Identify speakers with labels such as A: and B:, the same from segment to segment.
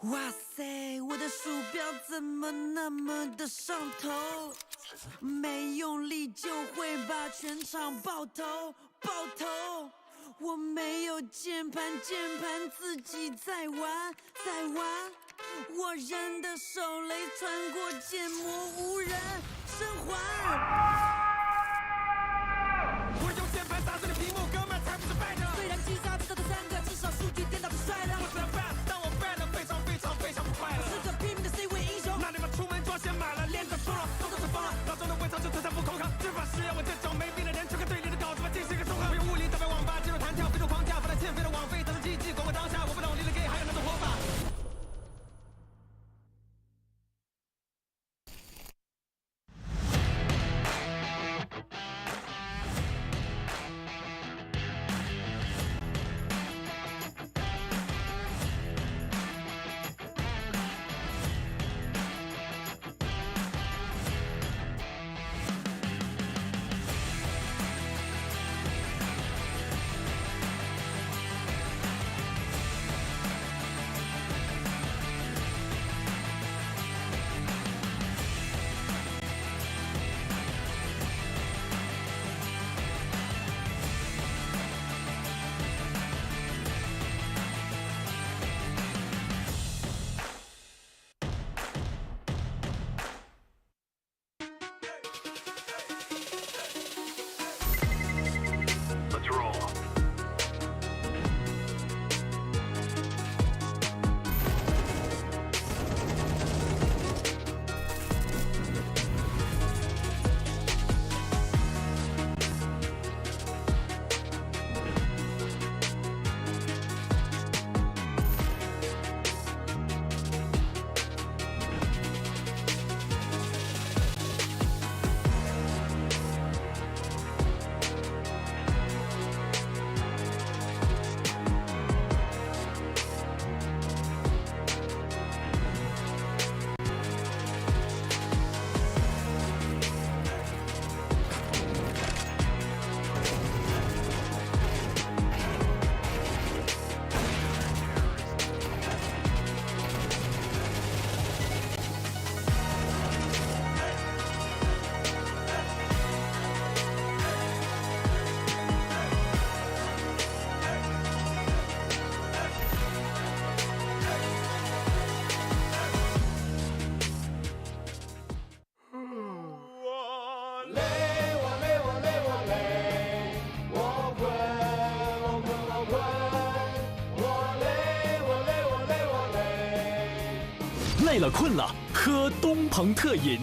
A: 哇塞，我的鼠标怎么那么的上头？没用力就会把全场爆头，爆头！我没有键盘，键盘自己在玩，在玩。我人的手雷穿过建模，无人生还。
B: 我用键盘打碎了屏幕，哥们才不是败者。
A: 虽然击杀这3个，至少数据颠倒是帅的。
B: 我是 bad， 但我 bad 得非常非常非常不快乐。
A: 是个拼命的 C 位英雄。
B: 那你们出门装先买了，连着输了，都是疯了。老周的微笑就自残不口渴，只怕是要我这种没病的人去跟队里的稿子们进行一个综合。我用物理打败网吧，进入弹跳，飞出框架，把它欠费的网费当成机器，管我当下，我不懂你的 gay 还有那种活法。
C: 累了困了，喝东鹏特饮。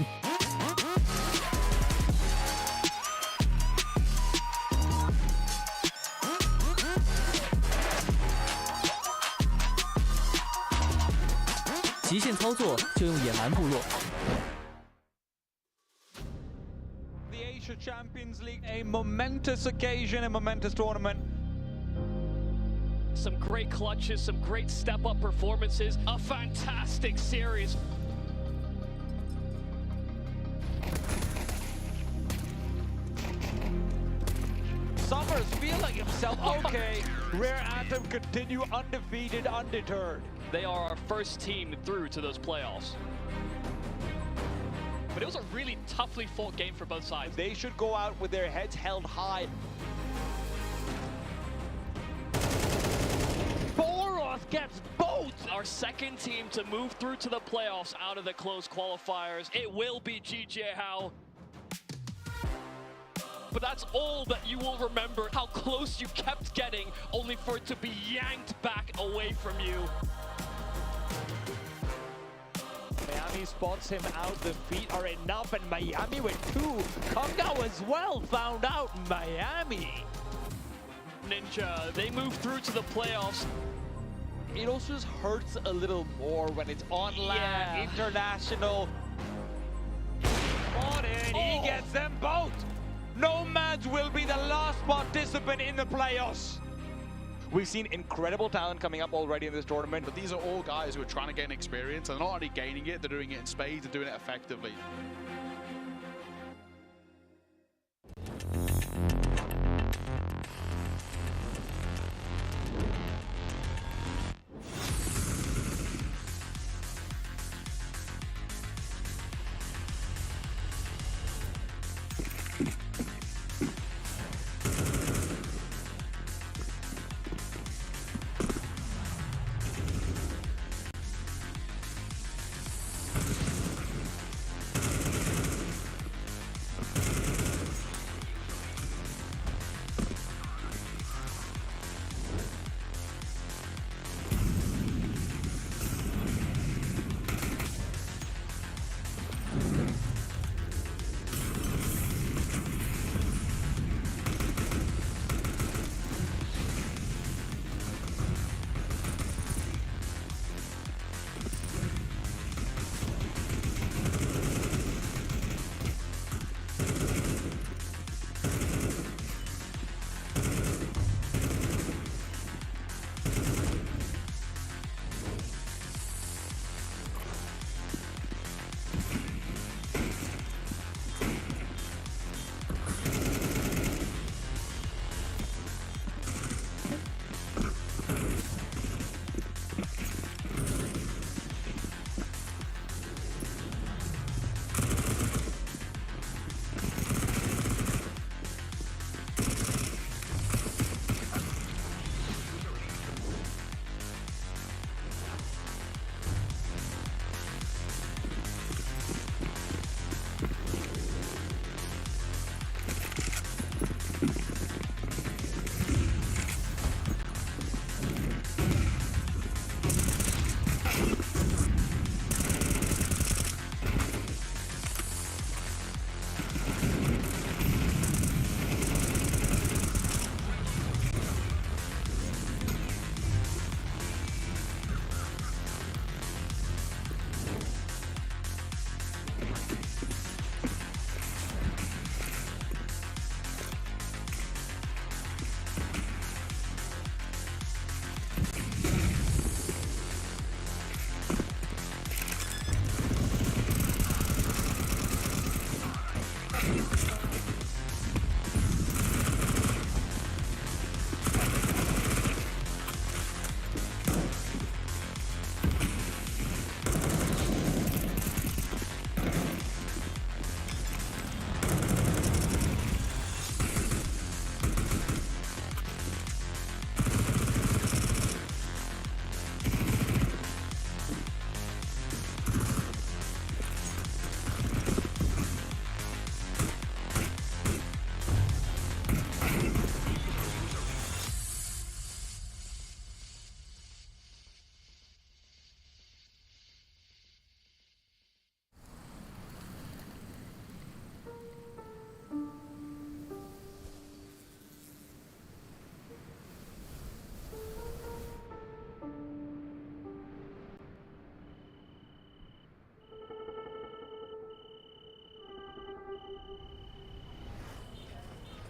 C: 极限操作就用野蛮部落。
D: The Asia Champions League, a momentous occasion, a momentous tournament.
E: Some great clutches, some great step-up performances, a fantastic series.
D: Summers feeling himself okay. Rare Atom continue undefeated, undeterred.
E: They are our first team through to those playoffs. But it was a really toughly fought game for both sides.
D: They should go out with their heads held high. Gets both!
E: Our second team to move through to the playoffs out of the close qualifiers. It will be GJ Howe. But that's all that you will remember, how close you kept getting, only for it to be yanked back away from you.
D: Miami spots him out, the feet are enough, and Miami with 2. Kongao as well found out Miami.
E: Ninja, they move through to the playoffs.
D: It also just hurts a little more when it's on land, international. On in, he gets them both. Nomads will be the last participant in the playoffs. We've seen incredible talent coming up already in this tournament.
F: But these are all guys who are trying to gain experience, and they're not only gaining it, they're doing it in spades and doing it effectively.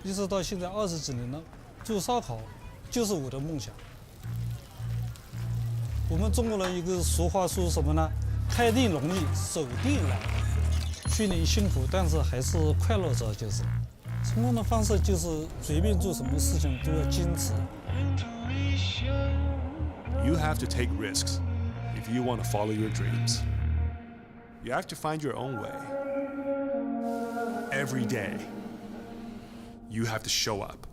G: 一直到现在20几年了，做烧烤就是我的梦想。我们中国人一个俗话说什么呢？开店容易，守店难。训练辛苦，但是还是快乐着，就是。成功的方式就是随便做什么事情都要坚持。
H: You have to take risks if you want to follow your dreams. You have to find your own way. Every day, you have to show up.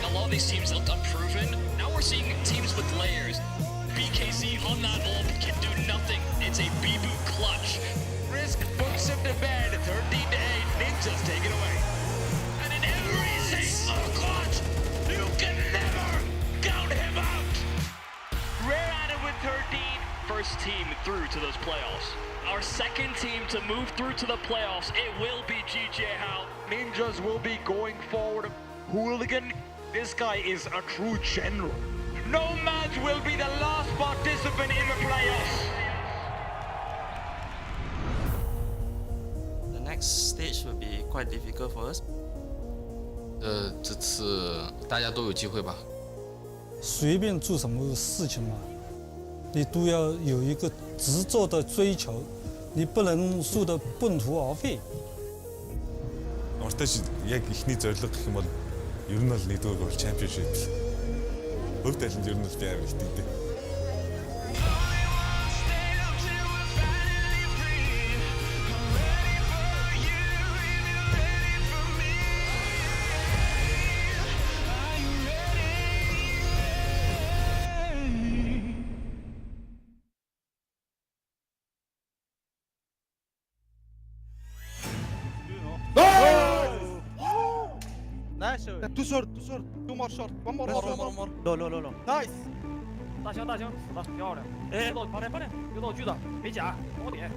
E: A lot of these teams looked unproven. Now we're seeing teams with layers. BKC on that ult can do nothing. It's a B-boot clutch.
D: Risk puts him to bed. 13-8. Ninjas take it away. And in every single clutch, you can never count him out.
E: Rare at it with 13. First team through to those playoffs. Our second team to move through to the playoffs. It will be GJ How.
D: Ninjas will be going forward. Hooligan, this guy is a true general. Nomad will be the last participant in the playoffs.
I: The next stage will be quite difficult for us.
J: 这次大家都有机会吧？
G: 随便做什么事情嘛，你都要有一个执着的追求，你不能做得半途而废。
H: Урташ яг ихний зорилго гэх юм бол ер нь бол нэгдүгээр бол championship л. Бүх талд ер нь бол би амар итгэдэг.
K: Nice. Too short. Two more short. One more. Low. Nice.
B: 大枪，死的漂亮！哎，跑点，有道具的，没甲，帮我点。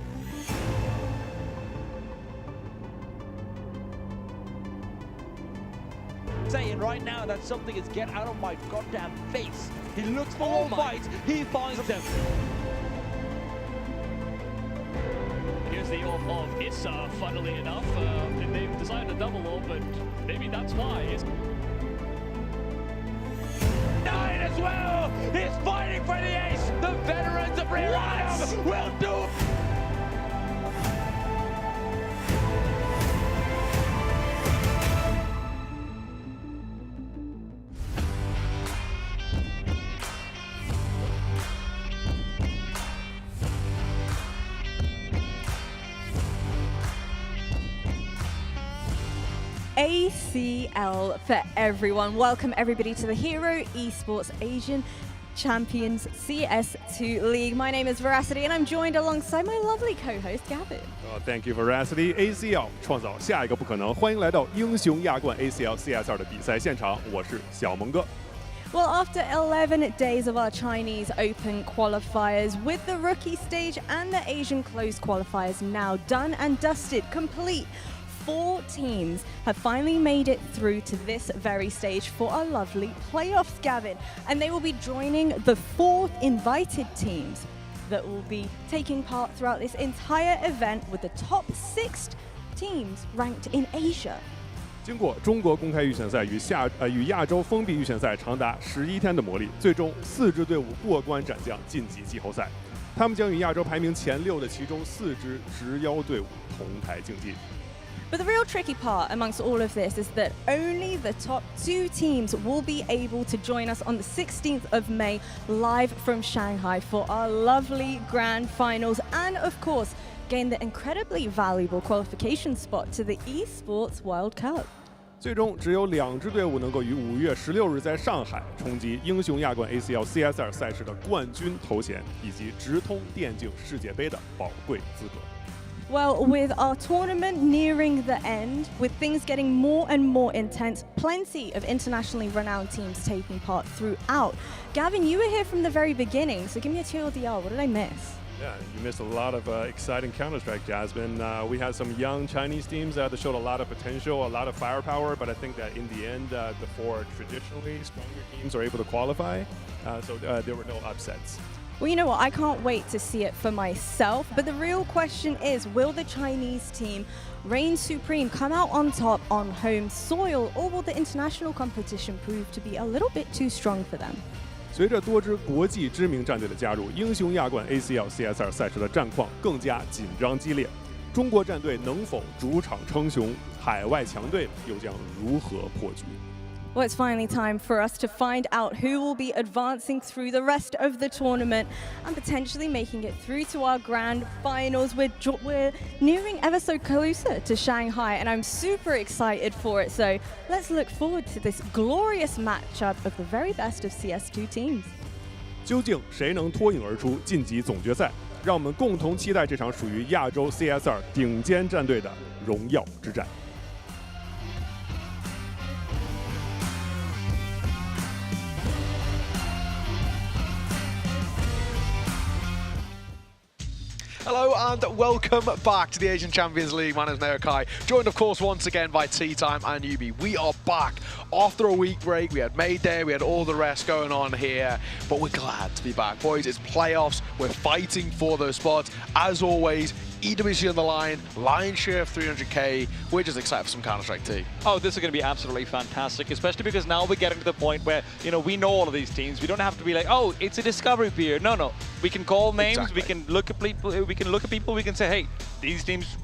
D: Saying right now that something is get out of my goddamn face. He looks for more fights. He finds them.
E: Here's the ult of Issa, funnily enough. They've decided to double ult, but maybe that's why.
D: Nine as well. He's fighting for the ace. The veterans of Real Adam will do.
L: ACL for everyone. Welcome everybody to the Hero Esports Asian Champions CS2 League. My name is Veracity and I'm joined alongside my lovely co-host Gavin.
M: Thank you, Veracity. ACL 创造下一个不可能，欢迎来到英雄亚冠 ACL CS2 的比赛现场，我是小蒙哥。
L: Well, after 11 days of our Chinese Open qualifiers, with the rookie stage and the Asian closed qualifiers now done and dusted, complete, 4 teams have finally made it through to this very stage for our lovely playoffs, Gavin. And they will be joining the 4 invited teams that will be taking part throughout this entire event, with the top 6 teams ranked in Asia.
M: 经过中国公开预选赛与亚洲封闭预选赛长达11天的磨砺，最终4支队伍过关斩将晋级季后赛。他们将与亚洲排名前6的其中4支直邀队伍同台竞技。
L: But the real tricky part amongst all of this is that only the top 2 teams will be able to join us on the 16th of May live from Shanghai for our lovely grand finals, and of course gain the incredibly valuable qualification spot to the Esports World Cup.
M: 最终只有2支队伍能够于5月16日在上海冲击英雄亚冠 ACL CS2 赛事的冠军头衔，以及直通电竞世界杯的宝贵资格。
L: Well, with our tournament nearing the end, with things getting more and more intense, plenty of internationally renowned teams taking part throughout. Gavin, you were here from the very beginning, so give me a TLDR. What did I miss?
M: Yeah, you missed a lot of exciting Counter-Strike, Jasmine. We had some young Chinese teams that showed a lot of potential, a lot of firepower, but I think that in the end, the 4 traditionally stronger teams are able to qualify, so there were no upsets.
L: Well, you know what? I can't wait to see it for myself. But the real question is, will the Chinese team reign supreme, come out on top on home soil, or will the international competition prove to be a little bit too strong for them?
M: 随着多支国际知名战队的加入，英雄亚冠 Acl CS2 赛事的战况更加紧张激烈。中国战队能否主场称雄？海外强队又将如何破局？
L: Well, it's finally time for us to find out who will be advancing through the rest of the tournament and potentially making it through to our grand finals. We're nearing ever so closer to Shanghai, and I'm super excited for it. So let's look forward to this glorious matchup of the very best of CS2 teams.
M: 究竟谁能脱颖而出晋级总决赛？让我们共同期待这场属于亚洲 CS2 顶尖战队的荣耀之战。
N: Hello and welcome back to the Asian Champions League. My name is Naokai, joined of course once again by Tea Time and Yubi. We are back after a week break. We had May Day, we had all the rest going on here, but we're glad to be back. Boys, it's playoffs, we're fighting for those spots. As always, EWC on the line, lion's share of 300k. We're just excited for some Counter-Strike tea.
D: Oh, this is going to be absolutely fantastic, especially because now we're getting to the point where, you know, we know all of these teams. We don't have to be like, oh, it's a discovery period. No, no. We can call names, exactly. We can look at people, we can say, hey, these teams,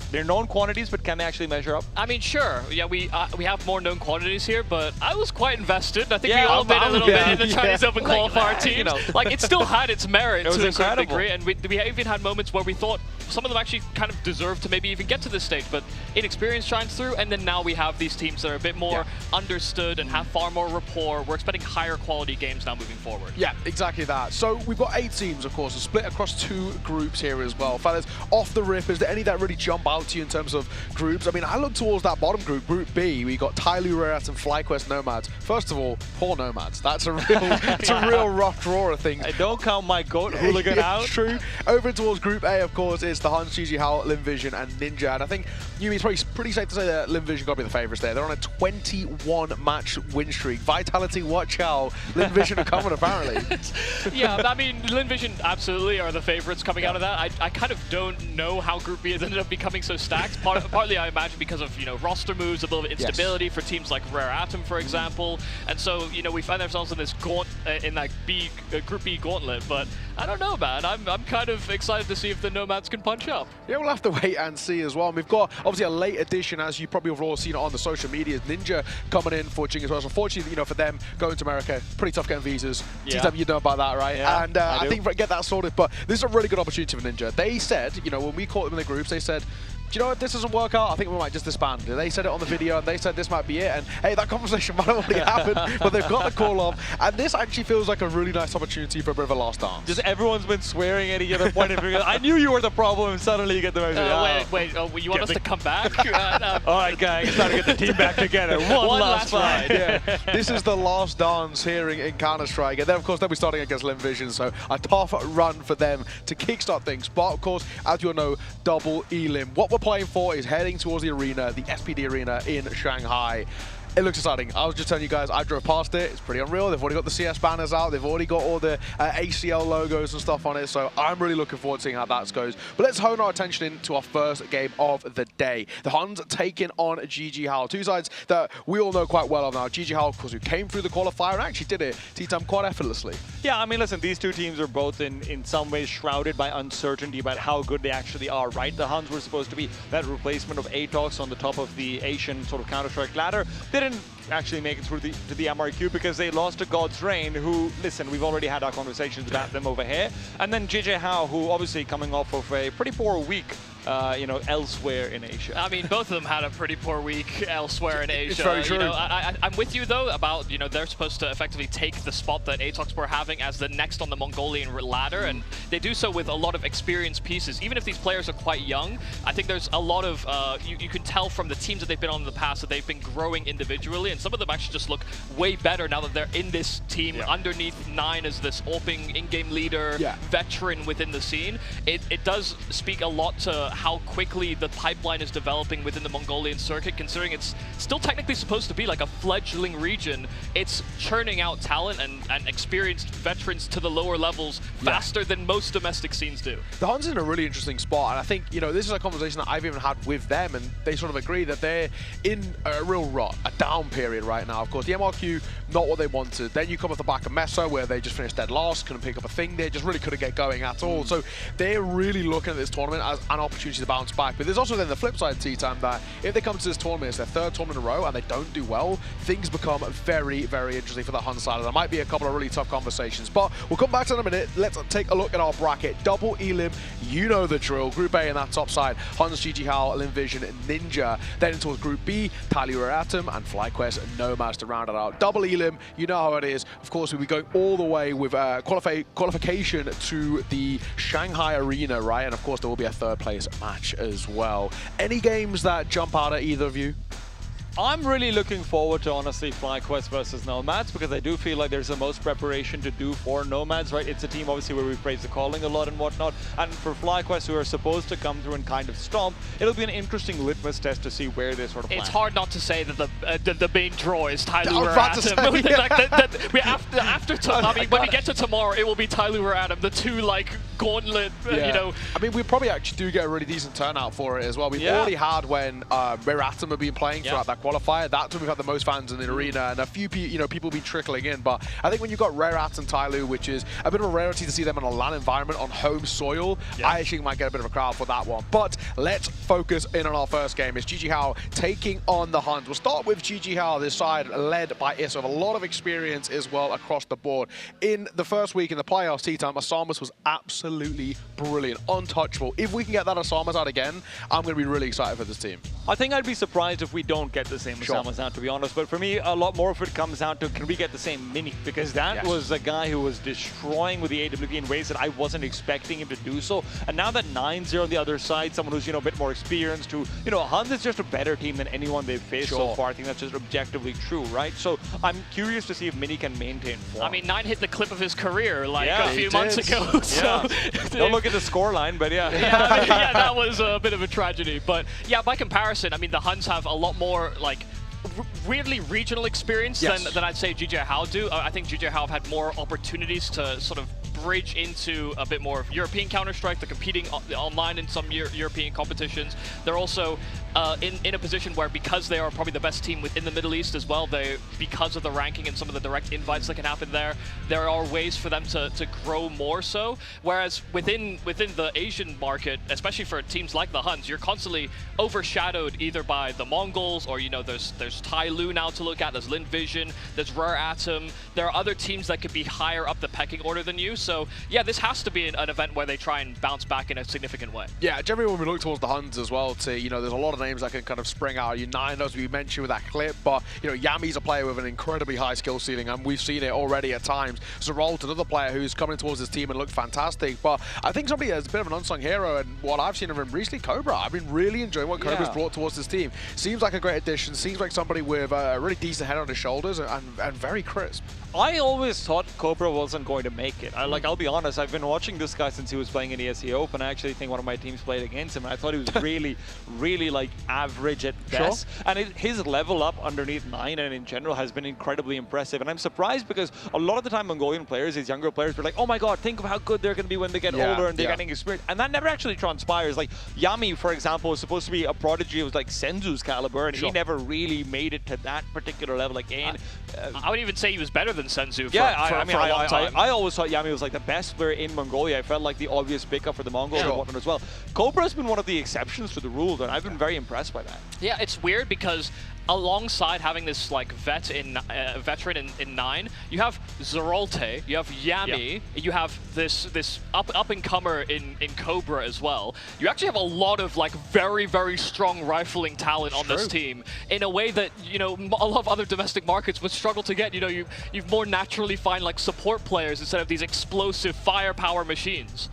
D: they're known quantities, but can they actually measure up?
E: I mean, sure. Yeah, we have more known quantities here, but I was quite invested. I think we all been a little bit in the Chinese Open qualifier teams. You know. Like, it still had its merit to a certain degree, and we even had moments where we thought some of them actually kind of deserved to maybe even get to this stage, but inexperience shines through, and then now we have these teams that are a bit more understood and have far more rapport. We're expecting higher quality games now moving forward.
N: Yeah, exactly that. So we've got 8 teams, of course, split across 2 groups here as well. Fellas, off the rip, is there any that really jump out to you in terms of groups? I mean, I look towards that bottom group, Group B. We got Tyloo Rariat and FlyQuest Nomads. First of all, poor Nomads. That's a real, it's a real rough draw of things.
D: I don't count my goat hooligan out.
N: True. Over towards Group A, of course, is the Huns, GG Hao, Linvision, and Ninja. And I think it's probably pretty safe to say that Linvision got to be the favourites there. They're on a 21-match win streak. Vitality, watch out. Linvision are coming, apparently.
E: Yeah, I mean, Linvision absolutely are the favourites coming out of that. I kind of don't know how Group B has ended up becoming so stacked. Partly, I imagine, because of, you know, roster moves, a little bit of instability for teams like Rare Atom, for example. And so, you know, we find ourselves in this in that Group B gauntlet. But I don't know, man. I'm kind of excited to see if the Nomads can punch up.
N: Yeah, we'll have to wait and see as well. And we've got, obviously, a late addition, as you probably have all seen it on the social media, Ninja coming in for Jing as well. So unfortunately, you know, for them, going to America, pretty tough getting visas. Yeah. You know about that, right?
D: Yeah,
N: and I think get that sorted. But this is a really good opportunity for Ninja. They said, you know, when we caught them in the groups, they said, do you know what, this doesn't work out, I think we might just disband. They said it on the video, and they said this might be it, and hey, that conversation might have already happened, but they've got the call off, and this actually feels like a really nice opportunity for a bit of a last dance.
D: Just everyone's been swearing at each other, pointing fingers. I knew you were the problem, and suddenly you get the message.
E: Wait, you want us to come back?
D: All right, guys, time to get the team back together. One last fight.
N: Yeah, this is the last dance here in Counter-Strike, and then of course they'll be starting against Linvision, so a tough run for them to kickstart things. But of course, as you all know, double elim. What we're playing for is heading towards the arena, the SPD arena in Shanghai. It looks exciting. I was just telling you guys, I drove past it. It's pretty unreal. They've already got the CS banners out. They've already got all the ACL logos and stuff on it. So I'm really looking forward to seeing how that goes. But let's hone our attention into our first game of the day. The Huns taking on GG Hao. 2 sides that we all know quite well of now. GG Hao, of course, who came through the qualifier and actually did it, T-Time, quite effortlessly.
D: Yeah, I mean, listen, these 2 teams are both in some ways shrouded by uncertainty about how good they actually are, right? The Huns were supposed to be that replacement of Atox on the top of the Asian sort of Counter-Strike ladder. They didn't actually make it through to the MRQ because they lost to God's Reign, who, listen, we've already had our conversations about them over here. And then GG Hao, who obviously coming off of a pretty poor week, you know, elsewhere in Asia.
E: I mean, both of them had a pretty poor week elsewhere in Asia.
N: It's very true.
E: You know, I'm with you, though, about, you know, they're supposed to effectively take the spot that Atox were having as the next on the Mongolian ladder, and they do so with a lot of experienced pieces. Even if these players are quite young, I think there's a lot of, you can tell from the teams that they've been on in the past that they've been growing individually, and some of them actually just look way better now that they're in this team underneath 9 as this AWPing in-game leader, veteran within the scene. It does speak a lot to how quickly the pipeline is developing within the Mongolian circuit, considering it's still technically supposed to be like a fledgling region. It's churning out talent and experienced veterans to the lower levels faster than most domestic scenes do.
N: The Huns are in a really interesting spot, and I think, you know, this is a conversation that I've even had with them, and they sort of agree that they're in a real rut, a down period right now. Of course, the MRQ, not what they wanted. Then you come off the back of Mesa, where they just finished dead last, couldn't pick up a thing there, just really couldn't get going at all. So they're really looking at this tournament as an opportunity to bounce back. But there's also then the flip side, T-Time, that if they come to this tournament, it's their third tournament in a row, and they don't do well, things become very, very interesting for the Huns side. There might be a couple of really tough conversations, but we'll come back to that in a minute. Let's take a look at our bracket. Double Elim, you know the drill. Group A in that top side, Huns, GG Hao, Linvision, Ninja. Then towards Group B, Tally Atom and FlyQuest Nomads to round it out. Double Elim, you know how it is. Of course, we'll be going all the way with qualification to the Shanghai Arena, right? And of course, there will be a third place match as well. Any games that jump out at either of you?
D: I'm really looking forward to, honestly, FlyQuest versus Nomads, because I do feel like there's the most preparation to do for Nomads, right? It's a team, obviously, where we praise the calling a lot and whatnot. And for FlyQuest, who are supposed to come through and kind of stomp, it'll be an interesting litmus test to see where they sort of land.
E: It's hard not to say that the main draw is Tally
N: Atom.
E: I mean, when we get to tomorrow, it will be Tally Atom, the two, like, gauntlet, you know.
N: I mean, we probably actually do get a really decent turnout for it as well. We've already had when Rare Atom have been playing throughout that qualifier. That's when we've had the most fans in the arena, and a few people been trickling in. But I think when you've got Rare Atom Tyloo, which is a bit of a rarity to see them in a LAN environment on home soil, I actually might get a bit of a crowd for that one. But let's focus in on our first game. It's GG Hao taking on the Huns. We'll start with GG Hao, this side led by Issa, with a lot of experience as well across the board. In the first week in the playoffs, T-Time, Asamas was absolutely brilliant, untouchable. If we can get that Asamas out again, I'm going to be really excited for this team.
D: I think I'd be surprised if we don't get the same Asamas out, to be honest. But for me, a lot more of it comes down to, can we get the same Mini? Because that was a guy who was destroying with the AWP in ways that I wasn't expecting him to do so. And now that 9-0 on the other side, someone who's, you know, a bit more experienced, who, you know, Huns is just a better team than anyone they've faced so far. I think that's just objectively true, right? So I'm curious to see if Mini can maintain form.
E: I mean, 9 hit the clip of his career like a few months ago. So
D: don't look at the scoreline, but
E: I mean, that was a bit of a tragedy. But yeah, by comparison, I mean, the Huns have a lot more like weirdly regional experience than I'd say GG Hao do. I think GG Hao have had more opportunities to sort of bridge into a bit more of European Counter-Strike. They're competing online in some European competitions. They're also in a position where, because they are probably the best team within the Middle East as well, because of the ranking and some of the direct invites that can happen there are ways for them to grow more so. Whereas within the Asian market, especially for teams like the Huns, you're constantly overshadowed either by the Mongols, or, you know, there's Tyloo now to look at, there's Linvision, there's Rare Atom. There are other teams that could be higher up the pecking order than you. So yeah, this has to be an event where they try and bounce back in a significant way.
N: Yeah, generally when we look towards the Huns as well, you know, there's a lot of names that can kind of spring out. Nine, as we mentioned with that clip, but, you know, Yami's a player with an incredibly high skill ceiling, and we've seen it already at times. Zeralt, another player who's coming towards his team and looked fantastic. But I think somebody that's a bit of an unsung hero, and what I've seen of him recently, Cobra. I've been really enjoying what Cobra's brought towards this team. Seems like a great addition. Seems like somebody with a really decent head on his shoulders and very crisp.
D: I always thought Cobra wasn't going to make it. I'll be honest, I've been watching this guy since he was playing in ESE Open. I actually think one of my teams played against him, and I thought he was really, really, like, average at best. And his level up underneath 9 and in general has been incredibly impressive. And I'm surprised because a lot of the time Mongolian players, these younger players, were like, oh my god, think of how good they're going to be when they get older and they're getting experience. And that never actually transpires. Like, Yami, for example, was supposed to be a prodigy. It was like Senzu's caliber, and he never really made it to that particular level again.
E: I would even say he was better than Senzu
D: I always thought Yami was like the best player in Mongolia. I felt like the obvious pickup for the Mongols and whatnot as well. Cobra's been one of the exceptions to the rule, and I've been very impressed by that.
E: Yeah, it's weird because alongside having this like veteran in 9, you have Zeralte, you have Yami, you have this up-and-comer in Cobra as well. You actually have a lot of like very, very strong rifling talent on this team in a way that, you know, a lot of other domestic markets would struggle to get. You know, you more naturally find like support players instead of these explosive firepower machines.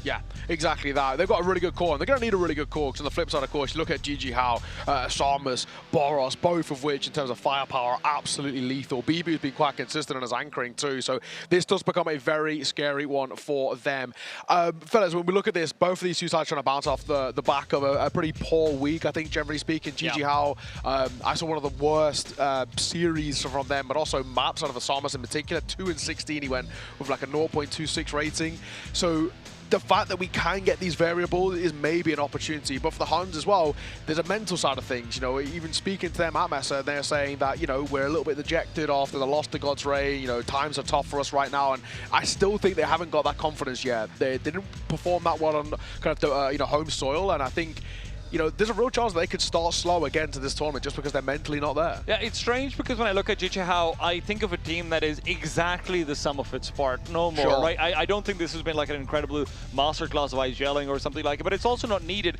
N: Yeah, exactly that. They've got a really good core, and they're going to need a really good core, because on the flip side, of course, you look at GG Hao, Samus, Boros, both of which, in terms of firepower, are absolutely lethal. BB's been quite consistent in his anchoring too, so this does become a very scary one for them. Fellas, when we look at this, both of these two sides trying to bounce off the back of a pretty poor week, I think, generally speaking. GG Hao, I saw one of the worst series from them, but also maps out of the Samus in particular. 2-16, he went with like a 0.26 rating. So the fact that we can get these variables is maybe an opportunity, but for the Huns as well, there's a mental side of things. You know, even speaking to them at Mesa, they're saying that, you know, we're a little bit dejected after the loss to God's Ray. You know, times are tough for us right now, and I still think they haven't got that confidence yet. They didn't perform that well on kind of the, you know, home soil, and I think, you know, there's a real chance they could start slow again to this tournament just because they're mentally not there.
D: Yeah, it's strange because when I look at GG Hao, I think of a team that is exactly the sum of its part, no more, right? I don't think this has been like an incredible masterclass of ice gelling or something like it, but it's also not needed.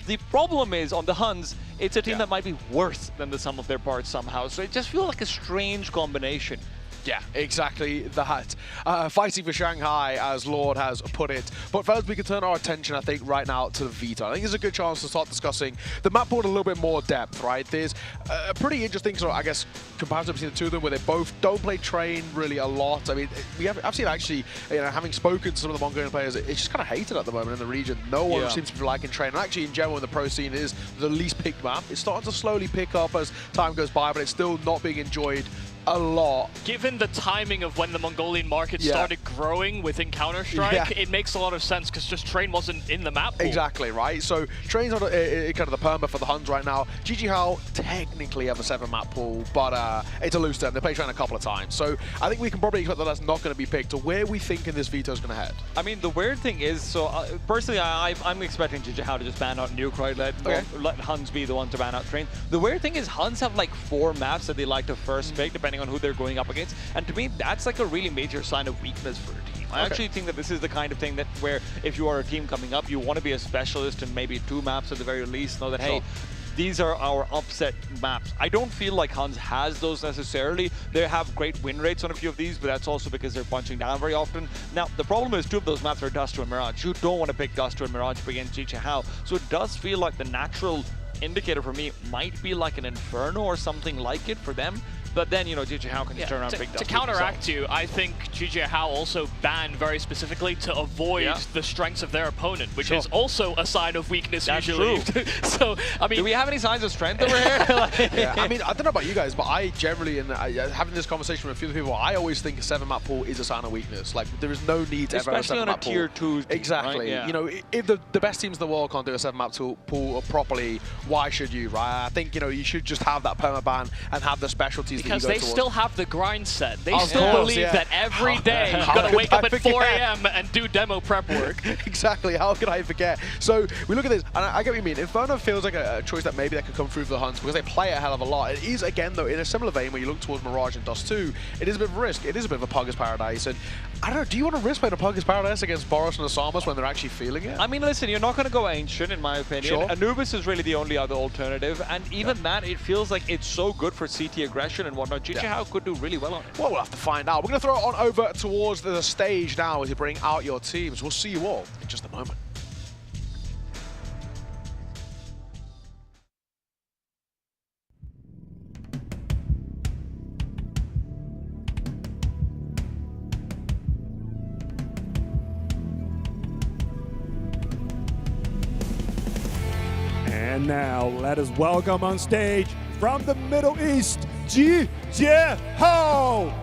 D: The problem is, on the Huns, it's a team that might be worse than the sum of their parts somehow, so it just feels like a strange combination.
N: Yeah, exactly that. Fighting for Shanghai, as Lord has put it. But fellas, we can turn our attention, I think, right now to the Vita. I think it's a good chance to start discussing the map board in a little bit more depth, right? There's a pretty interesting sort of, I guess, comparison between the two of them, where they both don't play Train really a lot. I mean, I've seen actually, you know, having spoken to some of the Mongolian players, it's just kind of hated at the moment in the region. No one seems to be liking Train. And actually, in general, in the pro scene, is the least picked map. It's starting to slowly pick up as time goes by, but it's still not being enjoyed a lot.
E: Given the timing of when the Mongolian market started growing within Counter-Strike, it makes a lot of sense because just Train wasn't in the map pool.
N: Exactly, right? So Train's not kind of the perma for the Huns right now. GG Hao technically have a 7 map pool, but it's a loose term. They play Train a couple of times. So I think we can probably expect that that's not going to be picked. To where we thinking this Vito's going to head?
D: I mean, the weird thing is, so personally, I'm expecting GG Hao to just ban out Nuke, right? Let Huns be the one to ban out Train. The weird thing is Huns have like 4 maps that they like to first pick, depending on who they're going up against. And to me, that's like a really major sign of weakness for a team. I actually think that this is the kind of thing that where if you are a team coming up, you want to be a specialist in maybe 2 maps at the very least, know that, hey, these are our upset maps. I don't feel like Huns has those necessarily. They have great win rates on a few of these, but that's also because they're punching down very often. Now, the problem is 2 of those maps are Duster and Mirage. You don't want to pick Duster and Mirage against GG Hao. So it does feel like the natural indicator for me might be like an Inferno or something like it for them. But then, you know, GG Hao can just turn around and pick Duster.
E: To counteract you, I think GG Hao also banned very specifically to avoid the strengths of their opponent, which is also a sign of weakness usually. So, I mean,
D: do we have any signs of strength over here?
N: I mean, I don't know about you guys, but I generally, and having this conversation with a few people, I always think a 7-map pool is a sign of weakness. Like, there is no need to ever have a 7-map pool.
D: Especially on a tier 2.
N: Exactly. Right? You know, if the best teams in the world can't do a 7-map pool properly, why should you, right? I think, you know, you should just have that permaban and have the specialties
E: because
N: that you go
E: they still have the grind set. They still
N: course,
E: believe that every day you've got to wake up at 4 AM and do demo prep work.
N: Exactly. How could I forget? So we look at this, and I get what you mean. Inferno feels like a choice that maybe that could come through for the Huns because they play a hell of a lot. It is, again, though, in a similar vein when you look towards Mirage and Dust 2, it is a bit of a risk. It is a bit of a Pugger's Paradise. And I don't know, do you want to risk playing a Pugger's Paradise against Boros and Asamas when they're actually feeling it?
D: I mean, listen, you're not going to go Ancient, in my opinion. Anubis is really the only other alternative, and even that, it feels like it's so good for CT aggression and whatnot. GG Hao could do really well on it.
N: Well, we'll have to find out. We're going to throw it on over towards the stage now as you bring out your teams. We'll see you all in just a moment.
M: And now, let us welcome on stage from the Middle East, GG Hao!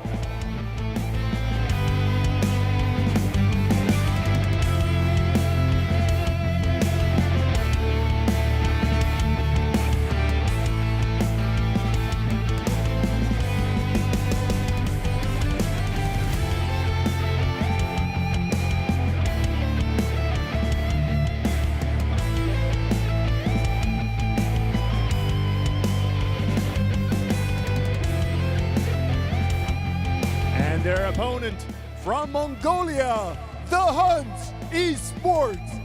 M: Their opponent from Mongolia, the Huns Esports.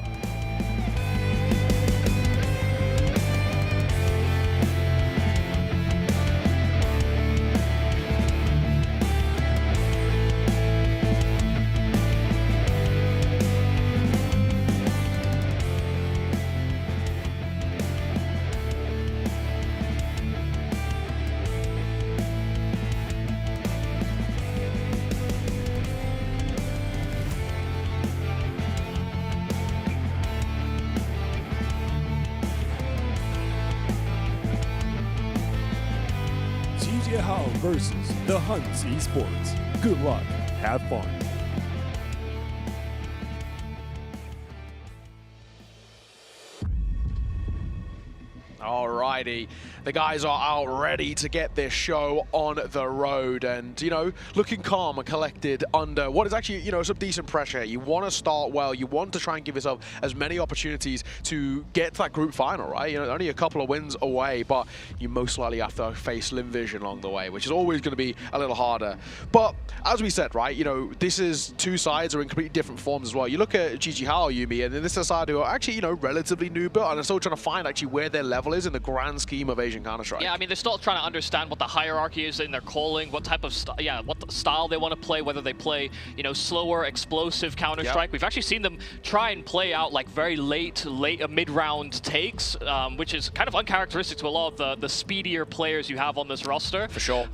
M: JJ Hao versus the Huns Esports. Good luck, have fun.
N: Alrighty, the guys are out ready to get this show on the road and, you know, looking calm and collected under what is actually, you know, some decent pressure. You want to start well, you want to try and give yourself as many opportunities to get to that group final, right? You know, only a couple of wins away, but you most likely have to face Limvision along the way, which is always going to be a little harder. But as we said, right, you know, this is two sides are in completely different forms as well. You look at GG Hao, Yumi, and then this is a side who are actually, you know, relatively new built and are still trying to find actually where their level is in the grand scheme of Asian Counter-Strike.
E: Yeah, I mean, they're still trying to understand what the hierarchy is in their calling, what type of what style they want to play, whether they play, you know, slower, explosive Counter-Strike. Yep. We've actually seen them try and play out like very late mid-round takes, which is kind of uncharacteristic to a lot of the speedier players you have on this roster.
N: For sure.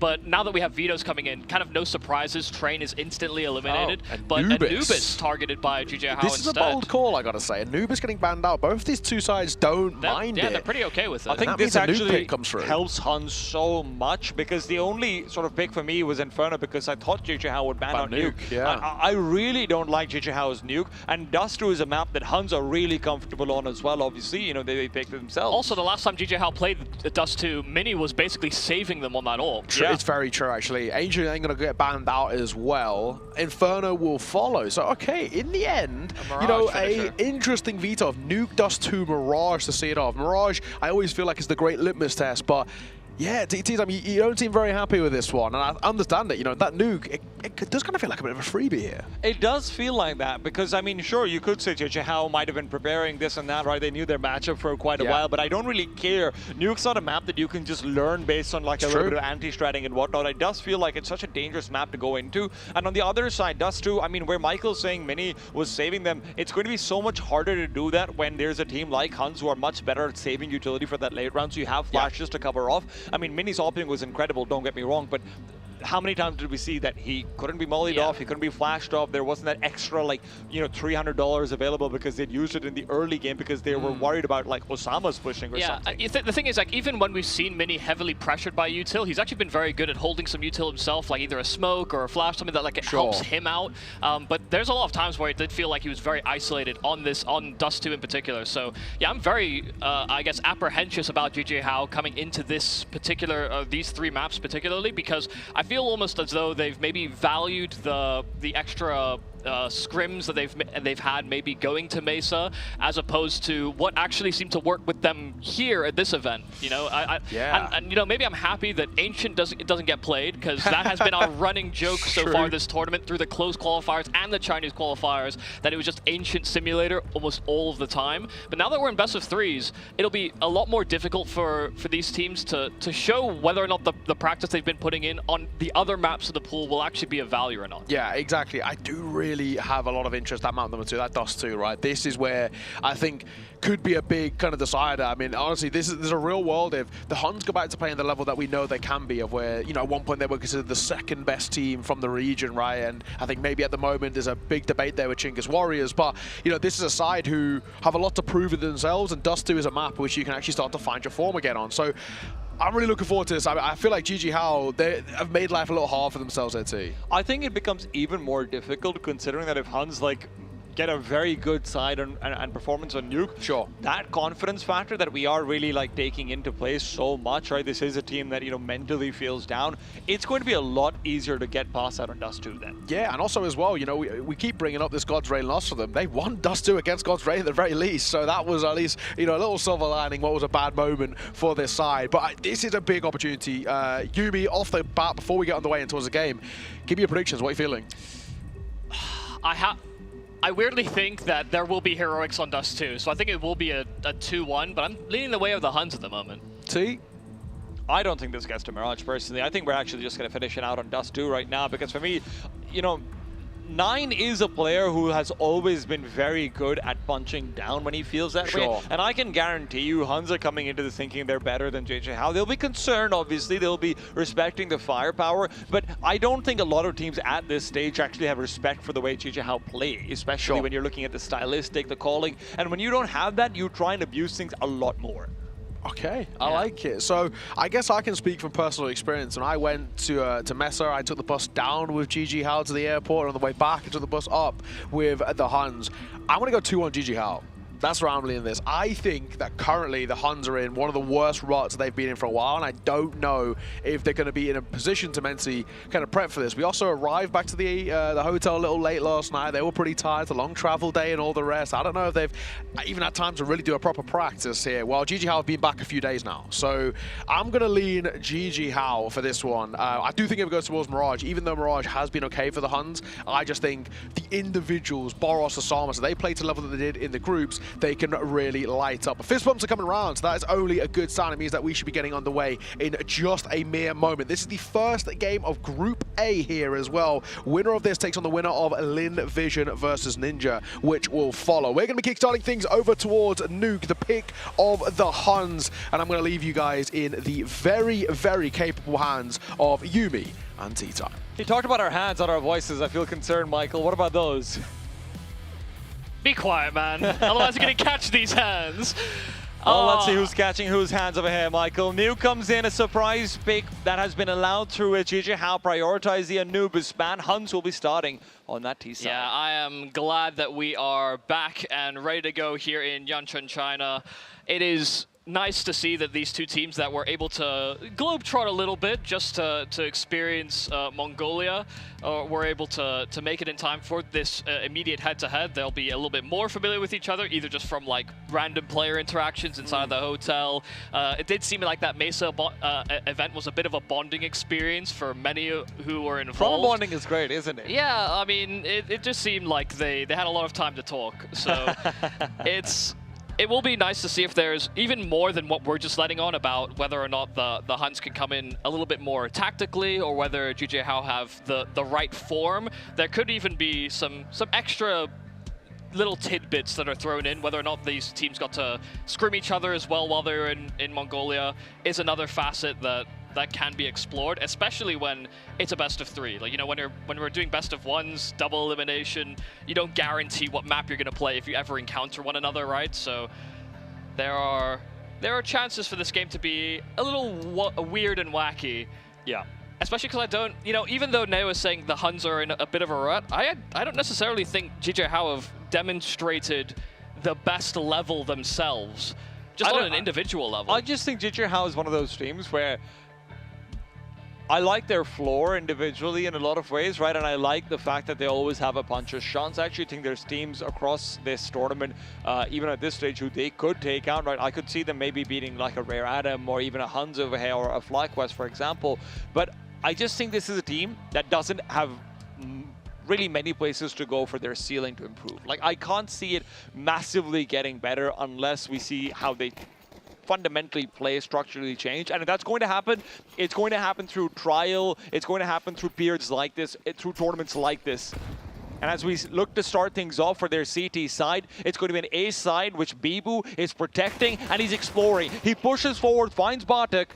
E: But now that we have Vito's coming in, kind of no surprises. Train is instantly eliminated, but
N: Anubis
E: targeted by GG Hao
N: This is a bold call, I gotta say. Anubis getting banned out. Both these two sides don't mind it.
E: Yeah, they're pretty okay with it.
D: I think this actually helps Huns so much because the only sort of pick for me was Inferno because I thought JJ Hao would ban out Nuke.
N: Yeah.
D: I really don't like JJ Hao's Nuke, and Dust 2 is a map that Huns are really comfortable on as well. Obviously, you know, they picked it themselves.
E: Also, the last time GG Hao played Dust 2, Mini was basically saving them on that ult.
N: True. Yeah. It's very true, actually. Ancient ain't going to get banned out as well. Inferno will follow. So, okay, in the end, you know, an interesting veto of Nuke, Dust 2, Mirage to see it off. Mirage, I always feel like it's the great litmus test, but yeah, TTs, I mean, you don't seem very happy with this one, and I understand it. You know, that Nuke, it does kind of feel like a bit of a freebie here.
D: It does feel like that, because, I mean, sure, you could say JJ Hao might have been preparing this and that, right? They knew their matchup for quite a while, but I don't really care. Nuke's not a map that you can just learn based on, like, a little bit of anti-stratting and whatnot. It does feel like it's such a dangerous map to go into. And on the other side, Dust 2, I mean, where Michael's saying Mini was saving them, it's going to be so much harder to do that when there's a team like Huns who are much better at saving utility for that late round, so you have flashes to cover off. I mean, Mini's opening was incredible, don't get me wrong, but how many times did we see that he couldn't be mollied off, he couldn't be flashed off, there wasn't that extra, like, you know, $300 available because they'd used it in the early game because they were worried about, like, Osama's pushing or something.
E: The thing is, like, even when we've seen Mini heavily pressured by util, he's actually been very good at holding some util himself, like either a smoke or a flash, something that, like, it helps him out. But there's a lot of times where it did feel like he was very isolated on Dust 2 in particular. So, yeah, I'm very, I guess, apprehensive about GG Hao coming into this particular, these three maps particularly, because I feel almost as though they've maybe valued the extra scrims that they've had maybe going to Mesa as opposed to what actually seemed to work with them here at this event. You know, and you know, maybe I'm happy that Ancient doesn't get played because that has been our running joke so far this tournament through the closed qualifiers and the Chinese qualifiers, that it was just Ancient Simulator almost all of the time. But now that we're in best of threes, it'll be a lot more difficult for these teams to show whether or not the practice they've been putting in on the other maps of the pool will actually be of value or not.
N: Yeah, exactly. I do really have a lot of interest at map number 2, that Dust 2, right? This is where I think could be a big kind of decider. I mean, honestly, there's a real world if the Huns go back to playing the level that we know they can be, of where, you know, at one point they were considered the second best team from the region, right? And I think maybe at the moment there's a big debate there with Chingus Warriors, but, you know, this is a side who have a lot to prove in themselves, and Dust 2 is a map which you can actually start to find your form again on. So I'm really looking forward to this. I feel like GG Hao, they have made life a little hard for themselves there too.
D: I think it becomes even more difficult considering that if Huns, like, get a very good side and performance on Nuke, that confidence factor that we are really, like, taking into play so much, right? This is a team that, you know, mentally feels down. It's going to be a lot easier to get past out on Dust 2 then.
N: Yeah, and also as well, you know, we keep bringing up this God's Ray loss for them. They won Dust 2 against God's Ray at the very least, so that was at least, you know, a little silver lining what was a bad moment for this side. But this is a big opportunity. Yumi, off the bat, before we get on the way into the game, give me your predictions. What are you feeling?
E: I weirdly think that there will be heroics on Dust 2, so I think it will be a 2-1, but I'm leaning the way of the Huns at the moment.
N: T?
D: I don't think this gets to Mirage, personally. I think we're actually just going to finish it out on Dust 2 right now, because for me, you know, 9 is a player who has always been very good at punching down when he feels that way. And I can guarantee you, Huns are coming into this thinking they're better than JJ Hao. They'll be concerned, obviously. They'll be respecting the firepower. But I don't think a lot of teams at this stage actually have respect for the way JJ Hao play, especially when you're looking at the stylistic, the calling. And when you don't have that, you try and abuse things a lot more.
N: Okay, I like it. So I guess I can speak from personal experience. When I went to Mesa, I took the bus down with GG Hao to the airport, and on the way back, I took the bus up with the Huns. I'm going to go 2-1 GG Hao. That's where I'm leaning this. I think that currently the Huns are in one of the worst ruts they've been in for a while, and I don't know if they're going to be in a position to mentally kind of prep for this. We also arrived back to the hotel a little late last night. They were pretty tired, a long travel day and all the rest. I don't know if they've even had time to really do a proper practice here. Well, GG Hao have been back a few days now, so I'm going to lean GG Hao for this one. I do think it goes towards Mirage, even though Mirage has been okay for the Huns. I just think the individuals, Boros, Osama, so they played to the level that they did in the groups, they can really light up. Fist bumps are coming around, so that is only a good sign. It means that we should be getting underway in just a mere moment. This is the first game of Group A here as well. Winner of this takes on the winner of Lin Vision versus Ninja, which will follow. We're going to be kickstarting things over towards Nuke, the pick of the Huns, and I'm going to leave you guys in the very, very capable hands of Yuumi and T-Time.
D: He talked about our hands, not our voices. I feel concerned, Michael. What about those?
E: Be quiet, man. Otherwise, you're going to catch these hands.
D: Oh, let's see who's catching whose hands over here, Michael. New comes in, a surprise pick that has been allowed through it. GG Hao prioritize the Anubis ban. Huns will be starting on that T side.
E: Yeah, I am glad that we are back and ready to go here in Yancheng, China. It is nice to see that these two teams that were able to globetrot a little bit just to experience Mongolia were able to make it in time for this immediate head-to-head. They'll be a little bit more familiar with each other, either just from like random player interactions inside the hotel. It did seem like that Mesa event was a bit of a bonding experience for many who were involved.
D: Promo bonding is great, isn't it?
E: Yeah, I mean, it just seemed like they had a lot of time to talk. So it will be nice to see if there's even more than what we're just letting on about whether or not the Huns can come in a little bit more tactically, or whether GG Hao have the right form. There could even be some extra little tidbits that are thrown in. Whether or not these teams got to scrim each other as well while they're in Mongolia is another facet that can be explored, especially when it's a best of 3. Like, you know, when we're doing best of 1s, double elimination, you don't guarantee what map you're going to play if you ever encounter one another, right? So there are chances for this game to be a little weird and wacky.
D: Yeah.
E: Especially because I don't, you know, even though Neo is saying the Huns are in a bit of a rut, I don't necessarily think GG Hao have demonstrated the best level themselves, just on an individual level.
D: I just think GG Hao is one of those teams where I like their floor individually in a lot of ways, right? And I like the fact that they always have a bunch of shots. I actually think there's teams across this tournament, even at this stage, who they could take out, right? I could see them maybe beating like a Rare Adam or even a Huns over here or a FlyQuest, for example. But I just think this is a team that doesn't have really many places to go for their ceiling to improve. Like, I can't see it massively getting better unless we see how they fundamentally play, structurally change. And if that's going to happen, it's going to happen through trial, it's going to happen through periods like this, through tournaments like this. And as we look to start things off for their CT side, it's going to be an A side, which Bibu is protecting, and he's exploring. He pushes forward, finds Bartek,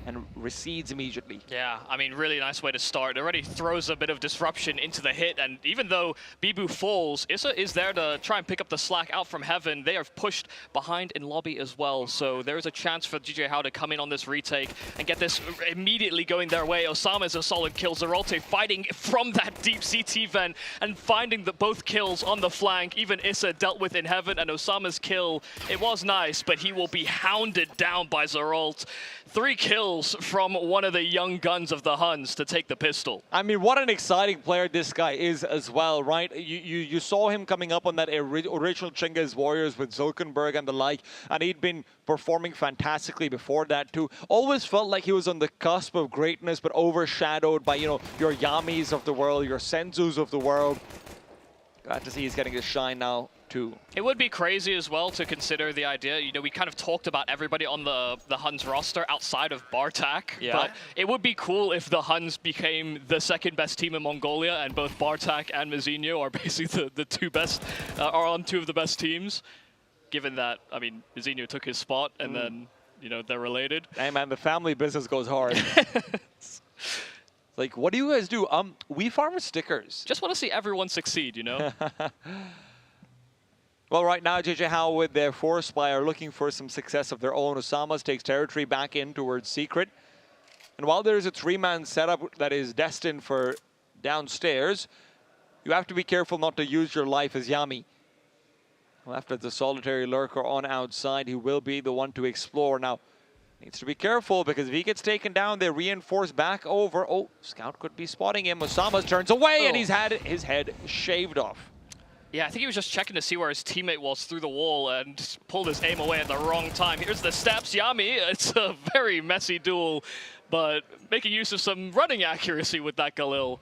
D: and recedes immediately.
E: Yeah, I mean, really nice way to start. It already throws a bit of disruption into the hit, and even though Bibu falls, Issa is there to try and pick up the slack out from heaven. They are pushed behind in lobby as well, so there is a chance for GG Hao to come in on this retake and get this immediately going their way. Osama is a solid kill. Zerolte fighting from that deep CT vent and finding both kills on the flank. Even Issa dealt with in heaven, and Osama's kill, it was nice, but he will be hounded down by Zerolte. 3 kills from one of the young guns of the Huns to take the pistol.
D: I mean, what an exciting player this guy is as well, right? You saw him coming up on that original Chinggis Warriors with Zulkenberg and the like, and he'd been performing fantastically before that too. Always felt like he was on the cusp of greatness, but overshadowed by, you know, your Yamis of the world, your Senzus of the world. Glad to see he's getting his shine now too.
E: It would be crazy as well to consider the idea, you know, we kind of talked about everybody on the Huns roster outside of Bartak, but it would be cool if the Huns became the second best team in Mongolia, and both Bartak and Mizinho are basically the two best, are on 2 of the best teams, given that, I mean, Mizinho took his spot, and then, you know, they're related.
D: Hey man, the family business goes hard. Like, what do you guys do? We farm stickers.
E: Just want to see everyone succeed, you know?
D: Well, right now, JJ Howe with their Force Spy are looking for some success of their own. Osamas takes territory back in towards Secret. And while there is a 3-man setup that is destined for downstairs, you have to be careful not to use your life as Yami. Left as the solitary lurker on outside, he will be the one to explore. Now, needs to be careful because if he gets taken down, they reinforce back over. Oh, Scout could be spotting him. Osamas turns away and he's had his head shaved off.
E: Yeah, I think he was just checking to see where his teammate was through the wall and pulled his aim away at the wrong time. Here's the steps, Yami. It's a very messy duel, but making use of some running accuracy with that Galil.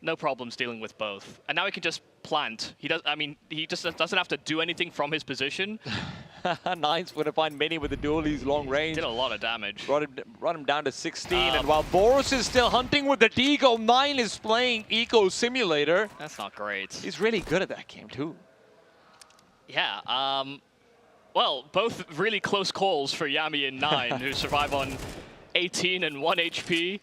E: No problems dealing with both. And now he can just plant. He just doesn't have to do anything from his position.
D: Nine's going to find Mini with the duel. He's long range.
E: Did a lot of damage.
D: Brought him down to 16. And while Boros is still hunting with the Deagle, 9 is playing Eco Simulator.
E: That's not great.
D: He's really good at that game too.
E: Yeah. Well, both really close calls for Yami and 9, who survive on 18 and 1 HP.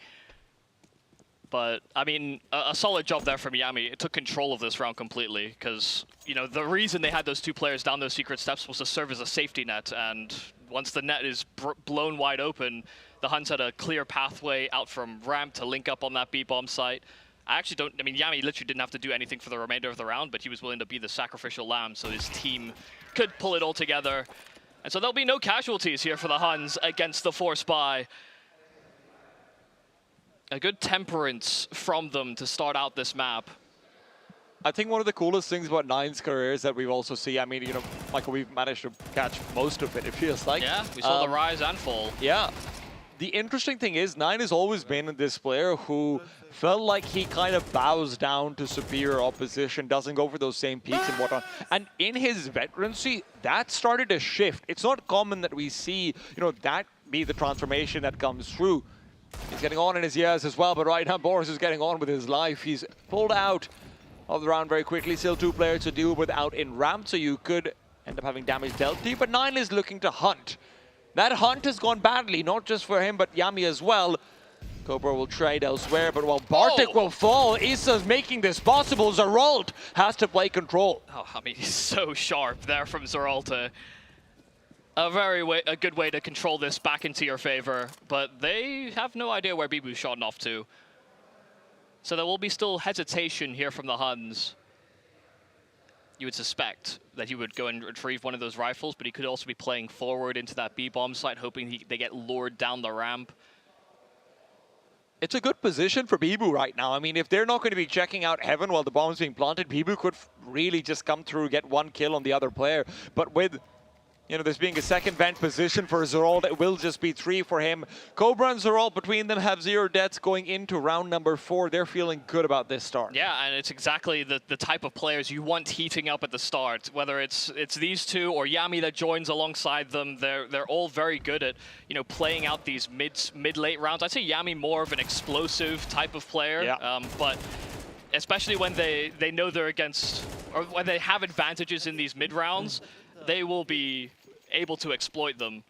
E: But, I mean, a solid job there from Yami. It took control of this round completely because, you know, the reason they had those 2 players down those secret steps was to serve as a safety net. And once the net is blown wide open, the Huns had a clear pathway out from ramp to link up on that B-bomb site. I mean, Yami literally didn't have to do anything for the remainder of the round, but he was willing to be the sacrificial lamb so his team could pull it all together. And so there'll be no casualties here for the Huns against the Force Spy. A good temperance from them to start out this map.
D: I think one of the coolest things about Nine's career is that we've also seen, I mean, you know, Michael, we've managed to catch most of it, it feels like.
E: Yeah, we saw the rise and fall.
D: Yeah. The interesting thing is, Nine has always been this player who felt like he kind of bows down to superior opposition, doesn't go for those same peaks and whatnot. And in his veterancy, that started to shift. It's not common that we see, you know, that be the transformation that comes through. He's getting on in his years as well, but right now Boros is getting on with his life. He's pulled out of the round very quickly. Still 2 players to deal with out in ramp, so you could end up having damage dealt to you. But 9 is looking to hunt. That hunt has gone badly, not just for him, but Yami as well. Cobra will trade elsewhere, but while Bartek will fall, Issa's making this possible. Zeralt has to play control.
E: Oh, I mean, he's so sharp there from Zeralta. A good way to control this back into your favor, but they have no idea where Bibu's shot off to. So there will be still hesitation here from the Huns. You would suspect that he would go and retrieve one of those rifles, but he could also be playing forward into that B-bomb site, hoping they get lured down the ramp.
D: It's a good position for Bibu right now. I mean, if they're not going to be checking out Heaven while the bomb is being planted, Bibu could really just come through, get 1 kill on the other player. But with, you know, this being a second vent position for Zeralt, it will just be 3 for him. Cobra and Zeralt, between them, have 0 deaths going into round number 4. They're feeling good about this start.
E: Yeah, and it's exactly the type of players you want heating up at the start. Whether it's these 2 or Yami that joins alongside them, they're all very good at, you know, playing out these mid-late rounds. I'd say Yami more of an explosive type of player,
D: yeah.
E: But especially when they know they're against, or when they have advantages in these mid rounds, they will be able to exploit them.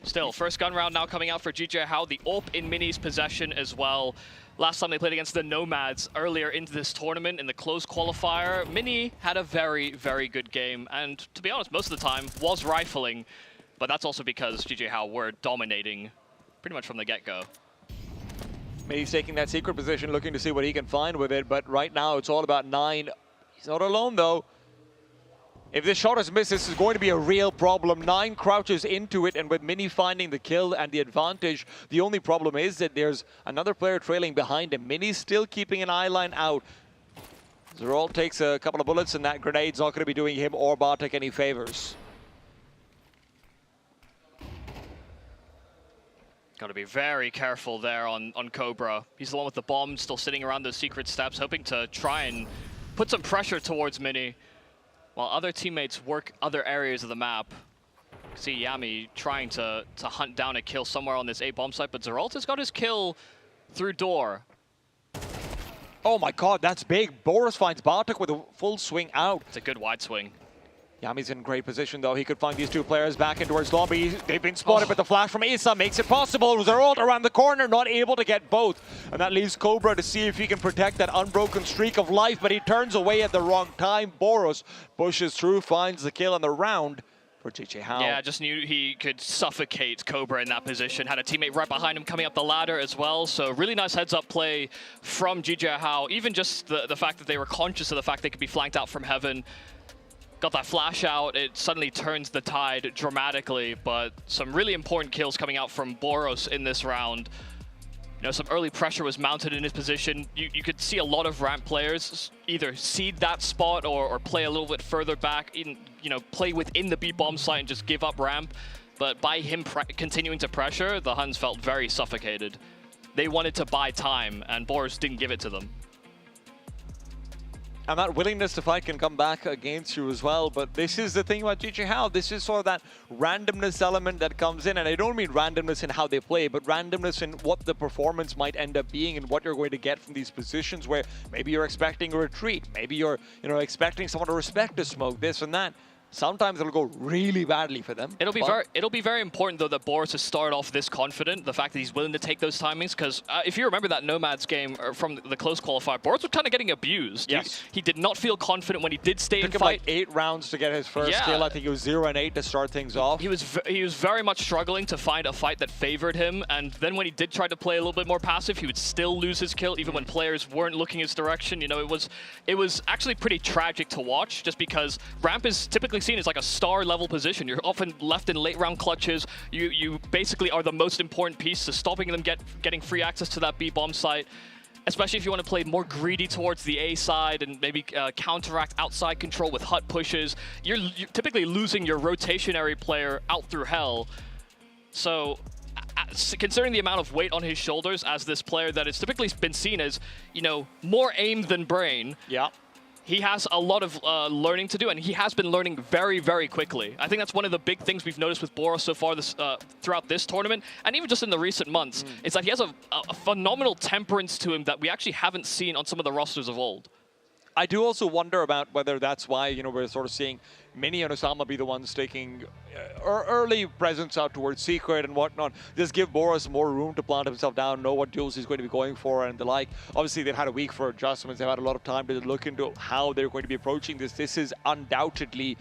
E: Still, first gun round now coming out for JJ Howe. The AWP in Mini's possession as well. Last time they played against the Nomads earlier into this tournament in the closed qualifier, Mini had a very, very good game. And to be honest, most of the time was rifling. But that's also because JJ Howe were dominating pretty much from the get-go.
D: Mini's taking that secret position, looking to see what he can find with it. But right now, it's all about 9. He's not alone, though. If this shot is missed, this is going to be a real problem. 9 crouches into it, and with Mini finding the kill and the advantage, the only problem is that there's another player trailing behind him. Mini's still keeping an eye line out. Zeralt takes a couple of bullets, and that grenade's not going to be doing him or Bartek any favors.
E: Got to be very careful there on Cobra. He's the one with the bomb still sitting around those secret steps, hoping to try and put some pressure towards Mini, while other teammates work other areas of the map. See Yami trying to hunt down a kill somewhere on this A-bomb site, but Zeralta's got his kill through door.
D: Oh my god, that's big. Boros finds Bartek with a full swing out.
E: It's a good wide swing.
D: Yami's in great position, though. He could find these two players back in towards lobby. They've been spotted, but the flash from Asa makes it possible. Zerult around the corner, not able to get both. And that leaves Cobra to see if he can protect that unbroken streak of life, but he turns away at the wrong time. Boros pushes through, finds the kill on the round for JJ Hao.
E: Yeah, just knew he could suffocate Cobra in that position. Had a teammate right behind him coming up the ladder as well. So really nice heads-up play from JJ Hao. Even just the fact that they were conscious of the fact they could be flanked out from heaven. Got that flash out, it suddenly turns the tide dramatically, but some really important kills coming out from Boros in this round. You know, some early pressure was mounted in his position. You could see a lot of ramp players either seed that spot or play a little bit further back, play within the B-bomb site and just give up ramp. But by him continuing to pressure, the Huns felt very suffocated. They wanted to buy time, and Boros didn't give it to them.
D: And that willingness to fight can come back against you as well. But this is the thing about JJ Hao. This is sort of that randomness element that comes in. And I don't mean randomness in how they play, but randomness in what the performance might end up being and what you're going to get from these positions where maybe you're expecting a retreat. Maybe you're expecting someone to respect a smoke, this and that. Sometimes it'll go really badly for them.
E: It'll be very important though that Boros has started off this confident. The fact that he's willing to take those timings, because if you remember that Nomads game from the close qualifier, Boros was kind of getting abused.
D: Yes.
E: He did not feel confident when he did stay in
D: fight.
E: fight.
D: Like 8 rounds to get his first kill. I think it was 0 and 8 to start things off.
E: He was very much struggling to find a fight that favored him, and then when he did try to play a little bit more passive, he would still lose his kill even when players weren't looking his direction. You know, it was actually pretty tragic to watch, just because ramp is typically seen as like a star level position. You're often left in late round clutches. You basically are the most important piece to stopping them getting free access to that B-bomb site, especially if you want to play more greedy towards the A side and maybe counteract outside control with hut pushes. You're typically losing your rotationary player out through hell. So considering the amount of weight on his shoulders as this player that has typically been seen as, more aim than brain.
D: Yeah.
E: He has a lot of learning to do, and he has been learning very, very quickly. I think that's one of the big things we've noticed with Boros so far throughout this tournament, and even just in the recent months, is that he has a phenomenal temperance to him that we actually haven't seen on some of the rosters of old.
D: I do also wonder about whether that's why, we're sort of seeing Mini and Osama be the ones taking early presence out towards Secret and whatnot. Just give Boros more room to plant himself down, know what duels he's going to be going for and the like. Obviously, they've had a week for adjustments. They've had a lot of time to look into how they're going to be approaching this. This is undoubtedly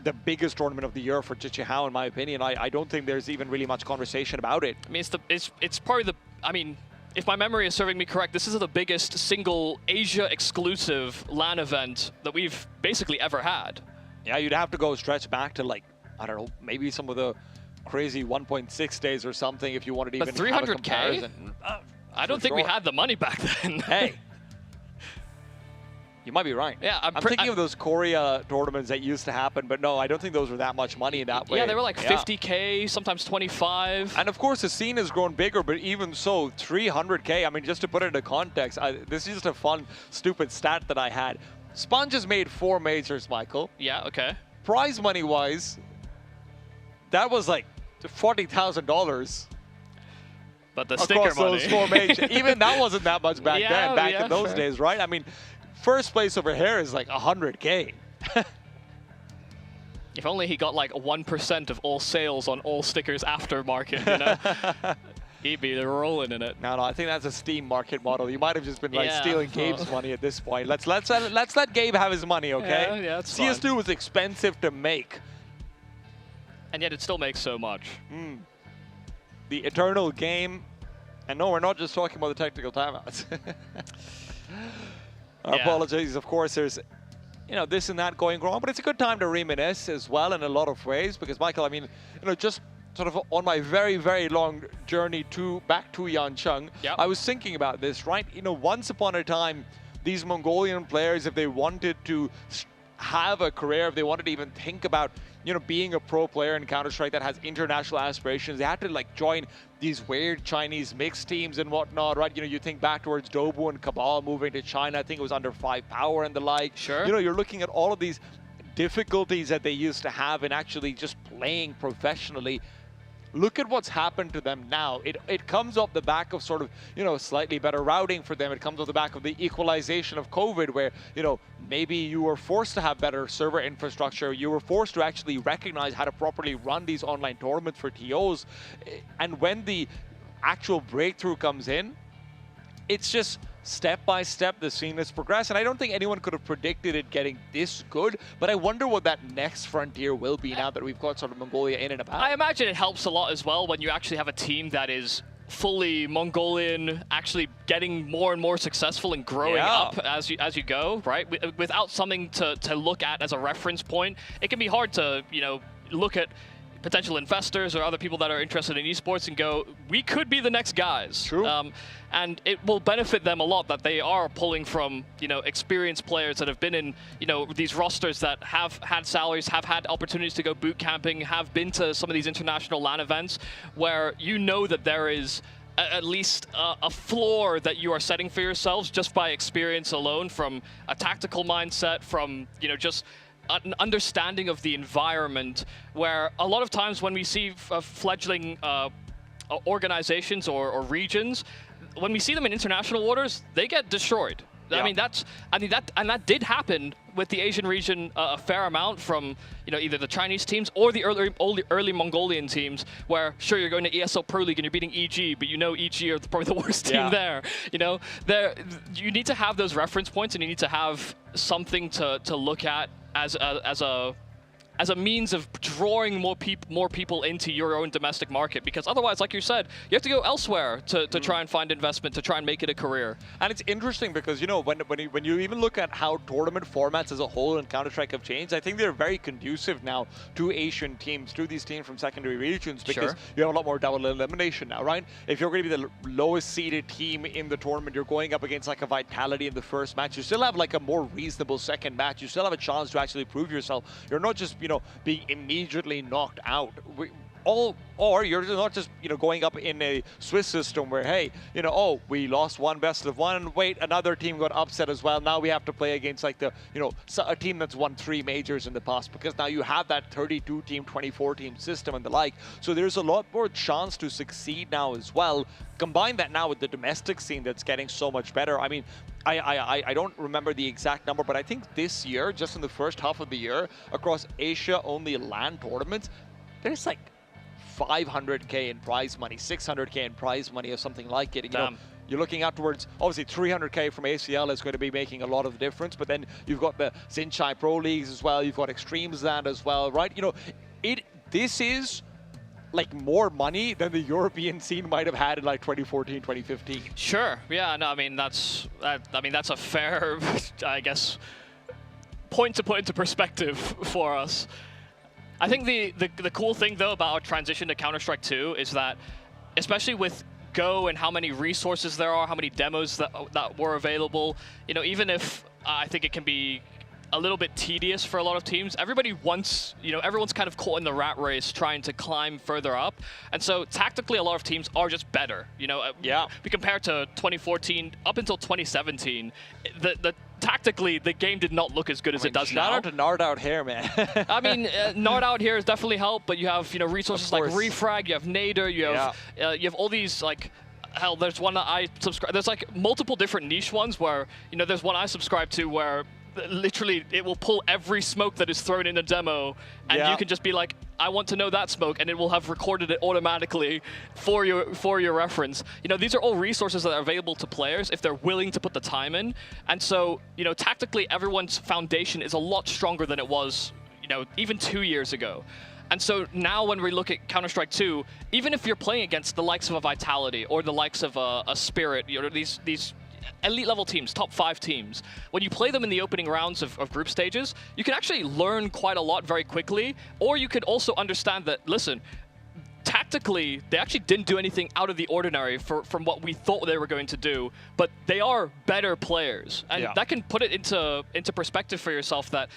D: the biggest tournament of the year for JJ Hao, in my opinion. I don't think there's even really much conversation about it.
E: I mean, it's probably the... I mean, if my memory is serving me correct, this is the biggest single Asia-exclusive LAN event that we've basically ever had.
D: Yeah, you'd have to go stretch back to, like, I don't know, maybe some of the crazy 1.6 days or something if you wanted to even have a comparison.
E: I don't think we had the money back then.
D: Hey. You might be right.
E: Yeah,
D: I'm thinking of those Korea tournaments that used to happen, but no, I don't think those were that much money in that way.
E: Yeah, they were like 50K, sometimes 25.
D: And of course, the scene has grown bigger, but even so, 300K, I mean, just to put it into context, this is just a fun, stupid stat that I had. Sponge has made 4 majors, Michael.
E: Yeah, okay.
D: Prize money-wise, that was like $40,000.
E: But the sticker money.
D: Those 4 majors, even that wasn't that much back then, back in those days, right? I mean, first place over here is like 100K.
E: If only he got like 1% of all sales on all stickers aftermarket, He'd be rolling in it.
D: No, I think that's a Steam market model. You might have just been like stealing Gabe's money at this point. Let's let Gabe have his money, okay?
E: Yeah, that's
D: CS2
E: fine.
D: was expensive to make.
E: And yet it still makes so much.
D: The eternal game. And no, we're not just talking about the technical timeouts. Apologies, of course, there's this and that going wrong, but it's a good time to reminisce as well in a lot of ways, because Michael, I mean, just sort of on my very, very long journey back to Yancheng, I was thinking about this, right? Once upon a time, these Mongolian players, if they wanted to have a career, if they wanted to even think about, being a pro player in Counter-Strike that has international aspirations, they had to like join these weird Chinese mixed teams and whatnot, right? You think back towards Dobu and Cabal moving to China. I think it was under 5 Power and the like.
E: Sure.
D: You're looking at all of these difficulties that they used to have in actually just playing professionally. look at what's happened to them now. It comes off the back of sort of, you know, slightly better routing for them. It comes off the back of the equalization of COVID, where, you know, maybe you were forced to have better server infrastructure. You were forced to actually recognize how to properly run these online tournaments for TOs. And when the actual breakthrough comes in, it's just step by step the scene has progressed, and I don't think anyone could have predicted it getting this good, but I wonder what that next frontier will be now that we've got sort of Mongolia in and about.
E: I imagine it helps a lot as well when you actually have a team that is fully Mongolian, actually getting more and more successful and growing up as you go, right? Without something to look at as a reference point, it can be hard to, you know, look at potential investors or other people that are interested in esports and go, we could be the next guys.
D: True.
E: And it will benefit them a lot that they are pulling from, you know, experienced players that have been in, you know, these rosters that have had salaries, have had opportunities to go boot camping, have been to some of these international LAN events where you know that there is at least a floor that you are setting for yourselves just by experience alone, from a tactical mindset, from, you know, just an understanding of the environment, where a lot of times when we see fledgling organizations or regions, when we see them in international waters, they get destroyed. I mean, that did happen with the Asian region a fair amount from, you know, either the Chinese teams or the early Mongolian teams, where sure, you're going to ESL Pro League and you're beating EG, but you know EG are probably the worst team there. You know, you need to have those reference points, and you need to have something to look at as a means of drawing more people into your own domestic market, because otherwise, like you said, you have to go elsewhere to try and find investment, to try and make it a career.
D: And it's interesting because, you know, when you even look at how tournament formats as a whole in Counter-Strike have changed, I think they're very conducive now to Asian teams, to these teams from secondary regions, because you have a lot more double elimination now, right? If you're going to be the lowest seeded team in the tournament, you're going up against like a Vitality in the first match. You still have like a more reasonable second match. You still have a chance to actually prove yourself. You're not just, you know, being immediately knocked out. Or you're not just, you know, going up in a Swiss system where, hey, you know, oh, we lost one best of one, wait, another team got upset as well. Now we have to play against like the, you know, a team that's won 3 majors in the past, because now you have that 32 team, 24 team system and the like. So there's a lot more chance to succeed now as well. Combine that now with the domestic scene that's getting so much better. I mean, I don't remember the exact number, but I think this year, just in the first half of the year, across Asia-only LAN tournaments, there's like 500K in prize money, 600K in prize money, or something like it. You know, you're looking out towards, obviously 300K from ACL is going to be making a lot of difference, but then you've got the Xinchai Pro Leagues as well, you've got Extremes Land as well, right? You know, this is like more money than the European scene might have had in like 2014, 2015.
E: Sure, yeah, no, I mean, that's a fair, I guess, point to put into perspective for us. I think the cool thing, though, about our transition to Counter-Strike 2 is that, especially with Go and how many resources there are, how many demos that were available, you know, even if I think it can be a little bit tedious for a lot of teams, everybody wants, you know, everyone's kind of caught in the rat race trying to climb further up. And so tactically, a lot of teams are just better. You know, we compare to 2014 up until 2017, tactically, the game did not look as good as it does now.
D: Shout out to Nard out here, man.
E: I mean, Nard out here has definitely helped, but you have, you know, resources like Refrag, you have Nader, you have all these, like, hell, there's one that I subscribe. There's like multiple different niche ones where, you know, there's one I subscribe to where literally it will pull every smoke that is thrown in a demo, and you can just be like, I want to know that smoke, and it will have recorded it automatically for your reference. You know, these are all resources that are available to players if they're willing to put the time in. And so, you know, tactically, everyone's foundation is a lot stronger than it was, you know, even 2 years ago. And so now when we look at Counter-Strike 2, even if you're playing against the likes of a Vitality or the likes of a Spirit, you know, these elite level teams, top 5 teams, when you play them in the opening rounds of group stages, you can actually learn quite a lot very quickly, or you could also understand that, listen, tactically, they actually didn't do anything out of the ordinary from what we thought they were going to do, but they are better players. And that can put it into perspective for yourself that,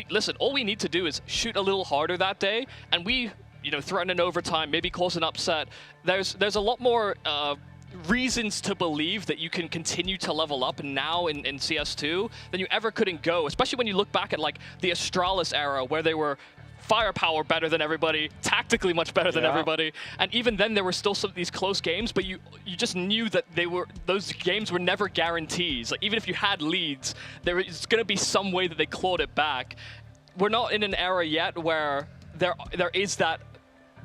E: listen, all we need to do is shoot a little harder that day, and we, you know, threaten an overtime, maybe cause an upset. There's a lot more reasons to believe that you can continue to level up now in CS2 than you ever could in Go, especially when you look back at like the Astralis era where they were firepower better than everybody, tactically much better than everybody, and even then there were still some of these close games, but you just knew that those games were never guarantees. Like even if you had leads, there was going to be some way that they clawed it back. We're not in an era yet where there is that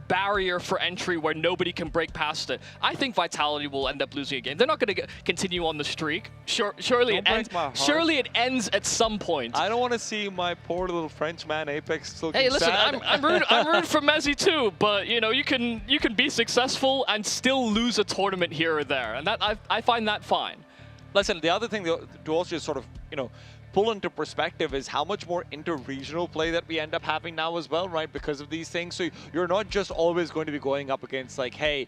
E: barrier for entry where nobody can break past it. I think Vitality will end up losing a game. They're not going to continue on the streak. Surely it ends at some point.
D: I don't want to see my poor little Frenchman Apex looking
E: Hey, listen,
D: sad.
E: I'm rooting for Mezzi too, but you know, you can be successful and still lose a tournament here or there, and that I find that fine.
D: Listen, the other thing to also just sort of, you know, pull into perspective is how much more inter-regional play that we end up having now as well, right? Because of these things. So you're not just always going to be going up against like, hey,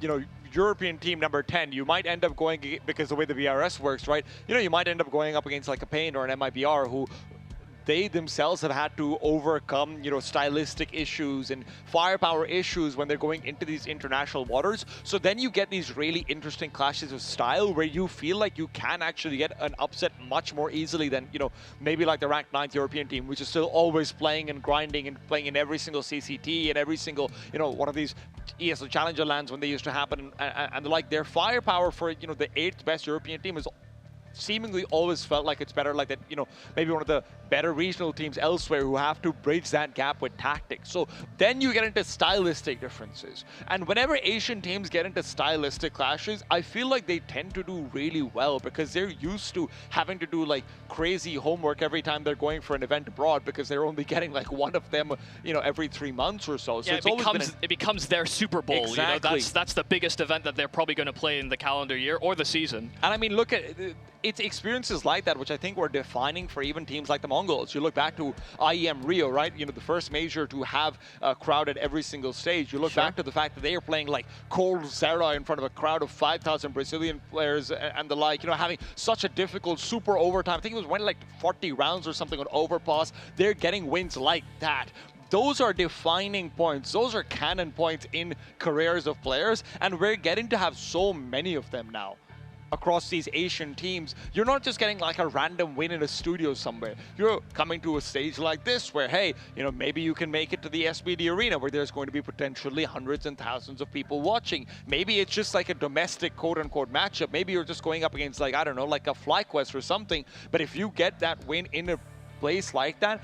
D: you know, European team number 10. You might end up going, because the way the VRS works, right? You know, you might end up going up against like a Pain or an MIBR who they themselves have had to overcome, you know, stylistic issues and firepower issues when they're going into these international waters. So then you get these really interesting clashes of style where you feel like you can actually get an upset much more easily than, you know, maybe like the ranked 9th European team, which is still always playing and grinding and playing in every single CCT and every single, you know, one of these ESL Challenger lands when they used to happen. And like their firepower for, you know, the 8th best European team is seemingly always felt like it's better, like that, you know, maybe one of the better regional teams elsewhere who have to bridge that gap with tactics. So then you get into stylistic differences. And whenever Asian teams get into stylistic clashes, I feel like they tend to do really well because they're used to having to do like crazy homework every time they're going for an event abroad because they're only getting like one of them, you know, every 3 months or so. So
E: yeah,
D: it's
E: it becomes their Super Bowl.
D: Exactly.
E: You know, that's the biggest event that they're probably going to play in the calendar year or the season.
D: And I mean, look at it's experiences like that which I think were defining for even teams like the Mongols. You look back to IEM Rio, right? You know, the first major to have a crowd at every single stage. You look back to the fact that they are playing like Cold Zera in front of a crowd of 5,000 Brazilian players and the like, you know, having such a difficult super overtime. I think it went like 40 rounds or something on overpass. They're getting wins like that. Those are defining points. Those are cannon points in careers of players, and we're getting to have so many of them now across these Asian teams. You're not just getting like a random win in a studio somewhere. You're coming to a stage like this where, hey, you know, maybe you can make it to the SBD arena where there's going to be potentially hundreds and thousands of people watching. Maybe it's just like a domestic quote-unquote matchup. Maybe you're just going up against like, I don't know, like a FlyQuest or something. But if you get that win in a place like that,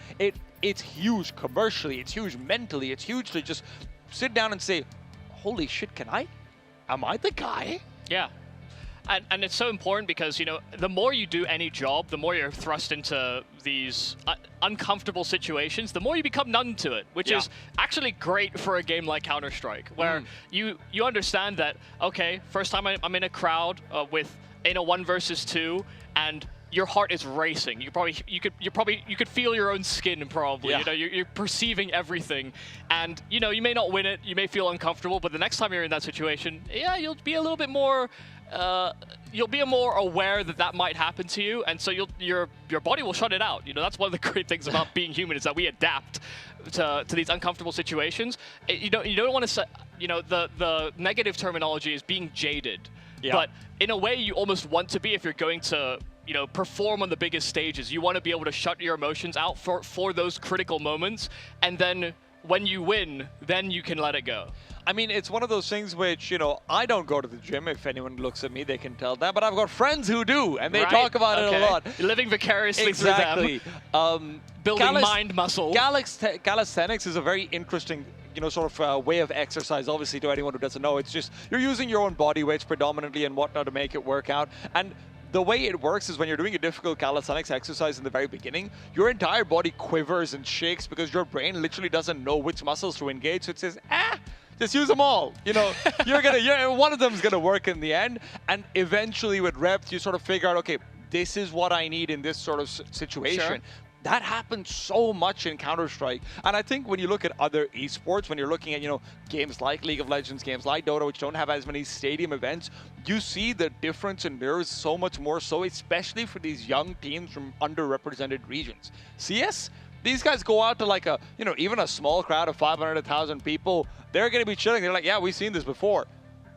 D: it's huge commercially, it's huge mentally, it's huge to just sit down and say, holy shit, am I the guy?
E: Yeah. And it's so important because, you know, the more you do any job, the more you're thrust into these uncomfortable situations, the more you become numb to it, which is actually great for a game like Counter-Strike, where you understand that, okay, first time I'm in a crowd in a 1 versus 2, and your heart is racing. You could feel your own skin probably. You know, you're perceiving everything, and you know, you may not win it, you may feel uncomfortable, but the next time you're in that situation, yeah, you'll be a little bit more. You'll be more aware that might happen to you, and so your body will shut it out. You know, that's one of the great things about being human is that we adapt to these uncomfortable situations. You don't want to say, you know, the negative terminology is being jaded, but in a way you almost want to be if you're going to, you know, perform on the biggest stages. You want to be able to shut your emotions out for those critical moments, and then when you win, then you can let it go.
D: I mean, it's one of those things which, you know, I don't go to the gym. If anyone looks at me, they can tell that. But I've got friends who do, and they talk about it a lot.
E: You're living vicariously through them. Building mind muscle.
D: Calisthenics is a very interesting, you know, sort of way of exercise. Obviously, to anyone who doesn't know, it's just you're using your own body weights predominantly and whatnot to make it work out. And the way it works is when you're doing a difficult calisthenics exercise in the very beginning, your entire body quivers and shakes because your brain literally doesn't know which muscles to engage. So it says, just use them all. You know, one of them's gonna work in the end. And eventually with reps, you sort of figure out, okay, this is what I need in this sort of situation. That happens so much in Counter-Strike. And I think when you look at other esports, when you're looking at, you know, games like League of Legends, games like Dota, which don't have as many stadium events, you see the difference in nerves so much more so, especially for these young teams from underrepresented regions. CS, these guys go out to like a, you know, even a small crowd of 500,000 people, they're going to be chilling. They're like, yeah, we've seen this before.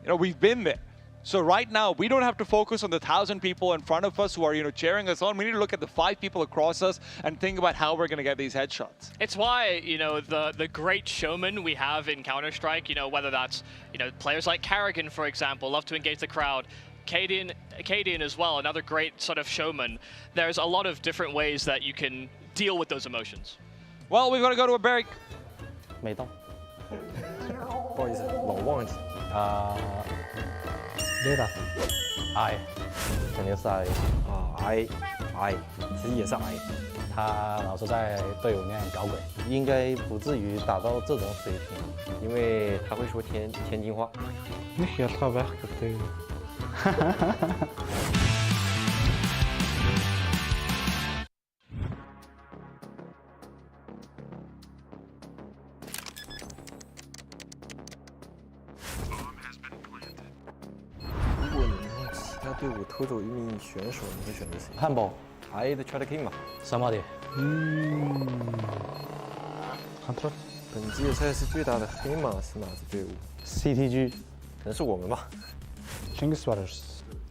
D: You know, we've been there. So right now, we don't have to focus on the 1,000 people in front of us who are, cheering us on. We need to look at the 5 people across us and think about how we're going to get these headshots.
E: It's why, the great showmen we have in Counter-Strike, whether that's, players like Karrigan, for example, love to engage the crowd. Cadian as well, another great sort of showman. There's a lot of different ways that you can deal with those emotions.
D: Well, we've got to go to a break.
O: 没到，不好意思，老忘记。
G: 对的
O: ，I， 肯定是 I 啊 ，I， 其实也是 I。
P: 他老是在队伍里面搞鬼，应该不至于打到这种水平，
O: 因为他会说天津话。
G: 你也特别对。
O: 如果你从其他队伍偷走一名选手，你会选择谁？
P: 汉堡
O: ，I 的 Acl King 嘛。
P: 什么的？
O: 本届赛事最大的黑马是哪支队伍
P: ？CTG，
O: 可能是我们吧。
G: Kings Brothers。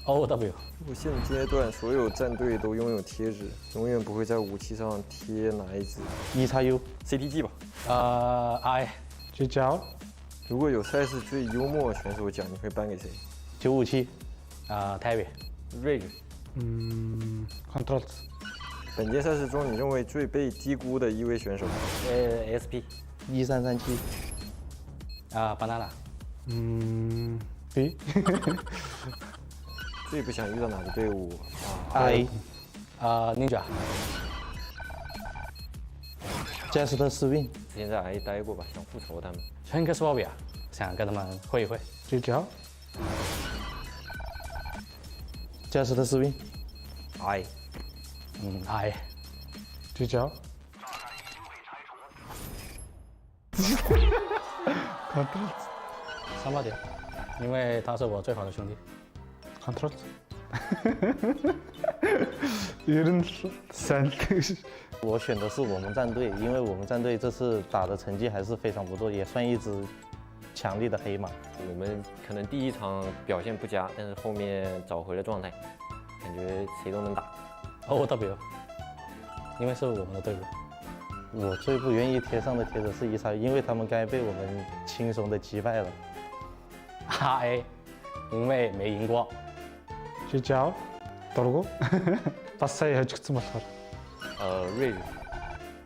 P: OW。
O: 如果现阶段所有战队都拥有贴纸，永远不会在武器上贴哪一支
P: ？EXU。CTG
O: 吧。
P: I。
G: 聚焦。
O: 如果有赛事最幽默选手奖，你会颁给谁
P: ？957。Terry。
O: Rage。
G: Control。
O: 本届赛事中，你认为最被低估的一位选手
P: ？SP。1337。Banana。
G: B。
O: 最不想遇到哪个队伍
P: ？I。Ninja。Just Swing。
O: 之前在 I 待过吧，想复仇他们。
P: Czechoslovakia， 想跟他们会一会。
G: 聚焦。
P: Just Swing。
O: I。
P: I。
G: 聚焦。Control。
P: 什么的？因为他是我最好的兄弟。
G: Control。73。
P: 我选的是我们战队，因为我们战队这次打的成绩还是非常不错，也算一支强力的黑马。
O: 我们可能第一场表现不佳，但是后面找回了状态，感觉谁都能打。
P: OW， 因为是我们的队伍。我最不愿意贴上的贴纸是131，因为他们该被我们轻松的击败了。RA， 因为没赢过。
G: 聚焦。돌고 바사이 해주지 못하라.
O: Rage，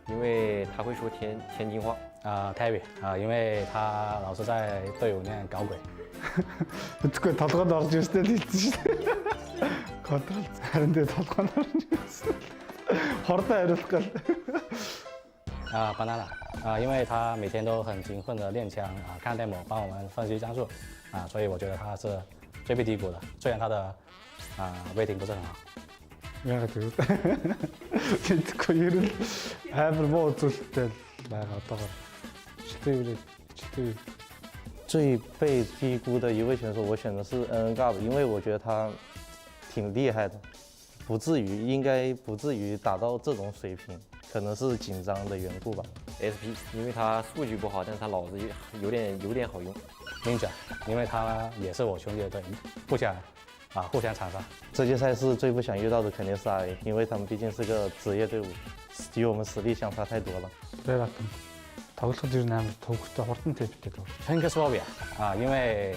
O: 因为他会说天津话。
P: Terry， 因为他老是在队伍里面搞鬼。
G: 그거 다도가 나를 줄 때도 있지. 컨트롤 잘하는데 다도가 나를 줄. 허르다 이랬을
P: Banana， 因为他每天都很勤奋的练枪看 demo， 帮我们分析战术所以我觉得他是最被低估的，虽然他的rating不是很好。
G: 그래가지고 그 일은 앱을 뭐 어쩔 때 나갔다가 치트
P: 最被低估的一位选手，我选的是NGAB， 因为我觉得他挺厉害的，应该不至于打到这种水平，可能是紧张的缘故吧。
O: SP， 因为他数据不好，但是他脑子有点好用。
P: Ninja， 因为他也是我兄弟的队，互相残杀。这届赛事最不想遇到的肯定是 RA， 因为他们毕竟是个职业队伍，与我们实力相差太多了。
G: 对了，тоглох ирнэ төгтө хурдан тэвчтэй дөө.
P: Czechoslovakia， 因为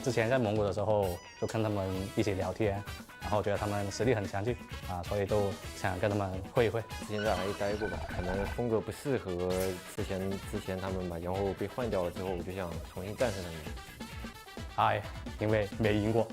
P: 之前在蒙古的时候就跟他们一起聊天，然后觉得他们实力很强劲所以都想跟他们会一会。
O: 之前在 RA 待过吧，可能风格不适合之前他们吧，然后被换掉了之后，我就想重新战胜他们。
P: RA， 因为没赢过。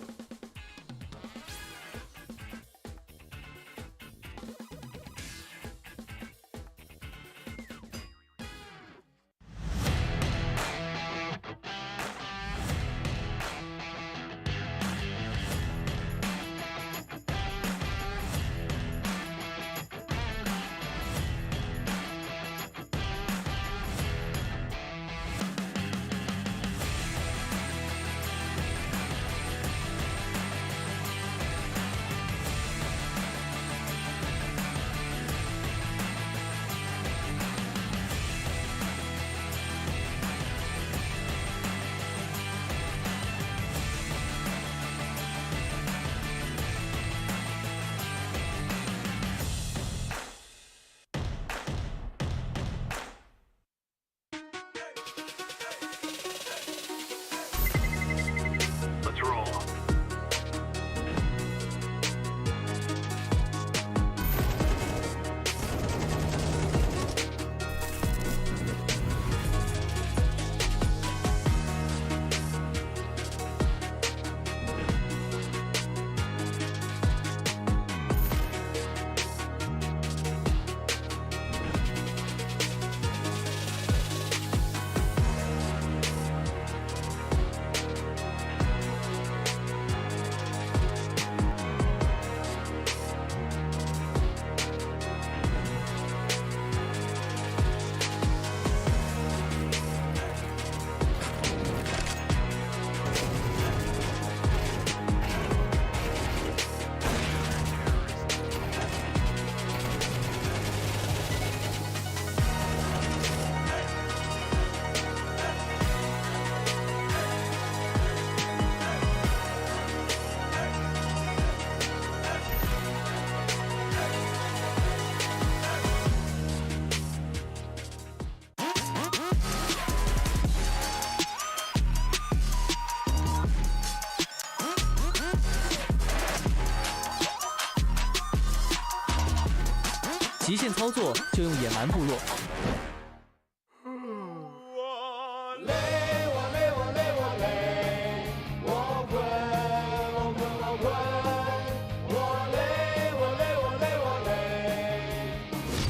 C: 极限操作就用野蛮部落。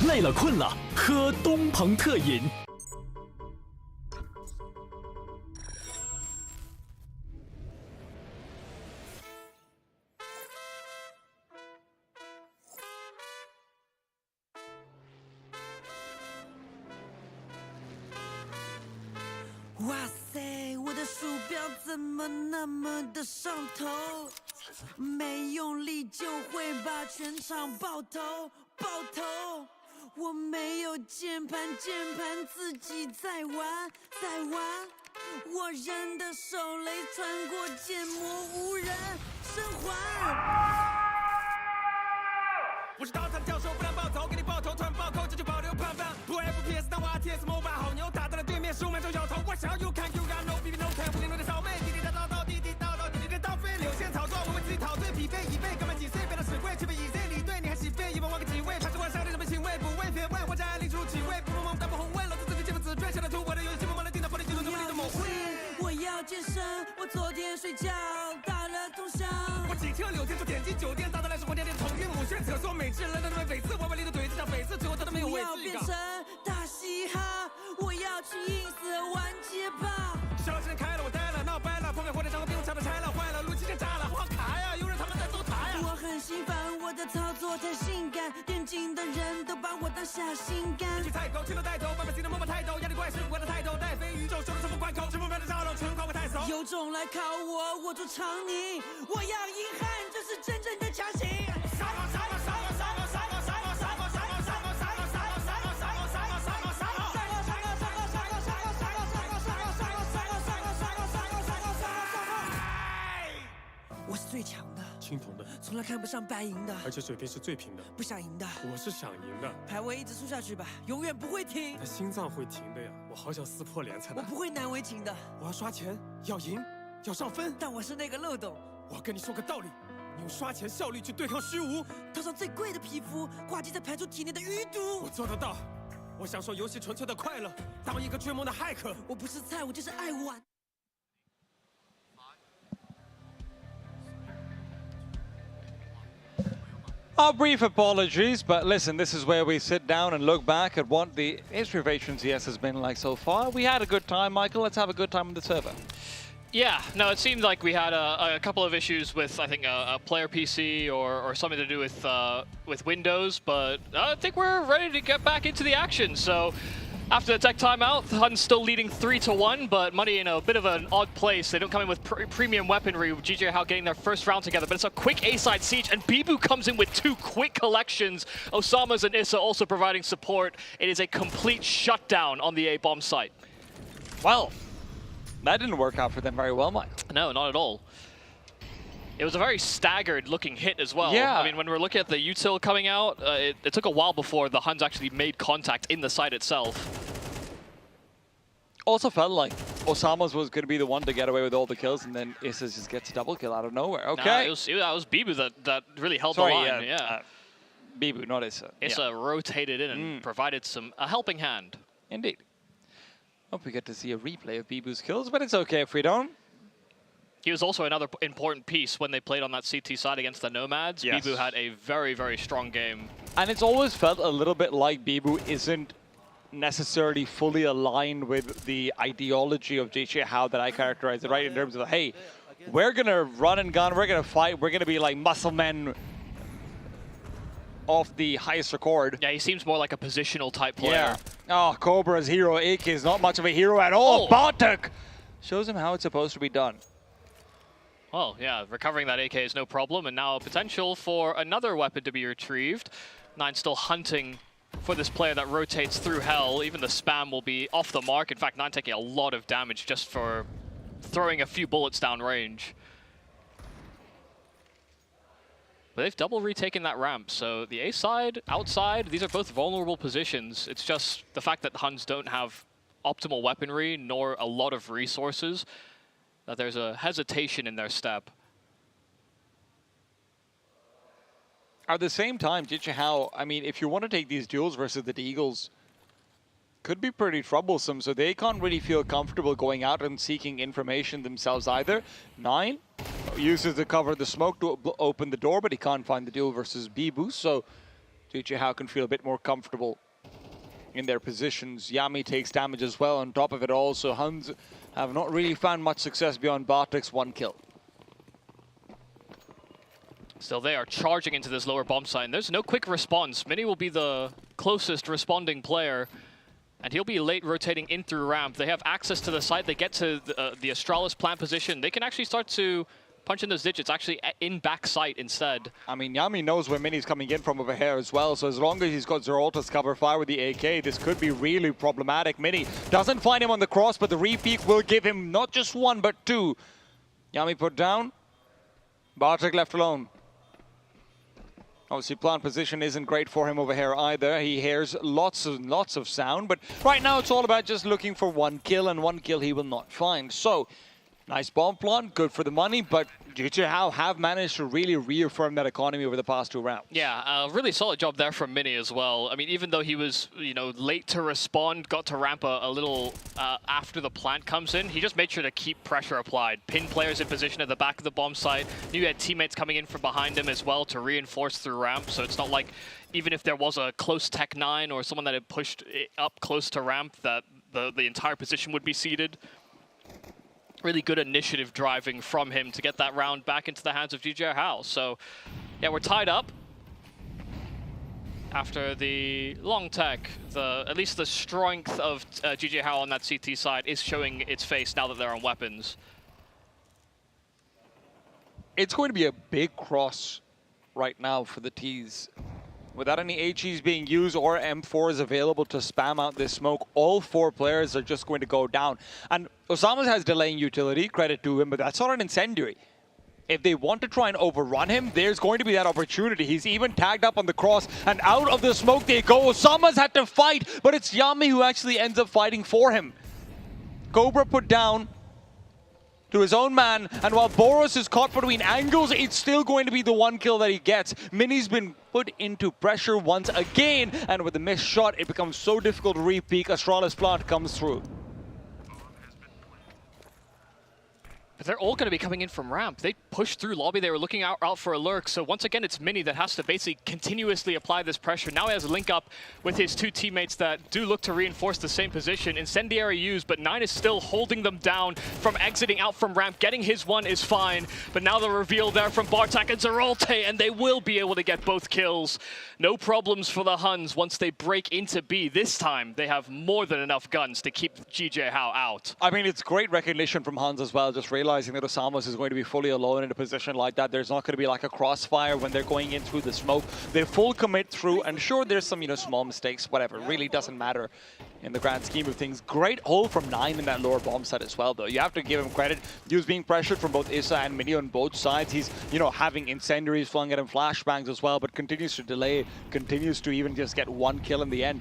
C: 累了困了，喝东鹏特饮。
A: 哇塞，我的鼠标怎么那么的上头？没用力就会把全场爆头，爆头。我没有键盘，键盘自己在玩，在玩。我人的手雷穿过剑魔，无人生还。
B: 我是刀塔教授，不让爆头，给你爆头，突然爆扣，这就保留胖胖。不 FPS 当我 RTS MOBA 好牛，打到了对面10秒钟摇头。我想要 you can you got no BB no can，不灵的扫妹，滴滴答答到滴滴答答，滴滴的刀飞，流线炒作，我为自己陶醉，匹配一倍，干嘛几岁变到10位，却被以 Z 里对，你还起飞，一般玩个几位，怕是晚上的什么行为，不为别问，我在暗里出几位，不梦梦但不红问，老子自己见不自追，下来图我的游戏，忙了电脑，把你记住怎么你的某会。
A: 我要健身，我昨天睡觉打了通宵。
B: 我几天6天就点击酒店，大到来是黄店头晕母血，厕所美制人的那么每次我碗里的怼子像每次，最后他都没有位置。
A: 我要变成大嘻哈，我要去 ins 玩街霸。
B: 消息开了，我呆了，闹掰了，破坏火箭，然后兵抢的拆了，坏了，路基线炸了，好卡呀，有人他妈在搜查呀。
A: 我很心烦，我的操作太性感，电竞的人都把我当下心肝。
B: 去菜狗，去了带头，外面新的摸摸态度，压力怪是我的态度，带飞宇宙，收了什么关口，直播票的招楼，全靠我太熟。
A: 有种来考我，我做长宁，我要硬汉，这是真正的强行。
B: 杀我杀我杀我杀我杀我杀我杀我杀我杀我杀我杀我杀我杀我杀我杀我杀我杀
A: 我是最强的，
Q: 青铜的，
A: 从来看不上白银的，
Q: 而且水平是最平的，
A: 不想赢的。
Q: 我是想赢的，
A: 排位一直输下去吧，永远不会停。
Q: 他心脏会停的呀，我好想撕破脸才能。
A: 我不会难为情的，
Q: 我要刷钱，要赢，要上分。
A: 但我是那个漏洞。
Q: 我要跟你说个道理，你用刷钱效率去对抗虚无，
A: 套上最贵的皮肤，挂机在排出体内的余毒。
Q: 我做得到。我享受游戏纯粹的快乐，当一个追梦的骇客。
A: 我不是菜，我就是爱玩。
D: Our brief apologies, but listen, this is where we sit down and look back at what the history of H1CS has been like so far. We had a good time, Michael. Let's have a good time on the server.
E: Yeah, no, it seemed like we had a couple of issues with, I think, a player PC or something to do with Windows, but I think we're ready to get back into the action. So after the tech timeout, the Huns still leading 3-1, but Muddy in a bit of an odd place. They don't come in with premium weaponry, with GJ How getting their first round together, but it's a quick A-side siege, and Bibu comes in with 2 quick collections. Osama's and Issa also providing support. It is a complete shutdown on the A-bomb site.
D: Well, that didn't work out for them very well, Mike.
E: No, not at all. It was a very staggered looking hit as well.
D: Yeah.
E: I mean, when we're looking at the util coming out, it took a while before the Huns actually made contact in the site itself.
D: Also felt like Osama's was going to be the one to get away with all the kills, and then Issa just gets a double kill out of nowhere. Okay.
E: Nah, that was Bibu that really held the line. Yeah.
D: Bibu, not Issa.
E: Issa rotated in and provided a helping hand.
D: Indeed. Hope we get to see a replay of Bibu's kills, but it's okay if we don't.
E: He was also another important piece when they played on that CT side against the Nomads.
D: Yes.
E: Bibu had a very, very strong game.
D: And it's always felt a little bit like Bibu isn't necessarily fully aligned with the ideology of JJ How that I characterize it, right? In terms of, hey, we're going to run and gun, we're going to fight, we're going to be like muscle men of the highest record.
E: Yeah, he seems more like a positional type player.
D: Yeah. Oh, Cobra's hero, AK, is not much of a hero at all. Bartek shows him how it's supposed to be done.
E: Well, yeah, recovering that AK is no problem, and now a potential for another weapon to be retrieved. Nine still hunting for this player that rotates through hell. Even the spam will be off the mark. In fact, Nine taking a lot of damage just for throwing a few bullets down range. But they've double retaken that ramp, so the A side, outside, these are both vulnerable positions. It's just the fact that Huns don't have optimal weaponry nor a lot of resources, that there's a hesitation in their step.
D: At the same time, Jichihao, I mean, if you want to take these duels versus the Deagles, could be pretty troublesome, so they can't really feel comfortable going out and seeking information themselves either. 9 uses to cover the smoke to open the door, but he can't find the duel versus Bibu, so Jichihao can feel a bit more comfortable in their positions. Yami takes damage as well. On top of it all, so Huns have not really found much success beyond Bartek's 1 kill.
E: Still, they are charging into this lower bomb site, and there's no quick response. Mini will be the closest responding player, and he'll be late rotating in through ramp. They have access to the site. They get to the Astralis plant position. They can actually start to punch in those digits, actually in back sight instead.
D: I mean, Yami knows where Mini's coming in from over here as well, so as long as he's got Zeralta's cover fire with the AK, this could be really problematic. Mini doesn't find him on the cross, but the re-peek will give him not just 1, but 2. Yami put down. Bartek left alone. Obviously, plant position isn't great for him over here either. He hears lots of sound, but right now it's all about just looking for 1 kill, and 1 kill he will not find. So, nice bomb plant, good for the money, but Jichihao have managed to really reaffirm that economy over the past 2 rounds.
E: Yeah, really solid job there from Mini as well. I mean, even though he was, you know, late to respond, got to ramp a little after the plant comes in, he just made sure to keep pressure applied. Pin players in position at the back of the bomb site. Knew he had teammates coming in from behind him as well to reinforce through ramp, so it's not like even if there was a close Tech 9 or someone that had pushed it up close to ramp, that the entire position would be seeded. Really good initiative driving from him to get that round back into the hands of Jichihao. So, yeah, we're tied up. After the long tech, at least the strength of Jichihao on that CT side is showing its face now that they're on weapons.
D: It's going to be a big cross right now for the T's. Without any HEs being used or M4s available to spam out this smoke, all 4 players are just going to go down. And Osama has delaying utility, credit to him, but that's not an incendiary. If they want to try and overrun him, there's going to be that opportunity. He's even tagged up on the cross, and out of the smoke they go. Osama's had to fight, but it's Yami who actually ends up fighting for him. Cobra put down to his own man, and while Boros is caught between angles, it's still going to be the 1 kill that he gets. Mini's been put into pressure once again, and with the missed shot, it becomes so difficult to re-peek. Astralis plant comes through.
E: But they're all going to be coming in from ramp. They pushed through lobby. They were looking out for a lurk. So once again, it's Mini that has to basically continuously apply this pressure. Now he has a link up with his 2 teammates that do look to reinforce the same position. Incendiary used, but 9 is still holding them down from exiting out from ramp. Getting his 1 is fine. But now the reveal there from Bartek and Zeralte, and they will be able to get both kills. No problems for the Huns once they break into B. This time, they have more than enough guns to keep Jichihao out.
D: I mean, it's great recognition from Huns as well, just realizing that Osamas is going to be fully alone in a position like that. There's not going to be like a crossfire when they're going in through the smoke. They full commit through, and sure, there's some, you know, small mistakes, whatever. It really doesn't matter in the grand scheme of things. Great hold from 9 in that lower bomb site as well, though. You have to give him credit. He was being pressured from both Issa and Mini on both sides. He's, you know, having incendiaries flung at him, flashbangs as well, but continues to delay, continues to even just get 1 kill in the end.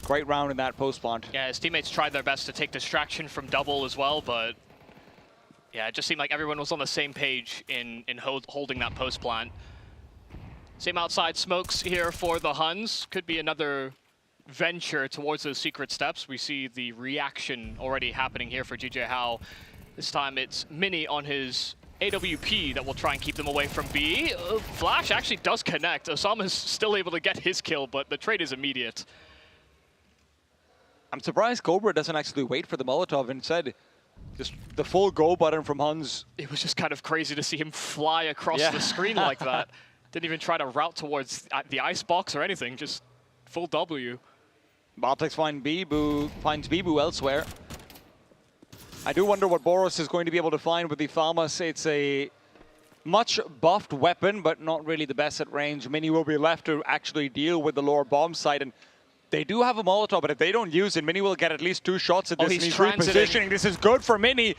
D: Great round in that post plant.
E: Yeah, his teammates tried their best to take distraction from double as well, but yeah, it just seemed like everyone was on the same page in holding that post plant. Same outside smokes here for the Huns. Could be another venture towards those secret steps. We see the reaction already happening here for Jichihao. This time it's Mini on his AWP that will try and keep them away from B. Flash actually does connect. Osama's still able to get his kill, but the trade is immediate.
D: I'm surprised Cobra doesn't actually wait for the Molotov. Instead, just the full go button from Huns.
E: It was just kind of crazy to see him fly across the screen like that. Didn't even try to route towards the icebox or anything, just full W.
D: Bartek finds Bibu elsewhere. I do wonder what Boros is going to be able to find with the Famas. It's a much buffed weapon, but not really the best at range. Mini will be left to actually deal with the lower bomb site, and they do have a Molotov, but if they don't use it, Mini will get at least 2 shots at this.
E: He's
D: repositioning. This is good for Mini.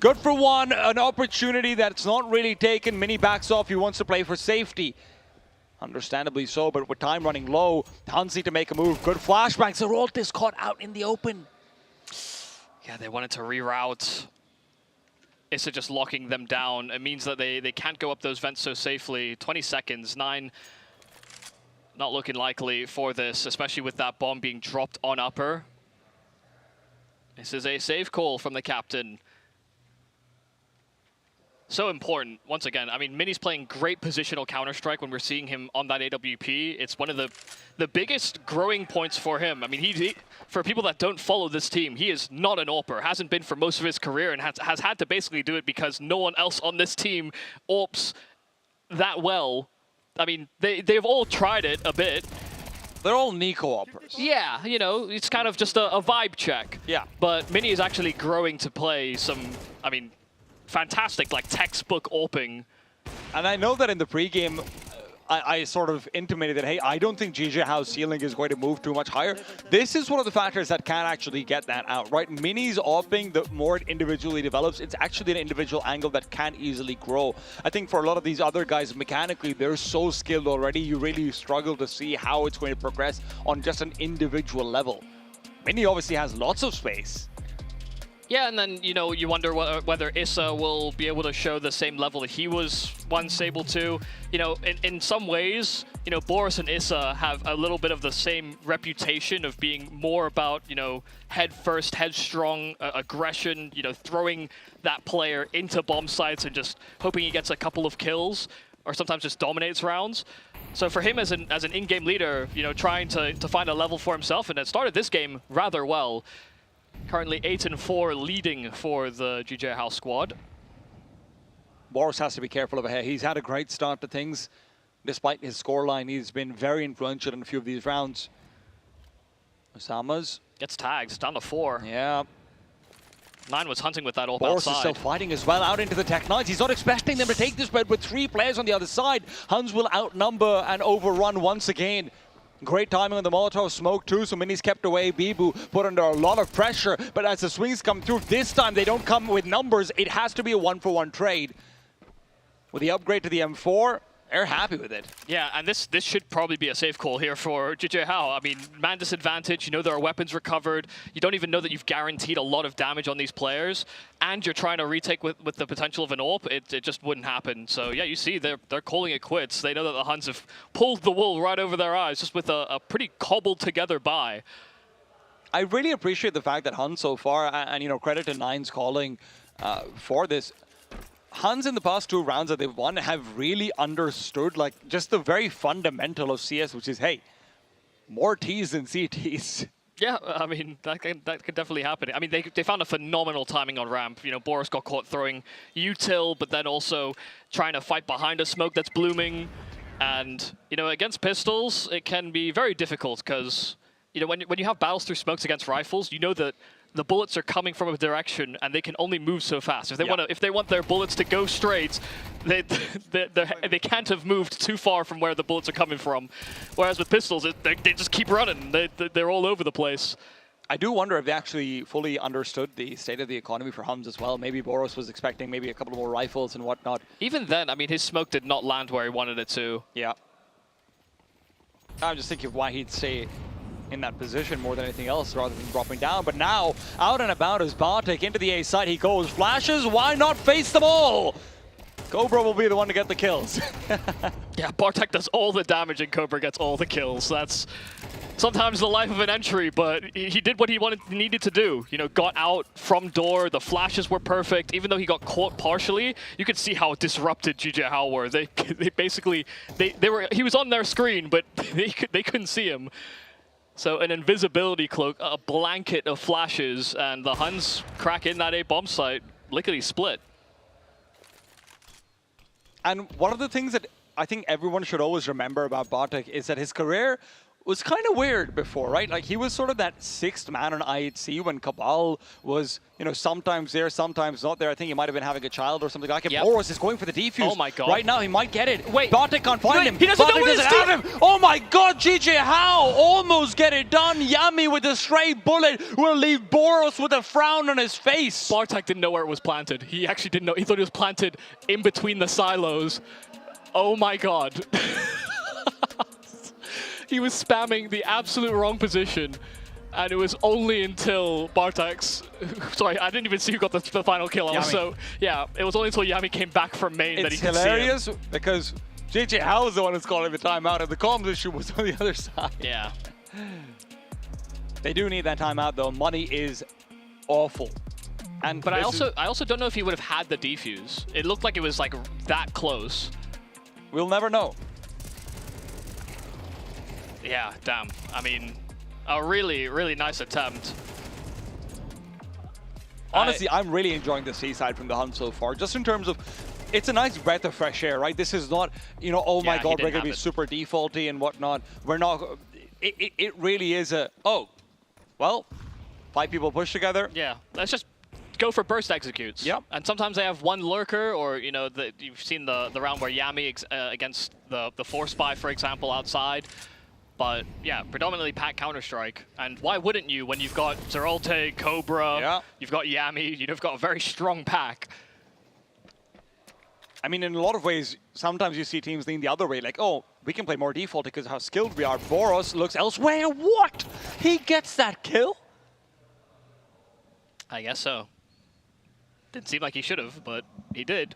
D: Good for 1, an opportunity that's not really taken. Mini backs off, he wants to play for safety. Understandably so, but with time running low, Huns need to make a move. Good flashbang. Zeralte is caught out in the open.
E: Yeah, they wanted to reroute. Issa just locking them down. It means that they can't go up those vents so safely. 20 seconds, 9. Not looking likely for this, especially with that bomb being dropped on upper. This is a safe call from the captain. So important, once again. I mean, Mini's playing great positional Counter-Strike when we're seeing him on that AWP. It's one of the biggest growing points for him. I mean, he for people that don't follow this team, he is not an AWPer, hasn't been for most of his career, and has had to basically do it because no one else on this team AWPs that well. I mean, they've all tried it a bit.
D: They're all Nico AWPers.
E: Yeah, you know, it's kind of just a vibe check.
D: Yeah.
E: But Mini is actually growing to play some, I mean, fantastic, like, textbook AWPing.
D: And I know that in the pregame, I sort of intimated that, hey, I don't think GJ Hao's ceiling is going to move too much higher. This is one of the factors that can actually get that out, right? Mini's AWPing, the more it individually develops, it's actually an individual angle that can easily grow. I think for a lot of these other guys, mechanically, they're so skilled already, you really struggle to see how it's going to progress on just an individual level. Mini obviously has lots of space.
E: Yeah, and then, you know, you wonder whether Issa will be able to show the same level that he was once able to. You know, in some ways, you know, Boris and Issa have a little bit of the same reputation of being more about, you know, head first, headstrong, aggression, you know, throwing that player into bomb sites and just hoping he gets a couple of kills, or sometimes just dominates rounds. So for him as an in-game leader, you know, trying to find a level for himself, and it started this game rather well. Currently 8-4 leading for the GJ Hao squad.
D: Boris has to be careful of it. He's had a great start to things. Despite his scoreline, he's been very influential in a few of these rounds. Osama's
E: gets tagged, it's down to 4.
D: Yeah.
E: 9 was hunting with that AWP
D: Boris
E: outside.
D: is still fighting as well out into the Tech 9s. He's not expecting them to take this, but with 3 players on the other side, Huns will outnumber and overrun once again. Great timing on the Molotov smoke too, so Mini's kept away. Bibu put under a lot of pressure, but as the swings come through, this time they don't come with numbers. It has to be a 1-for-1 trade. With the upgrade to the M4, they're happy with it.
E: Yeah, and this should probably be a safe call here for GJ Hao. I mean, man disadvantage, you know there are weapons recovered. You don't even know that you've guaranteed a lot of damage on these players, and you're trying to retake with the potential of an AWP. It just wouldn't happen. So yeah, you see they're calling it quits. They know that the Huns have pulled the wool right over their eyes just with a pretty cobbled together buy.
D: I really appreciate the fact that Huns so far, and you know, credit to Nine's calling for this. Huns in the past 2 rounds that they've won have really understood like just the very fundamental of CS, which is, hey, more Ts than CTs.
E: Yeah, I mean, that could definitely happen. I mean, they found a phenomenal timing on ramp. You know, Boris got caught throwing util, but then also trying to fight behind a smoke that's blooming. And, you know, against pistols, it can be very difficult because, you know, when you have battles through smokes against rifles, you know that the bullets are coming from a direction and they can only move so fast. If they want their bullets to go straight, they can't have moved too far from where the bullets are coming from. Whereas with pistols, they just keep running. They're all over the place.
D: I do wonder if they actually fully understood the state of the economy for Huns as well. Maybe Boris was expecting maybe a couple more rifles and whatnot.
E: Even then, I mean, his smoke did not land where he wanted it to.
D: Yeah. I'm just thinking of why he'd stay in that position more than anything else rather than dropping down. But now, out and about as Bartek into the A side he goes. Flashes, why not face them all? Cobra will be the one to get the kills.
E: Yeah, Bartek does all the damage and Cobra gets all the kills. That's sometimes the life of an entry, but he did what he needed to do. You know, got out from door, the flashes were perfect. Even though he got caught partially, you could see how disrupted GJ Hao were. They basically, he was on their screen, but they couldn't see him. So an invisibility cloak, a blanket of flashes, and the Huns crack in that A bomb site, lickety split.
D: And one of the things that I think everyone should always remember about Bartek is that his career was kind of weird before, right? Like, he was sort of that 6th man on IHC when Cabal was, you know, sometimes there, sometimes not there. I think he might have been having a child or something like that. Yep. Boris is going for the defuse.
E: Oh my god.
D: Right now, he might get it.
E: Wait.
D: Bartek can't find him.
E: He doesn't know where
D: doesn't have him. Oh my god, GJ Hao almost get it done. Yami with a stray bullet will leave Boris with a frown on his face.
E: Bartek didn't know where it was planted. He actually didn't know. He thought it was planted in between the silos. Oh my god. He was spamming the absolute wrong position. And it was only until Bartek's, sorry, I didn't even see who got the final kill. So yeah, it was only until Yami came back from main that he could see him.
D: It's hilarious because JJ Howe was the one who's calling the timeout, and the comms issue was on the other side.
E: Yeah.
D: They do need that timeout though. Money is awful.
E: But I also don't know if he would have had the defuse. It looked like it was like that close.
D: We'll never know.
E: Yeah, damn. I mean, a really, really nice attempt.
D: Honestly, I'm really enjoying the seaside from the Huns so far, just in terms of, it's a nice breath of fresh air, right? This is not, you know, oh my god, we're going to be super defaulty and whatnot. We're not, it really is a, oh, well, 5 people push together.
E: Yeah, let's just go for burst executes.
D: Yep.
E: And sometimes they have one lurker, or, you know, you've seen the round where Yami against the 4 spy, for example, outside. But yeah, predominantly pack Counter-Strike. And why wouldn't you when you've got Zeralte, Cobra, you've got Yami, you've got a very strong pack.
D: I mean, in a lot of ways, sometimes you see teams lean the other way, like, oh, we can play more default because of how skilled we are. Boros looks elsewhere. What? He gets that kill?
E: I guess so. Didn't seem like he should have, but he did.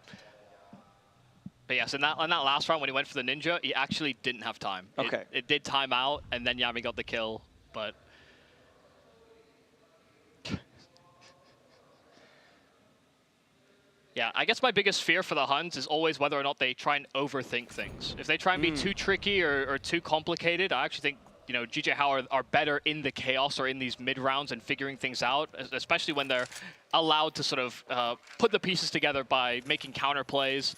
E: But yes, in that last round when he went for the Ninja, he actually didn't have time.
D: Okay.
E: It did time out, and then Yami got the kill, but... Yeah, I guess my biggest fear for the Huns is always whether or not they try and overthink things. If they try and be too tricky or too complicated, I actually think, you know, GJ Howe are better in the chaos or in these mid rounds and figuring things out, especially when they're allowed to sort of put the pieces together by making counter plays.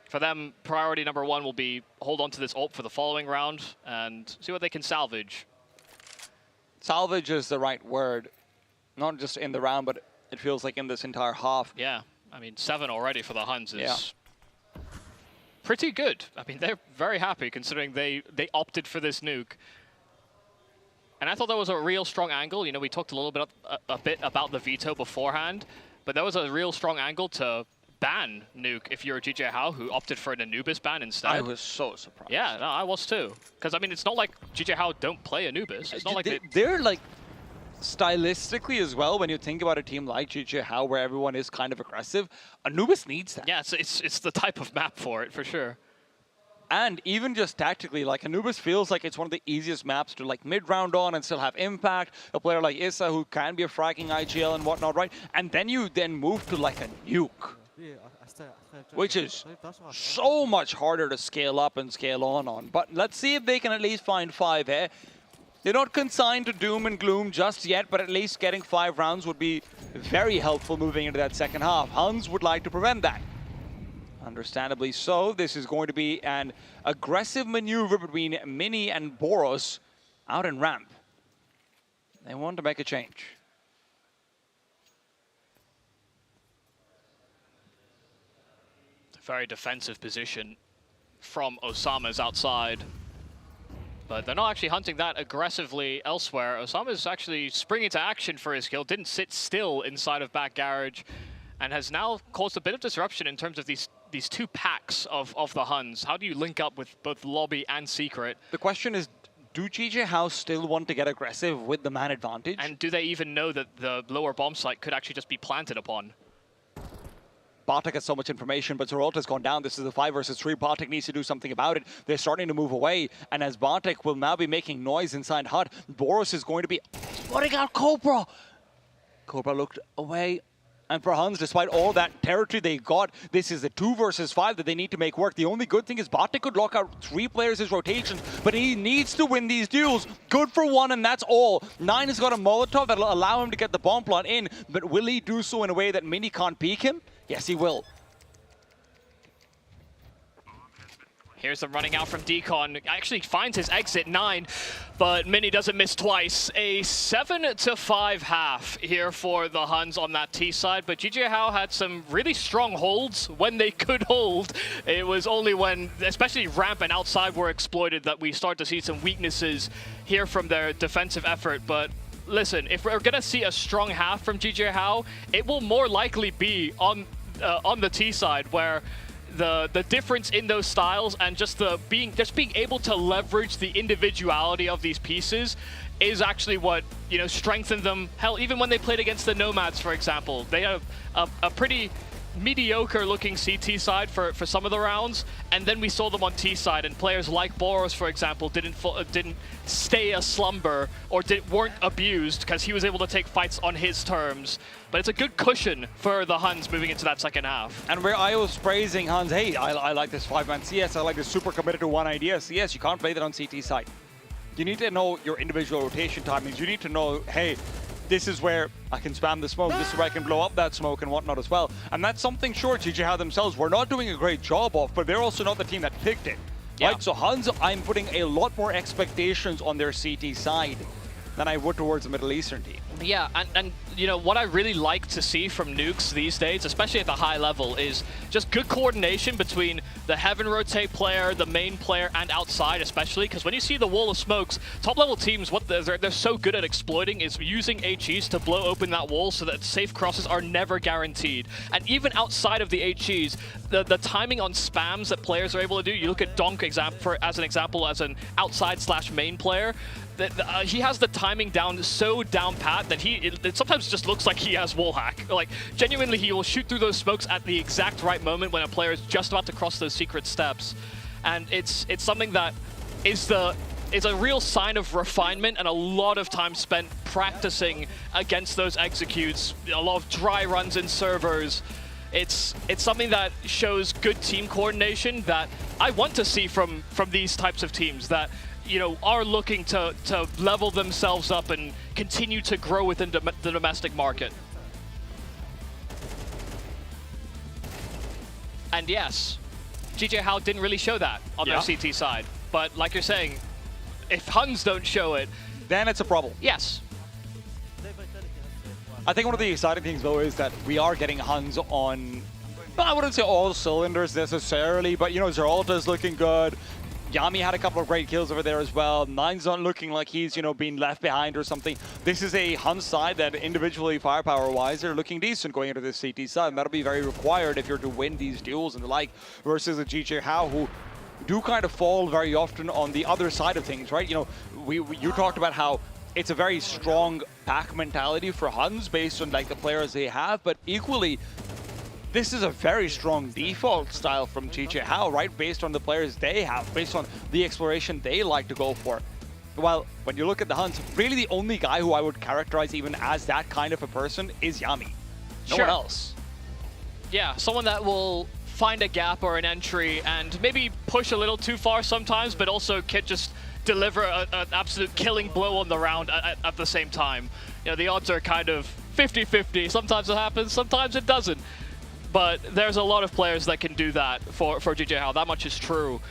E: For them, priority number 1 will be hold on to this ult for the following round and see what they can salvage.
D: Salvage is the right word. Not just in the round, but it feels like in this entire half.
E: Yeah, I mean, 7 already for the Huns is pretty good. I mean, they're very happy considering they opted for this nuke. And I thought that was a real strong angle. You know, we talked a bit about the veto beforehand, but that was a real strong angle to ban nuke if you're a GJ Howe who opted for an Anubis ban instead.
D: I was so surprised.
E: Yeah, no, I was too. Because, I mean, it's not like GJ Howe don't play Anubis. It's not like
D: they're like, stylistically as well, when you think about a team like GJ Howe where everyone is kind of aggressive, Anubis needs that.
E: Yeah, it's the type of map for it, for sure.
D: And even just tactically, like Anubis feels like it's one of the easiest maps to like mid-round on and still have impact. A player like Issa who can be a fragging IGL and whatnot, right? And then you move to like a nuke, which is so much harder to scale up and scale on. But let's see if they can at least find 5 here. They're not consigned to doom and gloom just yet, but at least getting 5 rounds would be very helpful moving into that second half. Huns would like to prevent that. Understandably so. This is going to be an aggressive maneuver between Mini and Boros out in ramp. They want to make a change.
E: Very defensive position from Osama's outside. But they're not actually hunting that aggressively elsewhere. Osama's actually springing to action for his kill, didn't sit still inside of back garage, and has now caused a bit of disruption in terms of these 2 packs of the Huns. How do you link up with both lobby and secret?
D: The question is, do GJ Howe still want to get aggressive with the man advantage?
E: And do they even know that the lower bomb site could actually just be planted upon?
D: Bartek has so much information, but Zeralta's gone down. This is a 5 versus 3. Bartek needs to do something about it. They're starting to move away, and as Bartek will now be making noise inside HUD, Boros is going to be spotting out Cobra. Cobra looked away. And for Huns, despite all that territory they got, this is a 2 versus 5 that they need to make work. The only good thing is Bartek could lock out 3 players as rotations, but he needs to win these duels. Good for 1, and that's all. 9 has got a Molotov that'll allow him to get the bomb plot in, but will he do so in a way that Mini can't peek him? Yes, he will.
E: Here's the running out from Decon. Actually finds his exit 9, but Mini doesn't miss twice. A 7-5 half here for the Huns on that T side, but GJ Howe had some really strong holds when they could hold. It was only when, especially ramp and outside were exploited, that we start to see some weaknesses here from their defensive effort. But listen, if we're gonna see a strong half from GJ Howe, it will more likely be on the T side, where the difference in those styles and just being able to leverage the individuality of these pieces is actually what, you know, strengthened them. Hell, even when they played against the Nomads, for example, they had a pretty mediocre looking CT side for some of the rounds, and then we saw them on T side, and players like Boros, for example, didn't stay a slumber or weren't abused because he was able to take fights on his terms. But it's a good cushion for the Huns moving into that second half.
D: And where I was praising Huns, hey, I like this 5-man CS, I like this super committed to one idea CS, you can't play that on CT side. You need to know your individual rotation timings. You need to know, hey, this is where I can spam the smoke, this is where I can blow up that smoke and whatnot as well. And that's something sure GJHow themselves were not doing a great job of, but they're also not the team that picked it. Right? So Huns, I'm putting a lot more expectations on their CT side than I would towards the Middle Eastern team.
E: Yeah, and you know, what I really like to see from nukes these days, especially at the high level, is just good coordination between the heaven rotate player, the main player, and outside especially, because when you see the wall of smokes, top level teams, what they're so good at exploiting is using HEs to blow open that wall so that safe crosses are never guaranteed. And even outside of the HEs, the timing on spams that players are able to do, you look at Donk as an example as an outside/main player, he has the timing down so down pat that it sometimes just looks like he has wall hack. Like, genuinely, he will shoot through those smokes at the exact right moment when a player is just about to cross those secret steps. And it's something that is a real sign of refinement and a lot of time spent practicing against those executes, a lot of dry runs in servers. It's something that shows good team coordination that I want to see from these types of teams that, you know, are looking to level themselves up and continue to grow within the domestic market. And yes, GJHow didn't really show that on their CT side. But like you're saying, if Huns don't show it,
D: then it's a problem.
E: Yes.
D: I think one of the exciting things, though, is that we are getting Huns on, I wouldn't say all cylinders necessarily, but, you know, Zeralta's looking good. Yami had a couple of great kills over there as well. Nine's not looking like he's, you know, being left behind or something. This is a Huns side that individually, firepower-wise, they're looking decent going into this CT side, and that'll be very required if you're to win these duels and the like, versus a GJHow who do kind of fall very often on the other side of things, right? You know, you talked about how it's a very strong pack mentality for Huns based on like the players they have, but equally, this is a very strong default style from GJHow, right? Based on the players they have, based on the exploration they like to go for. Well, when you look at the Huns, really the only guy who I would characterize even as that kind of a person is Yami. No one else.
E: Yeah, someone that will find a gap or an entry and maybe push a little too far sometimes, but also can just deliver an absolute killing blow on the round at the same time. You know, the odds are kind of 50-50. Sometimes it happens, sometimes it doesn't. But there's a lot of players that can do that for GJHow. That much is true.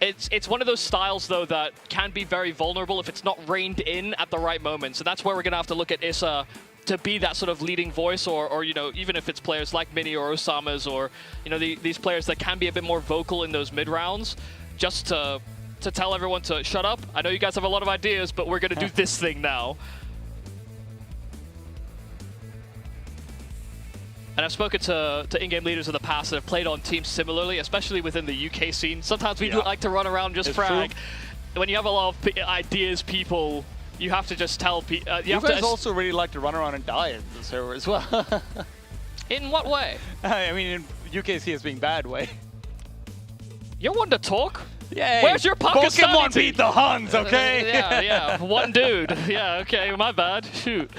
E: It's one of those styles, though, that can be very vulnerable if it's not reined in at the right moment. So that's where we're going to have to look at Issa to be that sort of leading voice, or you know, even if it's players like Mini or Osama's, or, you know, these players that can be a bit more vocal in those mid-rounds, just to tell everyone to shut up. I know you guys have a lot of ideas, but we're going to do this thing now. And I've spoken to in-game leaders in the past that have played on teams similarly, especially within the UK scene. Sometimes we like to run around and just frag. True. When you have a lot of ideas, people, you have to just tell people.
D: You guys also really like to run around and die at the server as well.
E: In what way?
D: I mean, in UKC as being bad way.
E: You're one to talk.
D: Yay.
E: Where's your Pakistani
D: Pokemon
E: team?
D: beat the Huns, okay?
E: Yeah, one dude. Yeah, okay, my bad. Shoot.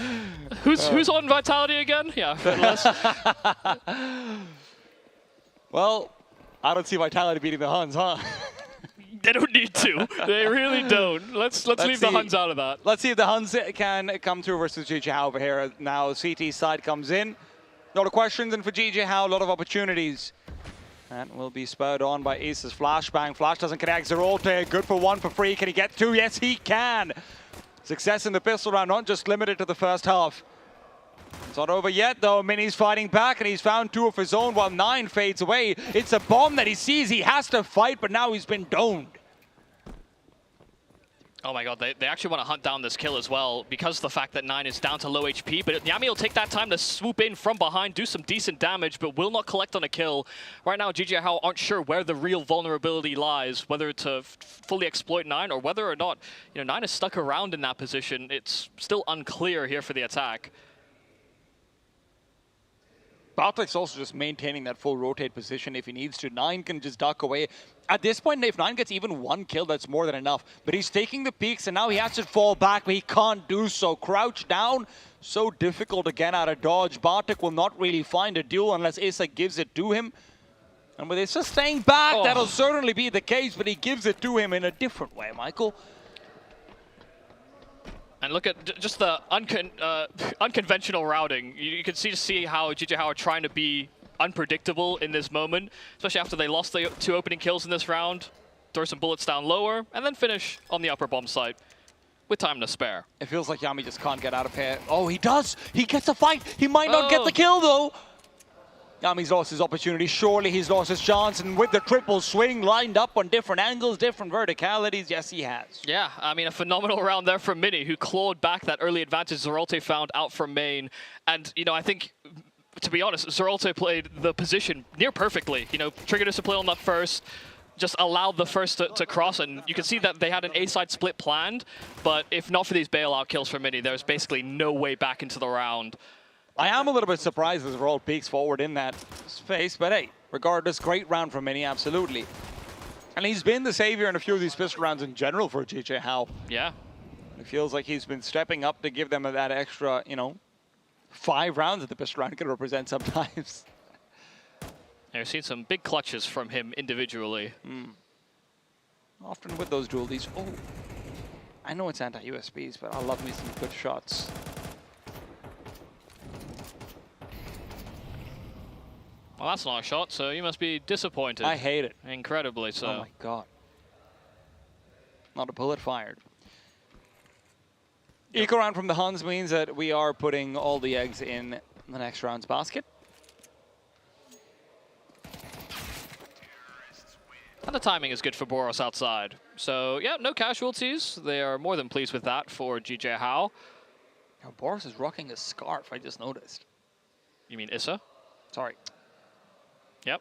E: Who's on Vitality again? Yeah,
D: well, I don't see Vitality beating the Huns, huh?
E: They don't need to. They really don't. Let's leave the Huns out of that.
D: Let's see if the Huns can come through versus GJHow over here. Now CT side comes in. A lot of questions, and for GJHow, a lot of opportunities. And will be spurred on by Ace's flashbang. Flash doesn't connect. Zeralta, good for one for free. Can he get two? Yes, he can. Success in the pistol round, not just limited to the first half. It's not over yet, though. Mini's fighting back, and he's found two of his own while 9 fades away. It's a bomb that he sees. He has to fight, but now he's been domed.
E: Oh my god, they actually want to hunt down this kill as well because of the fact that 9 is down to low HP, but Yami will take that time to swoop in from behind, do some decent damage, but will not collect on a kill. Right now, GG How aren't sure where the real vulnerability lies, whether to fully exploit 9 or whether or not, 9 is stuck around in that position. It's still unclear here for the attack.
D: Bartek's also just maintaining that full rotate position if he needs to. 9 can just duck away. At this point, if 9 gets even one kill, that's more than enough. But he's taking the peaks, and now he has to fall back, but he can't do so. Crouch down, so difficult to get out of dodge. Bartek will not really find a duel unless Issa gives it to him. And with Issa staying back, that'll certainly be the case, but he gives it to him in a different way, Michael.
E: And look at just the unconventional routing. You can see how GG How are trying to be unpredictable in this moment, especially after they lost the 2 opening kills in this round. Throw some bullets down lower, and then finish on the upper bomb site with time to spare.
D: It feels like Yami just can't get out of here. Oh, he does! He gets a fight! He might not get the kill, though! Yami's lost his opportunity. Surely he's lost his chance. And with the triple swing lined up on different angles, different verticalities, yes, he has.
E: Yeah, I mean, a phenomenal round there from Mini, who clawed back that early advantage Zeralte found out from main. And, I think, to be honest, Zeralte played the position near perfectly. Triggered us to play on that first, just allowed the first to cross. And you can see that they had an A-side split planned. But if not for these bailout kills from Mini, there's basically no way back into the round.
D: I am a little bit surprised as Zeralte peeks forward in that space, but hey, regardless, great round from Mini, absolutely. And he's been the savior in a few of these pistol rounds in general for GG How.
E: Yeah.
D: It feels like he's been stepping up to give them that extra, 5 rounds that the pistol round can represent sometimes.
E: I've seen some big clutches from him individually.
D: Often with those dualies. Oh, I know it's anti-USBs, but I love me some good shots.
E: Well, that's not a shot, so you must be disappointed.
D: I hate it.
E: Incredibly so.
D: Oh my god. Not a bullet fired. Eco round from the Huns means that we are putting all the eggs in the next round's basket.
E: And the timing is good for Boros outside. So, yeah, no casualties. They are more than pleased with that for GG How.
D: Now, Boros is rocking a scarf, I just noticed.
E: You mean Issa?
D: Sorry.
E: Yep.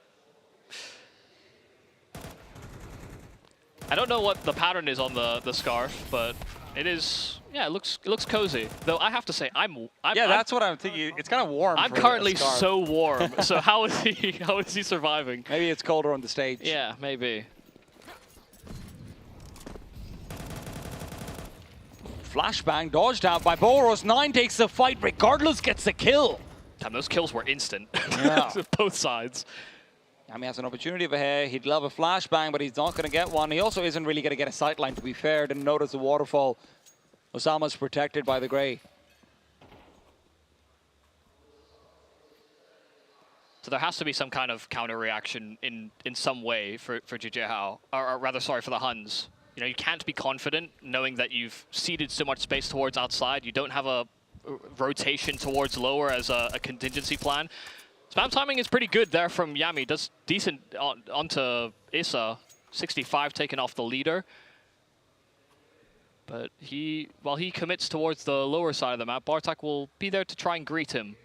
E: I don't know what the pattern is on the scarf, but it is, yeah, it looks cozy. Though I have to say,
D: that's what I'm thinking. It's kind of warm.
E: I'm currently so warm. So how is he surviving?
D: Maybe it's colder on the stage.
E: Yeah, maybe.
D: Flashbang dodged out by Boros. 9 takes the fight, regardless gets the kill.
E: Damn, those kills were instant.
D: Yeah.
E: Both sides.
D: Yami has an opportunity over here. He'd love a flashbang, but he's not going to get one. He also isn't really going to get a sightline, to be fair. Didn't notice the waterfall. Osama's protected by the gray.
E: So there has to be some kind of counter reaction in some way for GG How, or rather, sorry, for the Huns. You can't be confident knowing that you've ceded so much space towards outside. You don't have a rotation towards lower as a contingency plan. Spam timing is pretty good there from Yami. Does decent onto Issa. 65 taken off the leader. But while he commits towards the lower side of the map, Bartek will be there to try and greet him.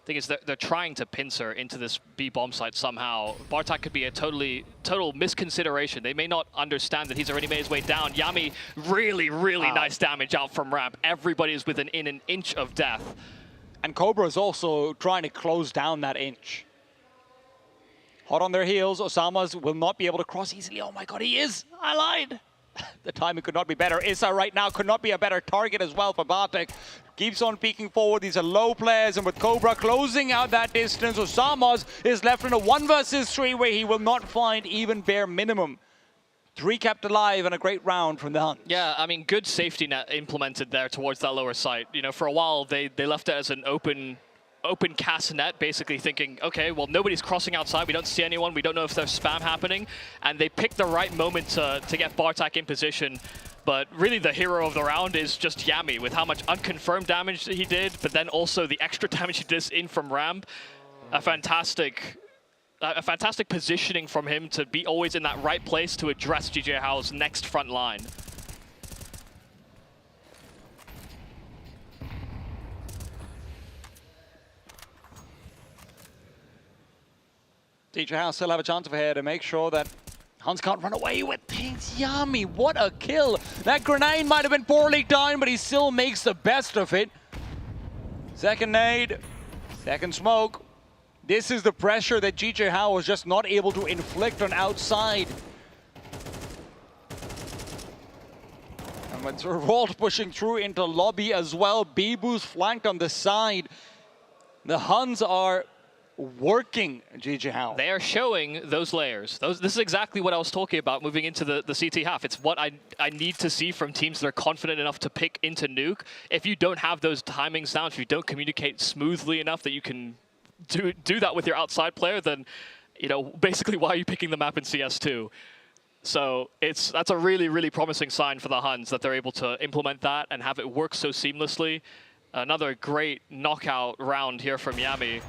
E: Thing is, they're trying to pincer into this B bomb site somehow. Bartek could be a total misconsideration. They may not understand that he's already made his way down. Yami, really nice damage out from ramp. Everybody is within an inch of death.
D: And Cobra is also trying to close down that inch. Hot on their heels. Osama's will not be able to cross easily. Oh my god, he is! I lied! The timing could not be better. Issa right now could not be a better target as well for Bartek. Keeps on peeking forward. These are low players, and with Cobra closing out that distance, Osama's is left in a 1 versus 3 where he will not find even bare minimum. 3 kept alive and a great round from the Huns.
E: Yeah, I mean, good safety net implemented there towards that lower site. For a while, they left it as an open cast net, basically thinking, okay, well, nobody's crossing outside. We don't see anyone. We don't know if there's spam happening. And they picked the right moment to get Bartek in position. But really, the hero of the round is just Yami, with how much unconfirmed damage he did, but then also the extra damage he did in from ramp. A fantastic positioning from him to be always in that right place to address GG How's next front line.
D: DJ House still have a chance over here to make sure that Huns can't run away with things. Yummy, what a kill. That grenade might have been poorly timed, but he still makes the best of it. Second nade, second smoke. This is the pressure that GJ Howe was just not able to inflict on outside. And with Zeralt pushing through into lobby as well, Bibu's flanked on the side. The Huns are working GJ Howe.
E: They are showing those layers. This is exactly what I was talking about moving into the CT half. It's what I need to see from teams that are confident enough to pick into nuke. If you don't have those timings down, if you don't communicate smoothly enough that you can do that with your outside player, then, you know, basically why are you picking the map in CS2? So that's a really, really promising sign for the Huns that they're able to implement that and have it work so seamlessly. Another great knockout round here from Yami.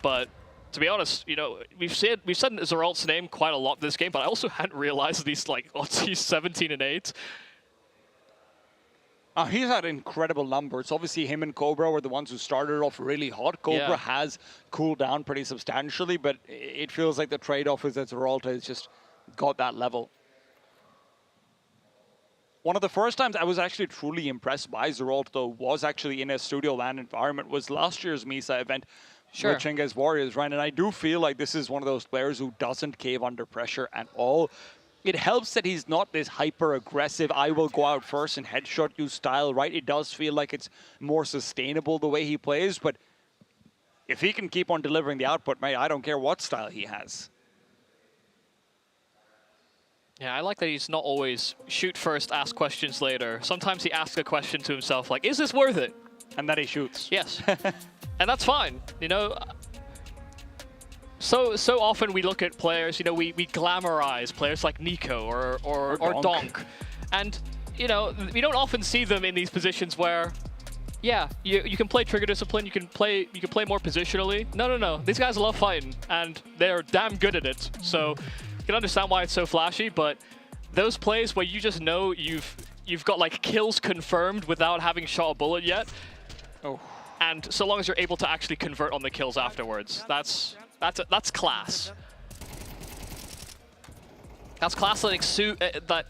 E: But to be honest, you know, we've said Zeralt's name quite a lot this game, but I also hadn't realized he's like, he's 17 and 8.
D: He's had incredible numbers. Obviously, him and Cobra were the ones who started off really hot. Cobra has cooled down pretty substantially, but it feels like the trade-off is that Zeralt has just got that level. One of the first times I was actually truly impressed by Zeralt, though, was actually in a studio LAN environment, was last year's Misa event.
E: Sure.
D: With Chenga's Warriors, right? And I do feel like this is one of those players who doesn't cave under pressure at all. It helps that he's not this hyper-aggressive, I will go out first and headshot you style, right? It does feel like it's more sustainable the way he plays, but if he can keep on delivering the output, mate, I don't care what style he has.
E: Yeah, I like that he's not always shoot first, ask questions later. Sometimes he asks a question to himself, like, is this worth it?
D: And then he shoots.
E: Yes. And that's fine, you know. So often we look at players, you know, we glamorize players like Nico or Donk. And, you know, we don't often see them in these positions where, yeah, you can play trigger discipline, you can play more positionally. No. These guys love fighting, and they're damn good at it. So you can understand why it's so flashy, but those plays where you just know you've got like kills confirmed without having shot a bullet yet.
D: Oh.
E: And so long as you're able to actually convert on the kills afterwards, that's class. That's class that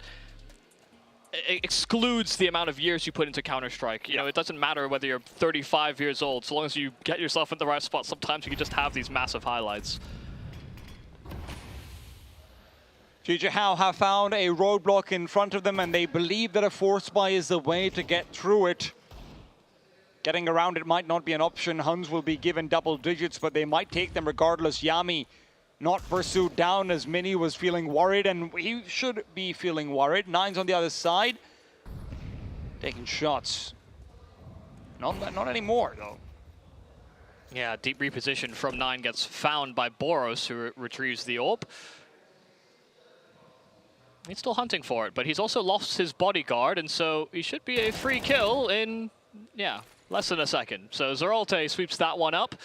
E: excludes the amount of years you put into Counter-Strike. You know, it doesn't matter whether you're 35 years old, so long as you get yourself in the right spot, sometimes you can just have these massive highlights.
D: GJ Howe have found a roadblock in front of them, and they believe that a force buy is the way to get through it. Getting around it might not be an option. Huns will be given double digits, but they might take them regardless. Yami not pursued down as Mini was feeling worried, and he should be feeling worried. Nine's on the other side. Taking shots. Not anymore, though.
E: Yeah, deep reposition from 9 gets found by Boros, who retrieves the AWP. He's still hunting for it, but he's also lost his bodyguard, and so he should be a free kill in, yeah, less than a second. So Zeralte sweeps that one up.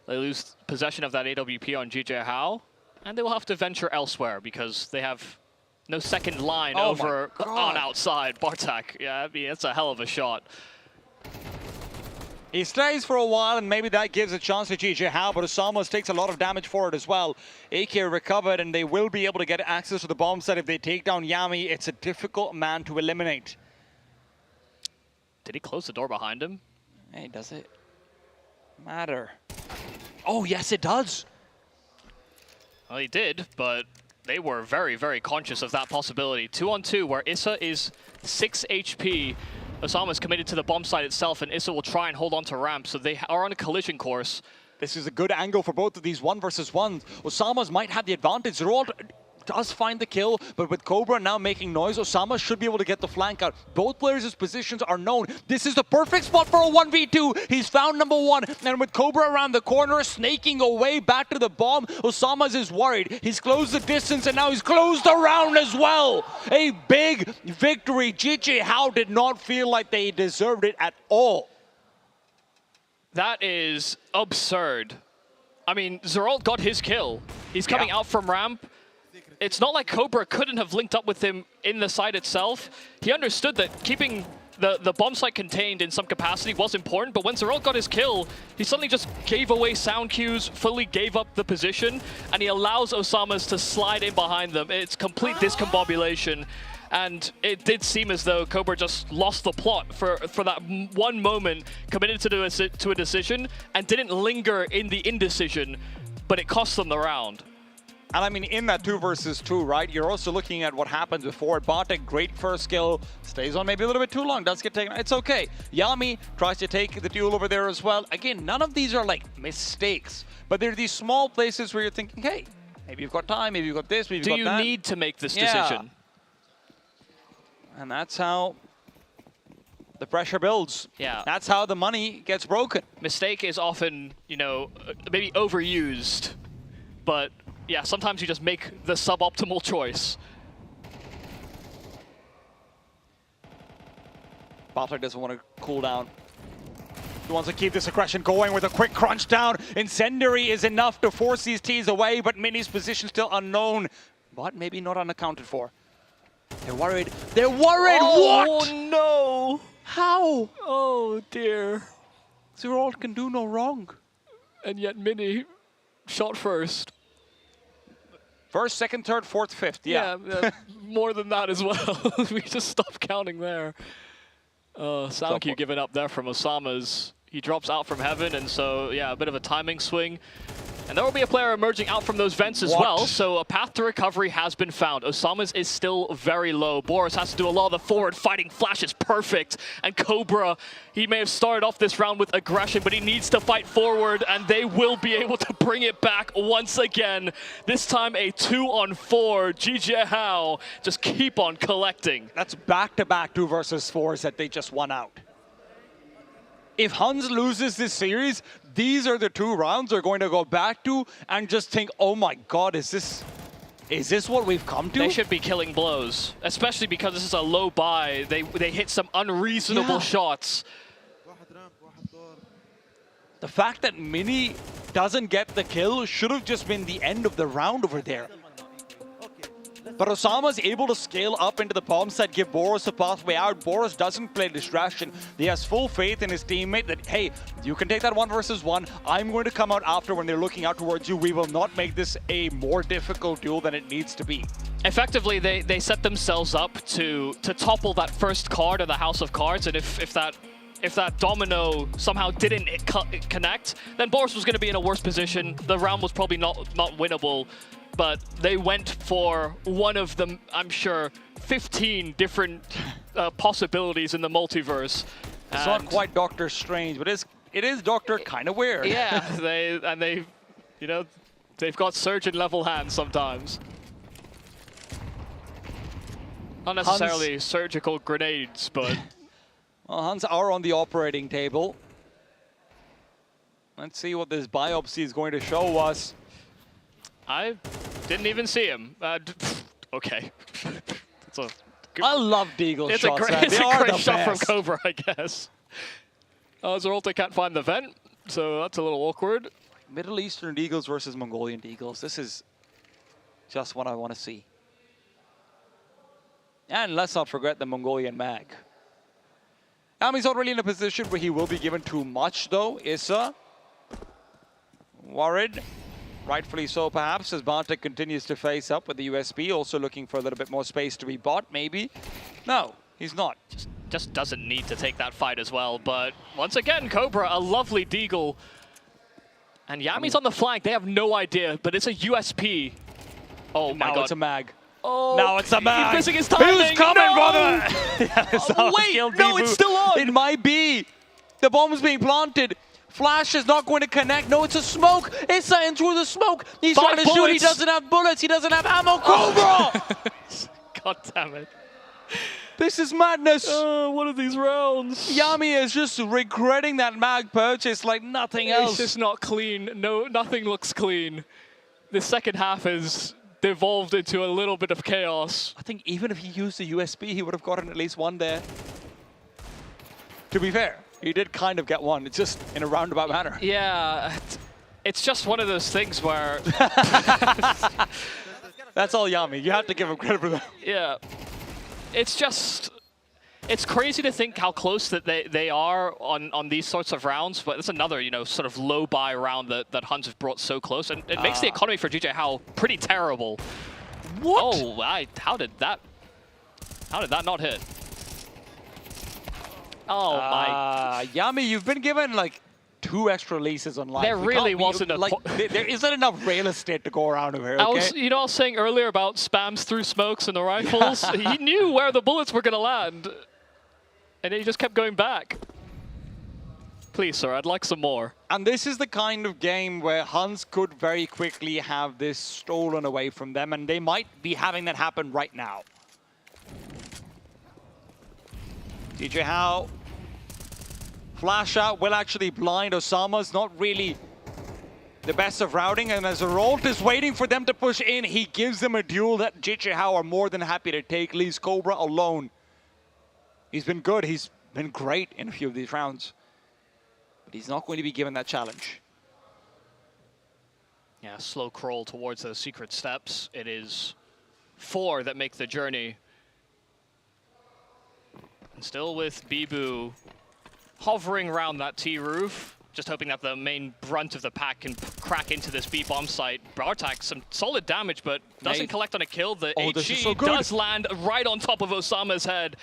E: They lose possession of that AWP on GJ Howe, and they will have to venture elsewhere because they have no second line over on outside. Bartak, yeah, I mean, it's a hell of a shot.
D: He stays for a while, and maybe that gives a chance to GJ Howe, but Osamos takes a lot of damage for it as well. AK recovered, and they will be able to get access to the bomb site if they take down Yami. It's a difficult man to eliminate.
E: Did he close the door behind him?
D: Hey, does it matter? Oh, yes, it does.
E: Well, he did, but they were very, very conscious of that possibility. 2-on-2, where Issa is 6 HP. Osama's committed to the bomb site itself, and Issa will try and hold on to ramp, so they are on a collision course.
D: This is a good angle for both of these 1 versus 1. Osama's might have the advantage. Zeralt does find the kill, but with Cobra now making noise, Osama should be able to get the flank out. Both players' positions are known. This is the perfect spot for a 1v2. He's found number 1, and with Cobra around the corner, snaking away back to the bomb, Osama's is worried. He's closed the distance, and now he's closed the round as well. A big victory. GJ Howe did not feel like they deserved it at all.
E: That is absurd. I mean, Zeralt got his kill. He's coming out from ramp. It's not like Cobra couldn't have linked up with him in the site itself. He understood that keeping the bomb site contained in some capacity was important, but when Zeralt got his kill, he suddenly just gave away sound cues, fully gave up the position, and he allows Osamas to slide in behind them. It's complete discombobulation, and it did seem as though Cobra just lost the plot for that one moment, committed to a decision, and didn't linger in the indecision, but it cost them the round.
D: And I mean, in that 2 versus 2, right, you're also looking at what happens before. Bartek, great first kill, stays on maybe a little bit too long, does get taken. It's okay. Yami tries to take the duel over there as well. Again, none of these are like mistakes, but there are these small places where you're thinking, hey, maybe you've got time, maybe you've got this, maybe you've got that.
E: Do you need to make this decision?
D: And that's how the pressure builds.
E: Yeah.
D: That's how the money gets broken.
E: Mistake is often, you know, maybe overused, but yeah, sometimes you just make the suboptimal choice.
D: Bartek doesn't want to cool down. He wants to keep this aggression going with a quick crunch down. Incendiary is enough to force these T's away, but Mini's position still unknown, but maybe not unaccounted for. They're worried. They're worried!
E: Oh,
D: what?
E: No!
D: How?
E: Oh dear.
D: Zeralt can do no wrong.
E: And yet Mini shot first.
D: First, second, third, fourth, fifth. Yeah,
E: more than that as well. We just stopped counting there. Sound cue given up there from Osamas. He drops out from heaven, and so, yeah, a bit of a timing swing. And there will be a player emerging out from those vents as well, so a path to recovery has been found. Osamas is still very low. Boris has to do a lot of the forward fighting. Flash is perfect. And Cobra, he may have started off this round with aggression, but he needs to fight forward, and they will be able to bring it back once again. This time a 2-on-4. GG How just keep on collecting.
D: That's back-to-back 2 versus 4s that they just won out. If Huns loses this series, these are the 2 rounds they're going to go back to and just think, oh my god, is this what we've come to?
E: They should be killing blows, especially because this is a low buy. They hit some unreasonable shots.
D: The fact that Mini doesn't get the kill should have just been the end of the round over there. But Osama's able to scale up into the bomb site, give Boris a pathway out. Boris doesn't play distraction. He has full faith in his teammate that, hey, you can take that 1 versus 1. I'm going to come out after when they're looking out towards you. We will not make this a more difficult duel than it needs to be.
E: Effectively, they set themselves up to topple that first card of the House of Cards, and if that domino somehow didn't connect, then Boris was going to be in a worse position. The round was probably not winnable. But they went for one of the, I'm sure, 15 different possibilities in the multiverse.
D: It's not quite Doctor Strange, but it is Doctor kind of weird.
E: Yeah, they've got surgeon level hands sometimes. Not necessarily Huns, surgical grenades, but
D: well, Huns are on the operating table. Let's see what this biopsy is going to show us.
E: I didn't even see him. Okay.
D: I love Deagle's shots.
E: It's a great shot from Cobra, I guess. Zeralt can't find the vent, so that's a little awkward.
D: Middle Eastern Deagles versus Mongolian Deagles. This is just what I want to see. And let's not forget the Mongolian mag. He's not really in a position where he will be given too much, though. Issa worried. Rightfully so, perhaps, as Bartek continues to face up with the USB, also looking for a little bit more space to be bought, maybe. No, he's not.
E: Just doesn't need to take that fight as well, but once again, Cobra, a lovely Deagle. And Yami's on the flank, they have no idea, but it's a USP. Oh my god.
D: Now it's a mag.
E: Oh,
D: now it's a mag.
E: He's missing his timing.
D: Who's coming,
E: no!
D: brother?
E: Wait, no, it's still on.
D: It might be. The bomb's being planted. Flash is not going to connect. No, it's a smoke. Issa in through the smoke. He's trying to shoot. He doesn't have bullets. He doesn't have ammo. Cobra!
E: God damn it.
D: This is madness.
E: What are these rounds?
D: Yami is just regretting that mag purchase like nothing else.
E: It's just not clean. No, nothing looks clean. The second half has devolved into a little bit of chaos.
D: I think even if he used the USB, he would have gotten at least one there. To be fair. He did kind of get one. It's just in a roundabout manner.
E: Yeah, it's just one of those things where...
D: That's all Yami. You have to give him credit for that.
E: Yeah. It's just... It's crazy to think how close that they are on these sorts of rounds, but it's another, you know, sort of low buy round that Huns have brought so close, and it makes the economy for GJ Hao pretty terrible.
D: What?
E: Oh, how did that not hit? Oh my.
D: Yami, you've been given like 2 extra leases on life.
E: There really wasn't a...
D: Like, there isn't enough real estate to go around over here, okay?
E: I was saying earlier about spams through smokes and the rifles. He knew where the bullets were going to land. And he just kept going back. Please, sir, I'd like some more.
D: And this is the kind of game where Huns could very quickly have this stolen away from them, and they might be having that happen right now. GJ Hao, flash out will actually blind Osama's not really the best of routing, and as Zeralt is waiting for them to push in, he gives them a duel that GJ Hao are more than happy to take. Leaves Cobra alone. He's been good, he's been great in a few of these rounds, but he's not going to be given that challenge.
E: Yeah, slow crawl towards those secret steps. It is 4 that make the journey. And still with Bibu hovering around that T roof, just hoping that the main brunt of the pack can crack into this B bomb site. Bartak, some solid damage, but doesn't collect on a kill. The HE does land right on top of Osama's head.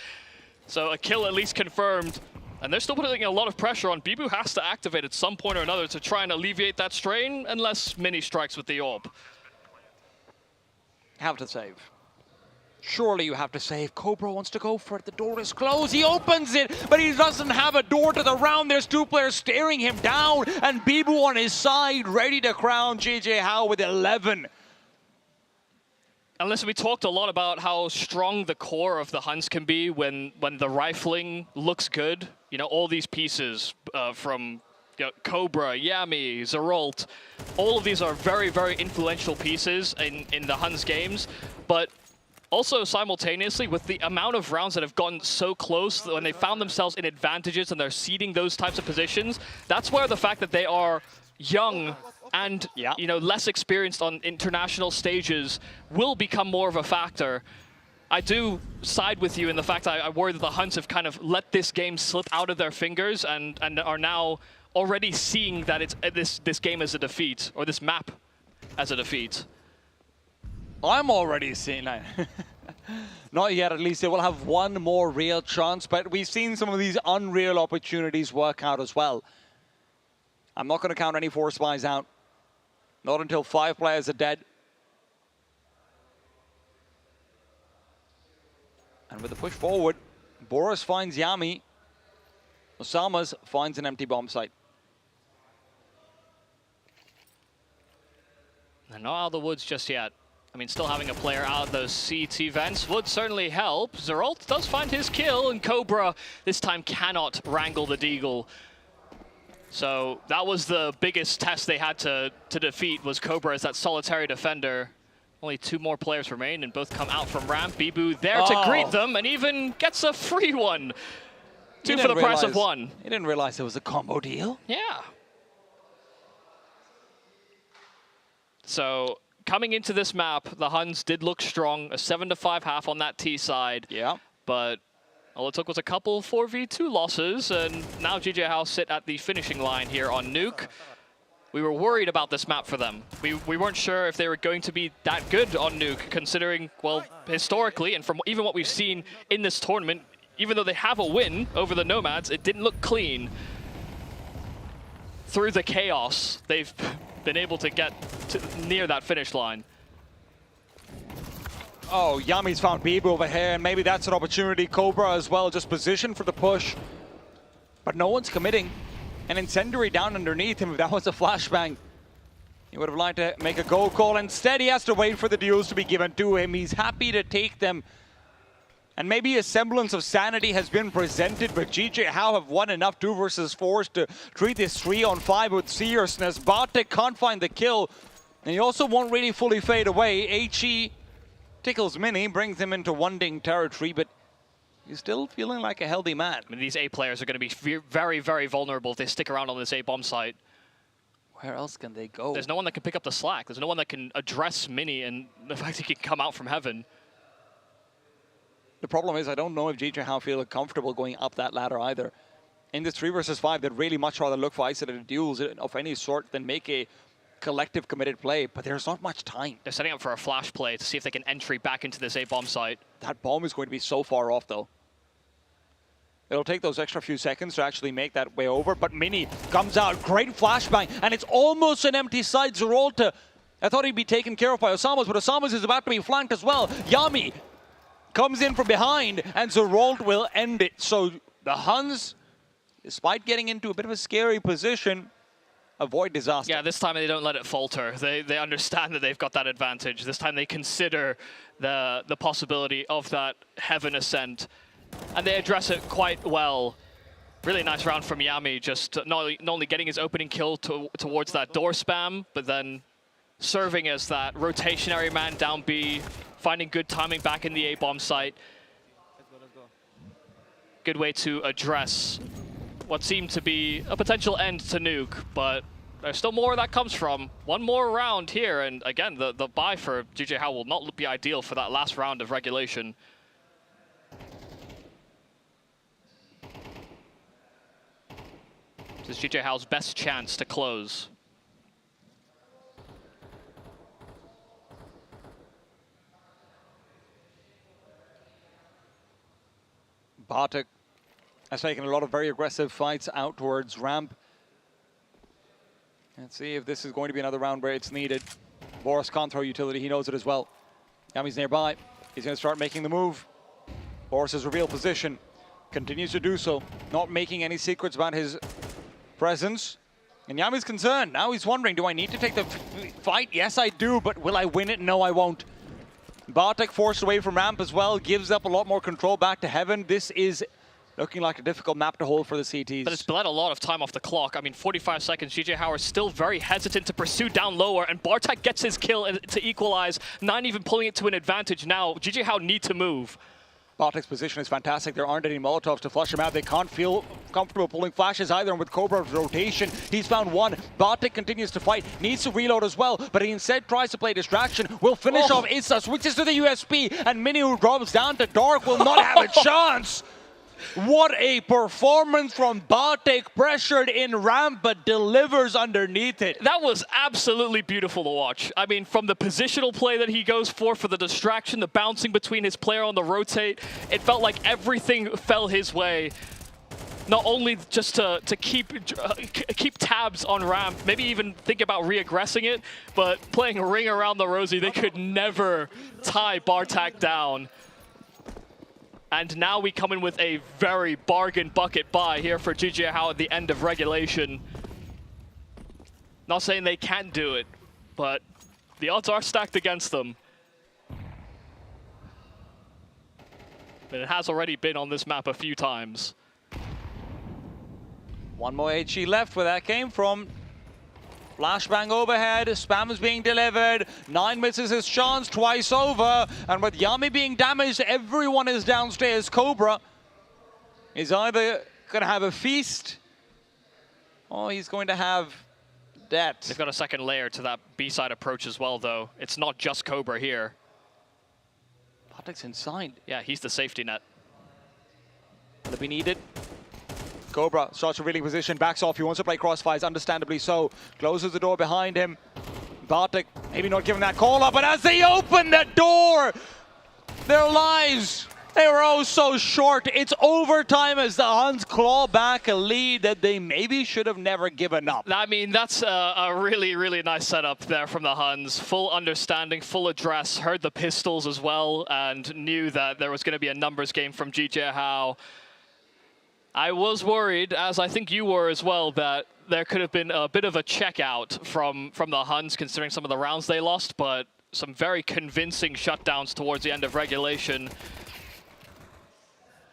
E: So a kill at least confirmed. And they're still putting a lot of pressure on. Bibu has to activate at some point or another to try and alleviate that strain, unless Mini strikes with the orb.
D: Have to save. Surely you have to save. Cobra wants to go for it. The door is closed. He opens it, but he doesn't have a door to the round. There's 2 players staring him down, and Bibu on his side, ready to crown GJ Hao with 11.
E: And listen, we talked a lot about how strong the core of the Huns can be when the rifling looks good. You know, all these pieces from Cobra, Yami, Zeralt, all of these are very, very influential pieces in the Huns games. But also simultaneously, with the amount of rounds that have gotten so close, when they found themselves in advantages and they're ceding those types of positions, that's where the fact that they are young and you know, less experienced on international stages will become more of a factor. I do side with you in the fact I worry that the Huns have kind of let this game slip out of their fingers and are now already seeing that it's this game as a defeat, or this map as a defeat.
D: I'm already seeing that. Not yet, at least. They will have one more real chance, but we've seen some of these unreal opportunities work out as well. I'm not going to count any force buys out. Not until 5 players are dead. And with the push forward, Boris finds Yami. Osama's finds an empty bomb site.
E: They're not out of the woods just yet. I mean, still having a player out of those CT vents would certainly help. Zeralt does find his kill, and Cobra this time cannot wrangle the Deagle. So that was the biggest test they had to defeat, was Cobra as that solitary defender. Only 2 more players remain, and both come out from ramp. Bibu there to greet them, and even gets a free one. 2 for the price of 1.
D: He didn't realize it was a combo deal.
E: Yeah. So coming into this map, the Huns did look strong. A 7-5 half on that T side.
D: Yeah.
E: But all it took was a couple 4v2 losses, and now GJ Hao sit at the finishing line here on Nuke. We were worried about this map for them. We weren't sure if they were going to be that good on Nuke, considering, well, historically, and from even what we've seen in this tournament, even though they have a win over the Nomads, it didn't look clean. Through the chaos, they've been able to get near that finish line.
D: Oh, Yami's found Bibu over here, and maybe that's an opportunity. Cobra as well, just positioned for the push. But no one's committing. An incendiary down underneath him. If that was a flashbang, he would have liked to make a go call. Instead, he has to wait for the deals to be given to him. He's happy to take them. And maybe a semblance of sanity has been presented, but GJ Hao have won enough 2 versus 4s to treat this 3-on-5 with seriousness. Bartek can't find the kill, and he also won't really fully fade away. HE tickles Mini, brings him into 1-ding territory, but he's still feeling like a healthy man.
E: I mean, these A players are going to be very, very vulnerable if they stick around on this A bomb site.
D: Where else can they go?
E: There's no one that can pick up the slack. There's no one that can address Mini and the fact he can come out from heaven.
D: The problem is I don't know if GJ How feel comfortable going up that ladder either. In this 3 versus 5, they'd really much rather look for isolated duels of any sort than make a collective committed play, but there's not much time.
E: They're setting up for a flash play to see if they can entry back into this A-bomb site.
D: That bomb is going to be so far off, though. It'll take those extra few seconds to actually make that way over, but Mini comes out, great flashbang, and it's almost an empty site. Zerolta, I thought he'd be taken care of by Osamas, but Osamas is about to be flanked as well. Yami comes in from behind, and Zerolta will end it. So the Huns, despite getting into a bit of a scary position, avoid disaster.
E: Yeah, this time they don't let it falter. They understand that they've got that advantage. This time they consider the possibility of that heaven ascent, and they address it quite well. Really nice round from Yami, just not only getting his opening kill towards that door spam, but then serving as that rotationary man down B, finding good timing back in the A-bomb site. Good way to address what seemed to be a potential end to Nuke, but there's still more that comes from. One more round here, and again, the buy for GJ How will not be ideal for that last round of regulation. This is GJ How's best chance to close.
D: Bartek has taken a lot of very aggressive fights out towards ramp. Let's see if this is going to be another round where it's needed. Boris can't throw utility, he knows it as well. Yami's nearby, he's going to start making the move. Boris's reveal position, continues to do so, not making any secrets about his presence. And Yami's concerned, now he's wondering, do I need to take the fight? Yes, I do, but will I win it? No, I won't. Bartek forced away from ramp as well, gives up a lot more control back to heaven. This is looking like a difficult map to hold for the CTs.
E: But it's bled a lot of time off the clock. I mean, 45 seconds, GJ How is still very hesitant to pursue down lower, and Bartek gets his kill to equalize, not even pulling it to an advantage now. GJ How need to move.
D: Bartek's position is fantastic. There aren't any Molotovs to flush him out. They can't feel comfortable pulling flashes either, and with Cobra's rotation, he's found one. Bartek continues to fight, needs to reload as well, but he instead tries to play distraction. Will finish off Issa, switches to the USP, and Mini, who drops down to Dark, will not have a chance. What a performance from Bartek, pressured in ramp, but delivers underneath it.
E: That was absolutely beautiful to watch. I mean, from the positional play that he goes for the distraction, the bouncing between his player on the rotate, it felt like everything fell his way. Not only just to keep tabs on ramp, maybe even think about re-aggressing it, but playing a ring around the Rosie, they could never tie Bartek down. And now we come in with a very bargain bucket buy here for GJ How at the end of regulation. Not saying they can't do it, but the odds are stacked against them. But it has already been on this map a few times.
D: One more HE left where that came from. Flashbang overhead, spam is being delivered. 9 misses his chance twice over. And with Yami being damaged, everyone is downstairs. Cobra is either going to have a feast or he's going to have death.
E: They've got a second layer to that B-side approach as well, though. It's not just Cobra here.
D: Bartek's inside.
E: Yeah, he's the safety net.
D: Will it be needed? Cobra starts revealing position, backs off. He wants to play crossfires, understandably so. Closes the door behind him. Bartek maybe not giving that call up, but as they open the door, their lives, they were oh so short. It's overtime as the Huns claw back a lead that they maybe should have never given up.
E: I mean, that's a really, really nice setup there from the Huns. Full understanding, full address, heard the pistols as well, and knew that there was going to be a numbers game from GJ How. I was worried, as I think you were as well, that there could have been a bit of a checkout from the Huns, considering some of the rounds they lost, but some very convincing shutdowns towards the end of regulation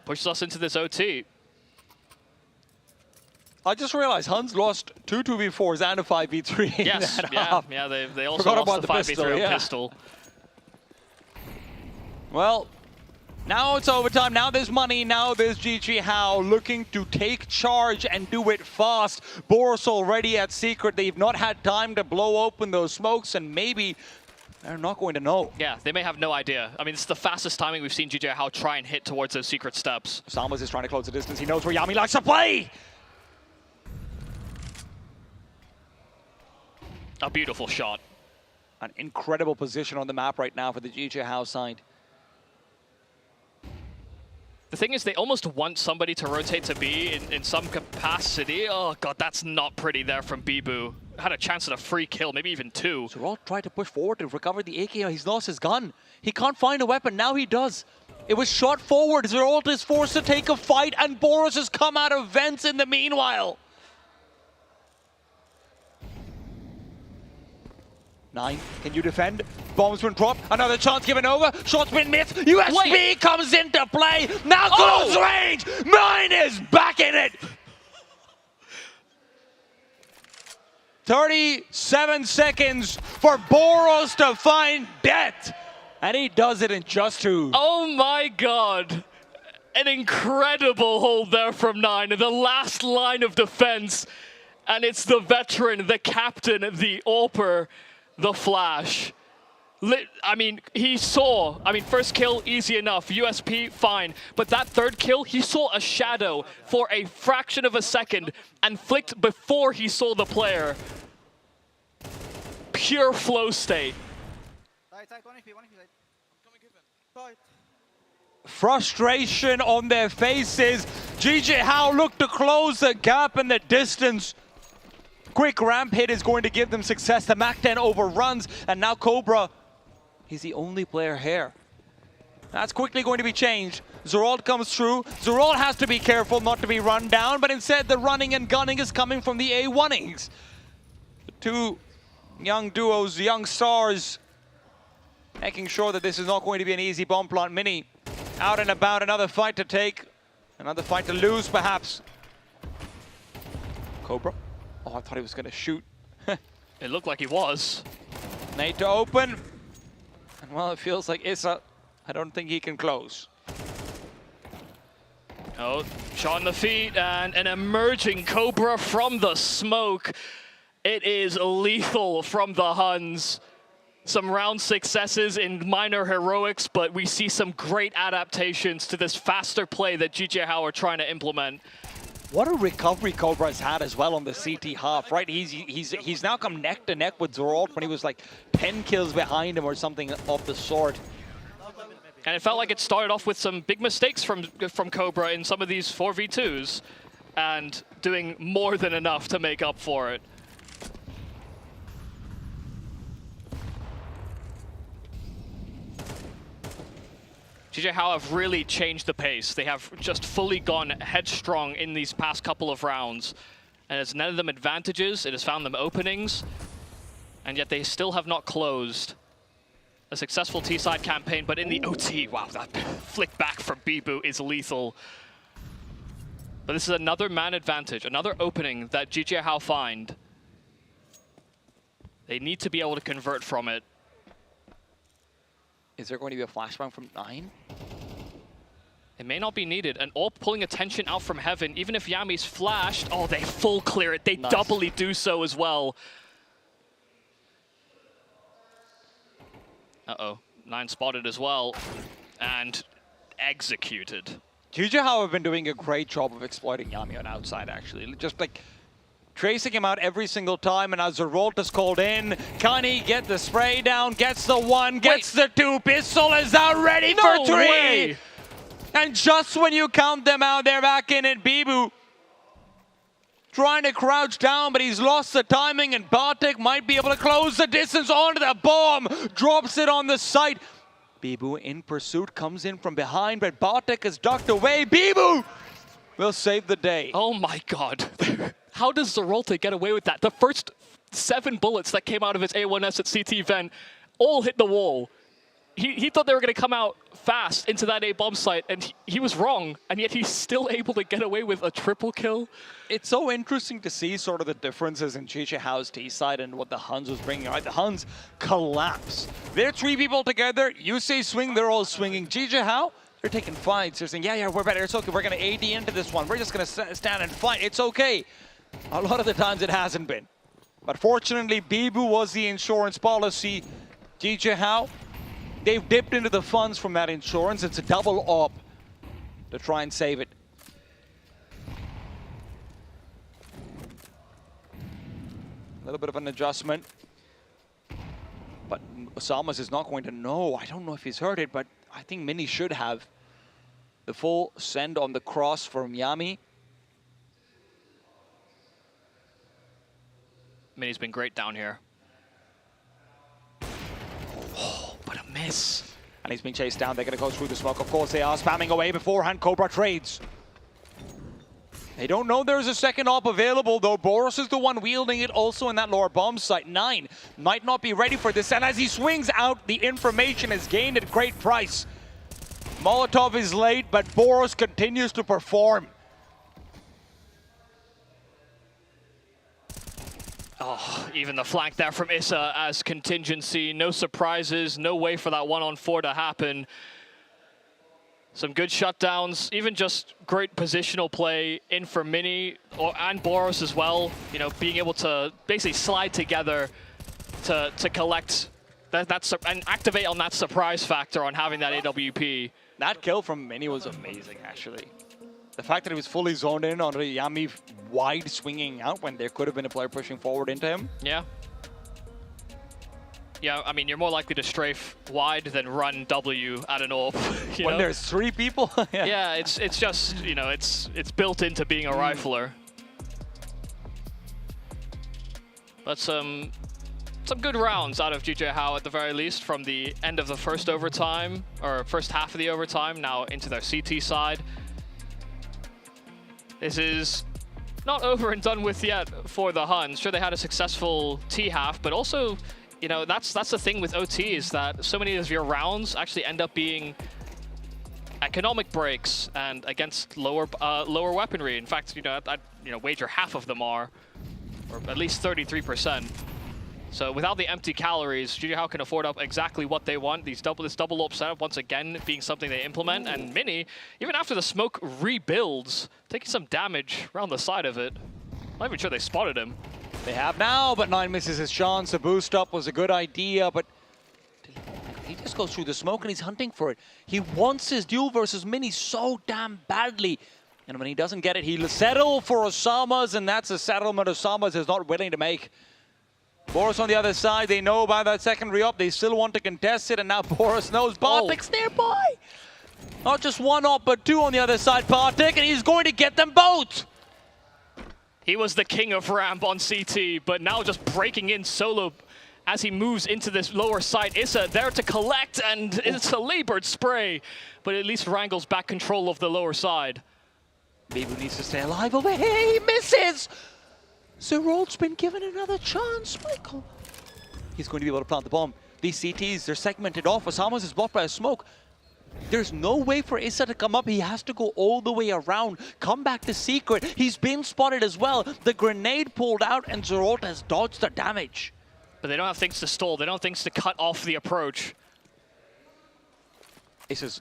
E: pushes us into this OT.
D: I just realized Huns lost 2 2v4s and a 5v3.
E: Yes, yeah, they also lost the 5v3 on pistol.
D: Well, now it's overtime, now there's money, now there's GG How looking to take charge and do it fast. Boris already at secret, they've not had time to blow open those smokes and maybe They're not going to know.
E: Yeah, they may have no idea. I mean, it's the fastest timing we've seen GJ How try and hit towards those secret steps.
D: Salmas is trying to close the distance. He knows where Yami likes to play.
E: A beautiful shot.
D: An incredible position on the map right now for the GJ How side.
E: The thing is, they almost want somebody to rotate to B in some capacity. Oh god, that's not pretty there from Bibu. Had a chance at a free kill, maybe even two.
D: Zeralt tried to push forward to recover the AK. He's lost his gun. He can't find a weapon. Now he does. It was shot forward. Zeralt is forced to take a fight, and Boros has come out of vents in the meanwhile. 9, can you defend? Bomb's been dropped. Another chance given over. Shot's been missed. USB comes into play. Now close range. 9 is back in it. 37 seconds for Boros to find death. And he does it in just 2.
E: Oh my god. An incredible hold there from 9. The last line of defense. And it's the veteran, the captain, the AWPer, the Flash. I mean, he saw, first kill, easy enough. USP, fine. But that third kill, he saw a shadow for a fraction of a second and flicked before he saw the player. Pure flow state.
D: Frustration on their faces. GJ How look to close the gap in the distance. Quick ramp hit is going to give them success. The Mac-10 overruns, and now Cobra, he's the only player here. That's quickly going to be changed. Zeralt comes through. Zeralt has to be careful not to be run down, but instead the running and gunning is coming from the A1ings. The two young duos, young stars, making sure that this is not going to be an easy bomb plant. Mini out and about, another fight to take, another fight to lose perhaps. Cobra. Oh, I thought he was going to shoot.
E: It looked like he was.
D: Nate to open. And well, it feels like Issa, I don't think he can close.
E: Oh, shot on the feet and an emerging Cobra from the smoke. It is lethal from the Huns. Some round successes in minor heroics, but we see some great adaptations to this faster play that GJ How are trying to implement.
D: What a recovery Cobra's had as well on the CT half, right? He's now come neck to neck with Zeralt when he was like 10 kills behind him or something of the sort.
E: And it felt like it started off with some big mistakes from Cobra in some of these 4v2s and doing more than enough to make up for it. GJ How have really changed the pace. They have just fully gone headstrong in these past couple of rounds. And it's netted them advantages, it has found them openings, and yet they still have not closed. A successful T-side campaign, but in the OT, wow, that flick back from Bibu is lethal. But this is another man advantage, another opening that GJ How find. They need to be able to convert from it.
D: Is there going to be a flashbang from 9?
E: It may not be needed. And all pulling attention out from heaven, even if Yami's flashed, oh, they full clear it. They doubly do so as well. Uh-oh, 9 spotted as well, and executed.
D: GJ How have been doing a great job of exploiting Yami on outside, actually. Just like tracing him out every single time, and as Zeralt is called in, can he get the spray down? Gets the 1, gets the 2, Pistol is out ready for 3!
E: Way.
D: And just when you count them out, they're back in it. Bibu trying to crouch down, but he's lost the timing, and Bartek might be able to close the distance onto the bomb. Drops it on the site. Bibu in pursuit, comes in from behind, but Bartek is ducked away. Bibu will save the day.
E: Oh my god. How does Zeralt get away with that? The first 7 bullets that came out of his A1S at CT vent all hit the wall. He thought they were going to come out fast into that A-bomb site, and he was wrong, and yet he's still able to get away with a triple kill.
D: It's so interesting to see sort of the differences in GJ How's T-side and what the Huns was bringing. Right? The Huns collapse. They're 3 people together. You say swing, they're all swinging. GJ How, they're taking fights. They're saying, yeah, we're better. It's okay. We're going to AD into this one. We're just going to stand and fight. It's okay. A lot of the times it hasn't been. But fortunately, Bibu was the insurance policy. DJ How, they've dipped into the funds from that insurance. It's a double up to try and save it. A little bit of an adjustment. But Osamas is not going to know. I don't know if he's heard it, but I think Mini should have. The full send on the cross from Yami.
E: Mini's been great down here. Oh, but a miss.
D: And he's being chased down. They're going to go through the smoke. Of course, they are spamming away beforehand. Cobra trades. They don't know there's a second op available, though. Boros is the one wielding it also in that lower bomb site. 9 might not be ready for this. And as he swings out, the information is gained at great price. Molotov is late, but Boros continues to perform.
E: Oh, even the flank there from Issa as contingency. No surprises, no way for that 1-on-4 to happen. Some good shutdowns, even just great positional play in for Mini and Boros as well. You know, being able to basically slide together to collect that and activate on that surprise factor on having that AWP.
D: That kill from Mini was amazing, actually. The fact that he was fully zoned in on Yami wide swinging out when there could have been a player pushing forward into him.
E: Yeah. Yeah, I mean, you're more likely to strafe wide than run W at an AWP.
D: When there's 3 people?
E: Yeah, it's just, you know, it's built into being a rifler. But some good rounds out of GJ Howe at the very least from the end of the first overtime, or first half of the overtime, now into their CT side. This is not over and done with yet for the Huns. Sure, they had a successful T half, but also, you know, that's the thing with OT is that so many of your rounds actually end up being economic breaks and against lower weaponry. In fact, you know, I'd wager half of them are, or at least 33%. So without the empty calories, GG How can afford up exactly what they want. This double AWP setup once again being something they implement, and Mini, even after the smoke rebuilds, taking some damage around the side of it. Not even sure they spotted him.
D: They have now, but 9 misses his chance. A boost up was a good idea, but he just goes through the smoke and he's hunting for it. He wants his duel versus Mini so damn badly. And when he doesn't get it, he'll settle for Osamas, and that's a settlement Osamas is not willing to make. Boros on the other side, they know about that second re-up. They still want to contest it, and now Boros knows Bartek's nearby. Not just 1 op, but 2 on the other side, Bartek, and he's going to get them both.
E: He was the king of ramp on CT, but now just breaking in solo as he moves into this lower side. Issa there to collect, and it's a labored spray, but at least wrangles back control of the lower side.
D: Bibu needs to stay alive over here. He misses. Zerolt's been given another chance, Michael. He's going to be able to plant the bomb. These CTs, they're segmented off. Osamas is blocked by a smoke. There's no way for Issa to come up. He has to go all the way around, come back to secret. He's been spotted as well. The grenade pulled out, and Zerolt has dodged the damage.
E: But they don't have things to stall. They don't have things to cut off the approach.
D: Issa's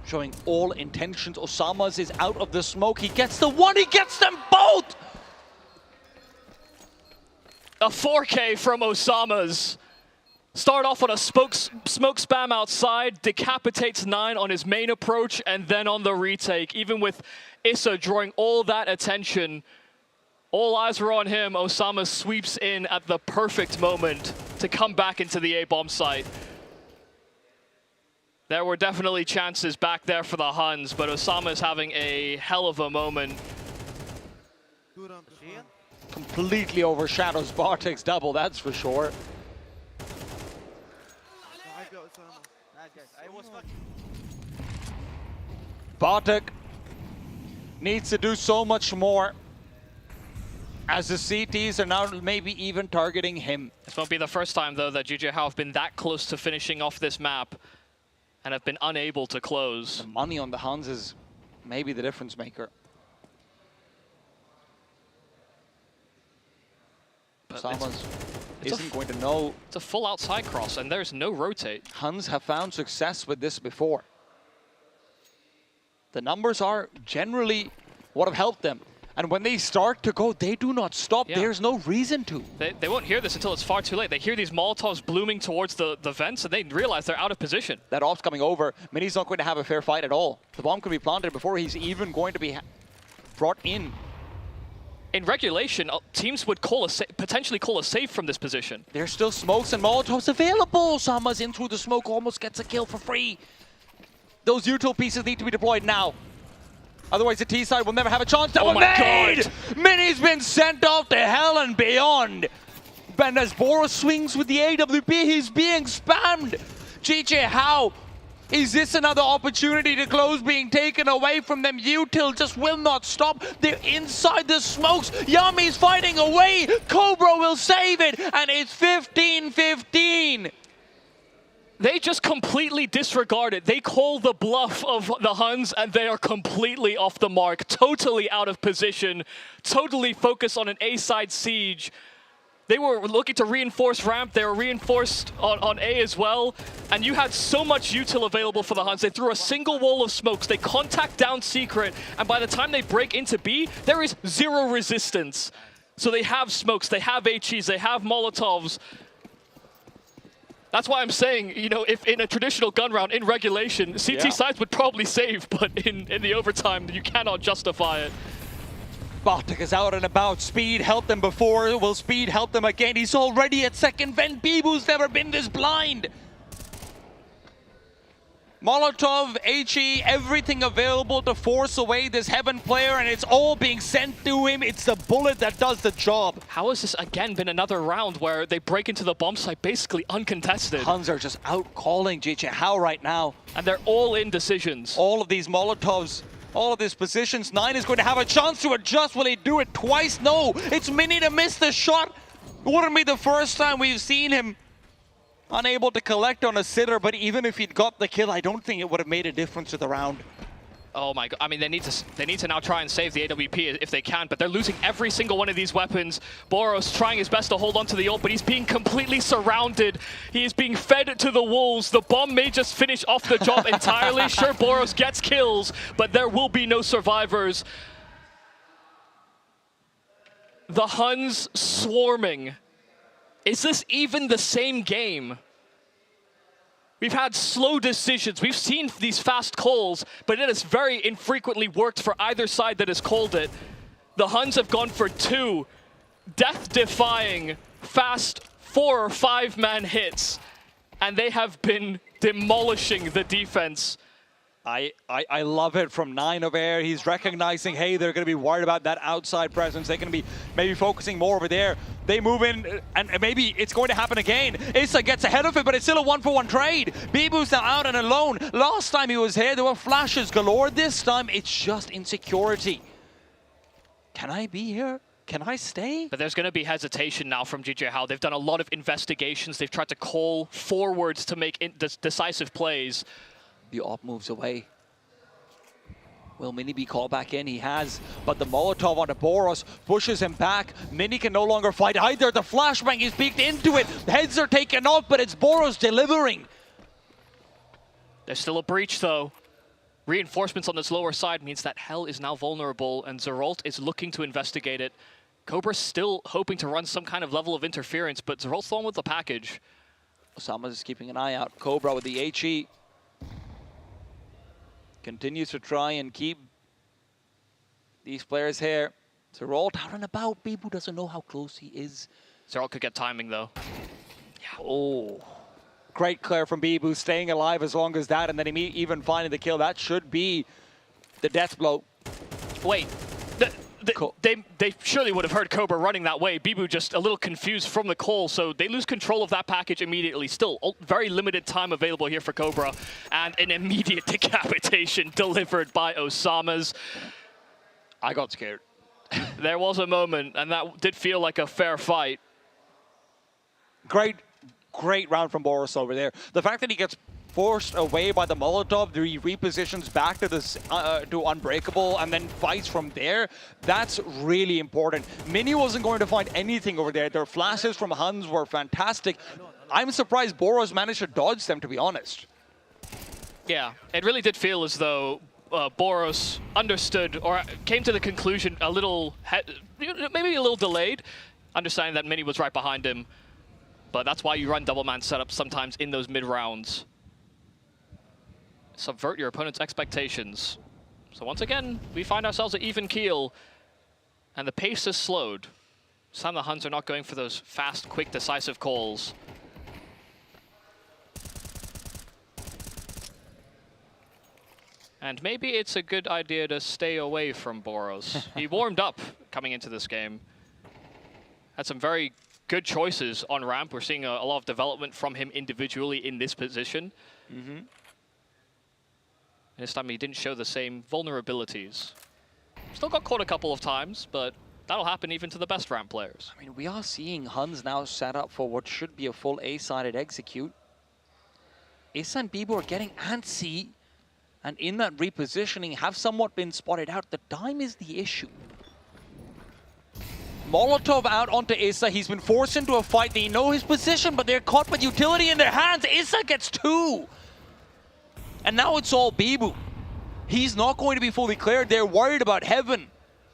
D: showing all intentions. Osamas is out of the smoke. He gets the one. He gets them both.
E: A 4K from Osamas. Start off on a smoke spam outside, decapitates 9 on his main approach, and then on the retake. Even with Issa drawing all that attention, all eyes were on him. Osama sweeps in at the perfect moment to come back into the A-bomb site. There were definitely chances back there for the Huns, but Osama is having a hell of a moment.
D: Completely overshadows Bartek's double, that's for sure. Bartek needs to do so much more, as the CTs are now maybe even targeting him.
E: This won't be the first time, though, that GJ How have been that close to finishing off this map and have been unable to close.
D: The money on the Huns is maybe the difference maker. Osamas isn't going to know.
E: It's a full outside cross, and there's no rotate.
D: Huns have found success with this before. The numbers are generally what have helped them. And when they start to go, they do not stop.
E: Yeah.
D: There's no reason to.
E: They won't hear this until it's far too late. They hear these Molotovs blooming towards the vents, and they realize they're out of position.
D: That off's coming over. Mini's not going to have a fair fight at all. The bomb could be planted before he's even going to be brought in.
E: In regulation, teams would potentially call a save from this position.
D: There's still smokes and Molotovs available. Sama's in through the smoke, almost gets a kill for free. Those util pieces need to be deployed now. Otherwise, the T side will never have a chance.
E: Oh my God!
D: Mini's been sent off to hell and beyond. And as Boros swings with the AWP, he's being spammed. GJ, how? Is this another opportunity to close being taken away from them? Util just will not stop. They're inside the smokes. Yami's fighting away. Cobra will save it, and it's 15-15.
E: They just completely disregard it. They call the bluff of the Huns, and they are completely off the mark, totally out of position, totally focused on an A-side siege. They were looking to reinforce ramp. They were reinforced on A as well. And you had so much util available for the Huns. They threw a single wall of smokes. They contact down secret. And by the time they break into B, there is zero resistance. So they have smokes, they have HEs, they have Molotovs. That's why I'm saying, you know, if in a traditional gun round in regulation, CT sides would probably save, but in the overtime, you cannot justify it.
D: Bartek is out and about. Speed helped them before. Will Speed help them again? He's already at second vent. Bibu's never been this blind. Molotov, HE, everything available to force away this Heaven player, and it's all being sent to him. It's the bullet that does the job.
E: How has this again been another round where they break into the bomb site basically uncontested?
D: Huns are just out calling JJ How right now.
E: And they're all in decisions.
D: All of these Molotovs, all of these positions. 9 is going to have a chance to adjust. Will he do it twice? No, it's Mini to miss the shot. It wouldn't be the first time we've seen him unable to collect on a sitter, but even if he'd got the kill, I don't think it would have made a difference to the round.
E: Oh my god, I mean, they need to now try and save the AWP if they can, but they're losing every single one of these weapons. Boros trying his best to hold on to the ult, but he's being completely surrounded. He is being fed to the wolves. The bomb may just finish off the job entirely. Sure, Boros gets kills, but there will be no survivors. The Huns swarming. Is this even the same game? We've had slow decisions. We've seen these fast calls, but it has very infrequently worked for either side that has called it. The Huns have gone for 2 death-defying, fast 4 or 5-man hits, and they have been demolishing the defense.
D: I love it from 9 of air. He's recognizing, hey, they're going to be worried about that outside presence. They're going to be maybe focusing more over there. They move in, and maybe it's going to happen again. Issa gets ahead of it, but it's still a 1-for-1 trade. Bibu's now out and alone. Last time he was here, there were flashes galore. This time, it's just insecurity. Can I be here? Can I stay?
E: But there's going to be hesitation now from GJ How. They've done a lot of investigations. They've tried to call forwards to make decisive plays.
D: The op moves away. Will Mini be called back in? He has, but the Molotov onto Boros pushes him back. Mini can no longer fight either. The flashbang is peeked into it. Heads are taken off, but it's Boros delivering.
E: There's still a breach, though. Reinforcements on this lower side means that Hell is now vulnerable, and Zeralt is looking to investigate it. Cobra's still hoping to run some kind of level of interference, but Zeralt's the one with the package.
D: Osama is keeping an eye out. Cobra with the HE. Continues to try and keep these players here. Zeralt out and about. Bibu doesn't know how close he is.
E: Zeralt could get timing, though.
D: Yeah. Oh. Great clear from Bibu, staying alive as long as that, and then even finding the kill. That should be the death blow.
E: Wait. They surely would have heard Cobra running that way. Bibu just a little confused from the call, so they lose control of that package immediately. Still, very limited time available here for Cobra, and an immediate decapitation delivered by Osama's.
D: I got scared.
E: There was a moment, and that did feel like a fair fight.
D: Great round from Boros over there. The fact that he gets forced away by the Molotov, he repositions back to this to Unbreakable and then fights from there. That's really important. Mini wasn't going to find anything over there. Their flashes from Huns were fantastic. I'm surprised Boros managed to dodge them, to be honest.
E: Yeah, it really did feel as though Boros understood or came to the conclusion a little, maybe a little delayed, understanding that Mini was right behind him. But that's why you run double man setups sometimes in those mid rounds. Subvert your opponent's expectations. So once again, we find ourselves at even keel, and the pace is slowed. Some of the Huns are not going for those fast, quick, decisive calls. And maybe it's a good idea to stay away from Boros. He warmed up coming into this game. Had some very good choices on ramp. We're seeing a lot of development from him individually in this position. Mm-hmm. This time he didn't show the same vulnerabilities. Still got caught a couple of times, but that'll happen even to the best ramp players.
R: I mean, we are seeing Huns now set up for what should be a full A-sided execute. Issa and Bibu are getting antsy, and in that repositioning have somewhat been spotted out. The time is the issue. Molotov out onto Issa. He's been forced into a fight. They know his position, but they're caught with utility in their hands. Issa gets 2. And now it's all Bibu. He's not going to be fully cleared. They're worried about Heaven.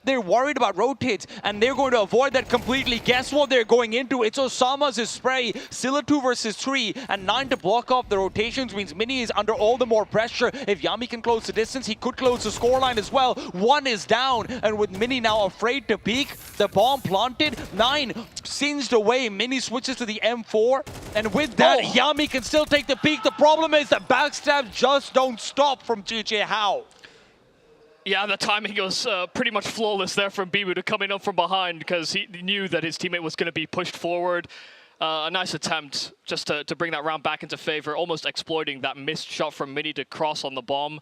R: They're worried about rotates, and they're going to avoid that completely. Guess what they're going into? It's Osama's spray. Scylla 2 versus 3, and 9 to block off the rotations means Mini is under all the more pressure. If Yami can close the distance, he could close the scoreline as well. 1 is down, and with Mini now afraid to peek, the bomb planted. 9 singed away. Mini switches to the M4, and with that, Yami can still take the peek. The problem is that backstabs just don't stop from GG How.
E: Yeah, the timing was pretty much flawless there from Bibu to come in up from behind because he knew that his teammate was going to be pushed forward. A nice attempt just to bring that round back into favor, almost exploiting that missed shot from Mini to cross on the bomb.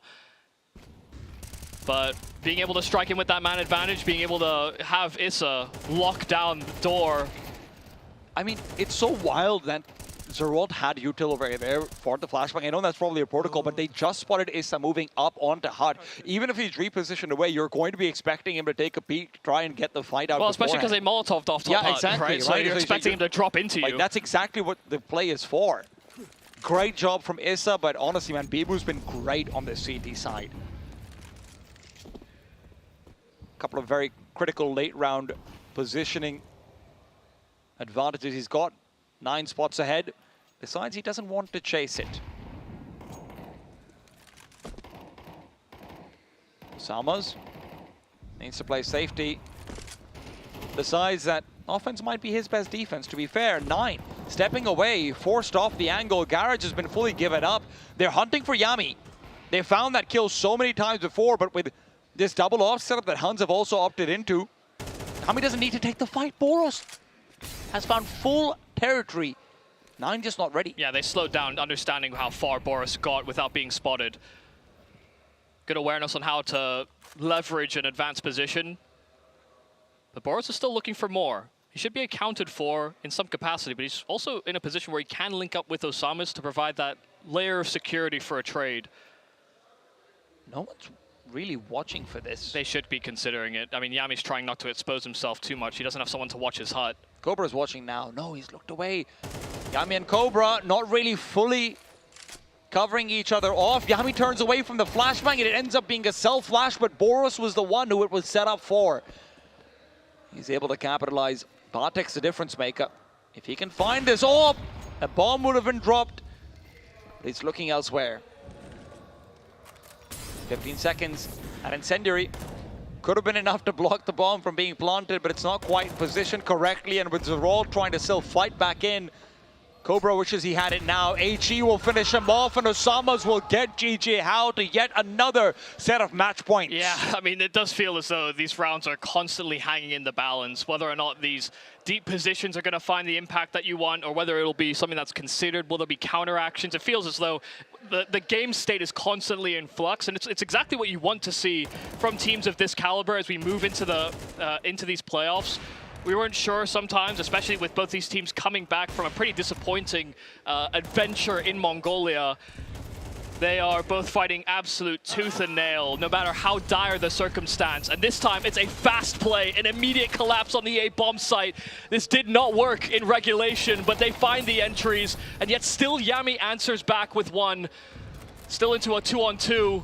E: But being able to strike him with that man advantage, being able to have Issa lock down the door.
R: I mean, it's so wild that Zerold had util over there for the flashbang. I know that's probably a protocol, but they just spotted Issa moving up onto Hut. Even if he's repositioned away, you're going to be expecting him to take a peek, to try and get the fight out.
E: Well, especially because they Molotov'd off top Hut,
R: exactly,
E: right? So you're expecting him to drop into you.
R: That's exactly what the play is for. Great job from Issa, but honestly, man, Bibu's been great on the CT side. A couple of very critical late round positioning advantages he's got. 9 spots ahead. Besides, he doesn't want to chase it. Salmos needs to play safety. Besides that, offense might be his best defense, to be fair. 9 stepping away, forced off the angle. Garage has been fully given up. They're hunting for Yami. They found that kill so many times before, but with this double off setup that Huns have also opted into, Yami doesn't need to take the fight. Boros has found full territory. 9 just not ready.
E: Yeah, they slowed down, understanding how far Boros got without being spotted. Good awareness on how to leverage an advanced position. But Boros is still looking for more. He should be accounted for in some capacity, but he's also in a position where he can link up with Osamas to provide that layer of security for a trade.
R: No one's really watching for this.
E: They should be considering it. I mean, Yami's trying not to expose himself too much. He doesn't have someone to watch his hut.
R: Cobra's watching now. No, he's looked away. Yami and Cobra not really fully covering each other off. Yami turns away from the flashbang, and it ends up being a self-flash, but Boros was the one who it was set up for. He's able to capitalize. Bartek's the difference maker. If he can find this orb, a bomb would have been dropped. He's looking elsewhere. 15 seconds. An incendiary could have been enough to block the bomb from being planted, but it's not quite positioned correctly, and with Zerold trying to still fight back in, Cobra wishes he had it now. HE will finish him off, and Osamas will get GG How to yet another set of match points.
E: Yeah, I mean, it does feel as though these rounds are constantly hanging in the balance, whether or not these deep positions are going to find the impact that you want, or whether it'll be something that's considered. Will there be counter actions? It feels as though the game state is constantly in flux, and it's exactly what you want to see from teams of this caliber as we move into these playoffs. We weren't sure sometimes, especially with both these teams coming back from a pretty disappointing adventure in Mongolia. They are both fighting absolute tooth and nail, no matter how dire the circumstance. And this time, it's a fast play, an immediate collapse on the A bomb site. This did not work in regulation, but they find the entries, and yet still Yami answers back with one. Still into a 2-on-2.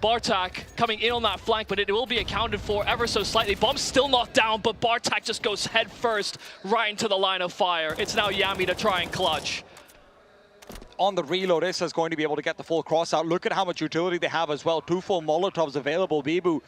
E: Bartak coming in on that flank, but it will be accounted for ever so slightly. Bomb's still not down, but Bartak just goes head first right into the line of fire. It's now Yami to try and clutch.
D: On the reload, Issa is going to be able to get the full cross out. Look at how much utility they have as well. 2 full Molotovs available. Bibu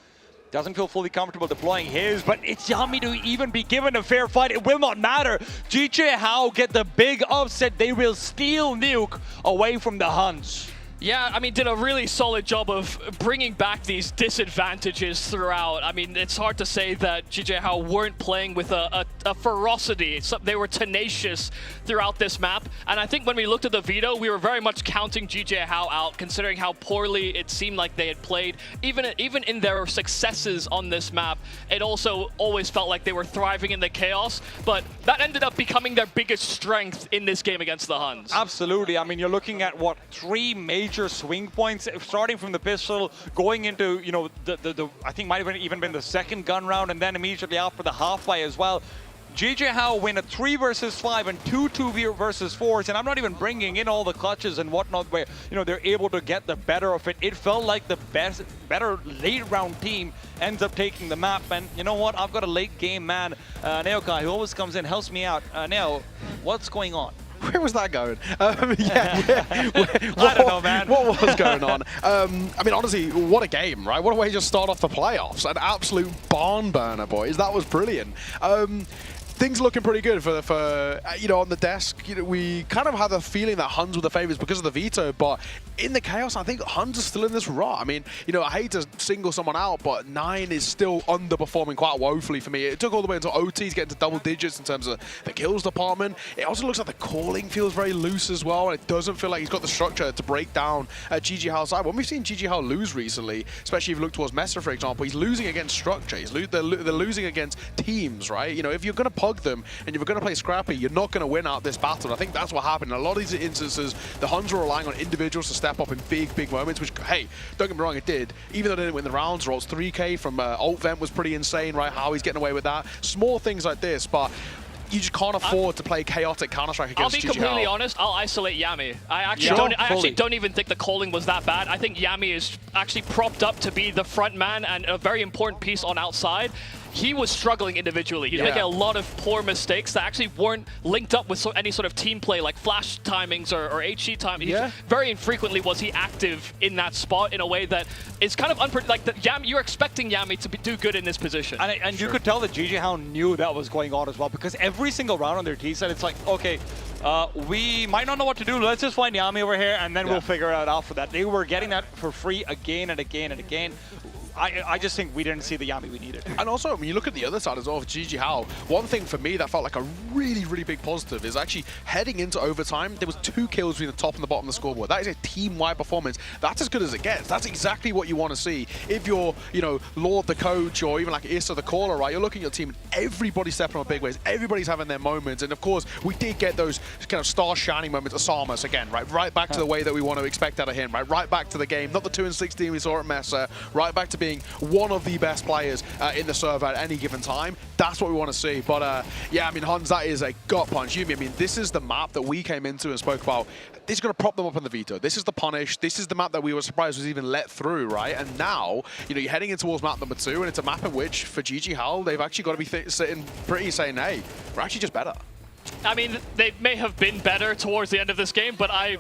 D: doesn't feel fully comfortable deploying his, but it's Yami to even be given a fair fight. It will not matter. GJ How get the big upset. They will steal Nuke away from the Huns.
E: Yeah, I mean, did a really solid job of bringing back these disadvantages throughout. I mean, it's hard to say that GJ How weren't playing with a ferocity. They were tenacious throughout this map. And I think when we looked at the veto, we were very much counting GJ How out, considering how poorly it seemed like they had played. Even in their successes on this map, it also always felt like they were thriving in the chaos. But that ended up becoming their biggest strength in this game against the Huns.
D: Absolutely. I mean, you're looking at, what, 3 major swing points, starting from the pistol, going into, you know, the I think might have even been the second gun round, and then immediately after the half-by as well. GJ How win a 3 versus 5 and 2 2v versus 4s, and I'm not even bringing in all the clutches and whatnot where, you know, they're able to get the better of it. It felt like the better late round team ends up taking the map, and you know what? I've got a late game man, Neokai, who always comes in, helps me out. Neo, what's going on?
N: Where was that going?
D: I don't know, man.
N: What was going on? I mean, honestly, what a game, right? What a way to just start off the playoffs. An absolute barn burner, boys. That was brilliant. Things looking pretty good for you know, on the desk. You know, we kind of had a feeling that Huns were the favorites because of the veto, but in the chaos, I think Huns are still in this rut. I mean, you know, I hate to single someone out, but 9 is still underperforming quite woefully for me. It took all the way until OTs getting to double digits in terms of the kills department. It also looks like the calling feels very loose as well, and it doesn't feel like he's got the structure to break down GG How's side. When we've seen GG How lose recently, especially if you look towards Mesa, for example, he's losing against structure. They're losing against teams, right? You know, if you're going to pug them and you're going to play scrappy, you're not going to win out this battle. And I think that's what happened. In a lot of these instances, the Huns were relying on individuals to step up in big moments, which, hey, don't get me wrong, it did. Even though they didn't win the rounds, Rolls 3K from Alt Vent was pretty insane, right? How he's getting away with that. Small things like this, but you just can't afford to play chaotic Counter-Strike against GG How.
E: I'll be completely honest, I'll isolate Yami. I actually don't even think the calling was that bad. I think Yami is actually propped up to be the front man and a very important piece on outside. He was struggling individually. He's making a lot of poor mistakes that actually weren't linked up with any sort of team play, like flash timings or HE time. Very infrequently was he active in that spot in a way that is kind of unpredictable. Like you're expecting Yami to do good in this position.
D: And you could tell that GG How knew that was going on as well, because every single round on their T side, it's like, okay, we might not know what to do. Let's just find Yami over here, and then we'll figure it out after that. They were getting that for free again and again and again. I just think we didn't see the Yami we needed.
N: And also, when you look at the other side as well, of GG How, one thing for me that felt like a really big positive is actually heading into overtime, there was 2 kills between the top and the bottom of the scoreboard. That is a team-wide performance. That's as good as it gets. That's exactly what you want to see. If you're, you know, Lord the coach or even like Issa the caller, right, you're looking at your team and everybody's stepping on big ways. Everybody's having their moments. And of course, we did get those kind of star-shining moments of Samus again, right? Right back to the way that we want to expect out of him, right? Right back to the game. Not the 2-16 we saw at Mesa. Right back to being one of the best players in the server at any given time. That's what we want to see. But yeah, I mean, Huns, that is a gut punch. Yumi, I mean, this is the map that we came into and spoke about. This is going to prop them up in the veto. This is the punish. This is the map that we were surprised was even let through, right? And now, you know, you're heading in towards map number 2, and it's a map in which, for GG How, they've actually got to be sitting pretty saying, hey, we're actually just better.
E: I mean, they may have been better towards the end of this game, but I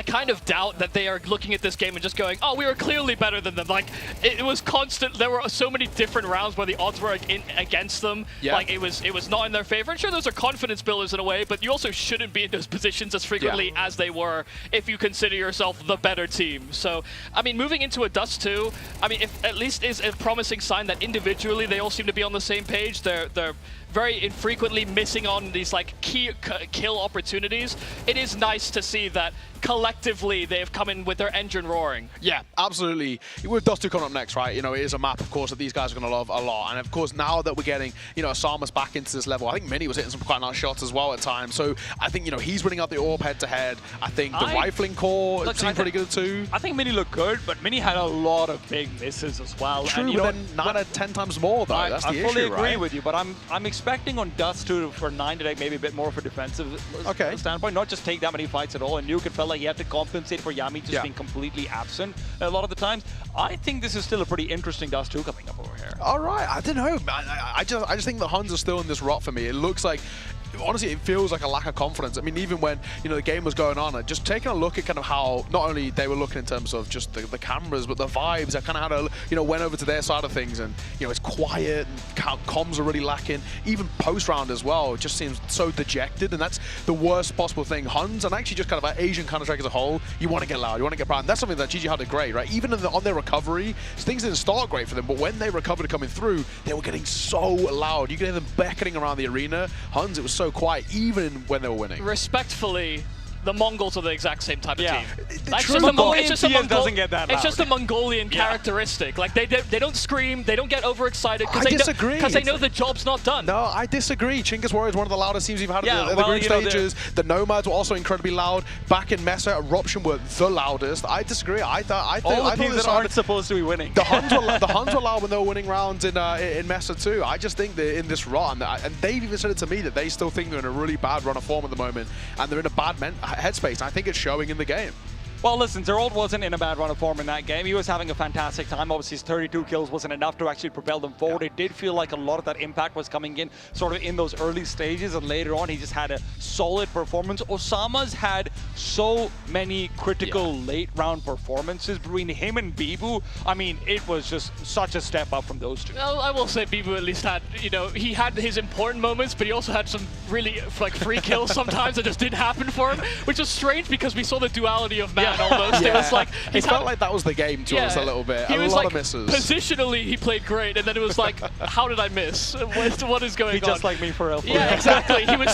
E: kind of doubt that they are looking at this game and just going, oh, we were clearly better than them. Like, it was constant. There were so many different rounds where the odds were against them. Like, it was not in their favor. And sure, those are confidence builders in a way, but you also shouldn't be in those positions as frequently as they were if you consider yourself the better team. So, I mean, moving into a Dust 2, I mean, if at least is a promising sign that individually they all seem to be on the same page. They're very infrequently missing on these like key kill opportunities. It is nice to see that collectively they've come in with their engine roaring.
N: Yeah, absolutely. With Dust 2 coming up next, right, you know, it is a map, of course, that these guys are going to love a lot. And of course, now that we're getting, you know, Samus back into this level, I think Mini was hitting some quite nice shots as well at times. So I think, you know, he's winning out the AWP head-to-head. I think the rifling core seemed pretty good too.
D: I think Mini looked good, but Mini had a lot of big misses as well.
N: True,
D: and, you
N: but
D: know,
N: then 9 out of 10 times more, though. That's the issue,
D: I fully agree
N: right?
D: with you, but I'm expecting on Dust 2 for 9 to take maybe a bit more of a defensive standpoint, not just take that many fights at all. And Nuke, it felt like like he had to compensate for Yami just being completely absent a lot of the times. I think this is still a pretty interesting Dust 2 coming up over here.
N: All right, I don't know. I just think the Huns are still in this rot for me. It looks like, honestly, it feels like a lack of confidence. I mean, even when, you know, the game was going on, just taking a look at kind of how not only they were looking in terms of just the cameras, but the vibes. I kind of had a, you know, went over to their side of things, and, you know, it's quiet, and comms are really lacking. Even post-round as well, it just seems so dejected, and that's the worst possible thing. Huns, and actually just kind of Asian Counter-Strike as a whole, you want to get loud, you want to get proud. And that's something that GG had great, right? Even on their recovery, things didn't start great for them, but when they recovered coming through, they were getting so loud. You could hear them beckoning around the arena. Huns, it was so quiet, even when they were winning.
E: Respectfully, the Mongols are the exact same type of team.
D: That's just doesn't get that loud.
E: It's just a Mongolian characteristic. Like they don't scream, they don't get overexcited because they know the job's not done.
N: No, I disagree. Chinggis Warrior is one of the loudest teams we've had at the group stages. The Nomads were also incredibly loud. Back in Mesa, Eruption were the loudest. I disagree. I thought
D: all the teams that aren't supposed to be winning.
N: The Huns were loud when they were winning rounds in Mesa too. I just think they're in this run, and they've even said it to me that they still think they're in a really bad run of form at the moment, and they're in a bad headspace. I think it's showing in the game.
D: Well, listen, Zerold wasn't in a bad run of form in that game. He was having a fantastic time. Obviously, his 32 kills wasn't enough to actually propel them forward. It did feel like a lot of that impact was coming in sort of in those early stages, and later on, he just had a solid performance. Osama's had so many critical late round performances between him and Bibu. I mean, it was just such a step up from those two.
E: Well, I will say Bibu at least had, you know, he had his important moments, but he also had some really, like, free kills sometimes that just didn't happen for him, which was strange because we saw the duality of man almost. It was like
N: it felt like that was the game to us a little bit.
E: He was
N: lot
E: like,
N: of misses.
E: Positionally, he played great, and then it was like, how did I miss? What is going on?
D: He just like me for real.
E: Yeah, exactly. He was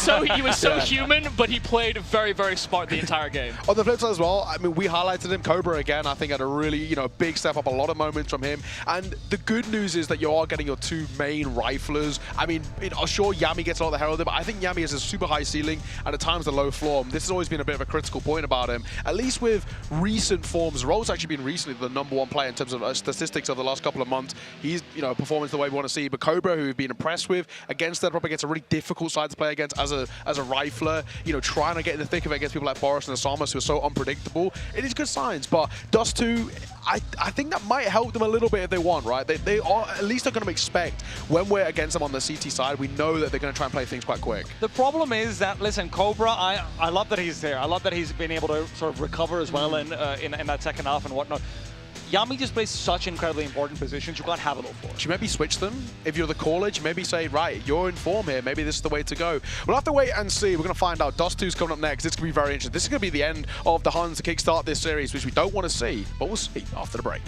E: so human, but he played very, very smart the entire game.
N: On the flip side as well, I mean, we highlighted him. Cobra again, I think, had a really, you know, big step up. A lot of moments from him, and the good news is that you are getting your two main riflers. I mean, sure, Yami gets a lot of the heralded, but I think Yami has a super high ceiling and at times a low floor. This has always been a bit of a critical point about him. At least with recent forms, Roll's actually been recently the #1 player in terms of statistics over the last couple of months. He's, you know, performance the way we want to see. But Cobra, who we've been impressed with, against that, probably against a really difficult side to play against as a rifler, you know, trying to get in the thick of it against people like Boris and Osamas, who are so unpredictable. It is good signs, but Dust 2, I think that might help them a little bit if they want, right? They are at least are going to expect when we're against them on the CT side, we know that they're going to try and play things quite quick.
D: The problem is that, listen, Cobra, I love that he's there. I love that he's been able to sort of recover as well in that second half and whatnot. Yami just plays such incredibly important positions. You can't have it all for.
N: Should you maybe switch them? If you're the college, maybe say, right, you're in form here. Maybe this is the way to go. We'll have to wait and see. We're going to find out. Dust 2's coming up next. It's going to be very interesting. This is going to be the end of the Huns to kickstart this series, which we don't want to see, but we'll see after the break.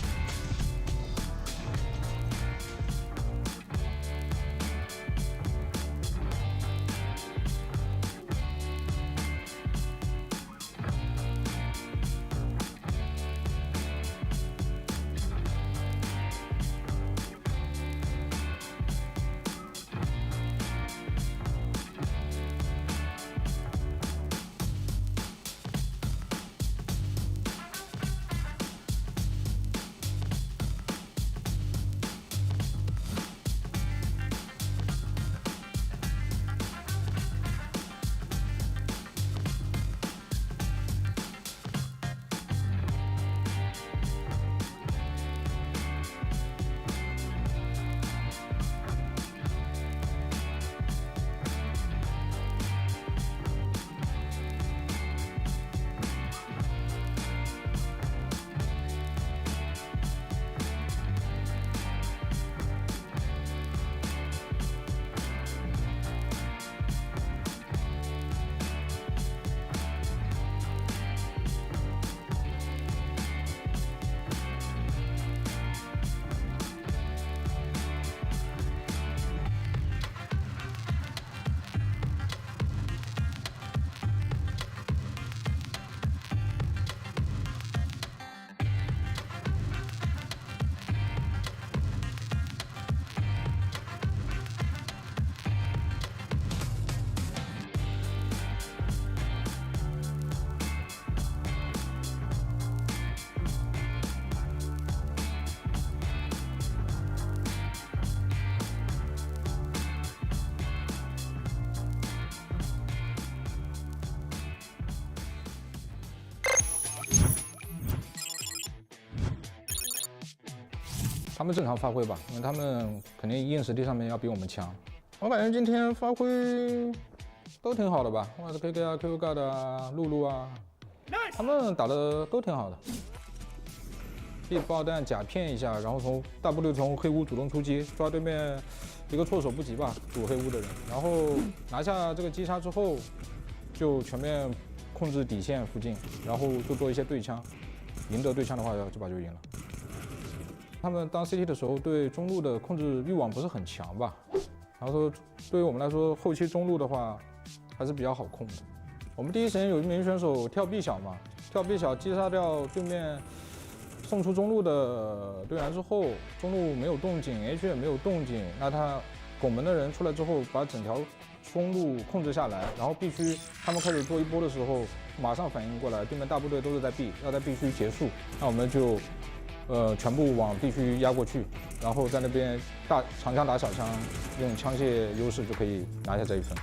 S: 们正常发挥吧，因为他们肯定硬实力上面要比我们强。我感觉今天发挥都挺好的吧，不管是 KK 啊、QQ God 啊、露露啊，他们打的都挺好的。一爆弹假骗一下，然后从W从黑屋主动出击，抓对面一个措手不及吧，堵黑屋的人，然后拿下这个击杀之后，就全面控制底线附近，然后就做一些对枪，赢得对枪的话，这把就赢了。他们当 CT 的时候，对中路的控制欲望不是很强吧？然后说，对于我们来说，后期中路的话还是比较好控的。我们第一时间有一名选手跳 B 小嘛，跳 B 小击杀掉对面送出中路的队员之后，中路没有动静 ，H 也没有动静，那他拱门的人出来之后，把整条中路控制下来，然后必须他们开始做一波的时候，马上反应过来，对面大部队都是在 B， 要在 B 区结束，那我们就全部往 B 区压过去，然后在那边长枪打小枪，用枪械优势就可以拿下这一分。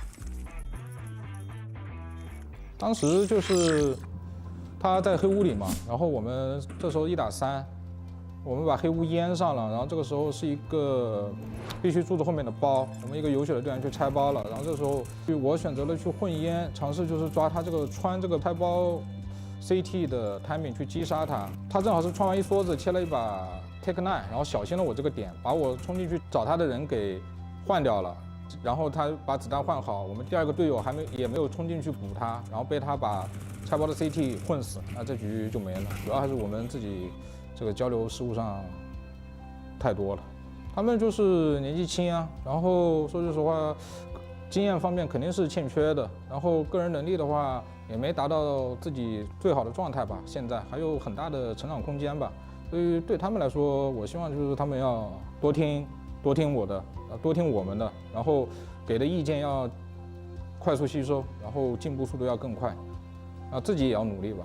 S: 当时就是他在黑屋里嘛，然后我们这时候1打3，我们把黑屋淹上了，然后这个时候是一个必须柱子后面的包，我们一个有血的队员去拆包了，然后这时候我选择了去混烟，尝试就是抓他这个穿这个拆包 CT 的 timing 去击杀他，他正好是穿完一梭子切了一把 Take 9，然后小心了我这个点，把我冲进去找他的人给换掉了。然后他把子弹换好，我们第二个队友也没有冲进去补他，然后被他把拆包的 CT 混死，那这局就没了。主要还是我们自己这个交流失误上太多了。他们就是年纪轻啊，然后说句实话，经验方面肯定是欠缺的，然后个人能力的话也没达到自己最好的状态吧，现在还有很大的成长空间吧。所以对他们来说，我希望就是他们要多听我的。多听我们的，然后给的意见要快速吸收，然后进步速度要更快，自己也要努力吧。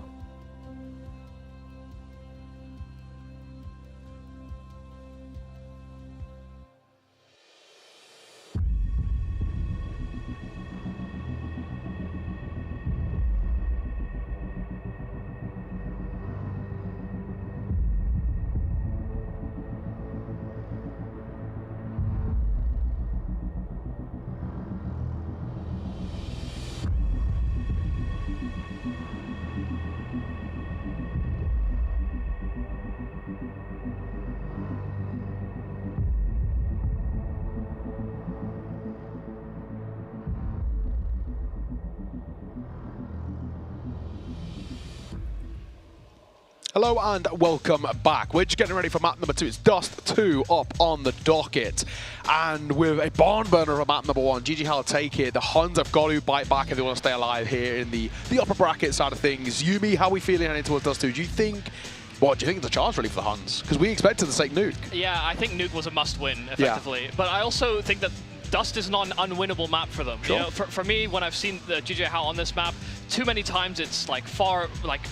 N: Hello and welcome back. We're just getting ready for map number 2. It's Dust 2 up on the docket. And with a barn burner of map number 1, GG Hell take it. The Huns have got to bite back if they want to stay alive here in the upper bracket side of things. Yumi, how are we feeling heading towards Dust 2? Do you think it's a chance really for the Huns? Because we expected to take Nuke.
E: Yeah, I think Nuke was a must-win, effectively. Yeah. But I also think that Dust is not an unwinnable map for them. Sure. You know, for me, when I've seen the GG How on this map, too many times it's like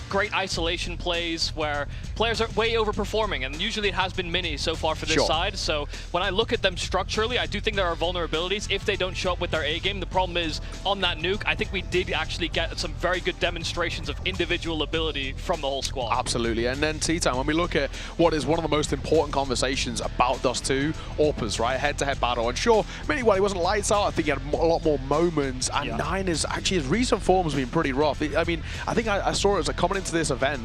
E: great isolation plays where players are way overperforming, and usually it has been Mini so far for this side. So when I look at them structurally, I do think there are vulnerabilities if they don't show up with their A game. The problem is on that Nuke, I think we did actually get some very good demonstrations of individual ability from the whole squad.
N: Absolutely. And then T-Time, when we look at what is one of the most important conversations about Dust 2, Orpers, right? Head-to-head battle. And sure, Mini, while he wasn't lights out, I think he had a lot more moments. And Nine is actually, his recent form has been pretty rough. I mean, I think I saw it as coming into this event,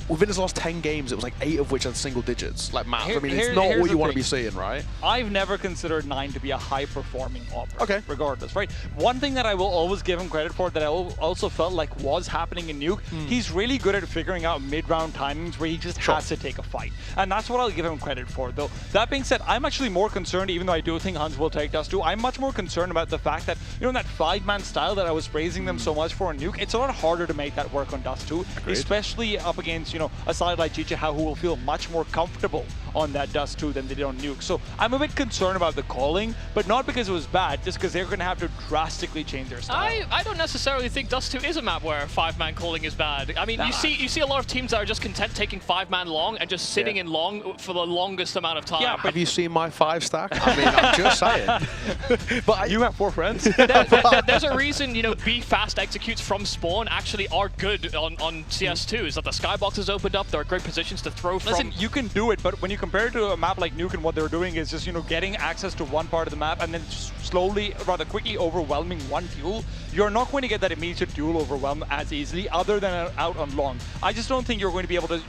N: within his last 10 games, it was like 8 of which had single digits, like math. I mean, it's not what you want to be seeing, right?
D: I've never considered Nine to be a high-performing operator, regardless, right? One thing that I will always give him credit for that I also felt like was happening in Nuke, he's really good at figuring out mid-round timings where he just has to take a fight. And that's what I'll give him credit for, though. That being said, I'm actually more concerned, even though I do think Huns will take Dust 2, I'm much more concerned about the fact that, you know, that 5-man style that I was praising them so much for in Nuke, it's a lot harder to make that work on Dust 2, especially up against, you know, a side like GG How who will feel much more comfortable on that Dust 2 than they did on Nuke. So I'm a bit concerned about the calling, but not because it was bad, just because they're going to have to drastically change their style.
E: I don't necessarily think Dust 2 is a map where 5-man calling is bad. I mean, you see a lot of teams that are just content taking 5-man long and just sitting in long for the longest amount of time.
N: Yeah, have you seen my 5-stack? I mean, I'm just saying.
D: But you have 4 friends.
E: There's a reason, you know, B fast executes from spawn actually are good on CS2, is that the skyboxes has opened up. There are great positions to throw from.
D: Listen, you can do it, but when you compare it to a map like Nuke, and what they're doing is just, getting access to one part of the map and then slowly, rather quickly overwhelming one duel, you're not going to get that immediate duel overwhelm as easily other than out on long. I just don't think you're going to be able to,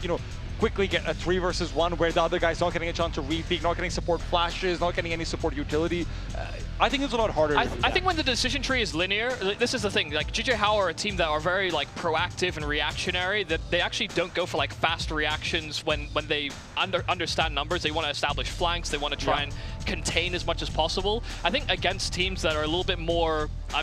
D: quickly get a 3 versus 1 where the other guy's not getting a chance to re-peek, not getting support flashes, not getting any support utility. I think it's a lot harder.
E: I think when the decision tree is linear, this is the thing. Like GJ How are a team that are very proactive and reactionary. That they actually don't go for fast reactions when they understand numbers. They want to establish flanks. They want to try and contain as much as possible. I think against teams that are a little bit more, a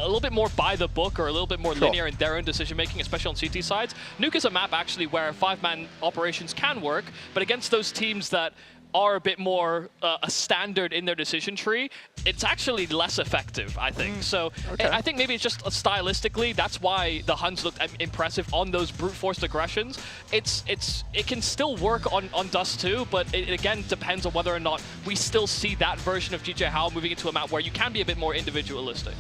E: little bit more by the book or a little bit more linear in their own decision making, especially on CT sides, Nuke is a map actually where 5-man operations can work, but against those teams that are a bit more a standard in their decision tree, it's actually less effective, I think. So I think maybe it's just stylistically, that's why the Huns looked impressive on those brute force aggressions. It can still work on Dust 2, but it again depends on whether or not we still see that version of GJ How moving into a map where you can be a bit more individualistic.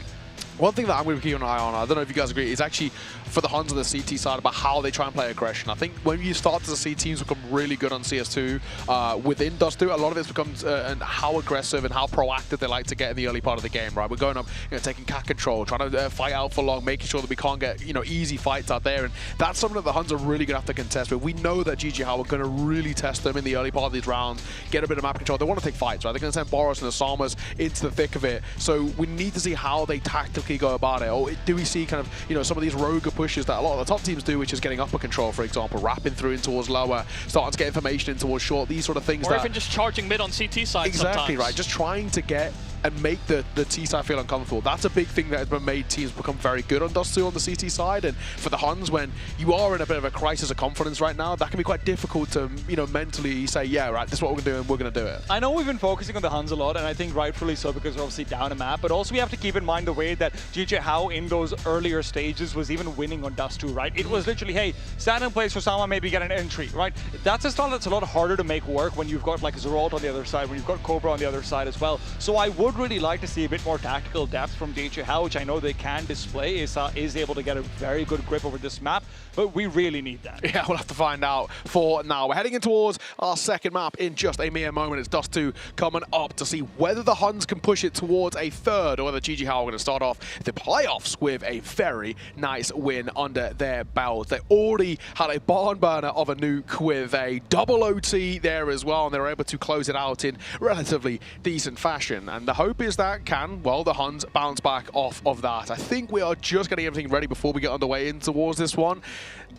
N: One thing that I'm going to keep an eye on, I don't know if you guys agree, is actually for the Huns on the CT side about how they try and play aggression. I think when you start to see teams become really good on CS2 within Dust 2, a lot of it becomes and how aggressive and how proactive they like to get in the early part of the game, right? We're going up, taking cat control, trying to fight out for long, making sure that we can't get, easy fights out there. And that's something that the Huns are really going to have to contest with. We know that GG How are going to really test them in the early part of these rounds, get a bit of map control. They want to take fights, right? They're going to send Boros and the Samas into the thick of it. So we need to see how they tactically go about it. Or do we see kind of, some of these rogue pushes that a lot of the top teams do, which is getting upper control, for example, wrapping through in towards lower, starting to get information in towards short, these sort of things.
E: Or even just charging mid on CT side
N: exactly,
E: sometimes.
N: Right. Just trying to get and make the T side feel uncomfortable. That's a big thing that has made teams become very good on Dust 2 on the CT side. And for the Huns, when you are in a bit of a crisis of confidence right now, that can be quite difficult to, mentally say, yeah, right, this is what we're going to do and we're going to do it.
D: I know we've been focusing on the Huns a lot, and I think rightfully so, because we're obviously down a map, but also we have to keep in mind the way that GJ How in those earlier stages was even winning on Dust 2, right? It was literally, hey, stand in place for someone, maybe get an entry, right? That's a style that's a lot harder to make work when you've got Zeralt on the other side, when you've got Cobra on the other side as well. So I would really like to see a bit more tactical depth from GJ How, which I know they can display, is able to get a very good grip over this map, but we really need that.
N: Yeah, we'll have to find out for now. We're heading in towards our second map in just a mere moment. It's Dust 2 coming up to see whether the Huns can push it towards a third, or whether GG How are going to start off the playoffs with a very nice win under their belt. They already had a barn burner of a Nuke with a double OT there as well, and they were able to close it out in relatively decent fashion. And the hope is that the Huns bounce back off of that. I think we are just getting everything ready before we get underway in towards this one.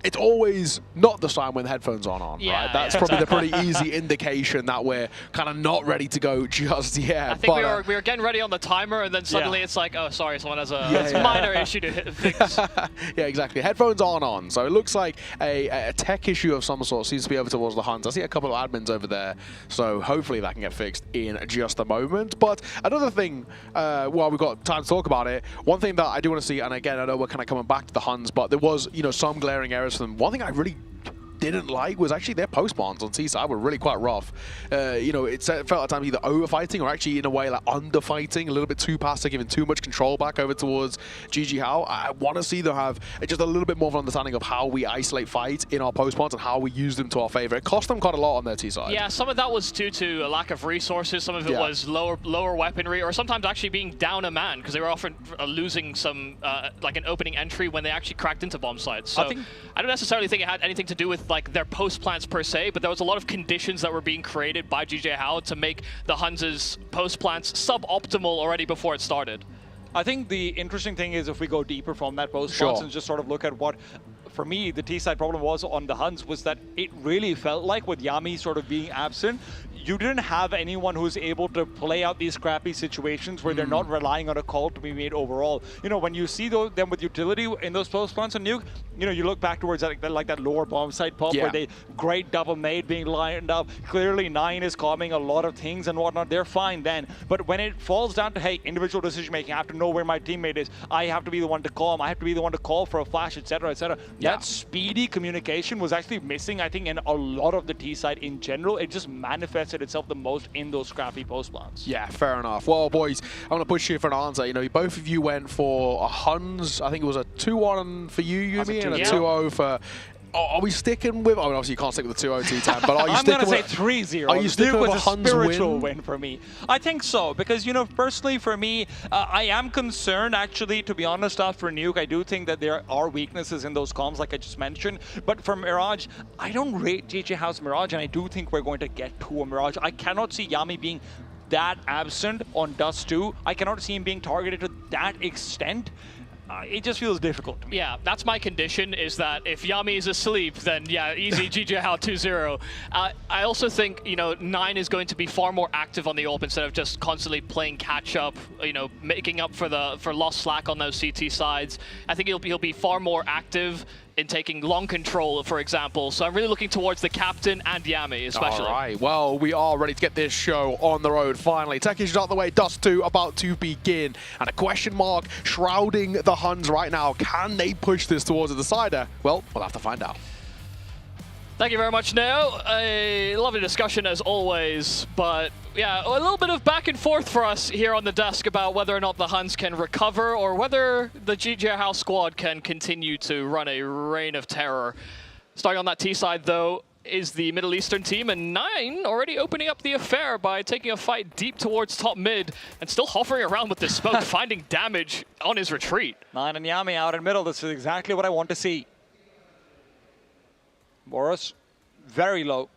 N: It's always not the sign when the headphones aren't on, right? That's probably the pretty easy indication that we're kind of not ready to go just yet.
E: I think we were getting ready on the timer, and then suddenly it's like, oh, sorry, someone has a minor issue to fix.
N: Yeah, exactly. Headphones aren't on, so it looks like a tech issue of some sort seems to be over towards the Huns. I see a couple of admins over there, so hopefully that can get fixed in just a moment. But another thing, while we've got time to talk about it, one thing that I do want to see, and again, I know we're kind of coming back to the Huns, but there was, some glaring errors from them. One thing I really didn't like was actually their post-spawns on T-side were really quite rough. It felt at times either over-fighting or actually in a way like under-fighting, a little bit too passive, giving too much control back over towards GG How. I want to see them have just a little bit more of an understanding of how we isolate fights in our post-spawns and how we use them to our favor. It cost them quite a lot on their T-side.
E: Yeah, some of that was due to a lack of resources, some of it was lower weaponry, or sometimes actually being down a man, because they were often losing some, like an opening entry when they actually cracked into bomb sites. So I don't necessarily think it had anything to do with their post plants per se, but there was a lot of conditions that were being created by GJ How to make the Huns' post plants suboptimal already before it started.
D: I think the interesting thing is if we go deeper from that post plants and just sort of look at what, for me, the T-side problem was on the Huns was that it really felt like with Yami sort of being absent, you didn't have anyone who's able to play out these scrappy situations where they're not relying on a call to be made overall. When you see them with utility in those post plants on Nuke, you look back towards like that lower bomb site pop where they great double nade being lined up. Clearly 9 is calming a lot of things and whatnot. They're fine then. But when it falls down to, hey, individual decision making, I have to know where my teammate is. I have to be the one to call him. I have to be the one to call for a flash, etc., etc. That speedy communication was actually missing, I think, in a lot of the T side in general. It just manifested itself the most in those scrappy post plants.
N: Yeah, fair enough. Well, boys, I'm going to push you for an answer. Both of you went for a Huns. I think it was a 2-1 for you, Yumi, and a 2-0 for Are we sticking with? I mean, obviously you can't stick with the 2-0 T10, but are you
D: I'm
N: sticking
D: going to
N: with?
D: say 3-0.
N: Are you sticking with a Huns
D: spiritual
N: win?
D: win for me? I think so, because, you know, personally for me, I am concerned, actually, to be honest, after Nuke. I do think that there are weaknesses in those comms, like I just mentioned. But for Mirage, I don't rate JJ House Mirage, and I do think we're going to get to a Mirage. I cannot see Yami being that absent on Dust 2. I cannot see him being targeted to that extent. It just feels difficult to me.
E: Yeah, that's my condition, is that if Yami is asleep, then yeah, easy GG How 2-0. I also think, you know, 9 is going to be far more active on the AWP instead of just constantly playing catch up, you know, making up for lost slack on those CT sides. I think he'll be far more active in taking long control, for example. So I'm really looking towards the captain and Yami, especially.
N: All right, well, we are ready to get this show on the road finally. Tech issues out the way, Dust 2 about to begin. And a question mark shrouding the Huns right now. Can they push this towards a decider? Well, we'll have to find out.
E: Thank you very much, Neo. A lovely discussion as always, but yeah, a little bit of back and forth for us here on the desk about whether or not the Huns can recover or whether the GG House squad can continue to run a reign of terror. Starting on that T side, though, is the Middle Eastern team, and 9 already opening up the affair by taking a fight deep towards top mid and still hovering around with this smoke, finding damage on his retreat.
D: 9 and Yami out in middle. This is exactly what I want to see. Boris, very low.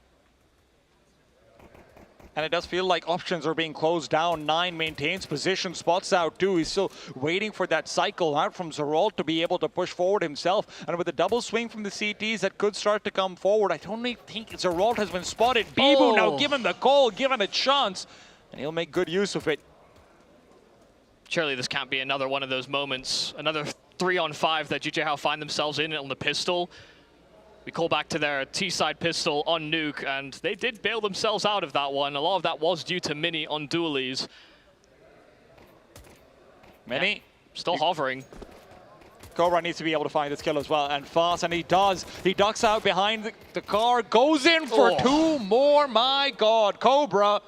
D: And it does feel like options are being closed down. 9 maintains position, spots out 2. He's still waiting for that cycle out from Zeralt to be able to push forward himself. And with a double swing from the CTs that could start to come forward, I don't even think Zeralt has been spotted. Bibu now given the call, given a chance, and he'll make good use of it.
E: Surely this can't be another one of those moments, another 3-on-5 that GG How find themselves in on the pistol. We call back to their T-side pistol on Nuke, and they did bail themselves out of that one. A lot of that was due to Mini on dualies.
D: Mini?
E: Yeah, still hovering.
D: Cobra needs to be able to find this kill as well, and fast, and he does. He ducks out behind the car, goes in for 2 more. My God, Cobra.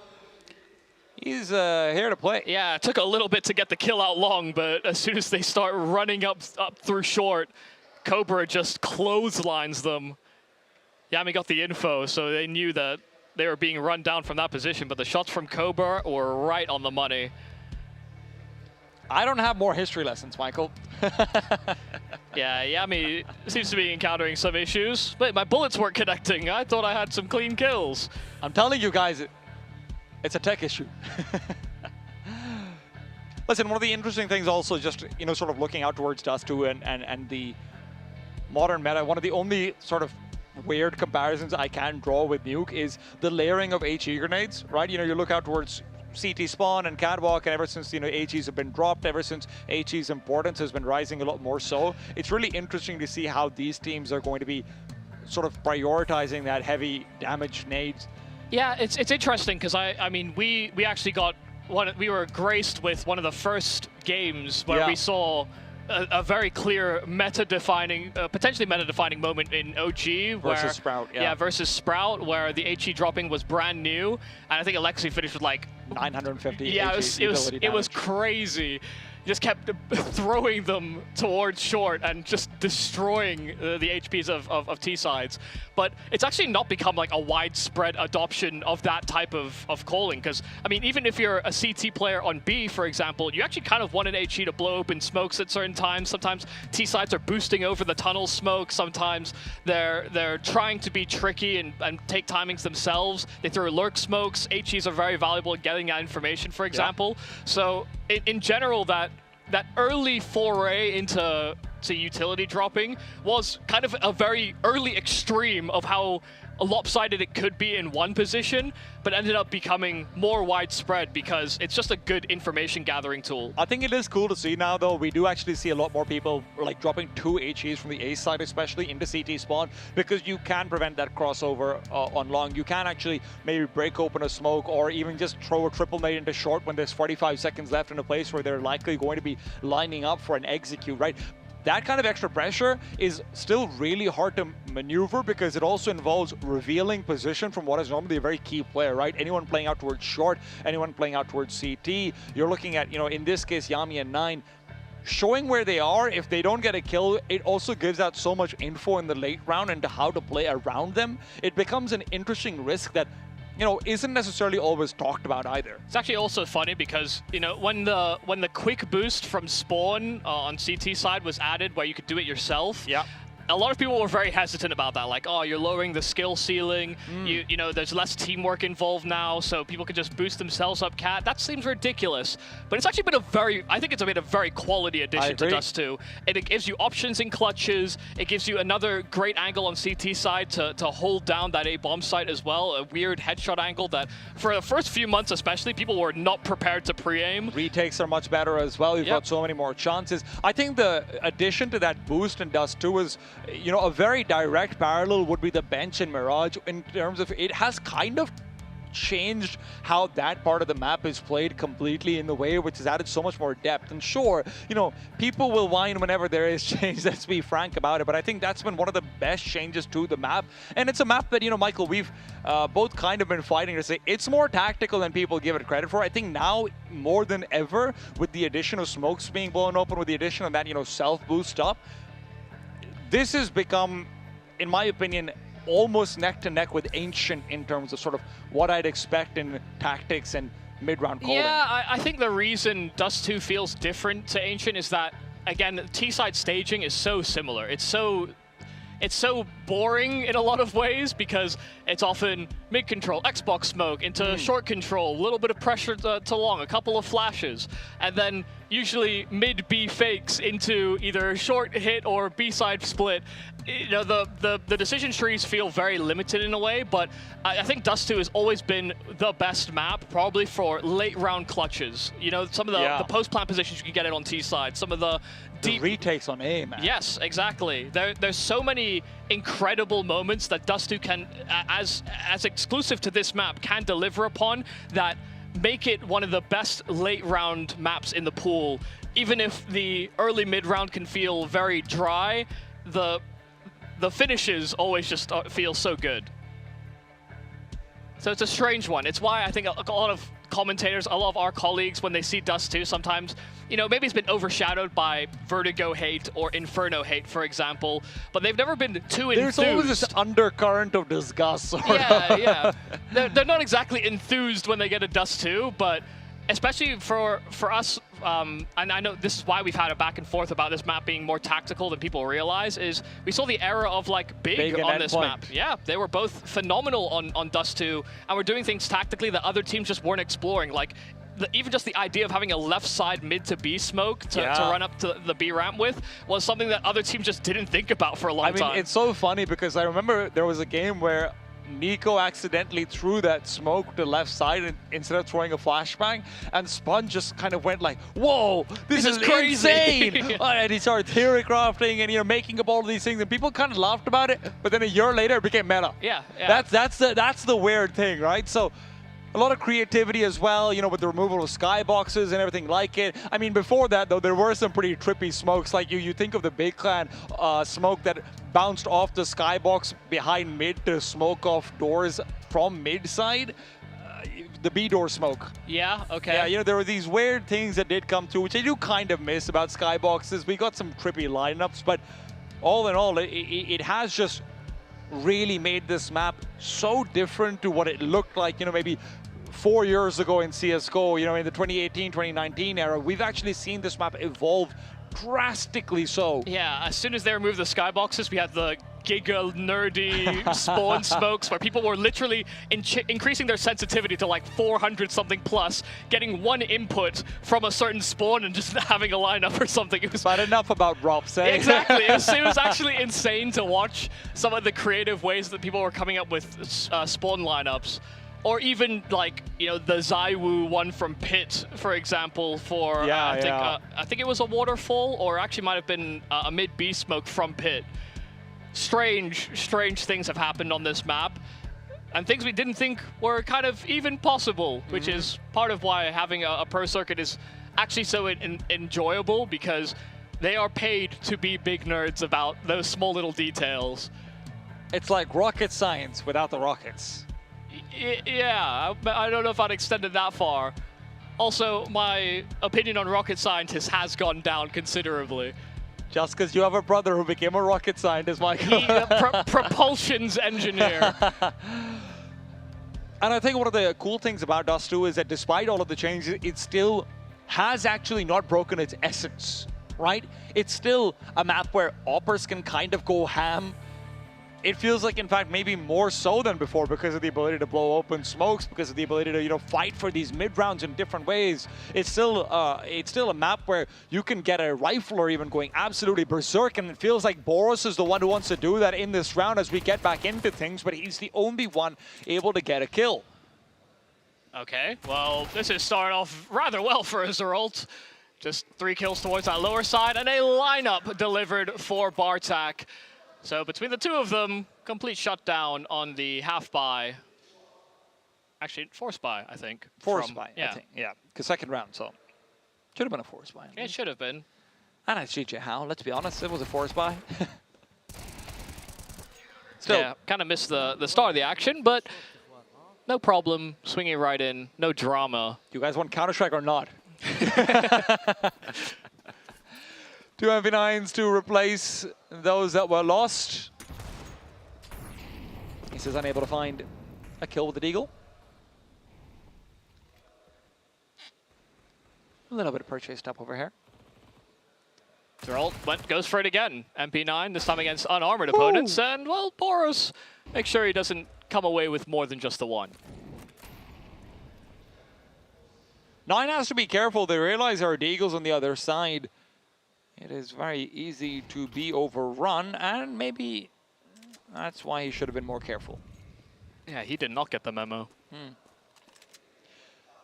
D: He's here to play.
E: Yeah, it took a little bit to get the kill out long, but as soon as they start running up through short, Cobra just clotheslines them. Yami got the info, so they knew that they were being run down from that position, but the shots from Cobra were right on the money.
D: I don't have more history lessons, Michael.
E: Yeah, Yami seems to be encountering some issues, but my bullets weren't connecting. I thought I had some clean kills.
D: I'm telling you guys, it's a tech issue. Listen, one of the interesting things also, just, you know, sort of looking out towards Dust 2 and the modern meta, one of the only sort of weird comparisons I can draw with Nuke is the layering of HE grenades, right? You know, you look out towards CT spawn and catwalk, and ever since, you know, HEs have been dropped, ever since HE's importance has been rising a lot more so, it's really interesting to see how these teams are going to be sort of prioritizing that heavy damage nades.
E: Yeah, it's interesting because I mean, we actually got we were graced with one of the first games where we saw a very clear meta-defining, potentially meta-defining moment in OG
D: versus Sprout.
E: Yeah, versus Sprout, where the HE dropping was brand new, and I think Alexi finished with like
D: 950.
E: Yeah, it was crazy. Just kept throwing them towards short and just destroying the HPs of T-sides. But it's actually not become like a widespread adoption of that type of calling, because, I mean, even if you're a CT player on B, for example, you actually kind of want an HE to blow open smokes at certain times. Sometimes T-sides are boosting over the tunnel smoke. Sometimes they're trying to be tricky and take timings themselves. They throw lurk smokes. HEs are very valuable at getting that information, for example. So in general, that early foray into utility dropping was kind of a very early extreme of how lopsided it could be in one position, but ended up becoming more widespread because it's just a good information gathering tool.
D: I think it is cool to see now, though. We do actually see a lot more people like dropping 2 HEs from the A side, especially into CT spawn, because you can prevent that crossover on long. You can actually maybe break open a smoke or even just throw a triple nade into short when there's 45 seconds left in a place where they're likely going to be lining up for an execute, right? That kind of extra pressure is still really hard to maneuver because it also involves revealing position from what is normally a very key player, right? Anyone playing out towards short, anyone playing out towards CT, you're looking at, you know, in this case, Yami and 9, showing where they are, if they don't get a kill, it also gives out so much info in the late round into how to play around them. It becomes an interesting risk that, you know, isn't necessarily always talked about either.
E: It's actually also funny because, you know, when the quick boost from spawn on CT side was added where you could do it yourself,
D: yeah,
E: a lot of people were very hesitant about that. Like, oh, you're lowering the skill ceiling. You know, there's less teamwork involved now, so people can just boost themselves up. Cat, that seems ridiculous. But it's actually been I think it's been a very quality addition to Dust 2. And it gives you options in clutches. It gives you another great angle on CT side to hold down that A bomb site as well. A weird headshot angle that, for the first few months especially, people were not prepared to pre-aim.
D: Retakes are much better as well. You've got so many more chances. I think the addition to that boost in Dust 2 is, you know, a very direct parallel would be the bench in Mirage in terms of it has kind of changed how that part of the map is played completely in the way which has added so much more depth. And sure, you know, people will whine whenever there is change, let's be frank about it, but I think that's been one of the best changes to the map. And it's a map that, you know, Michael, we've both kind of been fighting to say it's more tactical than people give it credit for. I think now more than ever, with the addition of smokes being blown open, with the addition of that, you know, self-boost up, this has become, in my opinion, almost neck to neck with Ancient in terms of sort of what I'd expect in tactics and mid-round calling.
E: Yeah, I think the reason Dust 2 feels different to Ancient is that, again, T-side staging is so similar. It's so boring in a lot of ways because it's often mid-control, Xbox smoke, into short control, a little bit of pressure to long, a couple of flashes, and then usually mid-B fakes into either short hit or B-side split. You know, the decision trees feel very limited in a way, but I think Dust 2 has always been the best map, probably for late round clutches. You know, some of the post-plant positions you can get it on T-side, some of the deep
D: retakes on A, man.
E: Yes, exactly. There's so many incredible moments that Dust 2 can, as exclusive to this map, can deliver upon that make it one of the best late round maps in the pool. Even if the early mid round can feel very dry, the finishes always just feel so good. So it's a strange one. It's why I think a lot of commentators, a lot of our colleagues, when they see Dust 2, sometimes, you know, maybe it's been overshadowed by Vertigo hate or Inferno hate, for example, but they've never been too enthused.
D: There's always this undercurrent of disgust, sort of.
E: Yeah. They're not exactly enthused when they get a Dust 2, but especially for us, and I know this is why we've had a back and forth about this map being more tactical than people realize, is we saw the era of like Big on this map. Yeah, they were both phenomenal on Dust 2, and were doing things tactically that other teams just weren't exploring. Like, even just the idea of having a left side mid to B smoke to run up to the B ramp with was something that other teams just didn't think about for a long time.
D: I mean, it's so funny because I remember there was a game where Nico accidentally threw that smoke to left side instead of throwing a flashbang, and Spun just kind of went like, whoa, this is crazy. Insane. And he started theory crafting and, you know, making up all of these things, and people kind of laughed about it, but then a year later it became meta.
E: Yeah.
D: That's the weird thing, right? So a lot of creativity as well, you know, with the removal of skyboxes and everything like it. I mean, before that, though, there were some pretty trippy smokes. Like, you think of the Big Clan smoke that bounced off the skybox behind mid to smoke off doors from mid side. The B door smoke.
E: Yeah, okay.
D: Yeah, you know, there were these weird things that did come through, which I do kind of miss about skyboxes. We got some trippy lineups, but all in all, it has just really made this map so different to what it looked like, you know, maybe 4 years ago in CSGO, you know, in the 2018, 2019 era. We've actually seen this map evolve drastically so.
E: Yeah, as soon as they removed the skyboxes, we had the giga nerdy spawn smokes where people were literally increasing their sensitivity to like 400 something plus, getting one input from a certain spawn and just having a lineup or something. It was
D: but enough about Robs, eh?
E: Exactly. It was actually insane to watch some of the creative ways that people were coming up with spawn lineups. Or even, like, you know, the Zaiwu one from Pit, for example, for, I think it was a waterfall, or actually might have been a mid-B smoke from Pit. Strange things have happened on this map, and things we didn't think were kind of even possible, which is part of why having a pro circuit is actually so enjoyable, because they are paid to be big nerds about those small little details.
D: It's like rocket science without the rockets.
E: Yeah, I don't know if I'd extend it that far. Also, my opinion on rocket scientists has gone down considerably.
D: Just because you have a brother who became a rocket scientist, Michael.
E: Propulsions engineer.
D: And I think one of the cool things about Dust 2 is that despite all of the changes, it still has actually not broken its essence, right? It's still a map where Oppers can kind of go ham. It feels like, in fact, maybe more so than before because of the ability to blow open smokes, because of the ability to, you know, fight for these mid rounds in different ways. It's still a map where you can get a rifler even going absolutely berserk, and it feels like Boros is the one who wants to do that in this round as we get back into things, but he's the only one able to get a kill.
E: Okay, well, this is starting off rather well for Zeralt. Just 3 kills towards that lower side, and a lineup delivered for Bartak. So between the two of them, complete shutdown on the half buy. Actually, force buy, I think.
D: Force buy, I think. Yeah, because second round, so should have been a force buy.
E: It should have been.
D: And it's GG How, let's be honest, it was a force buy. Still.
E: Yeah, kind of missed the start of the action, but no problem. Swinging right in, no drama.
D: You guys want Counter-Strike or not? 2 MP9s to replace those that were lost. He says unable to find a kill with the Deagle. A little bit of purchase up over here.
E: Zeralt goes for it again. MP9, this time against unarmored opponents. And, well, Boros makes sure he doesn't come away with more than just the one.
D: 9 has to be careful. They realize there are Deagles on the other side. It is very easy to be overrun, and maybe that's why he should have been more careful.
E: Yeah, he did not get the memo.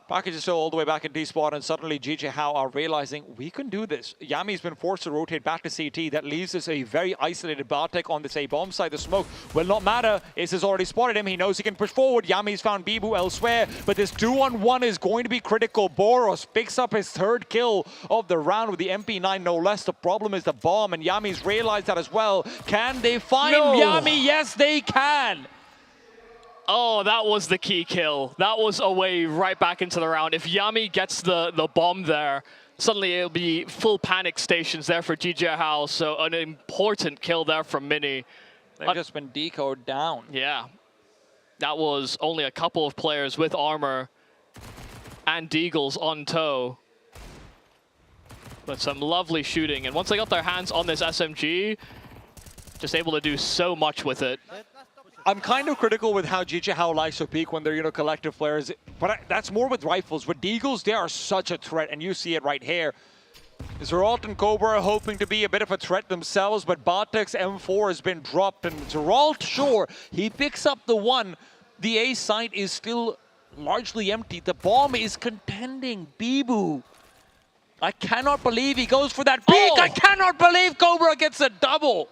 D: Package is still all the way back in T-spot, and suddenly GG How are realizing we can do this. Yami's been forced to rotate back to CT. That leaves us a very isolated Bartek on this A-bomb side. The smoke will not matter. Ace has already spotted him. He knows he can push forward. Yami's found Bibu elsewhere, but this 2-on-1 is going to be critical. Boros picks up his 3rd kill of the round with the MP9, no less. The problem is the bomb, and Yami's realized that as well. Can they find Yami? Yes, they can.
E: Oh, that was the key kill. That was a way right back into the round. If Yami gets the bomb there, suddenly it'll be full panic stations there for GG How. So an important kill there from Mini.
D: They've just been decoded down.
E: Yeah. That was only a couple of players with armor and Deagles on toe. But some lovely shooting. And once they got their hands on this SMG, just able to do so much with it.
D: I'm kind of critical with how GG How likes to peak when they're, you know, collective players, but that's more with rifles. With Deagles, they are such a threat, and you see it right here. Zeralt and Cobra are hoping to be a bit of a threat themselves, but Bartek's M4 has been dropped, and Zeralt, sure, he picks up the 1. The A site is still largely empty. The bomb is contending. Bibu. I cannot believe he goes for that peek. I cannot believe Cobra gets a double.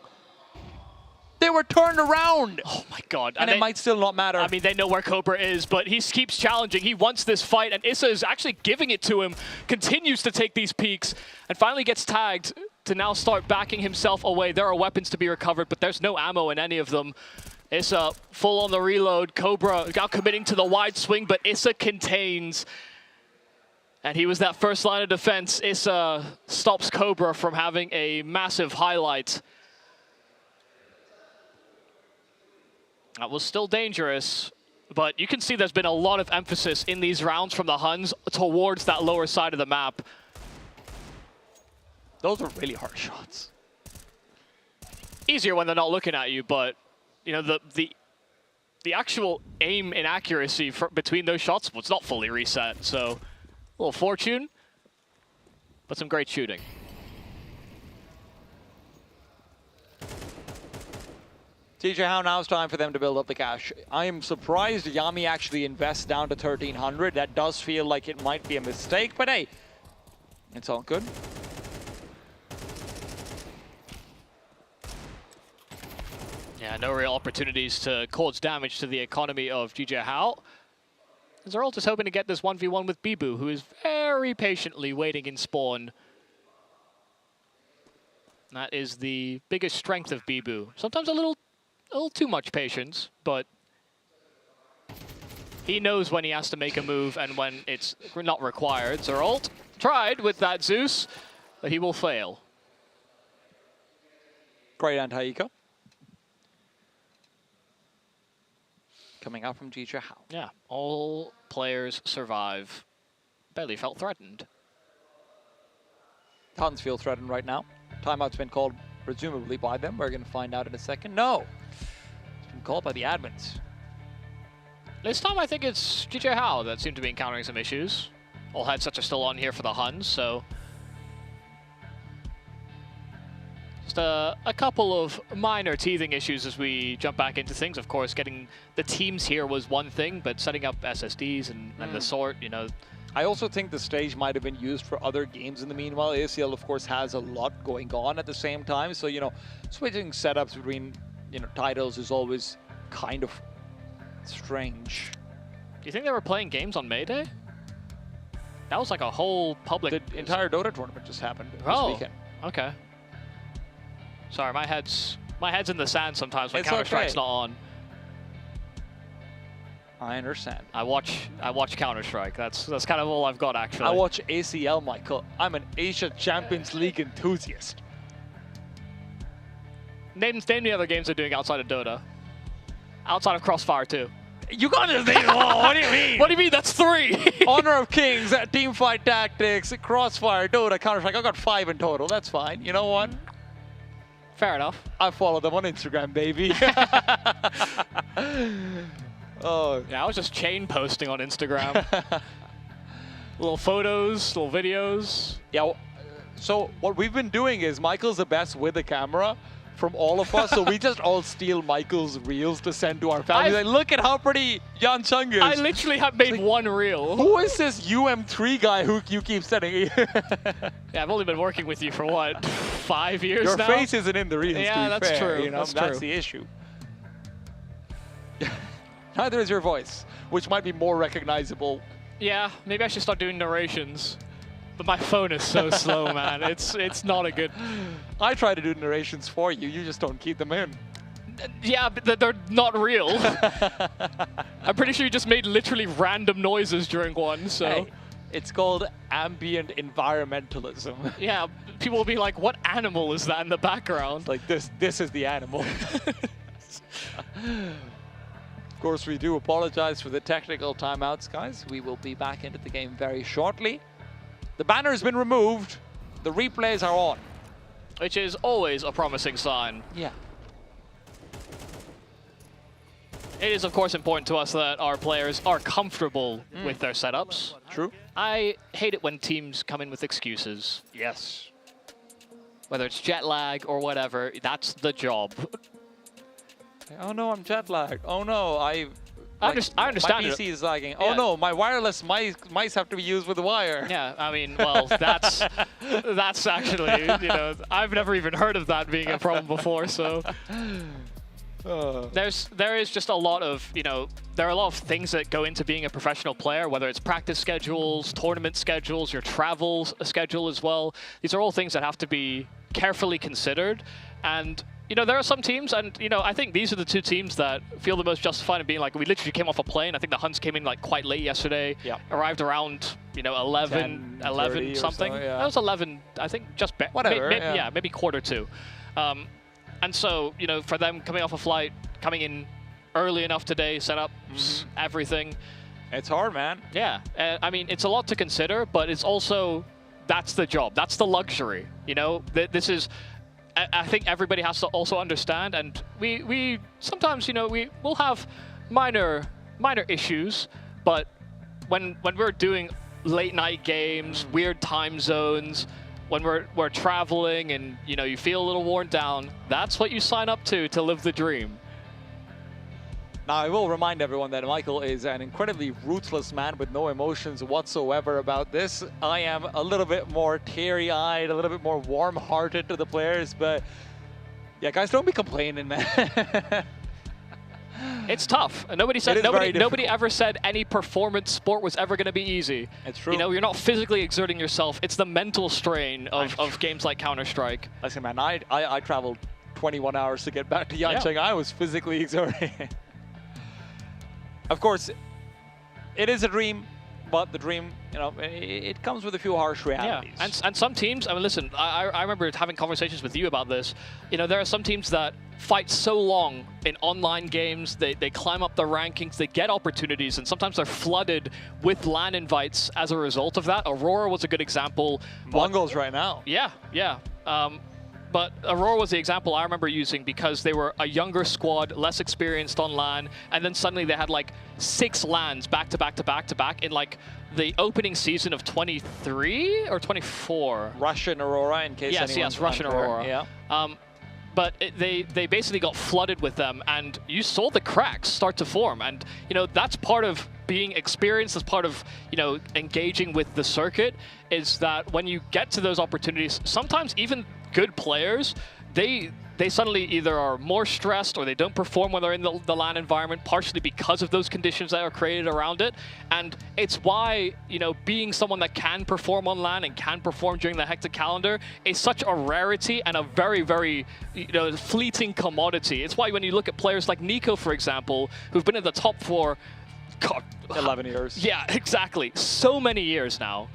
D: They were turned around.
E: Oh my god.
D: And it might still not matter.
E: I mean, they know where Cobra is, but he keeps challenging. He wants this fight, and Issa is actually giving it to him, continues to take these peeks, and finally gets tagged to now start backing himself away. There are weapons to be recovered, but there's no ammo in any of them. Issa full on the reload. Cobra now committing to the wide swing, but Issa contains. And he was that first line of defense. Issa stops Cobra from having a massive highlight. That was still dangerous, but you can see there's been a lot of emphasis in these rounds from the Huns towards that lower side of the map.
D: Those are really hard shots.
E: Easier when they're not looking at you, but you know the actual aim and accuracy between those shots was not fully reset. So a little fortune, but some great shooting.
D: TJ, how now it's time for them to build up the cash. I am surprised Yami actually invests down to 1,300. That does feel like it might be a mistake, but hey, it's all good.
E: Yeah, no real opportunities to cause damage to the economy of GG How. Zeralt is hoping to get this 1v1 with Bibu, who is very patiently waiting in spawn. That is the biggest strength of Bibu. Sometimes a little too much patience, but He knows when he has to make a move and when it's not required. Zeralt tried with that Zeus, but he will fail.
D: Great anti-eco. Coming out from Jicha Hao.
E: Yeah, all players survive. Barely felt threatened.
D: Huns feel threatened right now. Timeout's been called presumably by them. We're going to find out in a second. No, it's been called by the admins.
E: This time I think it's Jicha Hao that seem to be encountering some issues. All headsets are still on here for the Huns, so just a couple of minor teething issues as we jump back into things. Of course, getting the teams here was one thing, but setting up SSDs and the sort, you know.
D: I also think the stage might have been used for other games in the meanwhile. ACL, of course, has a lot going on at the same time. So, you know, switching setups between, you know, titles is always kind of strange.
E: Do you think they were playing games on May Day? That was like a whole public...
D: The entire Dota tournament just happened this weekend.
E: Okay. Sorry, my head's in the sand sometimes when
D: It's
E: Counter-Strike's
D: okay.
E: not on.
D: I understand.
E: I watch Counter-Strike. That's kind of all I've got, actually.
D: I watch ACL, Michael. I'm an Asia Champions League enthusiast.
E: Name the other games they're doing outside of Dota. Outside of Crossfire, too.
D: You got this name. What do you mean?
E: What do you mean? That's 3.
D: Honor of Kings, Teamfight Tactics, Crossfire, Dota, Counter-Strike. I got 5 in total. That's fine. You know what?
E: Fair enough.
D: I follow them on Instagram, baby. Oh.
E: Yeah, I was just chain posting on Instagram. Little photos, little videos.
D: Yeah, so what we've been doing is Michael's the best with the camera from all of us, so we just all steal Michael's reels to send to our family. Like, look at how pretty Yan Chung is.
E: I literally have made one reel.
D: Who is this UM3 guy who you keep sending?
E: Yeah, I've only been working with you for what, 5 years
D: Your
E: now?
D: face isn't in the reels,
E: yeah,
D: to be
E: that's
D: fair,
E: true.
D: You know?
E: That's
D: That's
E: true.
D: the issue. Neither is your voice, which might be more recognizable.
E: Yeah, maybe I should start doing narrations. But my phone is so slow, man. It's not a good...
D: I try to do narrations for you. You just don't keep them in.
E: Yeah, but they're not real. I'm pretty sure you just made literally random noises during one, so...
D: Hey, it's called ambient environmentalism.
E: Yeah, people will be like, what animal is that in the background?
D: Like, this is the animal. Of course, we do apologize for the technical timeouts, guys. We will be back into the game very shortly. The banner has been removed. The replays are on.
E: Which is always a promising sign.
D: Yeah.
E: It is, of course, important to us that our players are comfortable with their setups.
D: True.
E: I hate it when teams come in with excuses.
D: Yes.
E: Whether it's jet lag or whatever, that's the job.
D: Oh no, I'm jet lagged. Oh no, I
E: understand
D: my PC is lagging. Oh no, my wireless mice have to be used with a wire.
E: Yeah, I mean, well, that's actually, you know, I've never even heard of that being a problem before, so. There is just a lot of, you know, there are a lot of things that go into being a professional player, whether it's practice schedules, tournament schedules, your travel schedule as well. These are all things that have to be carefully considered. And, you know, there are some teams, and, you know, I think these are the 2 teams that feel the most justified in being like, we literally came off a plane. I think the Huns came in like quite late yesterday.
D: Yeah.
E: Arrived around, you know, 11 something.
D: So, yeah.
E: That was 11, I think, just
D: whatever.
E: yeah, maybe quarter 2. And so, you know, for them coming off a flight, coming in early enough today, set up everything.
D: It's hard, man.
E: Yeah. I mean, it's a lot to consider, but it's also, that's the job. That's the luxury. You know, this is, I think everybody has to also understand. And we sometimes, you know, we'll have minor issues, but when we're doing late night games, weird time zones, when we're traveling and, you know, you feel a little worn down, that's what you sign up to live the dream.
D: Now, I will remind everyone that Michael is an incredibly ruthless man with no emotions whatsoever about this. I am a little bit more teary-eyed, a little bit more warm-hearted to the players, but yeah, guys, don't be complaining, man.
E: It's tough. Nobody ever said any performance sport was ever going to be easy.
D: It's true.
E: You know, you're not physically exerting yourself. It's the mental strain of games like Counter-Strike.
D: Listen, man, I traveled 21 hours to get back to Yancheng. I was physically exerting. Of course, it is a dream. But the dream, you know, it comes with a few harsh realities.
E: Yeah, and some teams, I mean, listen, I remember having conversations with you about this. You know, there are some teams that fight so long in online games, they climb up the rankings, they get opportunities, and sometimes they're flooded with LAN invites as a result of that. Aurora was a good example.
D: Mongols right now.
E: Yeah, yeah. But Aurora was the example I remember using because they were a younger squad, less experienced on LAN, and then suddenly they had like 6 LANs back to back to back to back in like the opening season of 23 or 24.
D: Russian Aurora, in case
E: yes, Russian Aurora.
D: Yeah.
E: But they basically got flooded with them, and you saw the cracks start to form. And you know that's part of being experienced, as part of engaging with the circuit, is that when you get to those opportunities, sometimes even good players, they suddenly either are more stressed or they don't perform when they're in the LAN environment, partially because of those conditions that are created around it. And it's why, being someone that can perform on LAN and can perform during the hectic calendar is such a rarity and a very, very, fleeting commodity. It's why when you look at players like Nico, for example, who've been in the top 4, God,
D: 11 years.
E: Yeah, exactly. So many years now,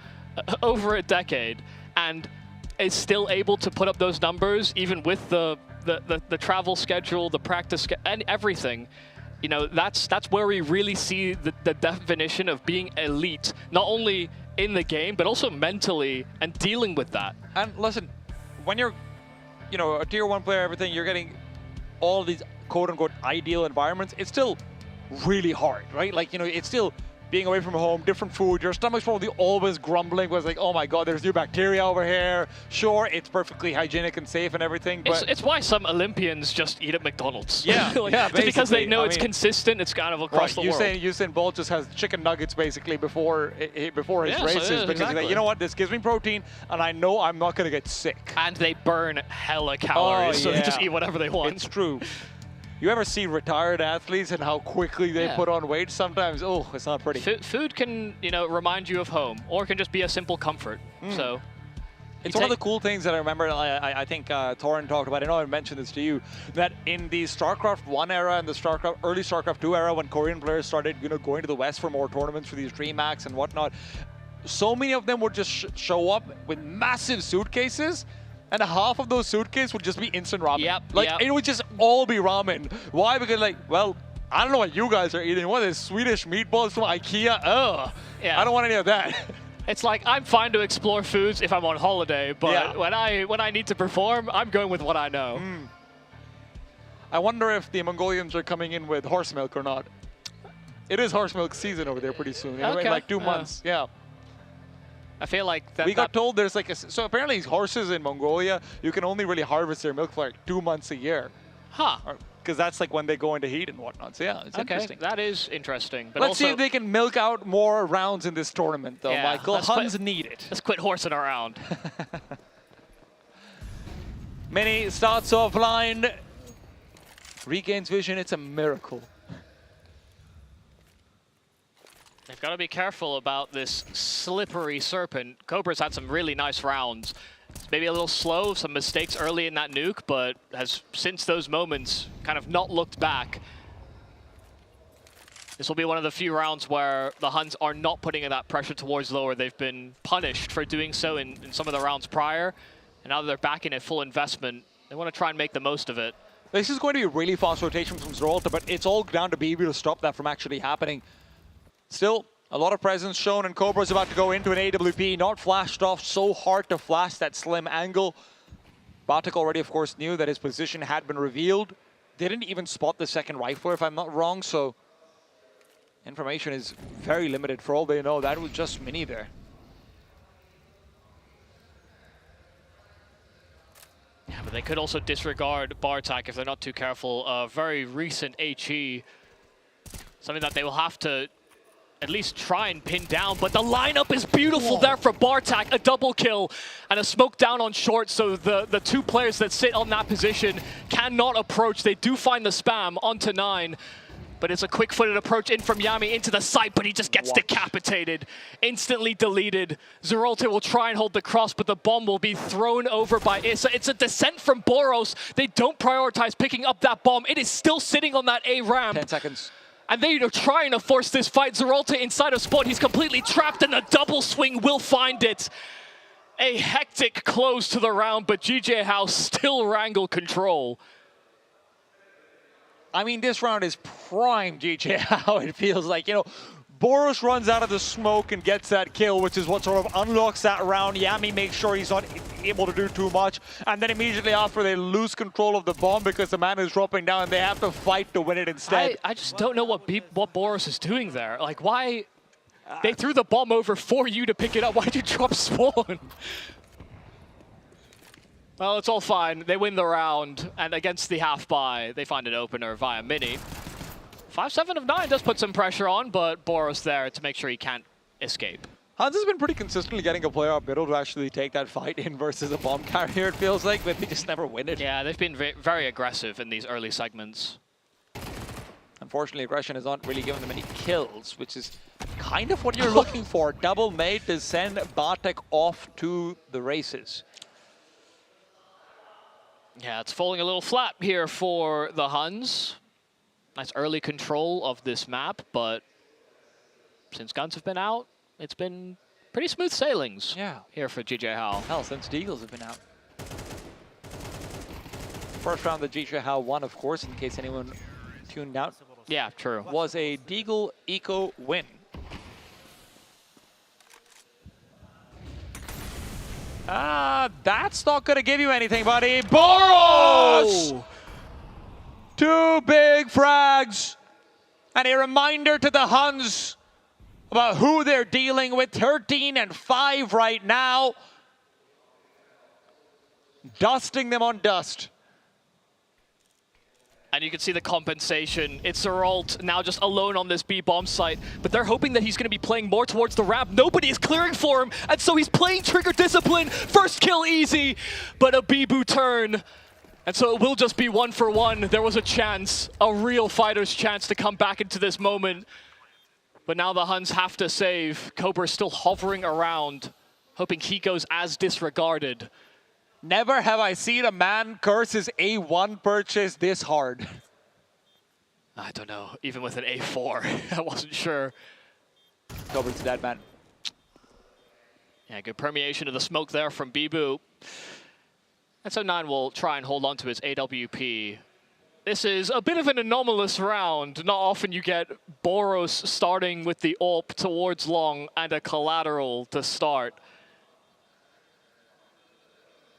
E: over a decade, and is still able to put up those numbers even with the travel schedule, the practice and everything. That's where we really see the definition of being elite, not only in the game but also mentally and dealing with that.
D: And listen, when you're a tier 1 player, everything, you're getting all these quote-unquote ideal environments, it's still really hard, right? Like, it's still being away from home, different food, your stomach's probably always grumbling because like, oh my God, there's new bacteria over here. Sure, it's perfectly hygienic and safe and everything, but...
E: It's why some Olympians just eat at McDonald's.
D: Yeah,
E: just because they know it's consistent, it's kind of across the world.
D: Usain Bolt just has chicken nuggets basically before his races because he's like, you know what, this gives me protein and I know I'm not going to get sick.
E: And they burn hella calories, so they just eat whatever they want.
D: It's true. You ever see retired athletes and how quickly they put on weight sometimes? Oh, it's not pretty.
E: Food can, remind you of home, or it can just be a simple comfort. So
D: it's one of the cool things that I remember, I think Torin talked about, I know I mentioned this to you, that in the StarCraft 1 era and the early StarCraft 2 era, when Korean players started going to the West for more tournaments for these DreamHacks and whatnot, so many of them would just show up with massive suitcases, and half of those suitcases would just be instant ramen. It would just all be ramen. Why? Because well, I don't know what you guys are eating. What is Swedish meatballs from IKEA? Ugh. Yeah. I don't want any of that.
E: It's like, I'm fine to explore foods if I'm on holiday, but when I need to perform, I'm going with what I know.
D: I wonder if the Mongolians are coming in with horse milk or not. It is horse milk season over there pretty soon. In like 2 months. Yeah.
E: I feel like that...
D: We got told there's like so apparently horses in Mongolia, you can only really harvest their milk for like 2 months a year.
E: Huh.
D: Because that's like when they go into heat and whatnot. So yeah, it's interesting.
E: That is interesting. But
D: let's see if they can milk out more rounds in this tournament though, Michael. Huns need it.
E: Let's quit horsing around.
D: Mini starts offline, regains vision, it's a miracle.
E: They've got to be careful about this slippery serpent. Cobra's had some really nice rounds. It's maybe a little slow, some mistakes early in that nuke, but has since those moments kind of not looked back. This will be one of the few rounds where the Huns are not putting in that pressure towards lower. They've been punished for doing so in some of the rounds prior, and now that they're back in at full investment, they want to try and make the most of it.
D: This is going to be a really fast rotation from Zeralta, but it's all down to BB to stop that from actually happening. Still, a lot of presence shown, and Cobra's about to go into an AWP, not flashed off, so hard to flash that slim angle. Bartek already, of course, knew that his position had been revealed. Didn't even spot the second rifler, if I'm not wrong, so information is very limited. For all they know, that was just Mini there.
E: Yeah, but they could also disregard Bartek if they're not too careful. A very recent HE, something that they will have to at least try and pin down, but the lineup is beautiful there for Bartek. A double kill and a smoke down on short, so the 2 players that sit on that position cannot approach. They do find the spam onto 9, but it's a quick-footed approach in from Yami into the site, but he just gets decapitated, instantly deleted. Zeralta will try and hold the cross, but the bomb will be thrown over by Issa. It's a descent from Boros. They don't prioritize picking up that bomb. It is still sitting on that A ramp.
D: 10 seconds.
E: And they are trying to force this fight. Zeralta inside of spawn. He's completely trapped, and the double swing will find it. A hectic close to the round, but GJ House still wrangle control.
D: I mean, this round is prime GJ Howe, it feels like. You know, Boros runs out of the smoke and gets that kill, which is what sort of unlocks that round. Yami makes sure he's not able to do too much. And then immediately after, they lose control of the bomb because the man is dropping down and they have to fight to win it instead.
E: I just don't know what Boros is doing there. Like, why? They threw the bomb over for you to pick it up. Why'd you drop spawn? Well, it's all fine. They win the round, and against the half buy, they find an opener via mini. 5-7 of 9 does put some pressure on, but Boros there to make sure he can't escape.
D: Huns has been pretty consistently getting a player up middle to actually take that fight in versus a bomb carrier, it feels like, but they just never win it.
E: Yeah, they've been very aggressive in these early segments.
D: Unfortunately, aggression has not really given them any kills, which is kind of what you're looking for. Double mate to send Bartek off to the races.
E: Yeah, it's falling a little flat here for the Huns. Nice early control of this map, but since guns have been out, it's been pretty smooth sailings here for GJ Howe.
D: Hell, since Deagles have been out. First round that GJ Howe won, of course, in case anyone tuned out.
E: Yeah, true.
D: Was a Deagle Eco win. That's not going to give you anything, buddy. Boros!
E: Oh.
D: 2 big frags. And a reminder to the Huns about who they're dealing with. 13 and 5 right now. Dusting them on dust.
E: And you can see the compensation. It's Zeralt now just alone on this B-bomb site, but they're hoping that he's going to be playing more towards the ramp. Nobody is clearing for him, and so he's playing Trigger Discipline. First kill easy, but a Bibu turn. And so it will just be 1 for 1. There was a chance, a real fighter's chance to come back into this moment. But now the Huns have to save. Cobra still hovering around, hoping he goes as disregarded.
D: Never have I seen a man curse his A1 purchase this hard.
E: I don't know, even with an A4, I wasn't sure.
D: Cobra's dead, man.
E: Yeah, good permeation of the smoke there from Bibu. And so 9 will try and hold on to his AWP. This is a bit of an anomalous round. Not often you get Boros starting with the AWP towards long and a collateral to start.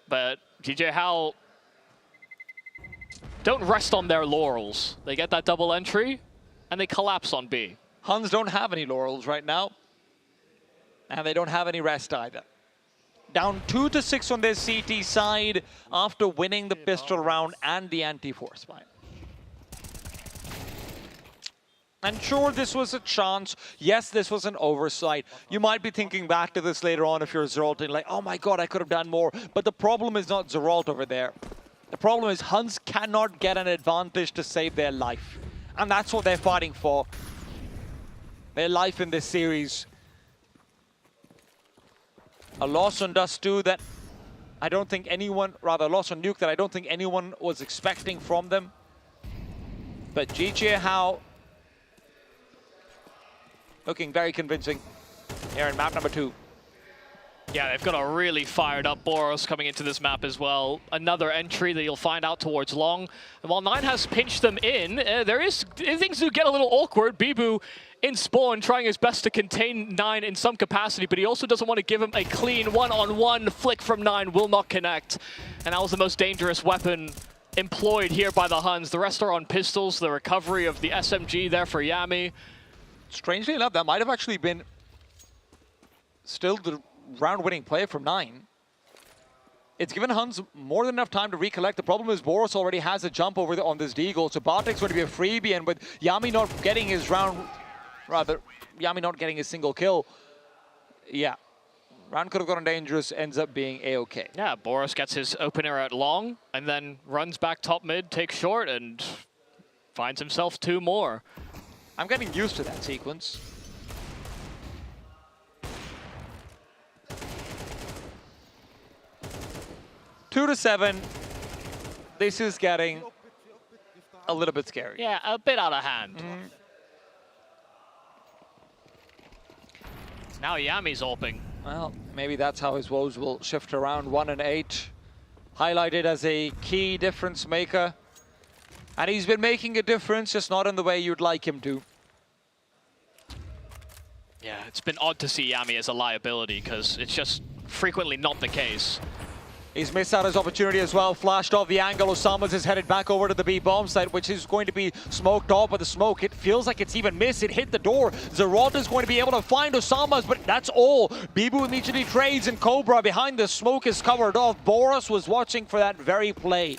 E: But GJ Howe don't rest on their laurels. They get that double entry, and they collapse on B.
D: Huns don't have any laurels right now. And they don't have any rest either. Down 2-6 on their CT side after winning the pistol round and the anti-force mine. And sure, this was a chance. Yes, this was an oversight. You might be thinking back to this later on if you're Zeralt and like, oh my god, I could have done more. But the problem is not Zeralt over there. The problem is Huns cannot get an advantage to save their life. And that's what they're fighting for. Their life in this series. A loss on Dust 2 that I don't think anyone, rather a loss on Nuke that I don't think anyone was expecting from them. But GJ Howe looking very convincing here in map number 2.
E: Yeah, they've got a really fired up Boros coming into this map as well. Another entry that you'll find out towards long. And while 9 has pinched them in, things do get a little awkward. Bibu in spawn trying his best to contain 9 in some capacity, but he also doesn't want to give him a clean one-on-one. Flick from 9 will not connect. And that was the most dangerous weapon employed here by the Huns. The rest are on pistols. The recovery of the SMG there for Yami.
D: Strangely enough, that might have actually been still the round-winning play from 9. It's given Huns more than enough time to recollect. The problem is Boros already has a jump over on this Deagle, so Bartek's going to be a freebie, and with Yami not getting his round, rather, Yami not getting his single kill, yeah, round could have gotten dangerous, ends up being A-okay.
E: Yeah, Boros gets his opener at long, and then runs back top mid, takes short, and finds himself 2 more.
D: I'm getting used to that sequence. Two to 7. This is getting a little bit scary.
E: Yeah, a bit out of hand. Now Yami's ulping.
D: Well, maybe that's how his woes will shift around. 1 and 8, highlighted as a key difference maker. And he's been making a difference, just not in the way you'd like him to.
E: Yeah, it's been odd to see Yami as a liability, because it's just frequently not the case.
D: He's missed out his opportunity as well, flashed off the angle. Osama's is headed back over to the B bomb site, which is going to be smoked off, but the smoke, it feels like it's even missed. It hit the door. Zeralta's going to be able to find Osama's, but that's all. Bibu immediately trades, and Cobra behind the smoke is covered off. Boros was watching for that very play.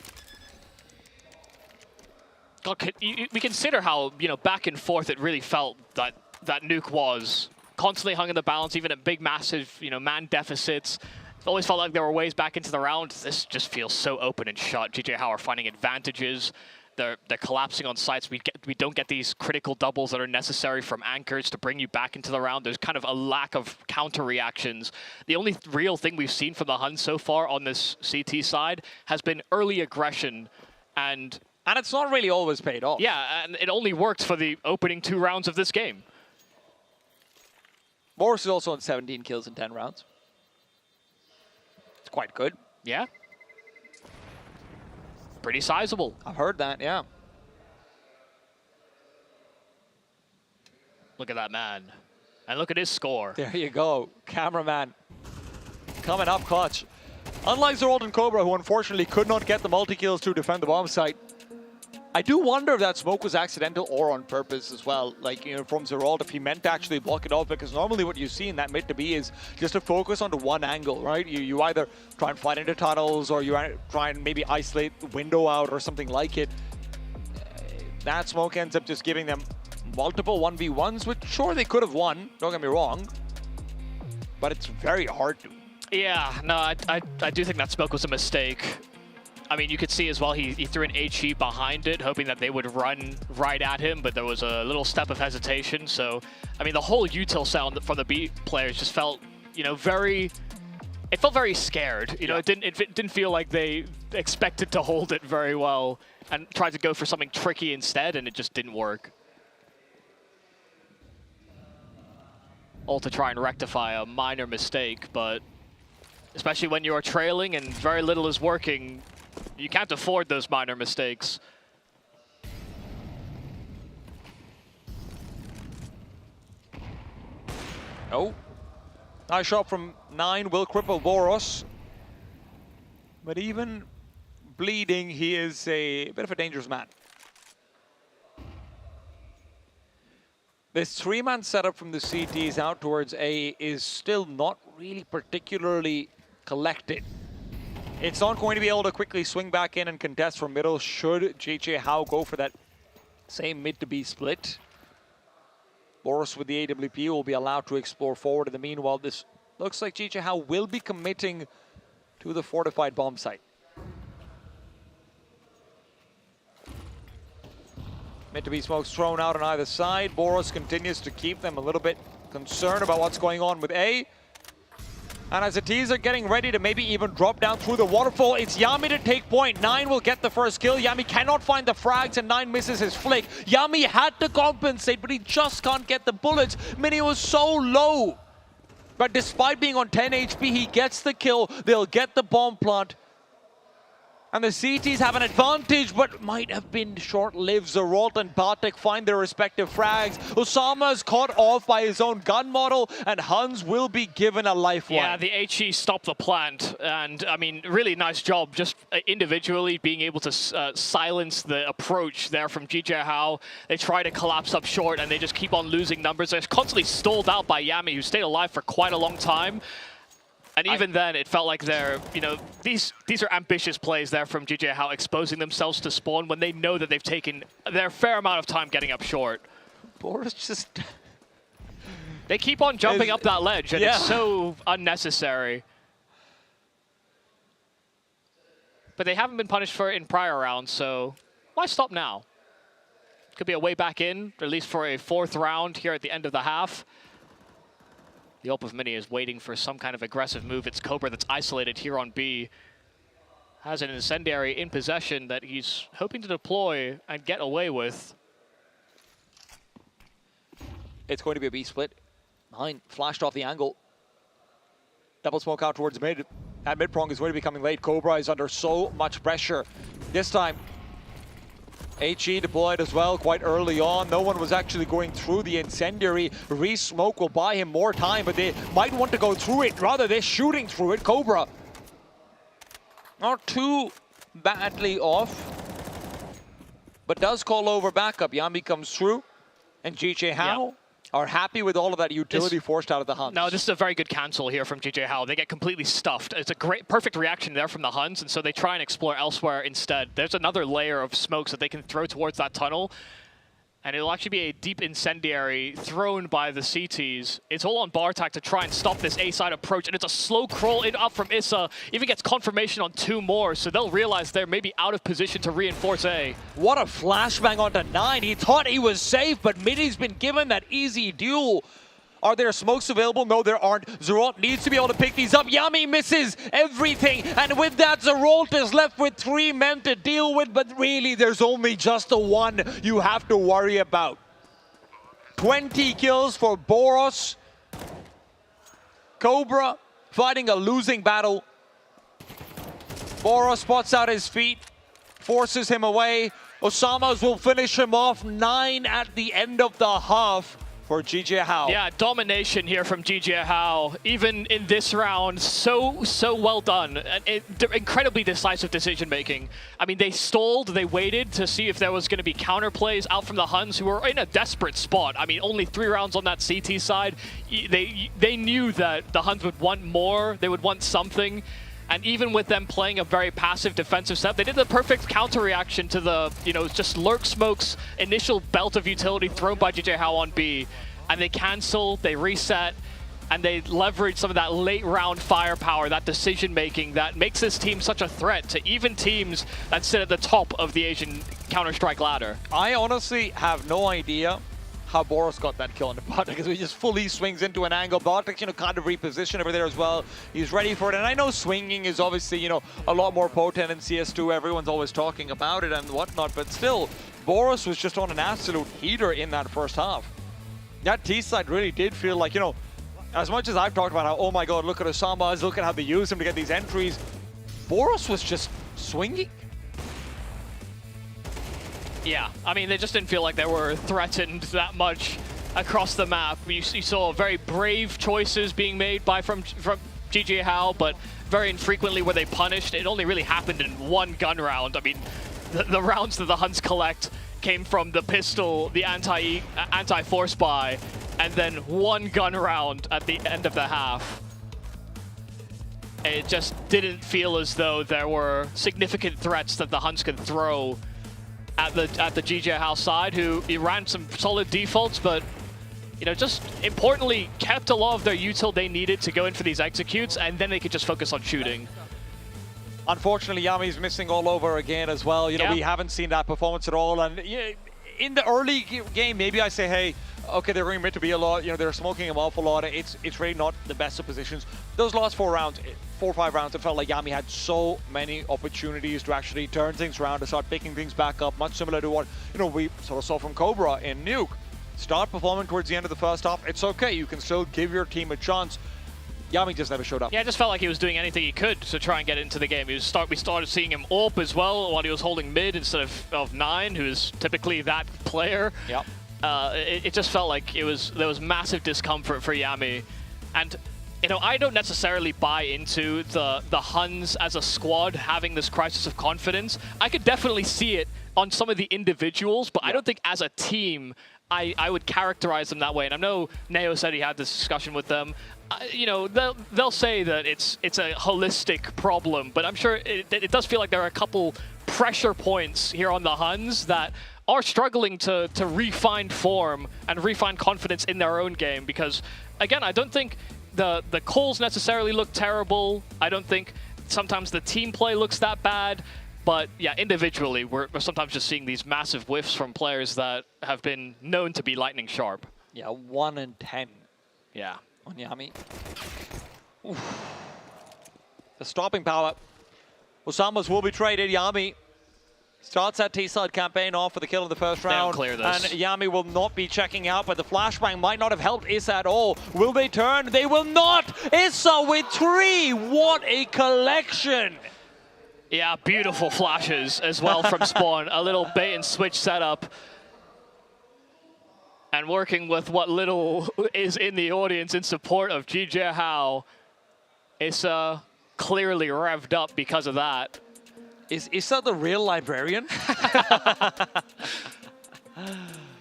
E: God, we consider how, back and forth it really felt that nuke was. Constantly hung in the balance, even at big, massive, man deficits. It always felt like there were ways back into the round. This just feels so open and shut. GJ How are finding advantages. They're collapsing on sites. We don't get these critical doubles that are necessary from anchors to bring you back into the round. There's kind of a lack of counter reactions. The only real thing we've seen from the Huns so far on this CT side has been early aggression, and
D: it's not really always paid off.
E: Yeah, and it only worked for the opening 2 rounds of this game.
D: Boros is also on 17 kills in 10 rounds. It's quite good.
E: Yeah. Pretty sizable.
D: I've heard that, yeah.
E: Look at that man. And look at his score.
D: There you go. Cameraman coming up clutch. Unlike Zeralt and Cobra, who unfortunately could not get the multi-kills to defend the bomb site, I do wonder if that smoke was accidental or on purpose as well. Like, from Zeralt, if he meant to actually block it off, because normally what you see in that mid to B is just to focus onto one angle, right? You either try and fight into tunnels, or you try and maybe isolate the window out or something like it. That smoke ends up just giving them multiple 1v1s, which sure they could have won, don't get me wrong, but it's very hard to.
E: Yeah, no, I do think that smoke was a mistake. I mean, you could see as well, he threw an HE behind it, hoping that they would run right at him, but there was a little step of hesitation. So, I mean, the whole util sound from the B players just felt, it felt very scared. It didn't feel like they expected to hold it very well and tried to go for something tricky instead, and it just didn't work. All to try and rectify a minor mistake, but especially when you're trailing and very little is working, you can't afford those minor mistakes.
D: Oh, nice shot from 9 will cripple Boros. But even bleeding, he is a bit of a dangerous man. This 3-man setup from the CTs out towards A is still not really particularly collected. It's not going to be able to quickly swing back in and contest from middle should GJ How go for that same mid to B split. Boros with the AWP will be allowed to explore forward. In the meanwhile, this looks like GJ How will be committing to the fortified bomb site. Mid to B smokes thrown out on either side. Boros continues to keep them a little bit concerned about what's going on with A. And as the T's are getting ready to maybe even drop down through the waterfall, it's Yami to take point. 9 will get the first kill. Yami cannot find the frags, and 9 misses his flick. Yami had to compensate, but he just can't get the bullets. Mini was so low. But despite being on 10 HP, he gets the kill. They'll get the bomb plant. And the CTs have an advantage, but might have been short-lived. Zeralt and Bartek find their respective frags. Osama's caught off by his own gun model, and Huns will be given a lifeline.
E: Yeah, the HE stopped the plant, and I mean, really nice job just individually being able to silence the approach there from GJ How. They try to collapse up short, and they just keep on losing numbers. They're constantly stalled out by Yami, who stayed alive for quite a long time. And even then, it felt like they're, these are ambitious plays there from GJ How, exposing themselves to spawn when they know that they've taken their fair amount of time getting up short.
D: Boros just...
E: They keep on jumping up that ledge, and it's so unnecessary. But they haven't been punished for it in prior rounds, so why stop now? Could be a way back in, at least for a 4th round here at the end of the half. The ult of Mini is waiting for some kind of aggressive move. It's Cobra that's isolated here on B. Has an incendiary in possession that he's hoping to deploy and get away with.
D: It's going to be a B split. 9 flashed off the angle. Double smoke out towards mid. That mid prong is going to be coming late. Cobra is under so much pressure. This time, HE deployed as well quite early on. No one was actually going through the incendiary. Re-smoke will buy him more time, but they might want to go through it. Rather, they're shooting through it. Cobra not too badly off, but does call over backup. Yami comes through, and GJ Hao are happy with all of that utility forced out of the Huns.
E: No, this is a very good cancel here from GJ Hao. They get completely stuffed. It's a perfect reaction there from the Huns, and so they try and explore elsewhere instead. There's another layer of smokes that they can throw towards that tunnel, and it'll actually be a deep incendiary thrown by the CTs. It's all on Bartak to try and stop this A-side approach, and it's a slow crawl up from Issa. Even gets confirmation on 2 more, so they'll realize they're maybe out of position to reinforce A.
R: What a flashbang onto 9. He thought he was safe, but Midi's been given that easy duel. Are there smokes available? No, there aren't. Zeralt needs to be able to pick these up. Yami misses everything. And with that, Zeralt is left with 3 men to deal with. But really, there's only just the one you have to worry about. 20 kills for Boros. Cobra fighting a losing battle. Boros spots out his feet, forces him away. Osama's will finish him off. 9 at the end of the half for GJ Hao.
E: Yeah, domination here from GJ Hao. Even in this round, so well done. Incredibly decisive decision making. I mean, they stalled, they waited to see if there was going to be counter plays out from the Huns, who were in a desperate spot. I mean, only 3 rounds on that CT side. They knew that the Huns would want more, they would want something. And even with them playing a very passive defensive set, they did the perfect counter reaction to the, just Lurk Smoke's initial belt of utility thrown by GJ Hao on B. And they cancel, they reset, and they leverage some of that late round firepower, that decision making that makes this team such a threat to even teams that sit at the top of the Asian Counter-Strike ladder.
D: I honestly have no idea how Boros got that kill on the Bartek, because he just fully swings into an angle. Bartek, kind of reposition over there as well. He's ready for it. And I know swinging is obviously, a lot more potent in CS2. Everyone's always talking about it and whatnot, but still, Boros was just on an absolute heater in that first half. That T-side really did feel like, as much as I've talked about how, oh my god, look at Osama, look at how they use him to get these entries, Boros was just swinging.
E: Yeah, I mean, they just didn't feel like they were threatened that much across the map. You saw very brave choices being made from GJ Hao, but very infrequently were they punished. It only really happened in 1 gun round. I mean, the rounds that the Huns collect came from the pistol, the anti-force buy, and then 1 gun round at the end of the half. It just didn't feel as though there were significant threats that the Huns could throw at the GJ Hao side, who ran some solid defaults, but just importantly kept a lot of their util they needed to go in for these executes, and then they could just focus on shooting.
D: Unfortunately, Yami's missing all over again as well. We haven't seen that performance at all. And in the early game, maybe I say, hey, okay, they're going mid to be a lot. They're smoking an awful lot. It's really not the best of positions. Those last 4 or 5 rounds, it felt like Yami had so many opportunities to actually turn things around, to start picking things back up, much similar to what we sort of saw from Cobra in Nuke. Start performing towards the end of the first half. It's okay. You can still give your team a chance. Yami just never showed up.
E: Yeah, it just felt like he was doing anything he could to try and get into the game. We started seeing him AWP as well while he was holding mid instead of 9, who is typically that player.
D: Yep.
E: It just felt like there was massive discomfort for Yami. And I don't necessarily buy into the Huns as a squad having this crisis of confidence. I could definitely see it on some of the individuals, but I don't think as a team I would characterize them that way. And I know Neo said he had this discussion with them. They'll say that it's a holistic problem, but I'm sure it does feel like there are a couple pressure points here on the Huns that are struggling to refine form and refine confidence in their own game. Because again, I don't think the calls necessarily look terrible. I don't think sometimes the team play looks that bad. But yeah, individually, we're sometimes just seeing these massive whiffs from players that have been known to be lightning sharp.
D: Yeah, 1 in 10.
E: Yeah.
D: On Yami. Oof. The stopping power. Osama's will be traded. Yami Starts that T-side campaign off for the kill in the first round.
E: Clear this.
D: And Yami will not be checking out, but the flashbang might not have helped Issa at all. Will they turn? They will not! Issa with 3! What a collection!
E: Yeah, beautiful flashes as well from Spawn. A little bait and switch setup. And working with what little is in the audience in support of GJ How. Issa clearly revved up because of that.
D: Is Issa the real librarian?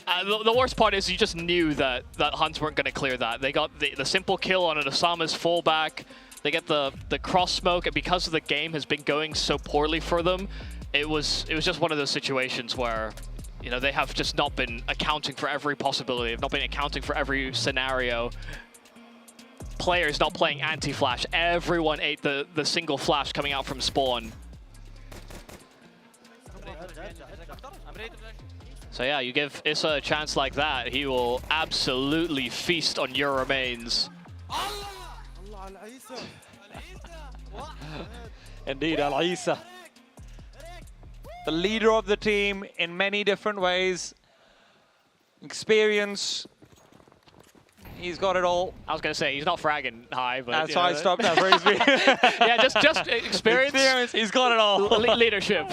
E: The worst part is you just knew that Huns weren't going to clear that. They got the simple kill on an Osama's fallback. They get the cross smoke, and because the game has been going so poorly for them, it was just one of those situations where, you know, they have just not been accounting for every possibility. They've not been accounting for every scenario. Players not playing anti-flash. Everyone ate the single flash coming out from Spawn. So yeah, you give Issa a chance like that, he will absolutely feast on your remains.
D: Indeed, Al Issa. The leader of the team in many different ways. Experience. He's got it all.
E: I was going to say, he's not fragging high, but...
D: That's why I stopped that phrase.
E: Yeah, just experience.
D: Experience, he's got it all.
E: Leadership.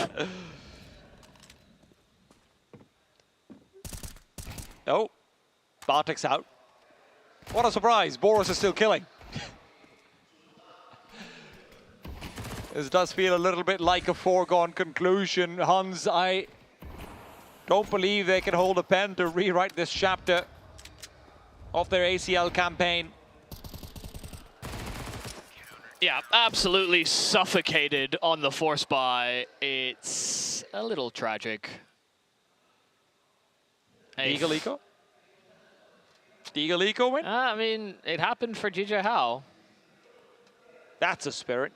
D: Oh, Bartek's out. What a surprise, Boros is still killing. This does feel a little bit like a foregone conclusion. Huns, I don't believe they can hold a pen to rewrite this chapter of their ACL campaign.
E: Yeah, absolutely suffocated on the force buy. It's a little tragic.
D: Eagle Eco? Eagle Eco win?
E: I mean, it happened for GJ How.
D: That's a spirit.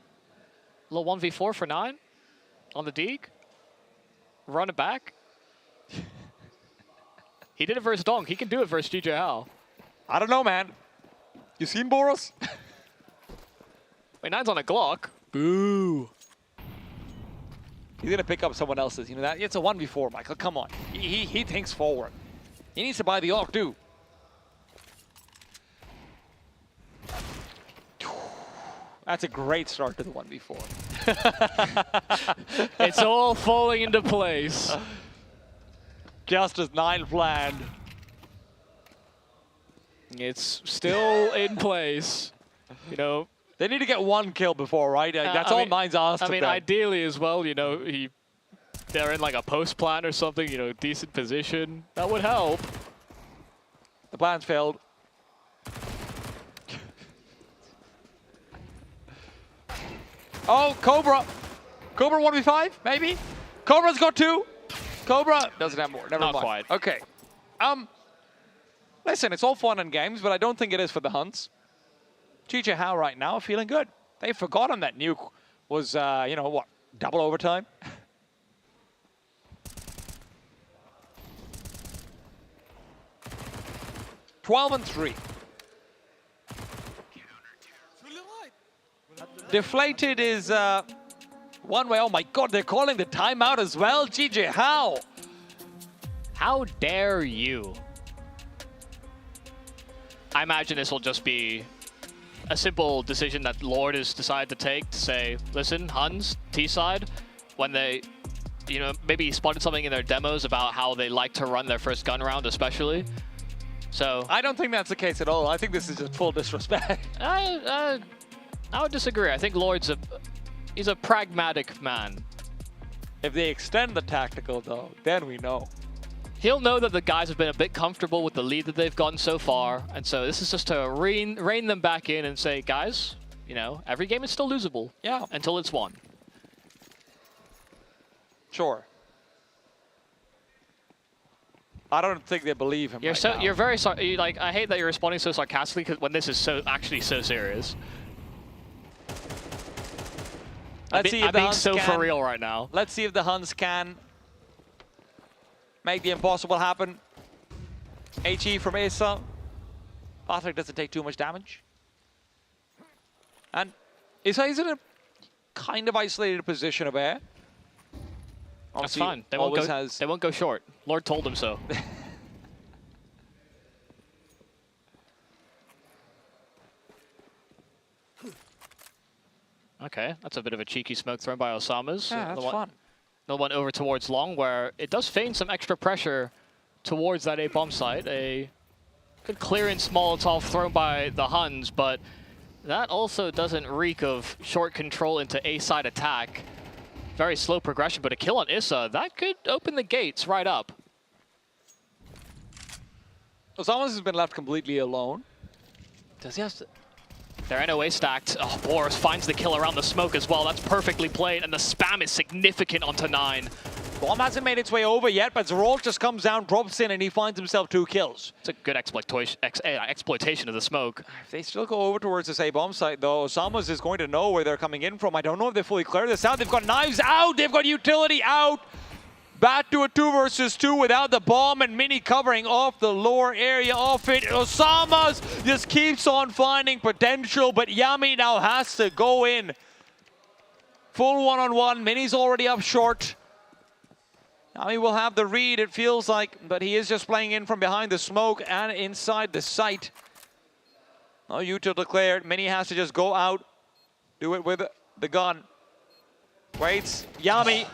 E: A little 1v4 for 9 on the Deeg. Run it back. He did it versus Dong. He can do it versus GJ How.
D: I don't know, man. You seen Boros?
E: Wait, 9's on a Glock. Boo.
D: He's going to pick up someone else's. You know that? It's a 1v4, Michael. Come on. He thinks forward. He needs to buy the AUG, too. That's a great start to the 1v4.
E: It's all falling into place.
D: Just as 9 planned.
E: It's still in place. You know,
D: they need to get 1 kill before, right? That's all 9's asked of them.
E: Ideally as well, you know, they're in like a post plan or something, you know, decent position. That would help.
D: The plan's failed. Oh, Cobra. Cobra 1v5, maybe? Cobra's got 2. Cobra doesn't have more. Never mind.
E: Not quite.
D: Okay. Listen, it's all fun and games, but I don't think it is for the Huns. GJ How right now feeling good. They've forgotten that nuke was, you know, what, double overtime? (12-3). Deflated is one way. Oh my god, they're calling the timeout as well. GJ How?
E: How dare you? I imagine this will just be a simple decision that Lord has decided to take to say, listen, Huns, T-side, when they, you know, maybe spotted something in their demos about how they like to run their first gun round especially. So
D: I don't think that's the case at all. I think this is just full disrespect.
E: I would disagree. I think Lord's he's a pragmatic man.
D: If they extend the tactical though, then we know.
E: He'll know that the guys have been a bit comfortable with the lead that they've gotten so far, and so this is just to rein them back in and say, guys, you know, every game is still losable.
D: Yeah.
E: Until it's won.
D: Sure. I don't think they believe him.
E: You're very sorry. Like, I hate that you're responding so sarcastically because when this is actually so serious.
D: Let's see if the Huns
E: so for real right now.
D: Let's see if the Huns can make the impossible happen. HE from Issa. Bartek doesn't take too much damage. And Issa is in a kind of isolated position of air.
E: That's fine. They won't go short. Lord told them so. Okay, that's a bit of a cheeky smoke thrown by Osama's.
D: Yeah, that's fun.
E: The one over towards long, where it does feign some extra pressure towards that A bomb site. A good clearance Molotov thrown by the Huns, but that also doesn't reek of short control into A side attack. Very slow progression, but a kill on Issa, that could open the gates right up.
D: Osama's has been left completely alone.
E: Does he have to? Their NOA stacked. Oh, Boris finds the kill around the smoke as well. That's perfectly played, and the spam is significant onto 9.
D: Bomb hasn't made its way over yet, but Zerolt just comes down, drops in, and he finds himself 2 kills.
E: It's a good exploitation of the smoke.
D: If they still go over towards this A bomb site, though, Osama's is going to know where they're coming in from. I don't know if they fully clear this out. They've got knives out. They've got utility out. Back to a 2 versus 2 without the bomb, and Mini covering off the lower area of it. Osama's just keeps on finding potential, but Yami now has to go in. Full one-on-one. Mini's already up short. Yami will have the read, it feels like, but he is just playing in from behind the smoke and inside the site. No util declared. Mini has to just go out, do it with the gun. Waits. Yami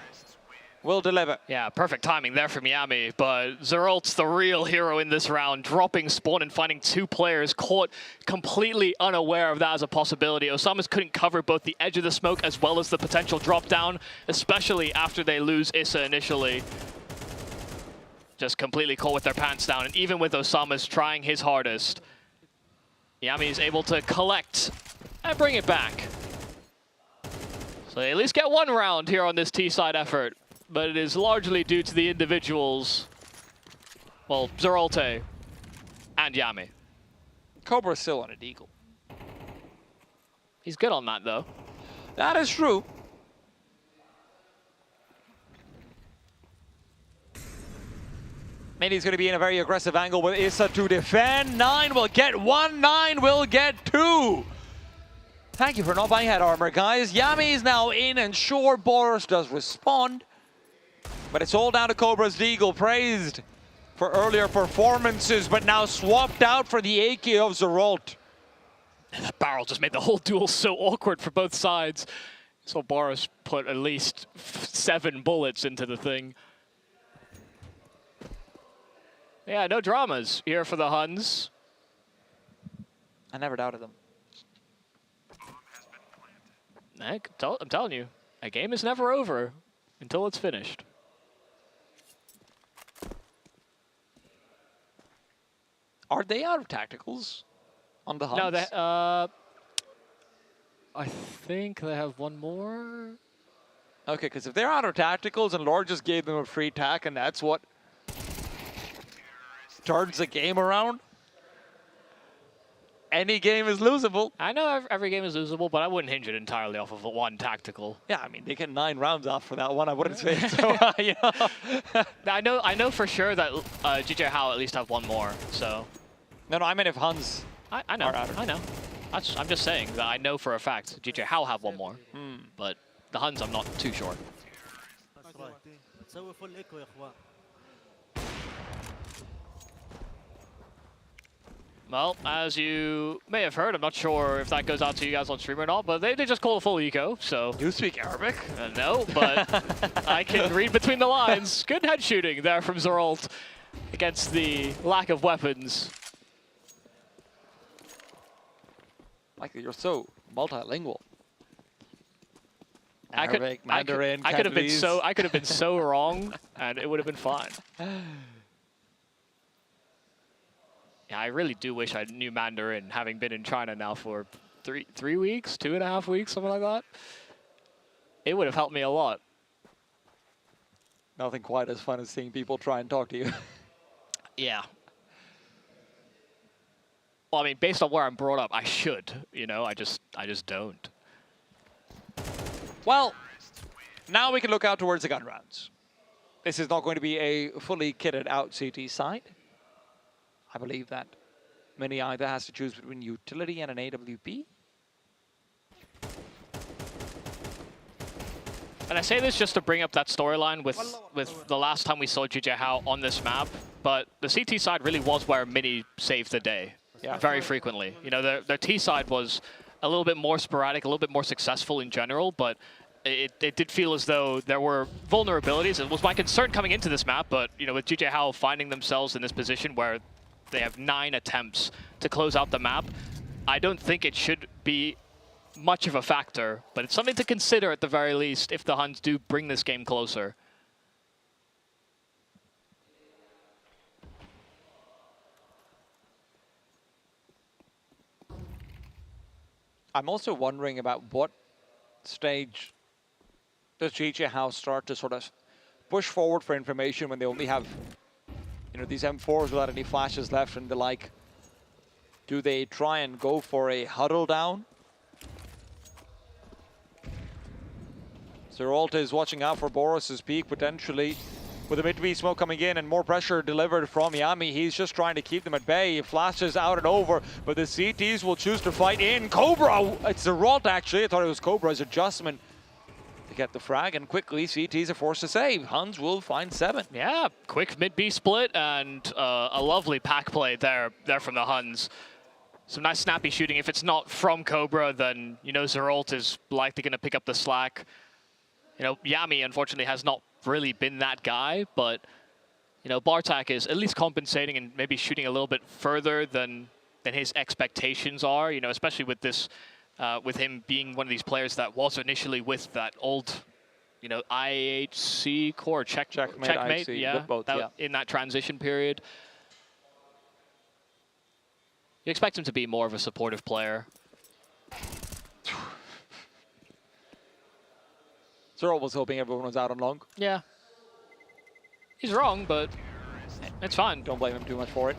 D: will deliver.
E: Yeah, perfect timing there from Yami, but Zerolt's the real hero in this round, dropping spawn and finding 2 players caught completely unaware of that as a possibility. Osama's couldn't cover both the edge of the smoke as well as the potential drop down, especially after they lose Issa initially. Just completely caught with their pants down, and even with Osama's trying his hardest, Yami is able to collect and bring it back. So they at least get 1 round here on this T-side effort, but it is largely due to the individuals, well, Zerolte and Yami.
D: Cobra's still on a deagle.
E: He's good on that, though.
D: That is true. Mini's going to be in a very aggressive angle with Issa to defend. 9 will get 1, 9 will get 2. Thank you for not buying head armor, guys. Yami is now in, and sure, Boris does respond. But it's all down to Cobra's deagle, praised for earlier performances, but now swapped out for the AK of Zerolt.
E: That barrel just made the whole duel so awkward for both sides. So Boris put at least 7 bullets into the thing. Yeah, no dramas here for the Huns.
D: I never doubted them.
E: I'm telling you, a game is never over until it's finished.
D: Are they out of tacticals on the Huns?
E: No, they, I think they have 1 more.
D: Okay, because if they're out of tacticals and Lord just gave them a free tack and that's what turns the game around, any game is losable.
E: I know every game is losable, but I wouldn't hinge it entirely off of 1 tactical.
D: Yeah, I mean, they get 9 rounds off for that one. I wouldn't say so. You know.
E: I know for sure that GJ Howe at least have 1 more. So.
D: No, I mean if Huns.
E: I know. I know. I'm just saying that I know for a fact GJ Howe have 1 more. But the Huns, I'm not too sure. Well, as you may have heard, I'm not sure if that goes out to you guys on stream or not, but they just call it full eco, so...
D: You speak Arabic?
E: No, but I can read between the lines. Good head shooting there from Zerolt against the lack of weapons.
D: Like, you're so multilingual. Arabic, Mandarin,
E: I could have been so wrong, and it would have been fine. Yeah, I really do wish I knew Mandarin, having been in China now for 3 weeks, 2.5 weeks, something like that. It would have helped me a lot.
D: Nothing quite as fun as seeing people try and talk to you.
E: Yeah. Well, I mean, based on where I'm brought up, I should. You know, I just don't.
D: Well, now we can look out towards the gun rounds. This is not going to be a fully kitted out CT side. I believe that Mini either has to choose between utility and an AWP.
E: And I say this just to bring up that storyline with the last time we saw GJ Hao on this map, but the CT side really was where Mini saved the day very frequently. You know, their T side was a little bit more sporadic, a little bit more successful in general, but it did feel as though there were vulnerabilities. It was my concern coming into this map, but you know, with GJ Hao finding themselves in this position where they have 9 attempts to close out the map, I don't think it should be much of a factor, but it's something to consider at the very least if the Huns do bring this game closer.
D: I'm also wondering about what stage does GJ Hao start to sort of push forward for information when they only have, you know, these M4s without any flashes left and the like. Do they try and go for a huddle down? Zerolta is watching out for Boris's peak potentially. With the mid-B smoke coming in and more pressure delivered from Yami, he's just trying to keep them at bay. He flashes out and over, but the CTs will choose to fight in. Cobra! It's Zerolta actually. I thought it was Cobra's adjustment to get the frag, and quickly CTs are forced to save. Huns will find 7.
E: Yeah, quick mid-B split and a lovely pack play there from the Huns. Some nice snappy shooting. If it's not from Cobra, then, you know, Zerolta is likely going to pick up the slack. You know, Yami, unfortunately, has not really been that guy, but, you know, Bartak is at least compensating and maybe shooting a little bit further than his expectations are, you know, especially with this, with him being one of these players that was initially with that old, you know, IHC core, checkmate,
D: IHC,
E: yeah,
D: both,
E: in that transition period. You expect him to be more of a supportive player.
D: Zerol was hoping everyone was out on long.
E: Yeah. He's wrong, but it's fine.
D: Don't blame him too much for it.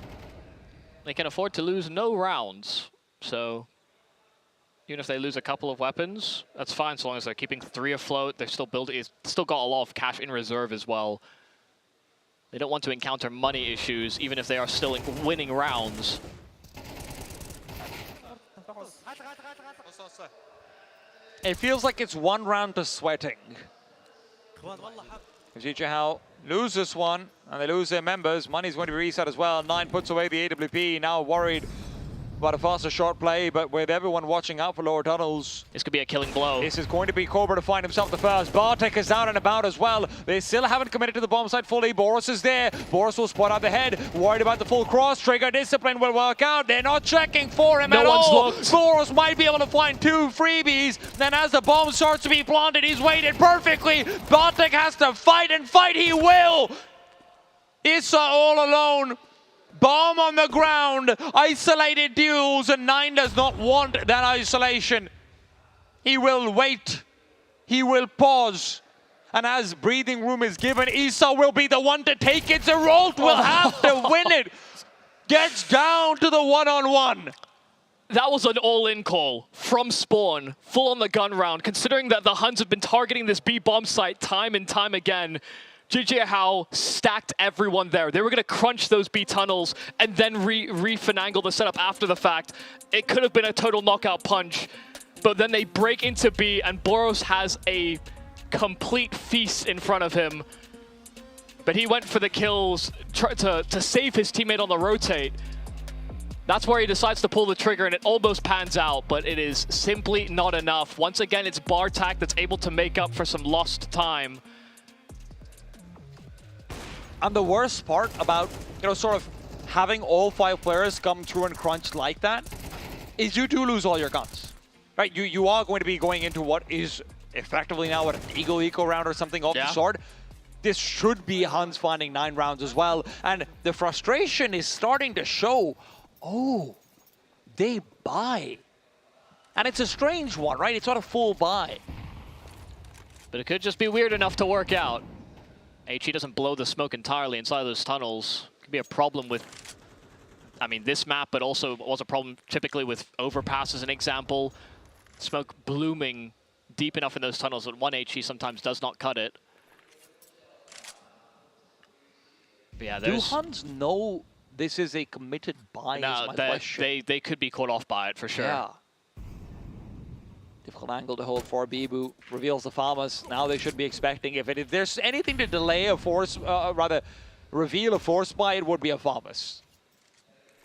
E: They can afford to lose no rounds, so even if they lose a couple of weapons, that's fine so long as they're keeping 3 afloat. They're still building, still got a lot of cash in reserve as well. They don't want to encounter money issues, even if they are still winning rounds.
D: It feels like it's 1 round to sweating. If GJ Hao lose this one, and they lose their members, money's going to be reset as well. 9 puts away the AWP, now worried about a faster short play, but with everyone watching out for lower tunnels.
E: This could be a killing blow.
D: This is going to be Cobra to find himself the first. Bartek is out and about as well. They still haven't committed to the bomb site fully. Boris is there. Boris will spot out the head. Worried about the full cross trigger. Discipline will work out. They're not checking for him at all. Boris might be able to find 2 freebies. Then as the bomb starts to be planted, he's waited perfectly. Bartek has to fight, and fight he will. Issa all alone. Bomb on the ground, isolated duels, and 9 does not want that isolation. He will wait, he will pause, and as breathing room is given, Issa will be the one to take it. Zerolta will have to win it. Gets down to the one-on-one.
E: That was an all-in call from Spawn, full on the gun round, considering that the Huns have been targeting this B bomb site time and time again. GJ Hao stacked everyone there. They were going to crunch those B tunnels and then re-finagle the setup after the fact. It could have been a total knockout punch, but then they break into B, and Boros has a complete feast in front of him. But he went for the kills to save his teammate on the rotate. That's where he decides to pull the trigger, and it almost pans out, but it is simply not enough. Once again, it's Bartak that's able to make up for some lost time.
D: And the worst part about, you know, sort of having all 5 players come through and crunch like that is you do lose all your guns, right? You are going to be going into what is effectively now an eco round or something of the sort. This should be Huns finding 9 rounds as well. And the frustration is starting to show. Oh, they buy. And it's a strange one, right? It's not a full buy.
E: But it could just be weird enough to work out. HE doesn't blow the smoke entirely inside of those tunnels. Could be a problem with, I mean, this map, but also was a problem typically with overpass as an example. Smoke blooming deep enough in those tunnels that 1 HE sometimes does not cut it. But yeah,
D: do Huns know this is a committed buy?
E: No, they could be caught off by it for sure.
D: Yeah. Difficult angle to hold for Bibu. Reveals the farmers. Now they should be expecting if there's anything to delay a force, rather reveal a force buy, it would be a farmers.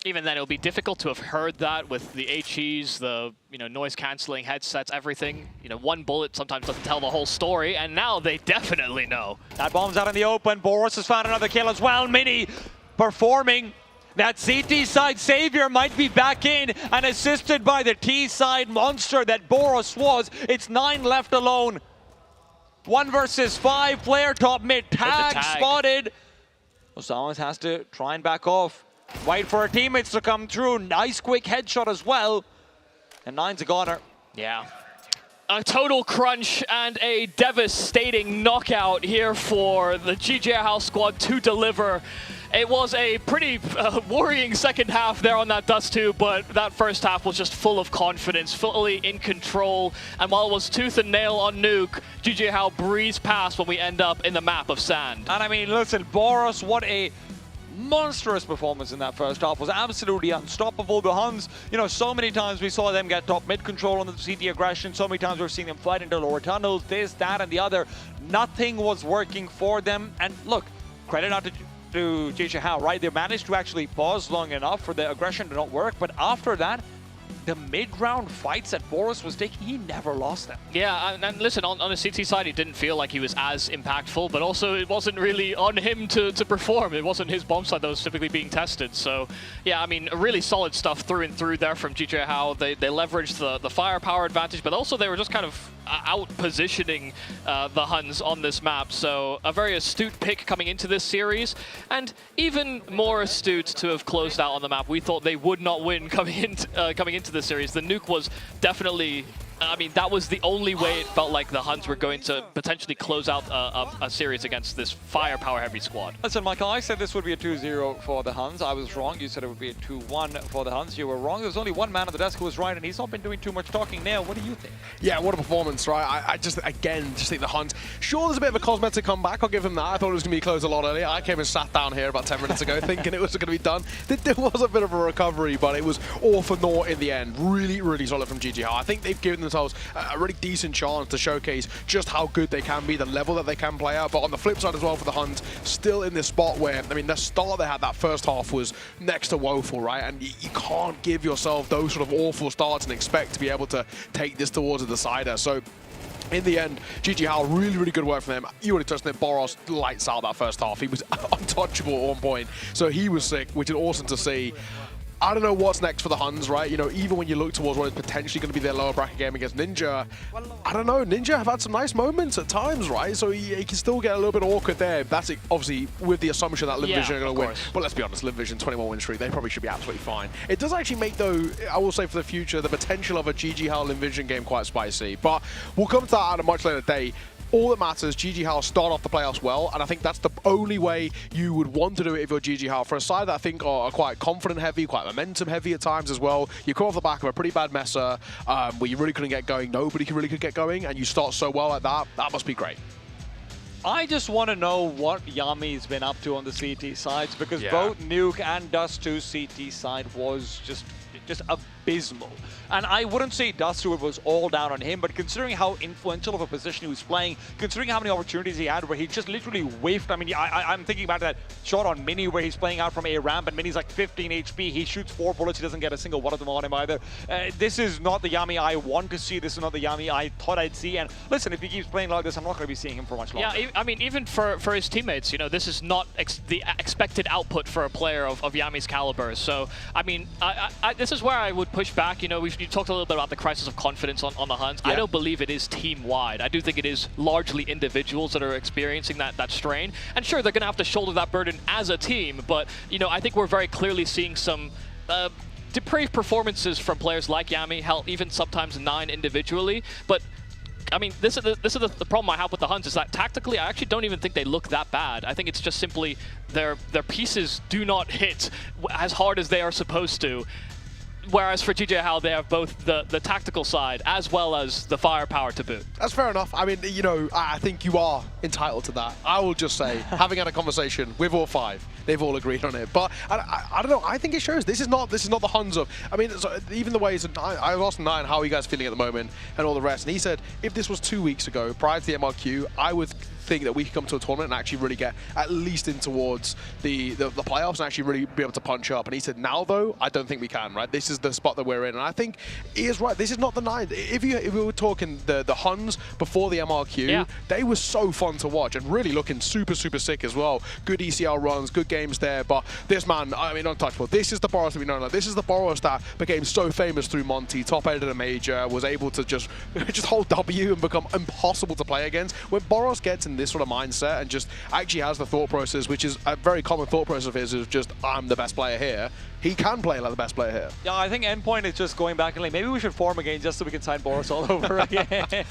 E: Even then, it would be difficult to have heard that with the HEs, the noise canceling headsets, everything. One bullet sometimes doesn't tell the whole story, and now they definitely know.
D: That bomb's out in the open. Boros has found another kill as well. Mini performing. That CT side savior might be back in and assisted by the T side monster that Boros was. It's 9 left alone. 1 versus 5. Player top mid. Tag spotted. Osama has to try and back off. Wait for her teammates to come through. Nice quick headshot as well. And 9's a goner.
E: Yeah. A total crunch and a devastating knockout here for the GGHow squad to deliver. It was a pretty worrying second half there on that Dust 2, but that first half was just full of confidence, fully in control. And while it was tooth and nail on Nuke, GGHow breezed past when we end up in the map of sand.
D: And I mean, listen, Boros, what a monstrous performance in that first half. Was absolutely unstoppable. The Huns, so many times we saw them get top mid control on the CT aggression. So many times we're seeing them fight into lower tunnels, this, that, and the other. Nothing was working for them. And look, credit out to GGHow, right? They managed to actually pause long enough for the aggression to not work, but after that, the mid-round fights that Boros was taking, he never lost them.
E: Yeah, and listen, on the CT side, he didn't feel like he was as impactful, but also it wasn't really on him to perform. It wasn't his bomb side that was typically being tested. So, yeah, I mean, really solid stuff through and through there from GGHow. They leveraged the firepower advantage, but also they were just kind of out-positioning the Huns on this map. So, a very astute pick coming into this series, and even more astute to have closed out on the map. We thought they would not win coming into the series. The nuke was definitely, I mean, that was the only way it felt like the Huns were going to potentially close out a series against this firepower-heavy squad.
D: Listen, Michael, I said this would be a 2-0 for the Huns. I was wrong. You said it would be a 2-1 for the Huns. You were wrong. There's only one man on the desk who was right, and he's not been doing too much talking now. What do you think?
N: Yeah, what a performance, right? I just think the Huns, sure, there's a bit of a cosmetic comeback. I'll give them that. I thought it was going to be closed a lot earlier. I came and sat down here about 10 minutes ago thinking it was going to be done. There was a bit of a recovery, but it was all for naught in the end. Really, really solid from GGHow. I think they've given themselves a really decent chance to showcase just how good they can be, the level that they can play at. But on the flip side as well for the Huns, still in this spot where, I mean, the start they had that first half was next to woeful, right? And you can't give yourself those sort of awful starts and expect to be able to take this towards a decider. So in the end, GGHow, really, really good work from them. You already touched it. Boros lights out that first half. He was untouchable at one point. So he was sick, which is awesome to see. I don't know what's next for the Huns, right? Even when you look towards what is potentially going to be their lower bracket game against Ninja, I don't know. Ninja have had some nice moments at times, right? So he can still get a little bit awkward there. That's obviously with the assumption that LimVision are going to win. But let's be honest, LimVision 21 win streak, they probably should be absolutely fine. It does actually make, though, I will say for the future, the potential of a GGHow LimVision game quite spicy. But we'll come to that at a much later date. All that matters, GGHow start off the playoffs well, and I think that's the only way you would want to do it if you're GGHow. For a side that I think are quite confident-heavy, quite momentum-heavy at times as well, you come off the back of a pretty bad messer where you really couldn't get going, nobody really could get going, and you start so well like that, that must be great.
D: I just want to know what Yami's been up to on the CT sides, because both Nuke and Dust 2 CT side was just abysmal. And I wouldn't say Dust 2 was all down on him, but considering how influential of a position he was playing, considering how many opportunities he had where he just literally whiffed. I mean, I'm thinking about that shot on Mini where he's playing out from a ramp and Mini's like 15 HP. He shoots 4 bullets. He doesn't get a single one of them on him either. This is not the Yami I want to see. This is not the Yami I thought I'd see. And listen, if he keeps playing like this, I'm not going to be seeing him for much longer.
E: Yeah, I mean, even for his teammates, this is not the expected output for a player of Yami's caliber. So, I mean, this is where I would push back. You talked a little bit about the crisis of confidence on the Huns. Yeah. I don't believe it is team-wide. I do think it is largely individuals that are experiencing that strain. And sure, they're going to have to shoulder that burden as a team, but, I think we're very clearly seeing some depraved performances from players like Yami, hell, even sometimes 9 individually. But I mean, this is the problem I have with the Huns, is that tactically, I actually don't even think they look that bad. I think it's just simply their pieces do not hit as hard as they are supposed to. whereas for TJ Howell, they have both the tactical side as well as the firepower to boot.
N: That's fair enough. I mean, you know, I think you are entitled to that. I will just say, having had a conversation with all 5, they've all agreed on it. But I don't know. I think it shows this is not the Huns of. I mean, so even the ways I was asking Nine, how are you guys feeling at the moment, and all the rest, and he said if this was 2 weeks ago, prior to the MRQ, I would think that we could come to a tournament and actually really get at least in towards the playoffs and actually really be able to punch up. And he said, now though, I don't think we can, right? This is the spot that we're in. And I think he is right. This is not the 9. If we were talking the Huns before the MRQ, they were so fun to watch and really looking super, super sick as well. Good ECL runs, good games there. But this man, I mean, untouchable. This is the Boros that we know. This is the Boros that became so famous through Monty, top 8 of the major, was able to just hold W and become impossible to play against. When Boros gets in this sort of mindset and just actually has the thought process, which is a very common thought process of his, of just, I'm the best player here, he can play like the best player here.
D: Yeah, I think Endpoint is just going back and like, maybe we should form again just so we can sign Boros all over again.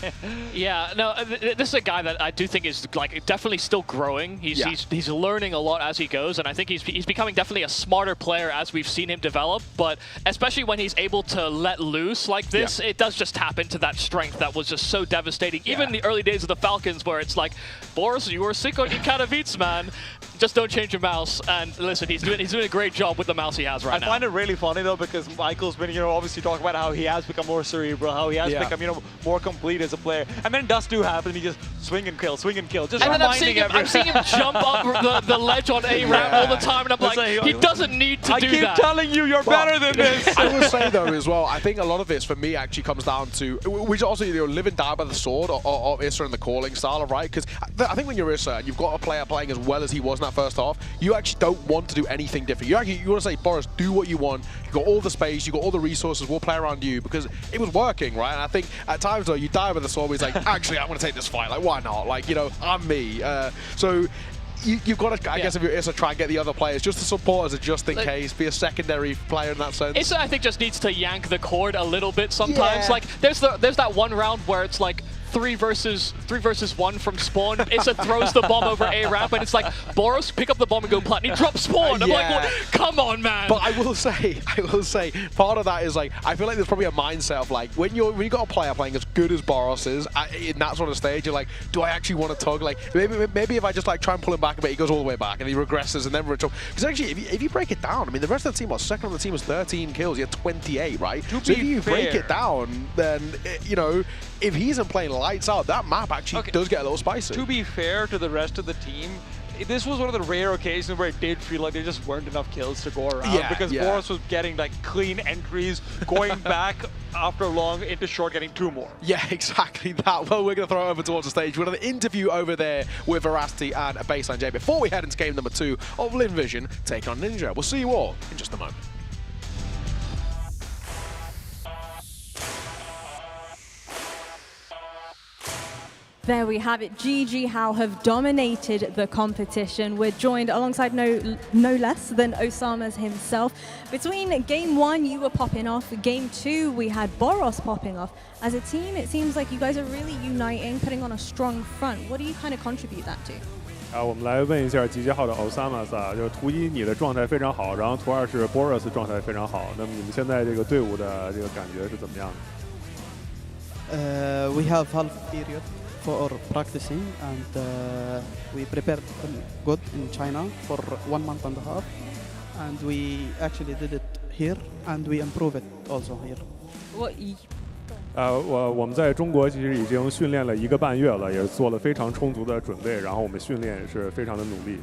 E: Yeah, no, this is a guy that I do think is like definitely still growing. He's learning a lot as he goes, and I think he's becoming definitely a smarter player as we've seen him develop. But especially when he's able to let loose like this, it does just tap into that strength that was just so devastating. Even in the early days of the Falcons, where it's like, Boros, you were sick on your Katowice, man. Just don't change your mouse. And listen, he's doing a great job with the mouse he has right now.
D: I find it really funny though, because Michael's been, you know, obviously talking about how he has become more cerebral, how he has become, you know, more complete as a player. And then Dust do happen, he just swing and kill, just
E: and
D: reminding everyone.
E: I'm seeing him jump up the ledge on A ramp all the time, and I'm like, he doesn't need to do that.
D: I keep telling you, you're better than this.
N: I will say though as well, I think a lot of this for me actually comes down to, which also, you know, live and die by the sword of Issa and the calling style, right? Because I think when you're Issa and you've got a player playing as well as he was in that first half, you actually don't want to do anything different. You want to say, Boros, do what you want. You've got all the space, you've got all the resources, we'll play around you, because it was working, right? And I think at times though, you die with the sword, he's like, actually, I'm going to take this fight. Like, why not? Like, you know, I'm me. So you've got to, I guess, if you're Issa, try and get the other players just to support as a just in case, be a secondary player in that sense.
E: Issa, I think, just needs to yank the cord a little bit sometimes. Like, there's that one round where it's like 3 versus 1 from spawn. Issa throws the bomb over A ramp, and it's like, Boros, pick up the bomb and go plat. And he drops spawn. I'm like, well, come on, man.
N: But I will say, part of that is like, I feel like there's probably a mindset of like, when you got a player playing as good as Boros is in that sort of stage, you're like, do I actually want to tug? Like, maybe if I just like try and pull him back a bit, he goes all the way back and he regresses and then because actually, if you break it down, I mean, the rest of the team, second on the team was 13 kills, he had 28, right? So if you break it down, then you know, if he isn't playing lights out, that map actually does get a little spicy.
D: To be fair to the rest of the team, this was one of the rare occasions where it did feel like there just weren't enough kills to go around, because Boros was getting like clean entries, going back after long into short, getting 2 more.
N: Yeah, exactly that. Well, we're going to throw it over towards the stage. We're going to interview over there with Veracity and Baseline J before we head into game number 2 of Linvision taking on Ninja. We'll see you all in just a moment.
L: There we have it. GG Hal have dominated the competition. We're joined alongside no less than Osama's himself. Between game 1, you were popping off. Game 2, we had Boros popping off. As a team, it seems like you guys are really uniting, putting on a strong front. What do you kind of contribute that to?
M: 我们来问一下集结号的 Osamas 啊，就是图1你的状态非常好，然后图2是 Boros 状态非常好。那么你们现在这个队伍的这个感觉是怎么样
K: 的？We have half period for practicing, and we prepared good in China for 1 month and a half, and we actually did it here, and we improve it also here.
M: 我们在中国其实已经训练了1个半月了，也做了非常充足的准备，然后我们训练是非常的努力。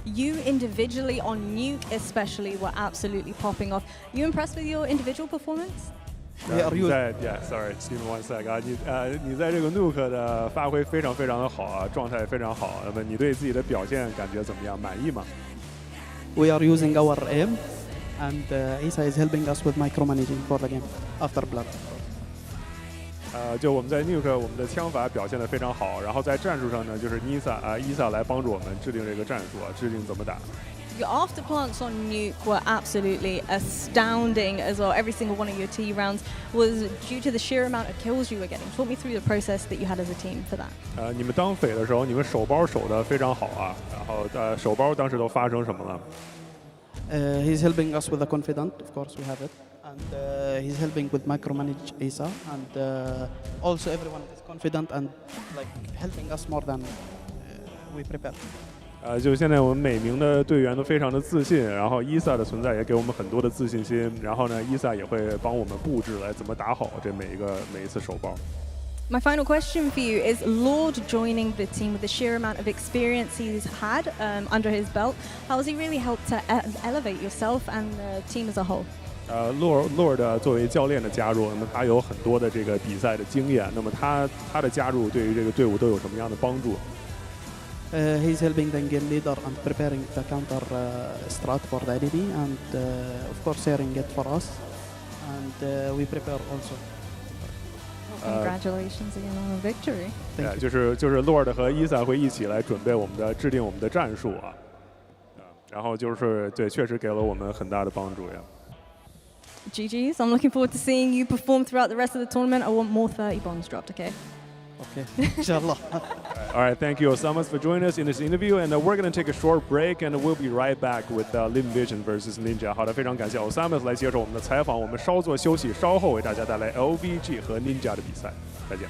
L: You individually on Nuke especially were absolutely popping off. You impressed with your individual performance?
M: Sorry, give me 1 sec 啊，你在这个 Nuke 的发挥非常非常的好啊，状态非常好。那么你对自己的表现感觉怎么样？满意吗
K: ？We are using our aim, and Isa is helping us with micromanaging for the game after blood.
M: 就我们在 Nuke 我们的枪法表现得非常好，然后在战术上呢，就是 Isa 来帮助我们制定这个战术啊，制定怎么打。
L: Your after plants on Nuke were absolutely astounding as well. Every single one of your T rounds was due to the sheer amount of kills you were getting. Talk me through the process that you had as a team for that.
M: 你们当匪的时候，你们手包守得非常好啊，然后手包当时都发生什么了？
K: He's helping us with the confident, of course we have it, and he's helping with micromanage Isa, and also everyone is confident and like helping us more than we prepare.
M: 就现在我们每名的队员都非常的自信，然后伊萨的存在也给我们很多的自信心，然后呢，伊萨也会帮我们布置来怎么打好这每一次手包。
L: My final question for you is Lord joining the team with the sheer amount of experience he's had under his belt. How has he really helped to elevate yourself and the team as a whole?
M: Lord 作为教练的加入，那么他有很多的这个比赛的经验，那么他的加入对于这个队伍都有什么样的帮助？
K: He's helping the game leader and preparing the counter strat for the ADD, and of course sharing it for us, and we prepare also.
L: Congratulations again on the victory.
M: 对，就是 Lord 和伊萨会一起来准备制定我们的战术啊，然后就是对，确实给了我们很大的帮助呀。
L: GGs, I'm looking forward to seeing you perform throughout the rest of the tournament. I want more 30 bombs dropped, okay?
K: Okay, inshallah.
M: All right, thank you, Osama, for joining us in this interview, and we're going to take a short break, and we'll be right back with Lim Vision versus Ninja. 好的，非常感谢 Osama 来接受我们的采访，我们稍作休息，稍后为大家带来 LVG 和 Ninja 的比赛，再见。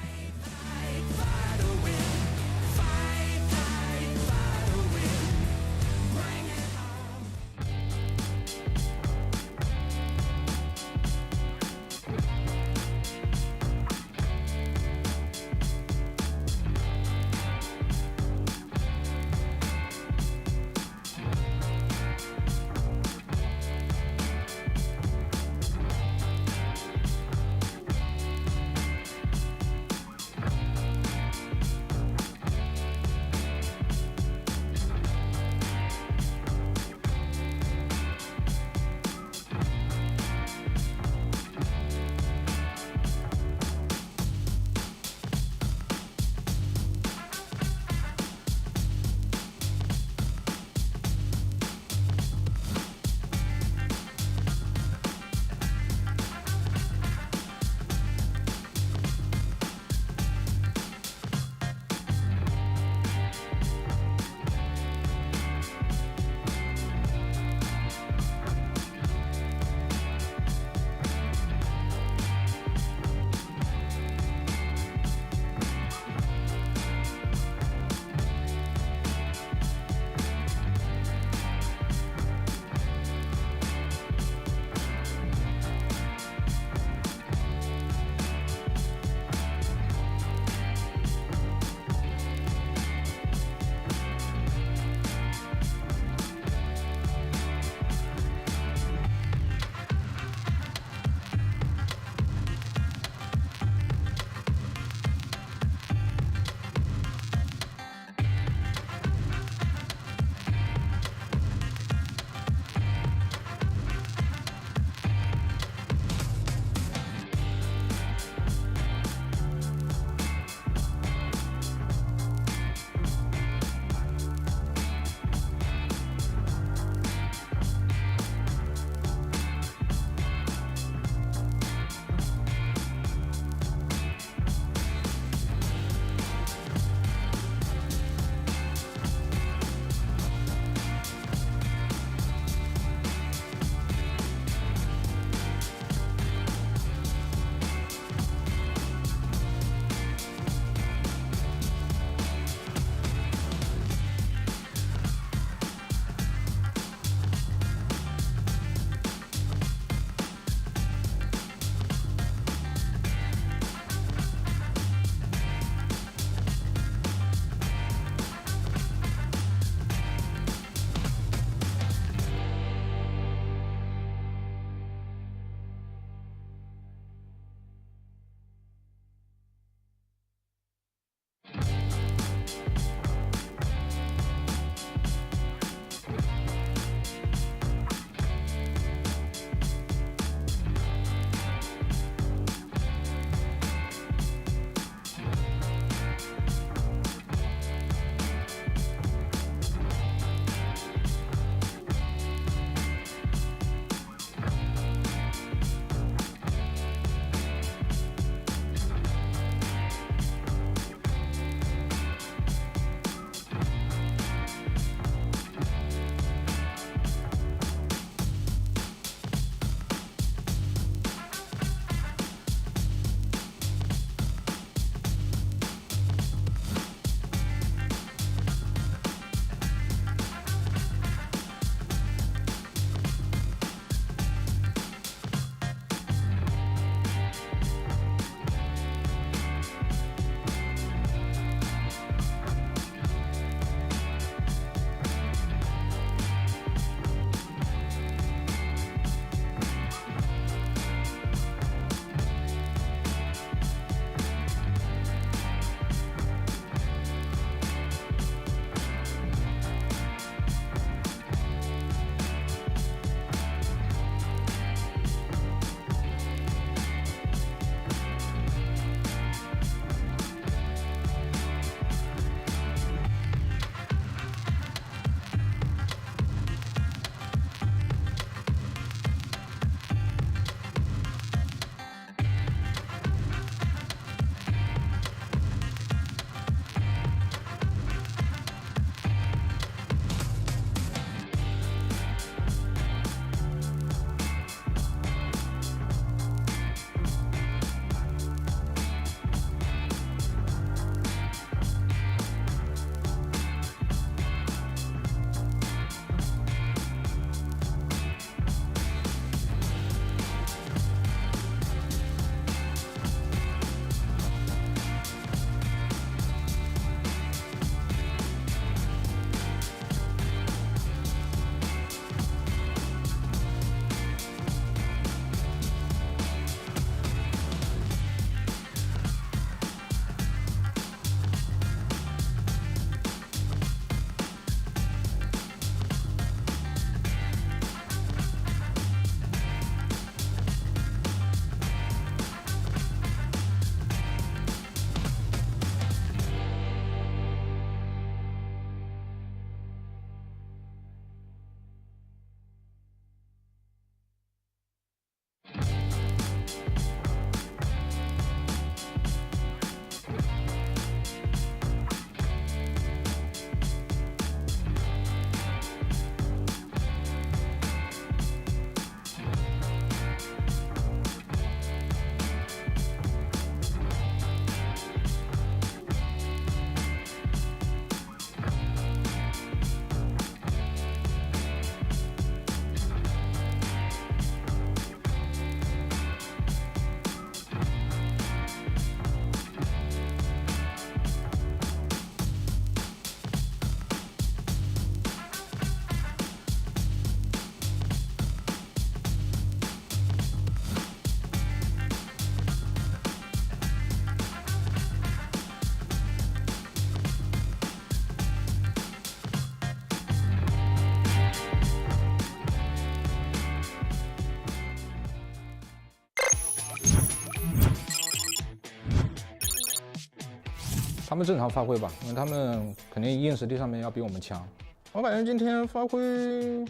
S: 们正常发挥吧，因为他们肯定硬实力上面要比我们强。我感觉今天发挥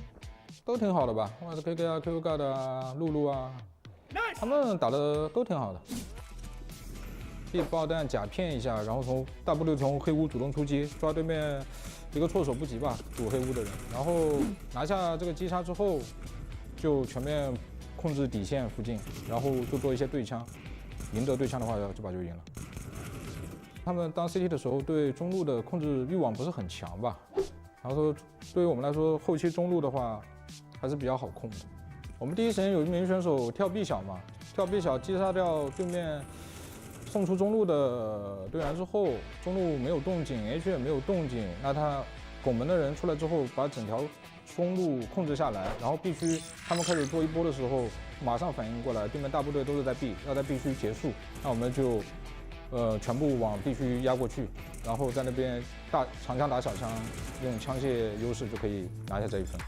S: 都挺好的吧，不管是 KK 啊、QQ 的啊、露露啊，他们打的都挺好的。地爆弹假骗一下，然后从大部队从黑屋主动出击，抓对面一个措手不及吧，堵黑屋的人，然后拿下这个击杀之后，就全面控制底线附近，然后就做一些对枪，赢得对枪的话，这把就赢了。他们当 CT 的时候，对中路的控制欲望不是很强吧？然后对于我们来说，后期中路的话还是比较好控的。我们第一时间有一名选手跳 B 小嘛，跳 B 小击杀掉对面送出中路的队员之后，中路没有动静 ，H 也没有动静，那他拱门的人出来之后，把整条中路控制下来，然后必须他们开始做一波的时候，马上反应过来，对面大部队都是在 B， 要在 B 区结束，那我们就全部往 B 区压过去，然后在那边长枪打小枪，用枪械优势就可以拿下这一分。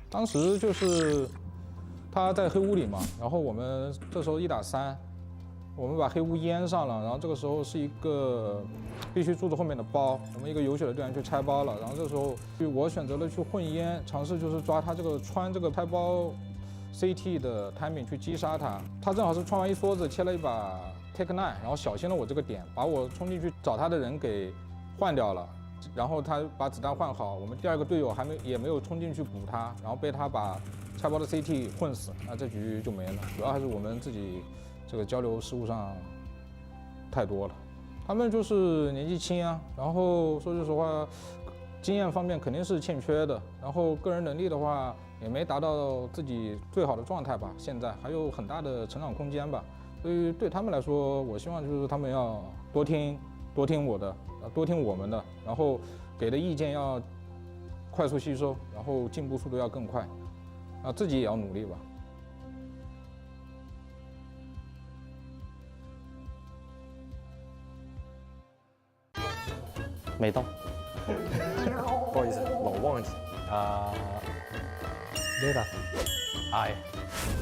S: 当时就是他在黑屋里嘛，然后我们这时候1打3，我们把黑屋淹上了，然后这个时候是一个必须柱子后面的包，我们一个有血的队员去拆包了，然后这时候我选择了去混烟，尝试就是抓他这个穿这个拆包 CT 的 timing 去击杀他，他正好是穿完一梭子切了一把 Take 9，然后小心了我这个点，把我冲进去找他的人给换掉了。然后他把子弹换好，我们第二个队友也没有冲进去补他，然后被他把拆包的 CT 混死，那这局就没了。主要还是我们自己这个交流失误上太多了。他们就是年纪轻啊，然后说句实话，经验方面肯定是欠缺的，然后个人能力的话也没达到自己最好的状态吧，现在还有很大的成长空间吧。所以对他们来说，我希望就是他们要多听我的。多听我们的，然后给的意见要快速吸收，然后进步速度要更快，啊，自己也要努力吧。
P: 没到，
O: 不好意思，老忘记
P: 啊。对的 ，I，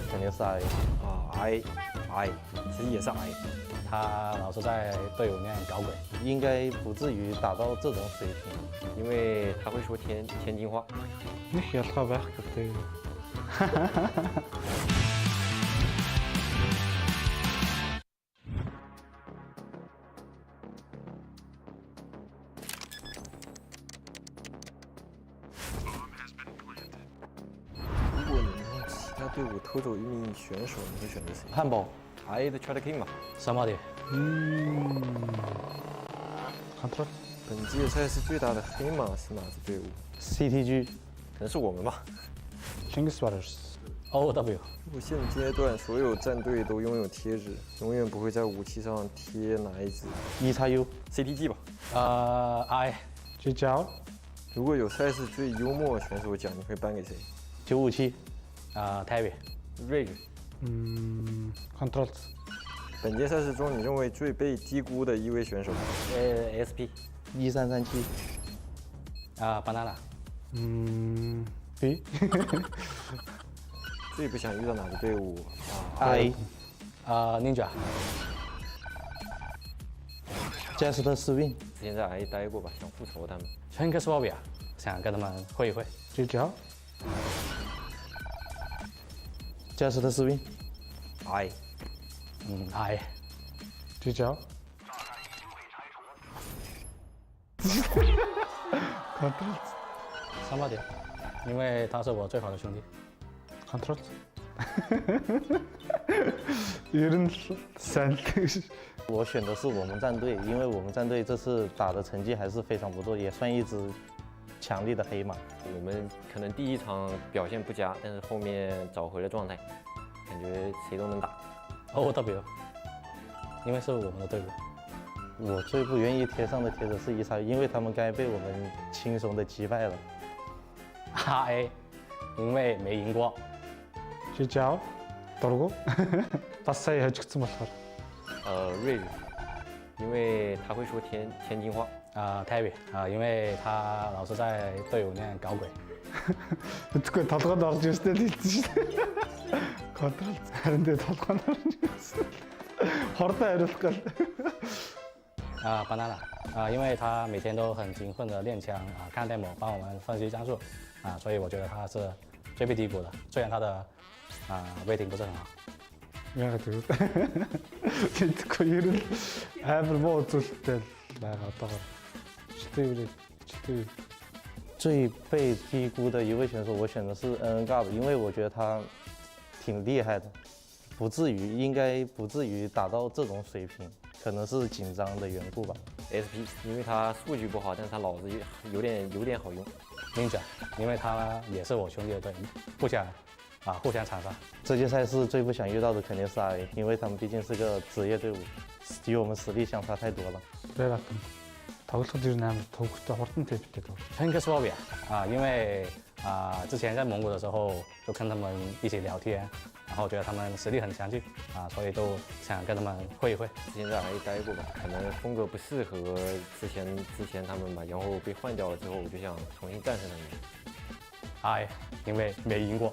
P: 肯定是 I
O: 啊 ，I， 其实也是 I。
P: 他老是在队友面搞鬼，应该不至于打到这种水平，
O: 因为他会说天津话。
P: 你也特别对。
O: 如果你让其他队伍偷走一名选手，你会选择谁？
P: 汉堡。
O: I'd try to king 嘛。
P: 什么的？
O: 本届赛事最大的黑马是哪支队伍
P: ？CTG，
O: 可能是我们吧。
P: Kings Brothers。OW。
O: 如果现阶段所有战队都拥有贴纸，永远不会在武器上贴哪一支
P: ？EXU。CTG
O: 吧。
P: I。聚焦。
O: 如果有赛事最幽默选手奖，你会颁给谁
P: ？957。Terry。
O: Rage。
P: Control。
O: 本届赛事中，你认为最被低估的一位选手
P: ？SP。1337。Banana。B。
O: 最不想遇到哪个队伍
P: ？I。Ninja。Just Swing。
O: 之前在 I 待过吧，想复仇他们。
P: Czechoslovakia， 想跟他们会一会。聚焦。Just Swing。I。I。聚焦。3点，因为他是我最好的兄弟。Control。有点3对。我选的是我们战队，因为我们战队这次打的成绩还是非常不错，也算一支强力的黑马。
O: 我们可能第一场表现不佳，但是后面找回了状态，感觉谁都能打。
P: OW。因为是我们的队伍，我最不愿意贴上的贴纸是1-1，因为他们该被我们轻松的击败了。RA， 因为没赢过。聚焦，돌고，봤어요 죽지 못하라。Rage，
O: 因为他会说天津话。
P: Terry， 因为他老是在队友面搞鬼。
G: 그거 다도가 나를 줄 때도 있지. 거들 다른데 다도가 나를 줄. horta herifkan.
P: banana 因为他每天都很勤奋的练枪看 demo 帮我们分析战术所以我觉得他是最被低估的，虽然他的rating 不是很好。
G: Яг тийм. Тэндгүй ер нь амар муу зүйлтэй байгаа одоогоор.
P: 最被低估的一位选手，我选的是Acl，因为我觉得他挺厉害的，应该不至于打到这种水平，可能是紧张的缘故吧。
O: SP， 因为他数据不好，但是他脑子有点好用。
P: Ninja， 因为他也是我兄弟的队，互相残杀。这届赛事最不想遇到的肯定是RA，因为他们毕竟是个职业队伍，与我们实力相差太多了。
G: 对了，тоглоход ер нь амар төвхтэй хурдан тэвтэй тоглож.
P: Pengaswabia 因为之前在蒙古的时候就跟他们一起聊天，然后觉得他们实力很强劲所以都想跟他们会一会。
O: 之前在RA待过吧，可能风格不适合之前他们吧，然后被换掉了之后，我就想重新战胜他们。
P: RA，因为没赢过。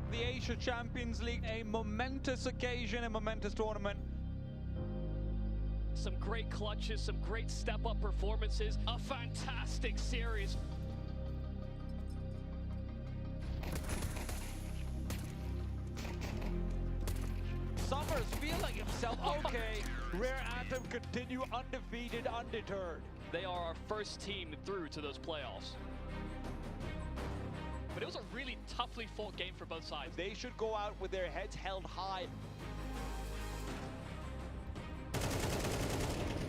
R: The Asia Champions League, a momentous occasion, a momentous tournament.
E: Some great clutches, some great step-up performances, a fantastic series.
R: Summers feeling himself okay. Rare Atom continue undefeated, undeterred.
E: They are our first team through to those playoffs. But it was a really toughly fought game for both sides.
R: They should go out with their heads held high.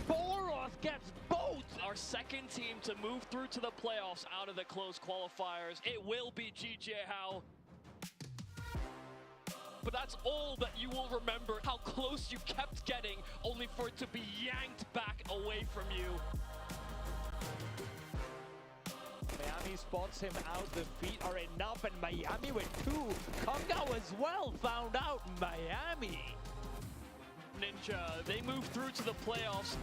R: Boros gets both!
E: Our second team to move through to the playoffs out of the closed qualifiers. It will be GJHao. But that's all that you will remember, how close you kept getting, only for it to be yanked back away from you.
R: Miami spots him out, the feet are enough, and Miami with two. Kongao as well found out Miami.
E: Ninja, they move through to the playoffs.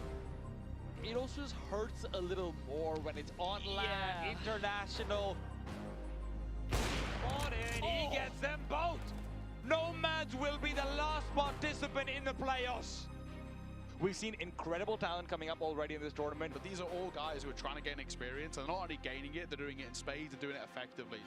R: It also just hurts a little more when it's on land, international. He gets them both. Nomads will be the last participant in the playoffs. We've seen incredible talent coming up already in this tournament.
F: But these are all guys who are trying to gain experience. They're not only gaining it, they're doing it in spades and doing it effectively.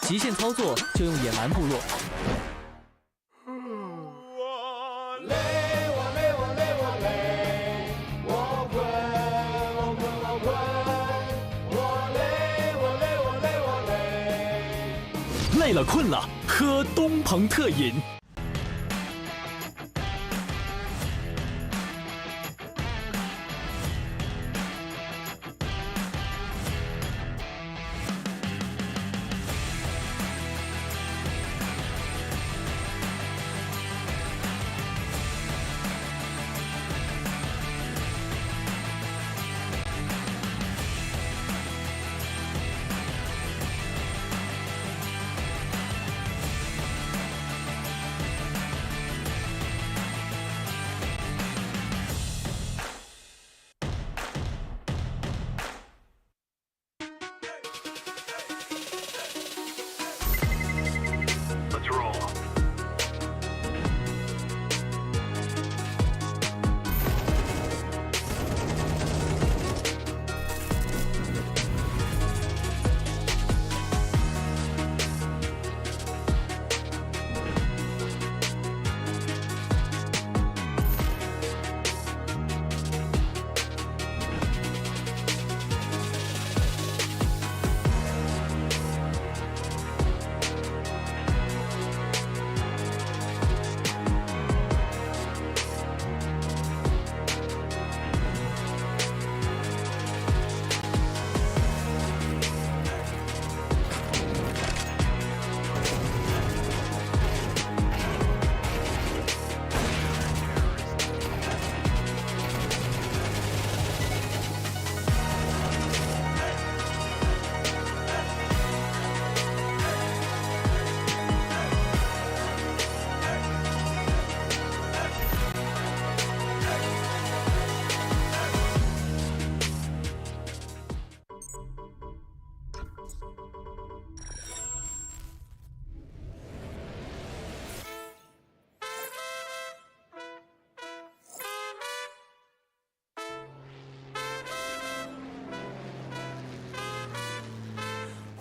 C: 极限操作就用野蛮部落。累了困了，喝东鹏特饮。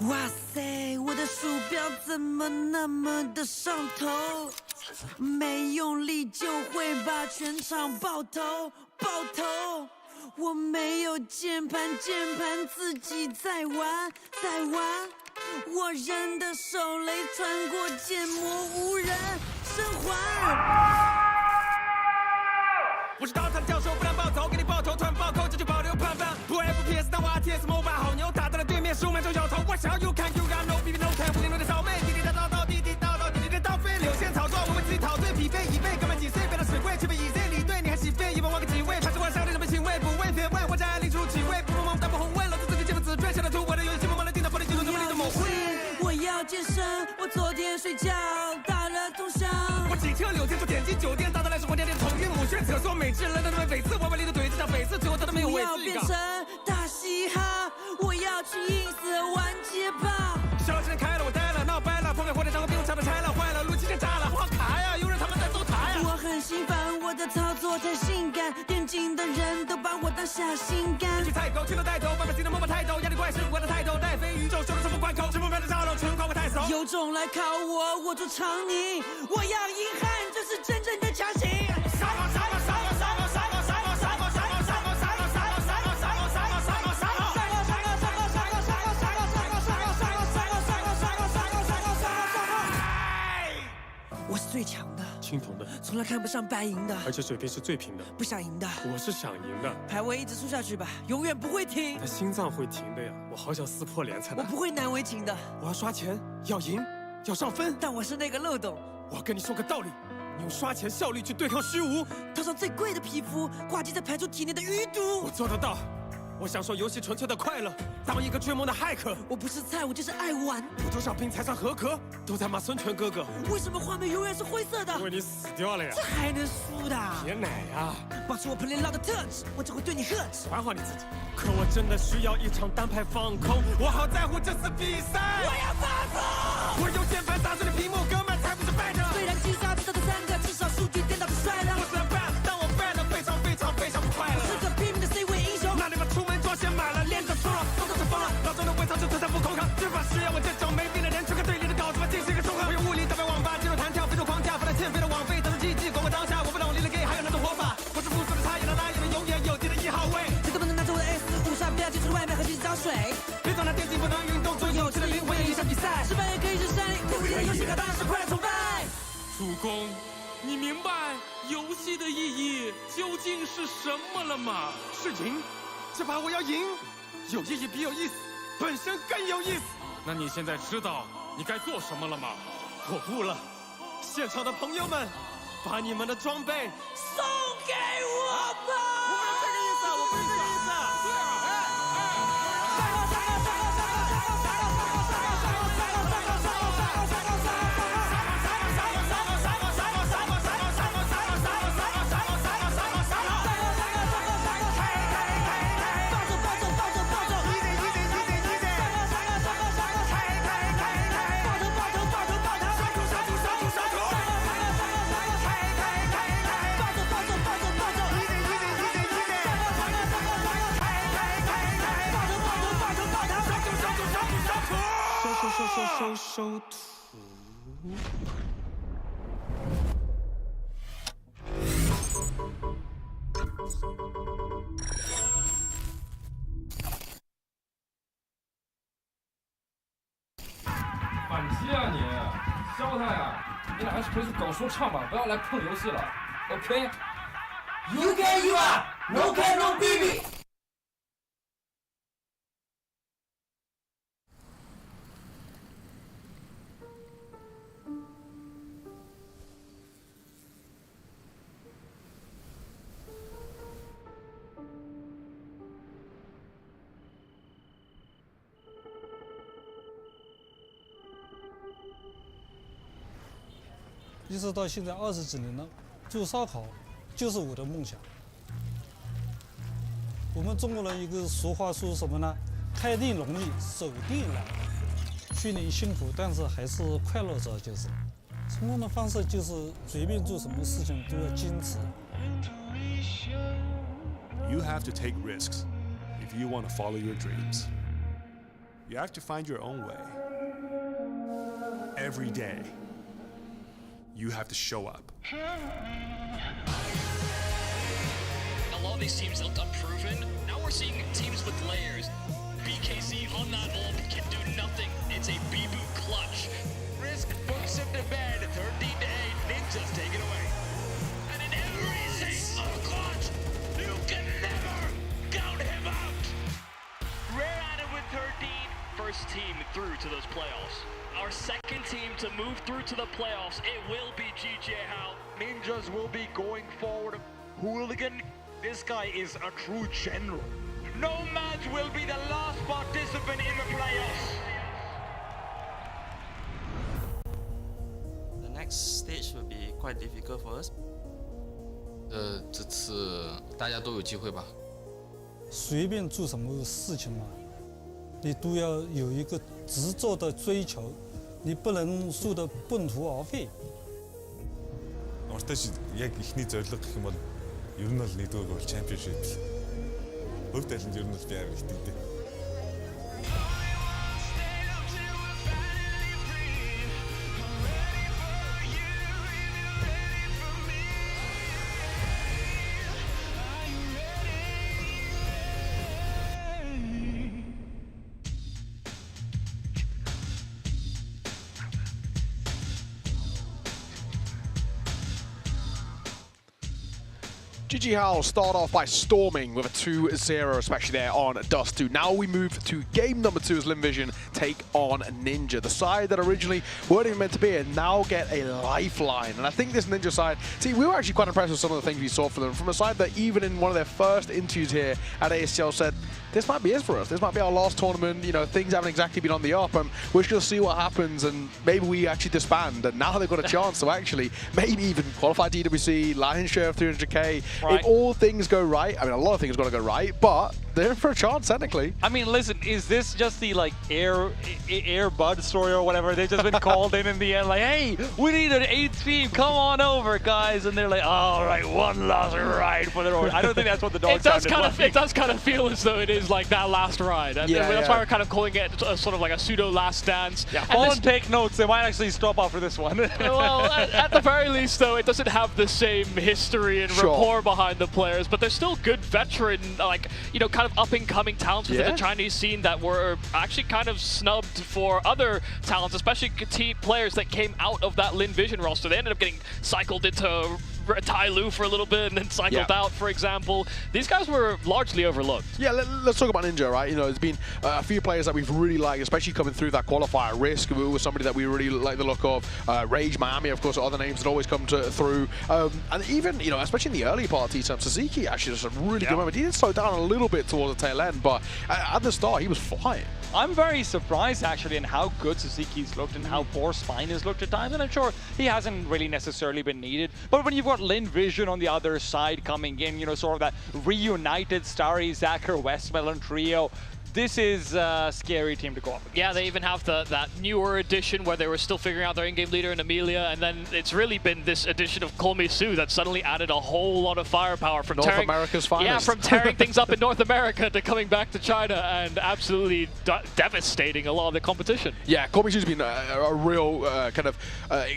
A: 哇塞，我的鼠标怎么那么的上头？没用力就会把全场爆头，爆头！我没有键盘，键盘自己在玩，在玩。我人的手雷穿过建模，无人生还。
B: 我是刀塔的教授，不然爆头，给你爆头，突然爆扣，这就保留判断。不 FPS， 但我 RTS MOBA 好牛，打到了对面，15秒钟摇头。我想要 you can you got no BB no can， 50的烧妹，滴滴答答到，滴滴答答，滴滴的刀飞，流线炒作，我为自己陶醉，疲惫已备，干满几岁，变到水位，却被以色列对你还起飞，一般挖个几位，怕是我上的什么行为，不为别问，我在领出几位，不梦但不红问，老子自己记不自追，下了图我的游戏，忙了电脑，把你记住这么你的模糊。
A: 我要健身，我昨天睡觉打了通宵。
B: 我骑车柳天说点击酒店，大到来生活天天头晕目眩，厕所美制人的每次我把你的怼，就像每次最后他都没有位置。
A: 我要变成大嘻哈，我要去 ins 玩街霸。
B: 小车开了，我呆了，闹掰了，破灭火箭上我兵场都拆了，坏了，路基线炸了，我好卡呀，有人他妈在搜查呀。
A: 我很心烦，我的操作太性感，电竞的人都把我当下心肝。
B: 去太狗，去了带头，外面新的摸摸抬头，压力怪是我的抬头，带飞宇宙，收了什么关口，直播秒的炸了，全靠我太熟。
A: 有种来考我，我做长你，我要硬汉，这是真正的强行。杀我杀我杀我杀我杀我杀我杀我杀我杀我杀我杀我杀我杀我杀我杀我杀我。我是最强的，
Q: 青铜的，
A: 从从来看不上白赢的，
Q: 而且水平是最平的。
A: 不想赢的，
Q: 我是想赢的。
A: 排位一直输下去吧，永远不会停。
Q: 但心脏会停的呀，我好想撕破脸才能。
A: 我不会难为情的，
Q: 我要刷钱，要赢，要上分。
A: 但我是那个漏洞。
Q: 我要跟你说个道理，你用刷钱效率去对抗虚无，
A: 头上最贵的皮肤挂机在排出体内的余毒。
Q: 我做得到。我享受游戏纯粹的快乐，当一个追梦的骇客。
A: 我不是菜，我就是爱玩。
Q: 有多少兵才算合格？都在骂孙权哥哥。
A: 为什么画面永远是灰色的？
Q: 因为你死掉了呀。
A: 这还能输的？
Q: 别奶呀！
A: 保持我 play loud 的特质，我只会对你呵斥。
Q: 管好你自己。可我真的需要一场单排放空，我好在乎这次比赛。
A: 我要发疯！
Q: 我用键盘砸碎了屏幕，哥们才不是败者。
A: 虽然击杀知道的3个，至少数据颠倒的衰了。
Q: 我虽然 bad， 但我 bad 得非常非常非常不快乐。
A: 我是个拼命的 C 位英雄，
Q: 那你们出门装先买了，练着疯了，动作就疯了，老周的微操就退散不口抗，这把是要我这种没病的人去看队里的稿子吧，进行一个重合。我用物理打败网吧，进入弹跳，飞出框架，不带欠费的网费，等着记忆，管我当下，我不懂你的 gay 还有那种活法，我是复数的差异的拉，也能永远有敌的1号位。
A: 谁都不能拿走我的 S5杀，不要接触外面和洗澡水。
Q: 别总拿电竞不能运动，做有趣的灵魂也影响比赛。
A: 失败也可以是胜利，酷毙的游戏卡当然是快乐崇拜。
T: 主公，你明白游戏的意义究竟是什么了吗？
Q: 是赢，这把我要赢，有意义比有意思本身更有意思。
T: 那你现在知道你该做什么了吗？
Q: 我悟了，现场的朋友们，把你们的装备
A: 送给我吧。
Q: 我不是这个意思，我不是这个意思。收徒。
S: 反击啊你，削他呀！你俩还是回去搞说唱吧，不要来碰游戏了。OK？You
B: can you are no can no baby。
G: 一直到现在20几年了，做烧烤就是我的梦想。我们中国人一个俗话说什么呢？开店容易，守店难。训练辛苦，但是还是快乐着就是。成功的方式就是随便做什么事情都要坚持。
M: You have to take risks if you want to follow your dreams. You have to find your own way. Every day, you have to show up.
E: A lot of these teams looked unproven. Now we're seeing teams with layers. BKC on that ult can do nothing. It's a B-boot clutch.
B: Risk puts him to bed. 13-8. Ninjas take it away. And in every single clutch, you can never count him out.
E: Rare at it with 13. First team through to those playoffs. Our second team to move through to the playoffs. It will be GJ How.
N: Ninjas will be going forward. Hooligan, this guy is a true general.
B: Nomads will be the last participant in the playoffs.
I: The next stage will be quite difficult for us.
J: 这次大家都有机会吧。
G: 随便做什么事情嘛，你都要有一个执着的追求，你不能做得半途而废。
H: Montage яг ихний зорилго гэх юм бол ер нь бол нэгдүгээр бол championship л. Хөв талд ер нь бол би амар итгэдэг.
N: GG Howl start off by storming with a 2-0, especially there on Dust 2. Now we move to game number 2 as Linvision take on Ninja. The side that originally weren't even meant to be here now get a lifeline. And I think this Ninja side, see, we were actually quite impressed with some of the things we saw from them. From a side that even in one of their first interviews here at ASL said, this might be it for us. This might be our last tournament. You know, things haven't exactly been on the up, and we're just going to see what happens, and maybe we actually disband. And now they've got a chance to actually maybe even qualify DWC, lion's share of 300k. Right. If all things go right, I mean, a lot of things got to go right, but they're in for a chance, technically.
D: I mean, listen, is this just the, like, Air Bud story or whatever? They've just been called in the end, like, hey, we need an 8th team, come on over, guys. And they're like, all right, one last ride for their own. I don't think that's what the dog sounded like.
E: It does kind of feel as though it is like that last ride. And that's why we're kind of calling it sort of like a pseudo last dance.
D: Yeah, Colin, take notes. They might actually stop after this one.
E: Well, at the very least, though, it doesn't have the same history and rapport behind the players, but they're still good veteran, like, you know, kind of up-and-coming talents within the Chinese scene that were actually kind of snubbed for other talents, especially players that came out of that Linvision roster. They ended up getting cycled into Tai Lu for a little bit and then cycled out, for example. These guys were largely overlooked.
N: Yeah, let's talk about Ninja, right? You know, there's been a few players that we've really liked, especially coming through that qualifier. Risk was somebody that we really like the look of. Rage, Miami, of course, other names that always come through. And even, you know, especially in the early part of T-Time, Suzuki actually does some really good moments. He did slow down a little bit towards the tail end, but at the start, he was flying.
D: I'm very surprised, actually, in how good Suzuki's looked and how poor Spine has looked at times. And I'm sure he hasn't really necessarily been needed. But when you've got Linvision on the other side coming in, you know, sort of that reunited Starry, Zacher, Westmelon trio, this is a scary team to go up against.
E: Yeah, they even have that newer edition where they were still figuring out their in-game leader in Amelia, and then it's really been this edition of Komisu that suddenly added a whole lot of firepower from
N: North America's finest.
E: Yeah, from tearing things up in North America to coming back to China and absolutely devastating a lot of the competition.
N: Yeah, Komisu's been a real kind of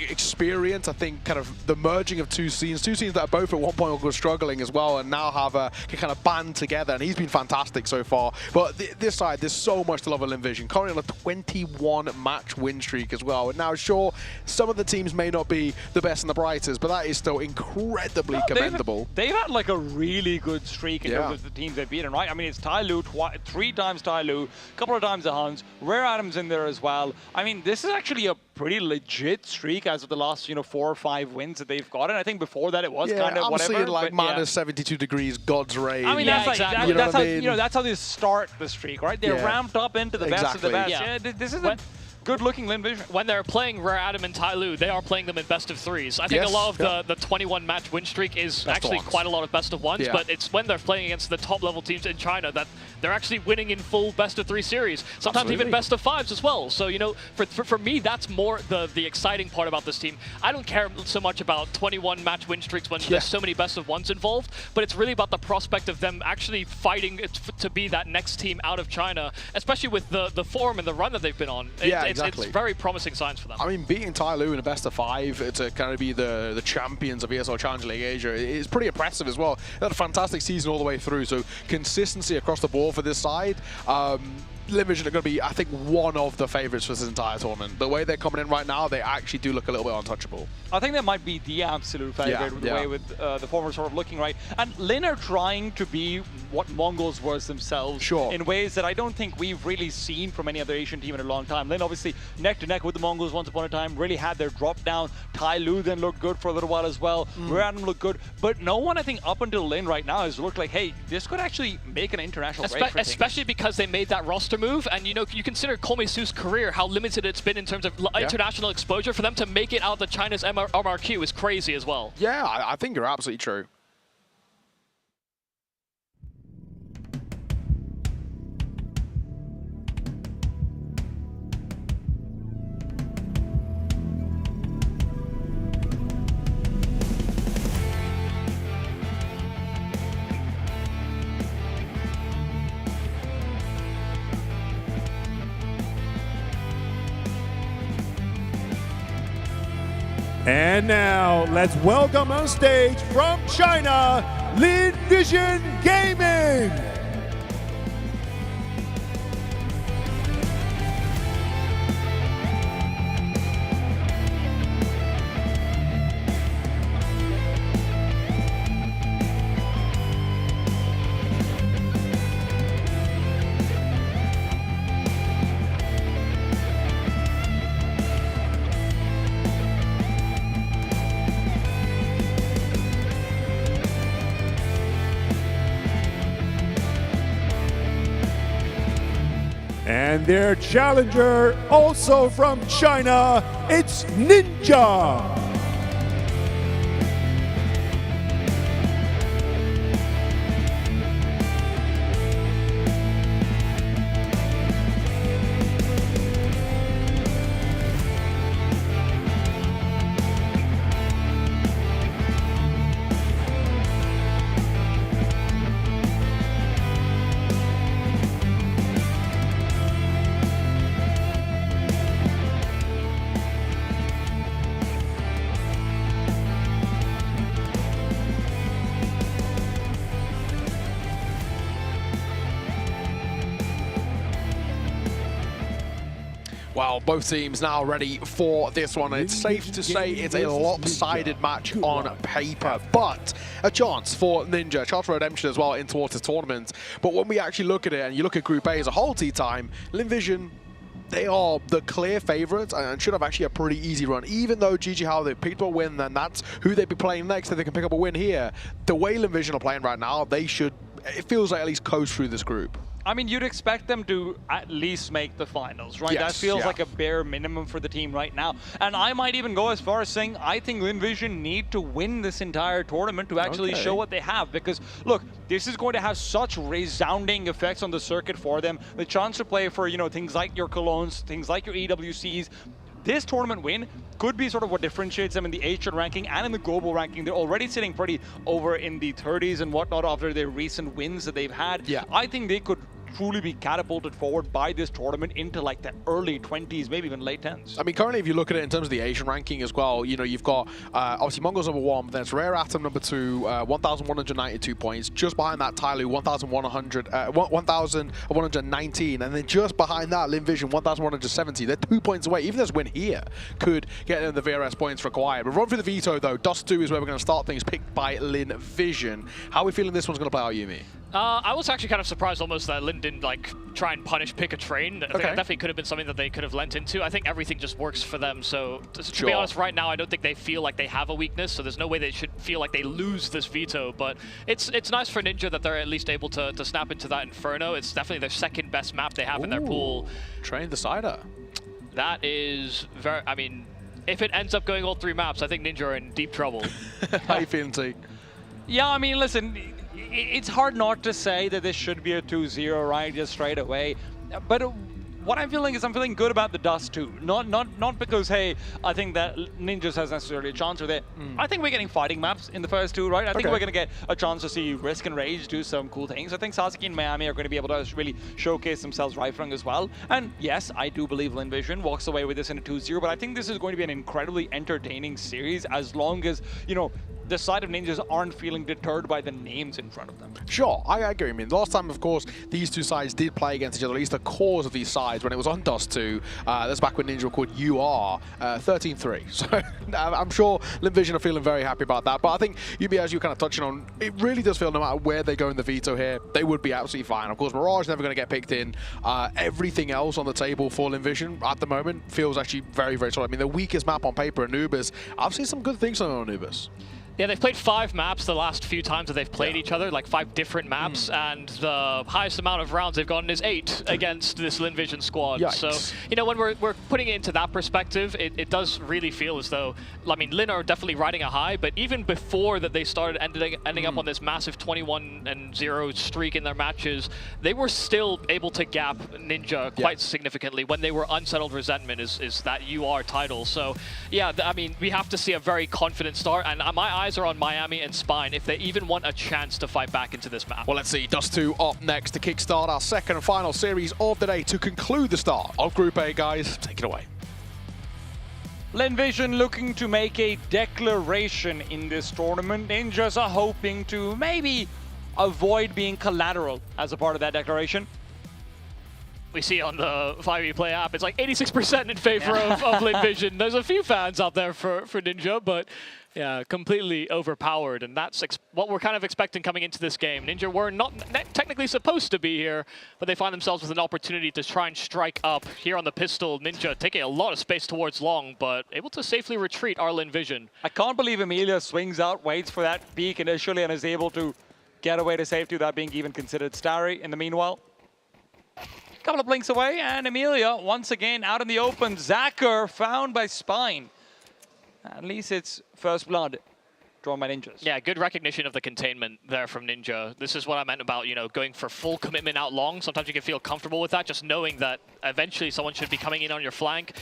N: experience. I think kind of the merging of two scenes that both at one point were struggling as well, and now have can kind of band together, and he's been fantastic so far. But this side, there's so much to love at Linvision. Currently on a 21-match win streak as well. And now, sure, some of the teams may not be the best and the brightest, but that is still incredibly commendable.
D: They've had like a really good streak in terms of the teams they've beaten, right? I mean, it's Tai Lu, 3 times Tai Lu, a couple of times the Huns, Rare Adams in there as well. I mean, this is actually a pretty legit streak as of the last, you know, 4 or 5 wins that they've gotten. I think before that it was kind of whatever.
N: I'm seeing like minus 72 degrees, God's reign.
D: I mean, that's
E: exactly.
D: that's how, you know, that's how they start the streak, right? They're ramped up into the best of the best. Yeah, this is a good-looking Linvision.
E: When they're playing Rare Adam and Tai Lu, they are playing them in best of 3s. I think a lot of the 21-match win streak is actually quite a lot of best of 1s, but it's when they're playing against the top-level teams in China that they're actually winning in full best of 3 series, sometimes even best of 5s as well. So, you know, for me, that's more the exciting part about this team. I don't care so much about 21-match win streaks when there's so many best of 1s involved, but it's really about the prospect of them actually fighting to be that next team out of China, especially with the form and the run that they've been on. It's very promising signs for them.
N: I mean, beating Tai Lu in a best of 5 to kind of be the champions of ESL Challenger League Asia is pretty impressive as well. They had a fantastic season all the way through, so consistency across the board for this side. Linvision are going to be, I think, one of the favourites for this entire tournament. The way they're coming in right now, they actually do look a little bit untouchable.
D: I think that might be the absolute favourite with the way with the former sort of looking, right? And Lin are trying to be what Mongols was themselves in ways that I don't think we've really seen from any other Asian team in a long time. Lin obviously neck to neck with the Mongols once upon a time, really had their drop down. Tai Lu then looked good for a little while as well. Rare Adam looked good. But no one, I think, up until Lin right now has looked like, hey, this could actually make an international break for
E: especially because they made that roster move, and you know, you consider Komisu's career, how limited it's been in terms of international exposure. For them to make it out of China's MRQ is crazy as well.
N: Yeah, I think you're absolutely true.
M: And now, let's welcome on stage from China, Linvision Gaming. And their challenger, also from China, it's Ninja.
N: Well, both teams now ready for this one. It's safe to say it's a lopsided match on paper, but a chance for Ninja, a chance for redemption as well in towards this tournament. But when we actually look at it, and you look at Group A as a whole tea time, LinVision, they are the clear favourites and should have actually a pretty easy run. Even though GG How they picked up a win, then that's who they'd be playing next if they can pick up a win here. The way LinVision are playing right now, they should, it feels like, at least coast through this group.
D: I mean, you'd expect them to at least make the finals, right?
N: Yes,
D: that feels like a bare minimum for the team right now. And I might even go as far as saying I think LinVision need to win this entire tournament to actually show what they have. Because, look, this is going to have such resounding effects on the circuit for them. The chance to play for, you know, things like your Colognes, things like your EWCs. This tournament win could be sort of what differentiates them in the Asian ranking and in the global ranking. They're already sitting pretty over in the 30s and whatnot after their recent wins that they've had. Yeah. I think they could truly be catapulted forward by this tournament into like the early 20s, maybe even late 10s.
N: I mean, currently, if you look at it in terms of the Asian ranking as well, you know, you've got obviously Mongols number 1, then it's Rare Atom number 2, 1,192 points. Just behind that, Tyloo, 1,119, and then just behind that, LinVision, 1,170. They're 2 points away. Even this win here could get them the VRS points required. But run through the veto, though. Dust 2 is where we're going to start things, picked by LinVision. How are we feeling this one's going to play out, Yumi?
E: I was actually kind of surprised almost that Lin didn't like try and punish pick a train. I think that definitely could have been something that they could have lent into. I think everything just works for them. So to be honest, right now I don't think they feel like they have a weakness. So there's no way they should feel like they lose this veto. But it's nice for Ninja that they're at least able to snap into that Inferno. It's definitely their second best map they have in their pool.
N: Train Decider.
E: That is very. I mean, if it ends up going all 3 maps, I think Ninja are in deep trouble.
N: How you feeling, T?
D: Yeah, I mean, listen. It's hard not to say that this should be a 2-0, right, just straight away. But what I'm feeling is I'm feeling good about the Dust too. Not because, hey, I think that Ninjas has necessarily a chance or that. I think we're getting fighting maps in the first 2, right? I think we're going to get a chance to see Risk and Rage do some cool things. I think Sasuke and Miami are going to be able to really showcase themselves right front as well. And yes, I do believe LinVision walks away with this in a 2-0, but I think this is going to be an incredibly entertaining series as long as, you know, the side of Ninjas aren't feeling deterred by the names in front of them.
N: Sure, I agree. I mean, last time, of course, these two sides did play against each other, at least the cores of these sides, when it was on Dust 2. That's back when Ninja were called UR, 13-3. So I'm sure LinVision are feeling very happy about that. But I think, Yumi, as you kind of touching on, it really does feel no matter where they go in the veto here, they would be absolutely fine. Of course, Mirage never going to get picked in. Everything else on the table for LinVision at the moment feels actually very, very solid. I mean, the weakest map on paper, Anubis, I've seen some good things on Anubis.
E: Yeah, they've played 5 maps the last few times that they've played each other, like 5 different maps, and the highest amount of rounds they've gotten is 8 against this LinVision squad. Yikes. So, you know, when we're putting it into that perspective, it does really feel as though, I mean, Lin are definitely riding a high, but even before that they started ending up on this massive 21-0 streak in their matches, they were still able to gap Ninja quite significantly when they were Unsettled Resentment is that UR title. So, yeah, I mean, we have to see a very confident start, and my eyes are on Miami and Spine if they even want a chance to fight back into this map.
N: Well, let's see. Dust 2 up next to kickstart our second and final series of the day to conclude the start of Group A, guys. Take it away.
D: LinVision looking to make a declaration in this tournament. Ninjas are hoping to maybe avoid being collateral as a part of that declaration.
E: We see on the 5e Play app, it's like 86% in favor of LinVision. There's a few fans out there for Ninja, but yeah, completely overpowered, and that's what we're kind of expecting coming into this game. Ninja were not technically supposed to be here, but they find themselves with an opportunity to try and strike up. Here on the pistol, Ninja taking a lot of space towards long, but able to safely retreat our LinVision.
D: I can't believe Emilia swings out, waits for that peek initially, and is able to get away to safety without being even considered Starry in the meanwhile. Couple of blinks away, and Amelia once again out in the open. Zacher found by Spine. At least it's first blood drawn by Ninjas.
E: Yeah, good recognition of the containment there from Ninja. This is what I meant about, going for full commitment out long. Sometimes you can feel comfortable with that, just knowing that eventually someone should be coming in on your flank.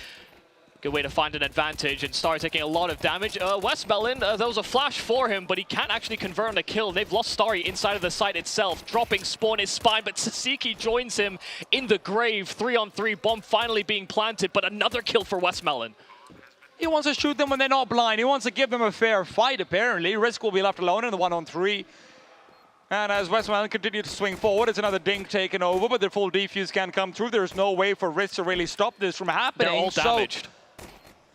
E: Good way to find an advantage and start taking a lot of damage. Westmelon, there was a flash for him, but he can't actually convert on the kill. They've lost Starry inside of the site itself. Dropping Spawn is Spine, but Sasiki joins him in the grave. 3-on-3, bomb finally being planted, but another kill for Westmelon.
D: He wants to shoot them when they're not blind. He wants to give them a fair fight, apparently. Risk will be left alone in the 1-on-3. And as Westmelon continues to swing forward, it's another dink taken over, but the full defuse can come through. There's no way for Risk to really stop this from happening.
E: They're all damaged.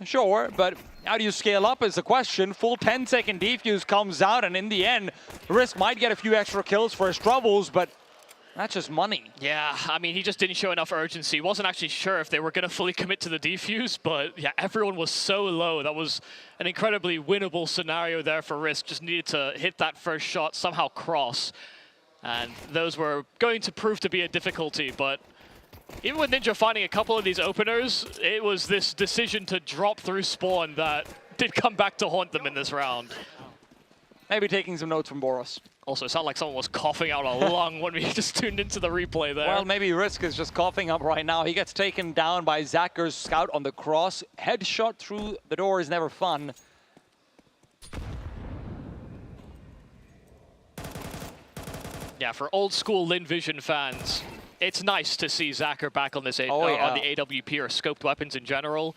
D: Sure, but how do you scale up is the question. Full 10-second defuse comes out, and in the end, Risk might get a few extra kills for his troubles, but that's just money.
E: Yeah, I mean, he just didn't show enough urgency. Wasn't actually sure if they were going to fully commit to the defuse, but yeah, everyone was so low. That was an incredibly winnable scenario there for Risk. Just needed to hit that first shot, somehow cross. And those were going to prove to be a difficulty, but even with Ninja finding a couple of these openers, it was this decision to drop through Spawn that did come back to haunt them in this round.
D: Maybe taking some notes from Boros.
E: Also, it sounded like someone was coughing out a lung when we just tuned into the replay there.
D: Well, maybe Risk is just coughing up right now. He gets taken down by Zacher's scout on the cross. Headshot through the door is never fun.
E: Yeah, for old school Lin Vision fans, it's nice to see Zacher back on this on the AWP or scoped weapons in general,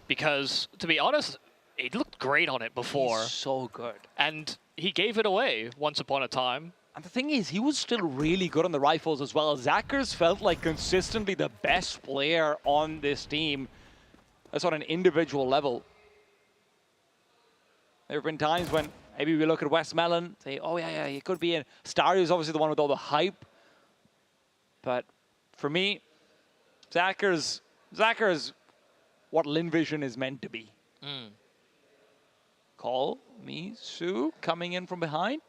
E: because to be honest, he looked great on it before.
D: He's so good.
E: And he gave it away once upon a time.
D: And the thing is, he was still really good on the rifles as well. Zacher's felt like consistently the best player on this team. That's on an individual level. There have been times when maybe we look at Westmelon, say, oh yeah, he could be in. Starry is obviously the one with all the hype. But for me, Zacher's what Lin Vision is meant to be. Call me Sue coming in from behind.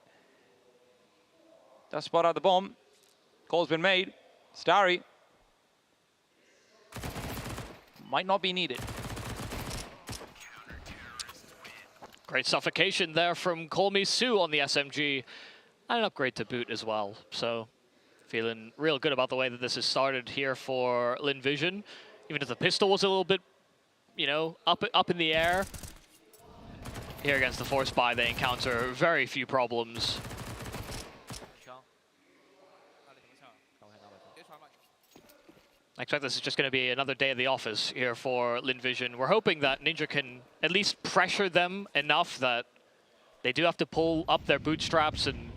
D: Does spot out the bomb. Call's been made. Starry might not be needed.
E: Great suffocation there from Call Me Sue on the SMG. And an upgrade to boot as well. So feeling real good about the way that this has started here for Lin Vision. Even if the pistol was a little bit, up in the air. Here against the Force Buy, they encounter very few problems. I expect this is just going to be another day at the office here for Lin Vision. We're hoping that Ninja can at least pressure them enough that they do have to pull up their bootstraps and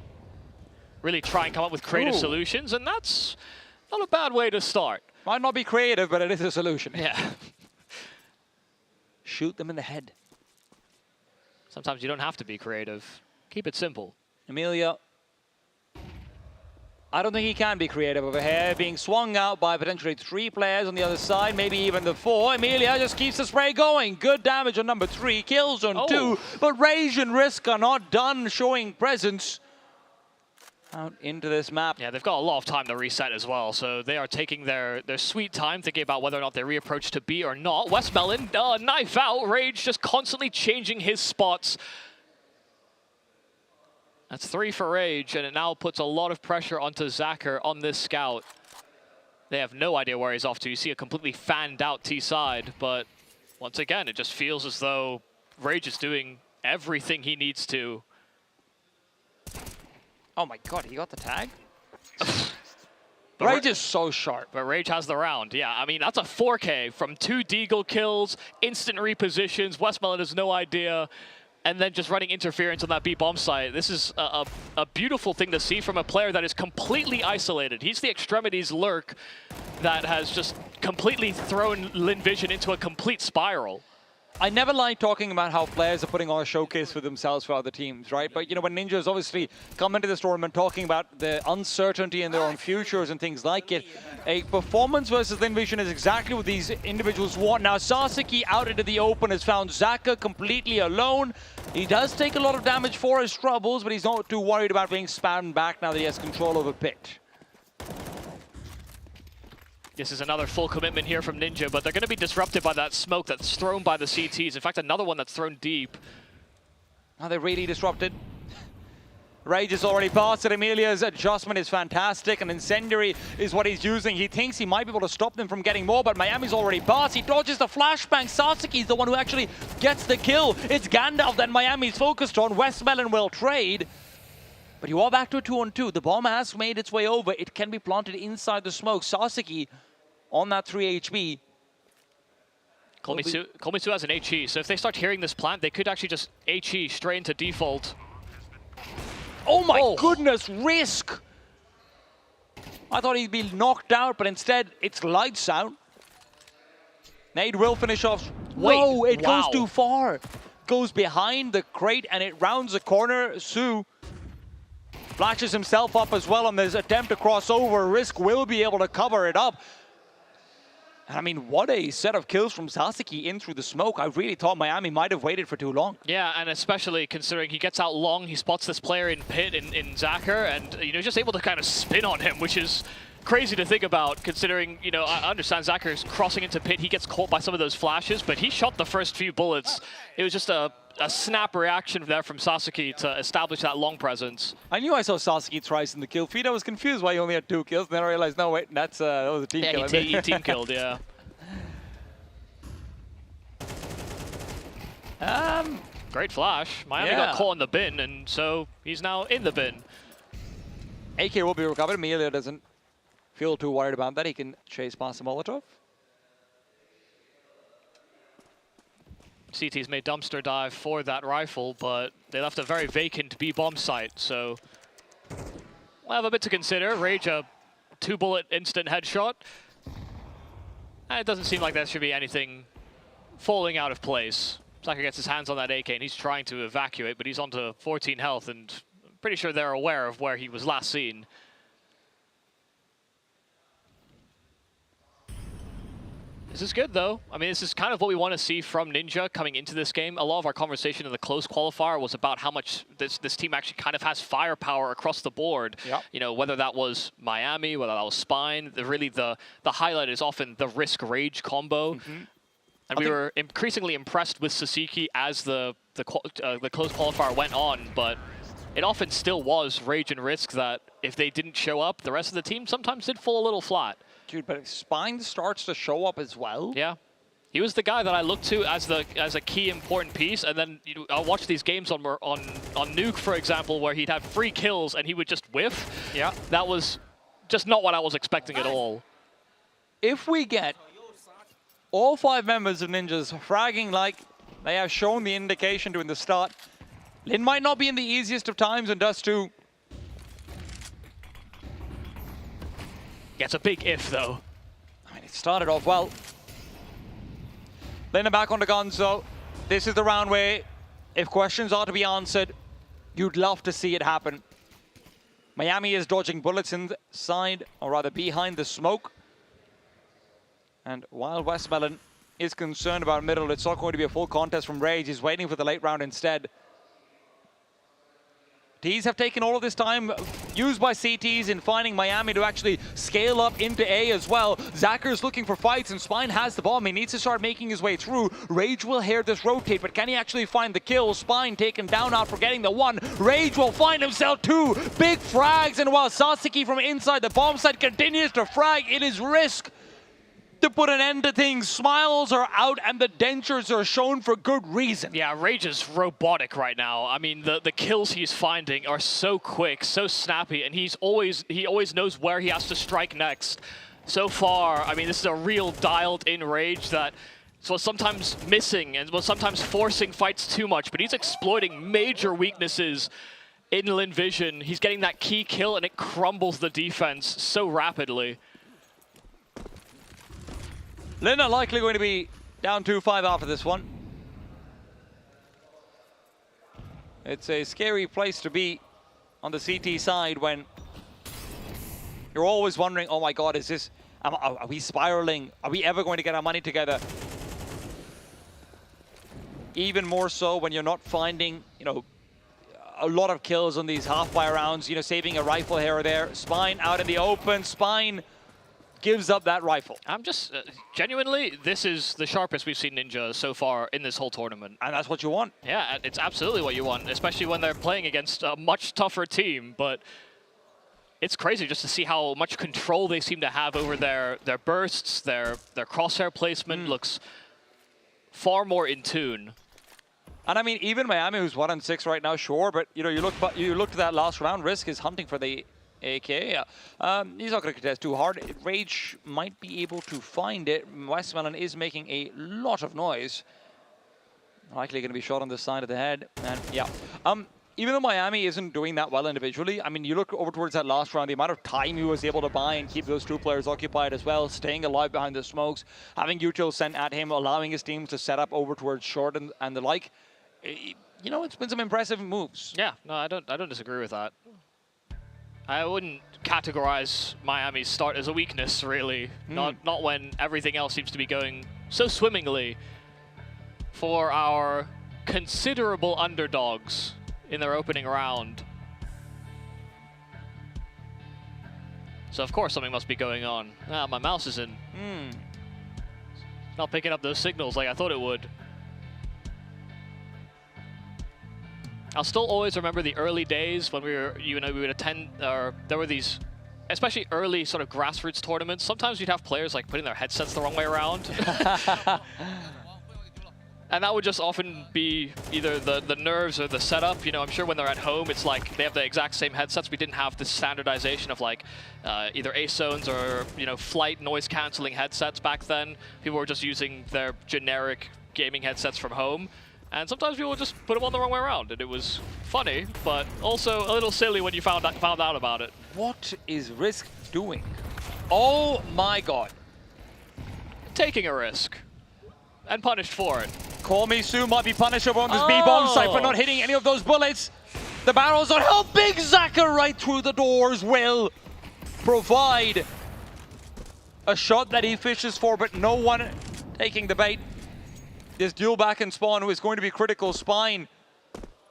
E: really try and come up with creative solutions, and that's not a bad way to start.
D: Might not be creative, but it is a solution.
E: Yeah.
D: Shoot them in the head.
E: Sometimes you don't have to be creative. Keep it simple.
D: Amelia, I don't think he can be creative over here. Being swung out by potentially 3 players on the other side, maybe even the 4. Amelia just keeps the spray going. Good damage on number 3, kills on 2. But Rage and Risk are not done showing presence out into this map.
E: Yeah, they've got a lot of time to reset as well, so they are taking their sweet time thinking about whether or not they reapproach to B or not. Westmelon, knife out. Rage just constantly changing his spots. That's 3 for Rage, and it now puts a lot of pressure onto Zacher on this scout. They have no idea where he's off to. You see a completely fanned out T side, but once again, it just feels as though Rage is doing everything he needs to.
D: Oh my god, he got the tag? Rage is so sharp.
E: But Rage has the round. Yeah, I mean, that's a 4K from 2 Deagle kills, instant repositions. Westmelon has no idea. And then just running interference on that B bomb site. This is a beautiful thing to see from a player that is completely isolated. He's the extremities lurk that has just completely thrown Lin Vision into a complete spiral.
D: I never like talking about how players are putting on a showcase for themselves for other teams, right? But, when Ninja's obviously come into this tournament talking about the uncertainty in their own futures and things like it, a performance versus Lin Vision is exactly what these individuals want. Now, Sasaki out into the open has found Zacher completely alone. He does take a lot of damage for his troubles, but he's not too worried about being spammed back now that he has control over Pit.
E: This is another full commitment here from Ninja, but they're going to be disrupted by that smoke that's thrown by the CTs. In fact, another one that's thrown deep.
R: Are they really disrupted? Rage is already past it. Emilia's adjustment is fantastic, and Incendiary is what he's using. He thinks he might be able to stop them from getting more, but Miami's already past. He dodges the flashbang. Sasuke's the one who actually gets the kill. It's Gandalf that Miami's focused on. Westmelon will trade. But you are back to a 2-on-2. The bomb has made its way over. It can be planted inside the smoke. Sasuke on that 3 HP.
E: Komitsu has an HE, so if they start hearing this plant, they could actually just HE straight into default.
R: Oh my goodness, Risk! I thought he'd be knocked out, but instead it's lights out. Nade will finish off. Whoa, it goes too far. Goes behind the crate and it rounds the corner. Su flashes himself up as well on this attempt to cross over. Risk will be able to cover it up. I mean, what a set of kills from Sasuke in through the smoke. I really thought Miami might have waited for too long.
E: Yeah, and especially considering he gets out long, he spots this player in pit in Zacher, and just able to kind of spin on him, which is crazy to think about, considering, I understand Zacher's crossing into pit, he gets caught by some of those flashes, but he shot the first few bullets. It was just a snap reaction there from Sasuke to establish that long presence.
R: I knew I saw Sasuke twice in the kill feed. I was confused why he only had 2 kills, and then I realized, no, wait, that was a team kill.
E: Yeah, he team killed, yeah. Great flash. Miami got caught in the bin, and so he's now in the bin.
R: AK will be recovered. Emilia doesn't feel too worried about that. He can chase past the Molotov.
E: CT's made dumpster dive for that rifle, but they left a very vacant B-bomb site, so we'll have a bit to consider. Rage, a 2-bullet instant headshot. And it doesn't seem like there should be anything falling out of place. Zacher gets his hands on that AK, and he's trying to evacuate, but he's onto 14 health, and I'm pretty sure they're aware of where he was last seen. This is good, though. I mean, this is kind of what we want to see from Ninja coming into this game. A lot of our conversation in the close qualifier was about how much this team actually kind of has firepower across the board. Yep. Whether that was Miami, whether that was Spine, the highlight is often the Risk-Rage combo. And we were increasingly impressed with Sasuke as the close qualifier went on, but it often still was Rage and Risk that if they didn't show up, the rest of the team sometimes did fall a little flat.
R: Dude, but if Spine starts to show up as well.
E: Yeah. He was the guy that I looked to as a key important piece, and then I'll watch these games on Nuke, for example, where he'd have 3 kills and he would just whiff.
R: Yeah.
E: That was just not what I was expecting at all.
R: If we get all 5 members of Ninjas fragging like they have shown the indication during the start, Lin might not be in the easiest of times, and Dust 2.
E: Yeah, it's a big if, though.
R: I mean, it started off well. Lin back onto Gonzo. This is the round where, if questions are to be answered, you'd love to see it happen. Miami is dodging bullets inside, or rather behind the smoke. And while Westmelon is concerned about middle, it's not going to be a full contest from Rage. He's waiting for the late round instead. Ts have taken all of this time used by CTs in finding Miami to actually scale up into A as well. Zacher's looking for fights, and Spine has the bomb. He needs to start making his way through. Rage will hear this rotate, but can he actually find the kill? Spine taken down after getting the 1. Rage will find himself 2. Big frags, and while Sasuke from inside the bomb site continues to frag, it is Risk to put an end to things. Smiles are out and the dentures are shown for good reason.
E: Yeah, Rage is robotic right now. I mean, the kills he's finding are so quick, so snappy, and he always knows where he has to strike next. So far, I mean, this is a real dialed-in Rage that was sometimes missing and was sometimes forcing fights too much, but he's exploiting major weaknesses in Lin Vision. He's getting that key kill, and it crumbles the defense so rapidly.
R: Lin are likely going to be down 2-5 after this one. It's a scary place to be on the CT side when you're always wondering, oh my God, are we spiraling? Are we ever going to get our money together? Even more so when you're not finding, a lot of kills on these half-fire rounds, saving a rifle here or there. Spine out in the open. Spine
D: gives up that rifle.
E: I'm just, genuinely, this is the sharpest we've seen Ninja so far in this whole tournament.
D: And that's what you want.
E: Yeah, it's absolutely what you want, especially when they're playing against a much tougher team. But it's crazy just to see how much control they seem to have over their bursts, their crosshair placement looks far more in tune.
D: And I mean, even Miami, who's 1-6 right now, sure, but you know, you look to that last round. Risk is hunting for the AK. He's not going to contest too hard. Rage might be able to find it. Westmelon is making a lot of noise. Likely going to be shot on the side of the head. And yeah, even though Miami isn't doing that well individually, I mean, you look over towards that last round, the amount of time he was able to buy and keep those two players occupied as well, staying alive behind the smokes, having util sent at him, allowing his team to set up over towards short and the like. You know, it's been some impressive moves.
E: Yeah, no, I don't disagree with that. I wouldn't categorize Miami's start as a weakness, really. Not when everything else seems to be going so swimmingly for our considerable underdogs in their opening round. So of course something must be going on. Ah, my mouse isn't. Not picking up those signals like I thought it would. I'll still always remember the early days when we would attend, or there were these, especially early sort of grassroots tournaments. Sometimes you'd have players like putting their headsets the wrong way around. And that would just often be either the nerves or the setup. You know, I'm sure when they're at home, it's like they have the exact same headsets. We didn't have the standardization of like either ASONs or, you know, flight noise canceling headsets back then. People were just using their generic gaming headsets from home. And sometimes people would just put them on the wrong way around, and it was funny, but also a little silly when you found out about it.
D: What is Risk doing? Oh my god.
E: Taking a risk. And punished for it.
D: Komisu might be punishable on this B-bomb site for not hitting any of those bullets. The barrels on how big Zacher right through the doors will provide a shot that he fishes for, but no one taking the bait. This duel back in Spawn, who is going to be critical. Spine.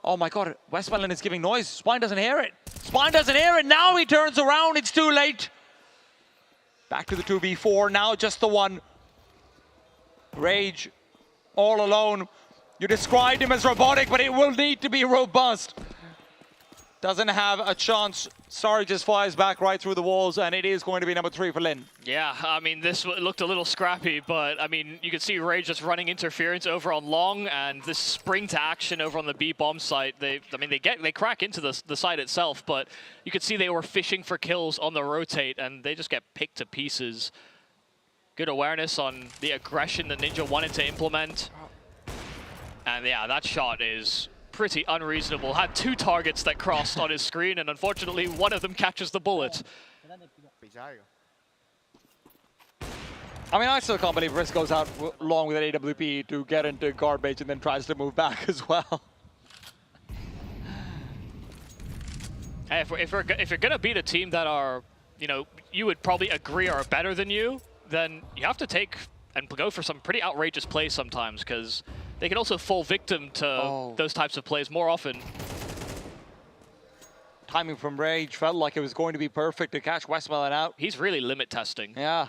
D: Oh my god, Westmelon is giving noise. Spine doesn't hear it. Spine doesn't hear it. Now he turns around. It's too late. Back to the 2v4. Now just the one. Rage all alone. You described him as robotic, but it will need to be robust. Doesn't have a chance. Sorry, just flies back right through the walls, and it is going to be number 3 for Lin.
E: Yeah, I mean, this looked a little scrappy, but I mean, you could see Rage just running interference over on long, and this spring to action over on the B bomb site. They crack into the site itself, but you could see they were fishing for kills on the rotate, and they just get picked to pieces. Good awareness on the aggression that Ninja wanted to implement, and yeah, that shot is pretty unreasonable. Had 2 targets that crossed on his screen, and unfortunately one of them catches the bullet.
D: I mean, I still can't believe Risk goes out long with an AWP to get into garbage and then tries to move back as well.
E: Hey, if you're gonna beat a team that are, you know, you would probably agree are better than you, then you have to take and go for some pretty outrageous plays sometimes, because they can also fall victim to those types of plays more often.
D: Timing from Rage felt like it was going to be perfect to catch Westmelon out.
E: He's really limit testing.
D: Yeah.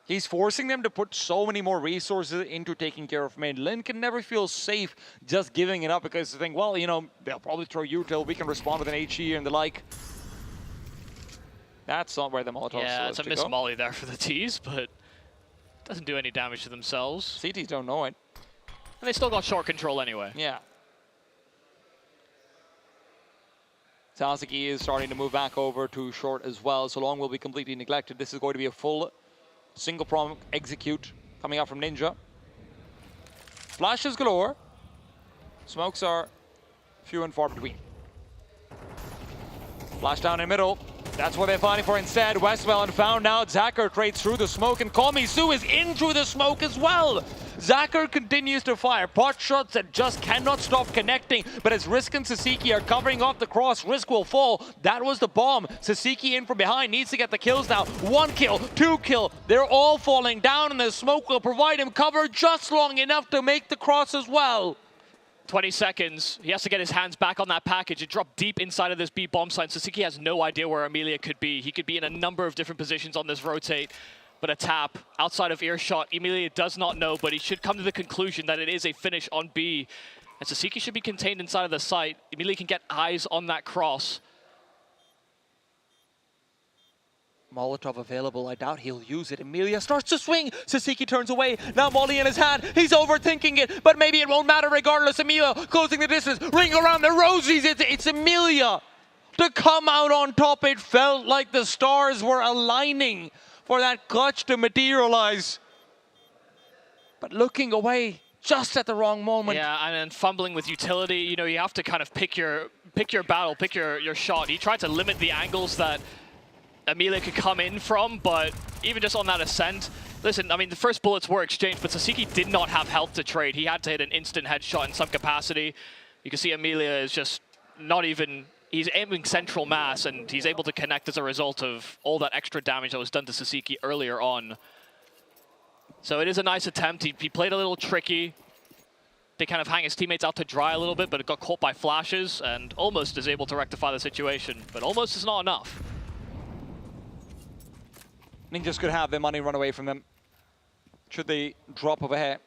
D: He's forcing them to put so many more resources into taking care of mid. Lin can never feel safe just giving it up because they think, well, you know, they'll probably throw util, we can respond with an HE and the like. That's not where the Molotov is.
E: Yeah, it's a miss molly there for the T's, but doesn't do any damage to themselves.
D: CTs don't know it.
E: And they still got short control anyway.
D: Yeah. Sasuke is starting to move back over to short as well. So long will be completely neglected. This is going to be a full single prong execute coming out from Ninja. Flashes galore. Smokes are few and far between. Flash down in the middle. That's what they're fighting for instead. Westmelon found out. Zacher trades through the smoke, and Komisu is in through the smoke as well. Zacher continues to fire pot shots that just cannot stop connecting, but as Risk and Sasuke are covering off the cross, Risk will fall. That was the bomb. Sasuke in from behind, needs to get the kills now. 1 kill, 2 kill. They're all falling down, and the smoke will provide him cover just long enough to make the cross as well.
E: 20 seconds. He has to get his hands back on that package. It dropped deep inside of this B bomb site. Sasuke has no idea where Amelia could be. He could be in a number of different positions on this rotate. but a tap outside of earshot. Emilia does not know, but he should come to the conclusion that it is a finish on B. And Saseki should be contained inside of the site. Emilia can get eyes on that cross.
R: Molotov available. I doubt he'll use it. Emilia starts to swing. Saseki turns away. Now Molly in his hand. He's overthinking it, but maybe it won't matter regardless. Emilia closing the distance. Ring around the rosies. It's Emilia to come out on top. It felt like the stars were aligning for that clutch to materialize. But looking away just at the wrong moment.
E: Yeah, and then fumbling with utility. You know, you have to kind of pick your battle, pick your shot. He tried to limit the angles that Emilia could come in from, but even just on that ascent, listen, I mean, the first bullets were exchanged, but Saseki did not have health to trade. He had to hit an instant headshot in some capacity. You can see Emilia is just not even, he's aiming central mass, and he's able to connect as a result of all that extra damage that was done to Saseki earlier on. So it is a nice attempt. He played a little tricky. They kind of hang his teammates out to dry a little bit, but it got caught by flashes, and almost is able to rectify the situation, but almost is not enough.
D: Ninjas could have their money run away from them should they drop over here.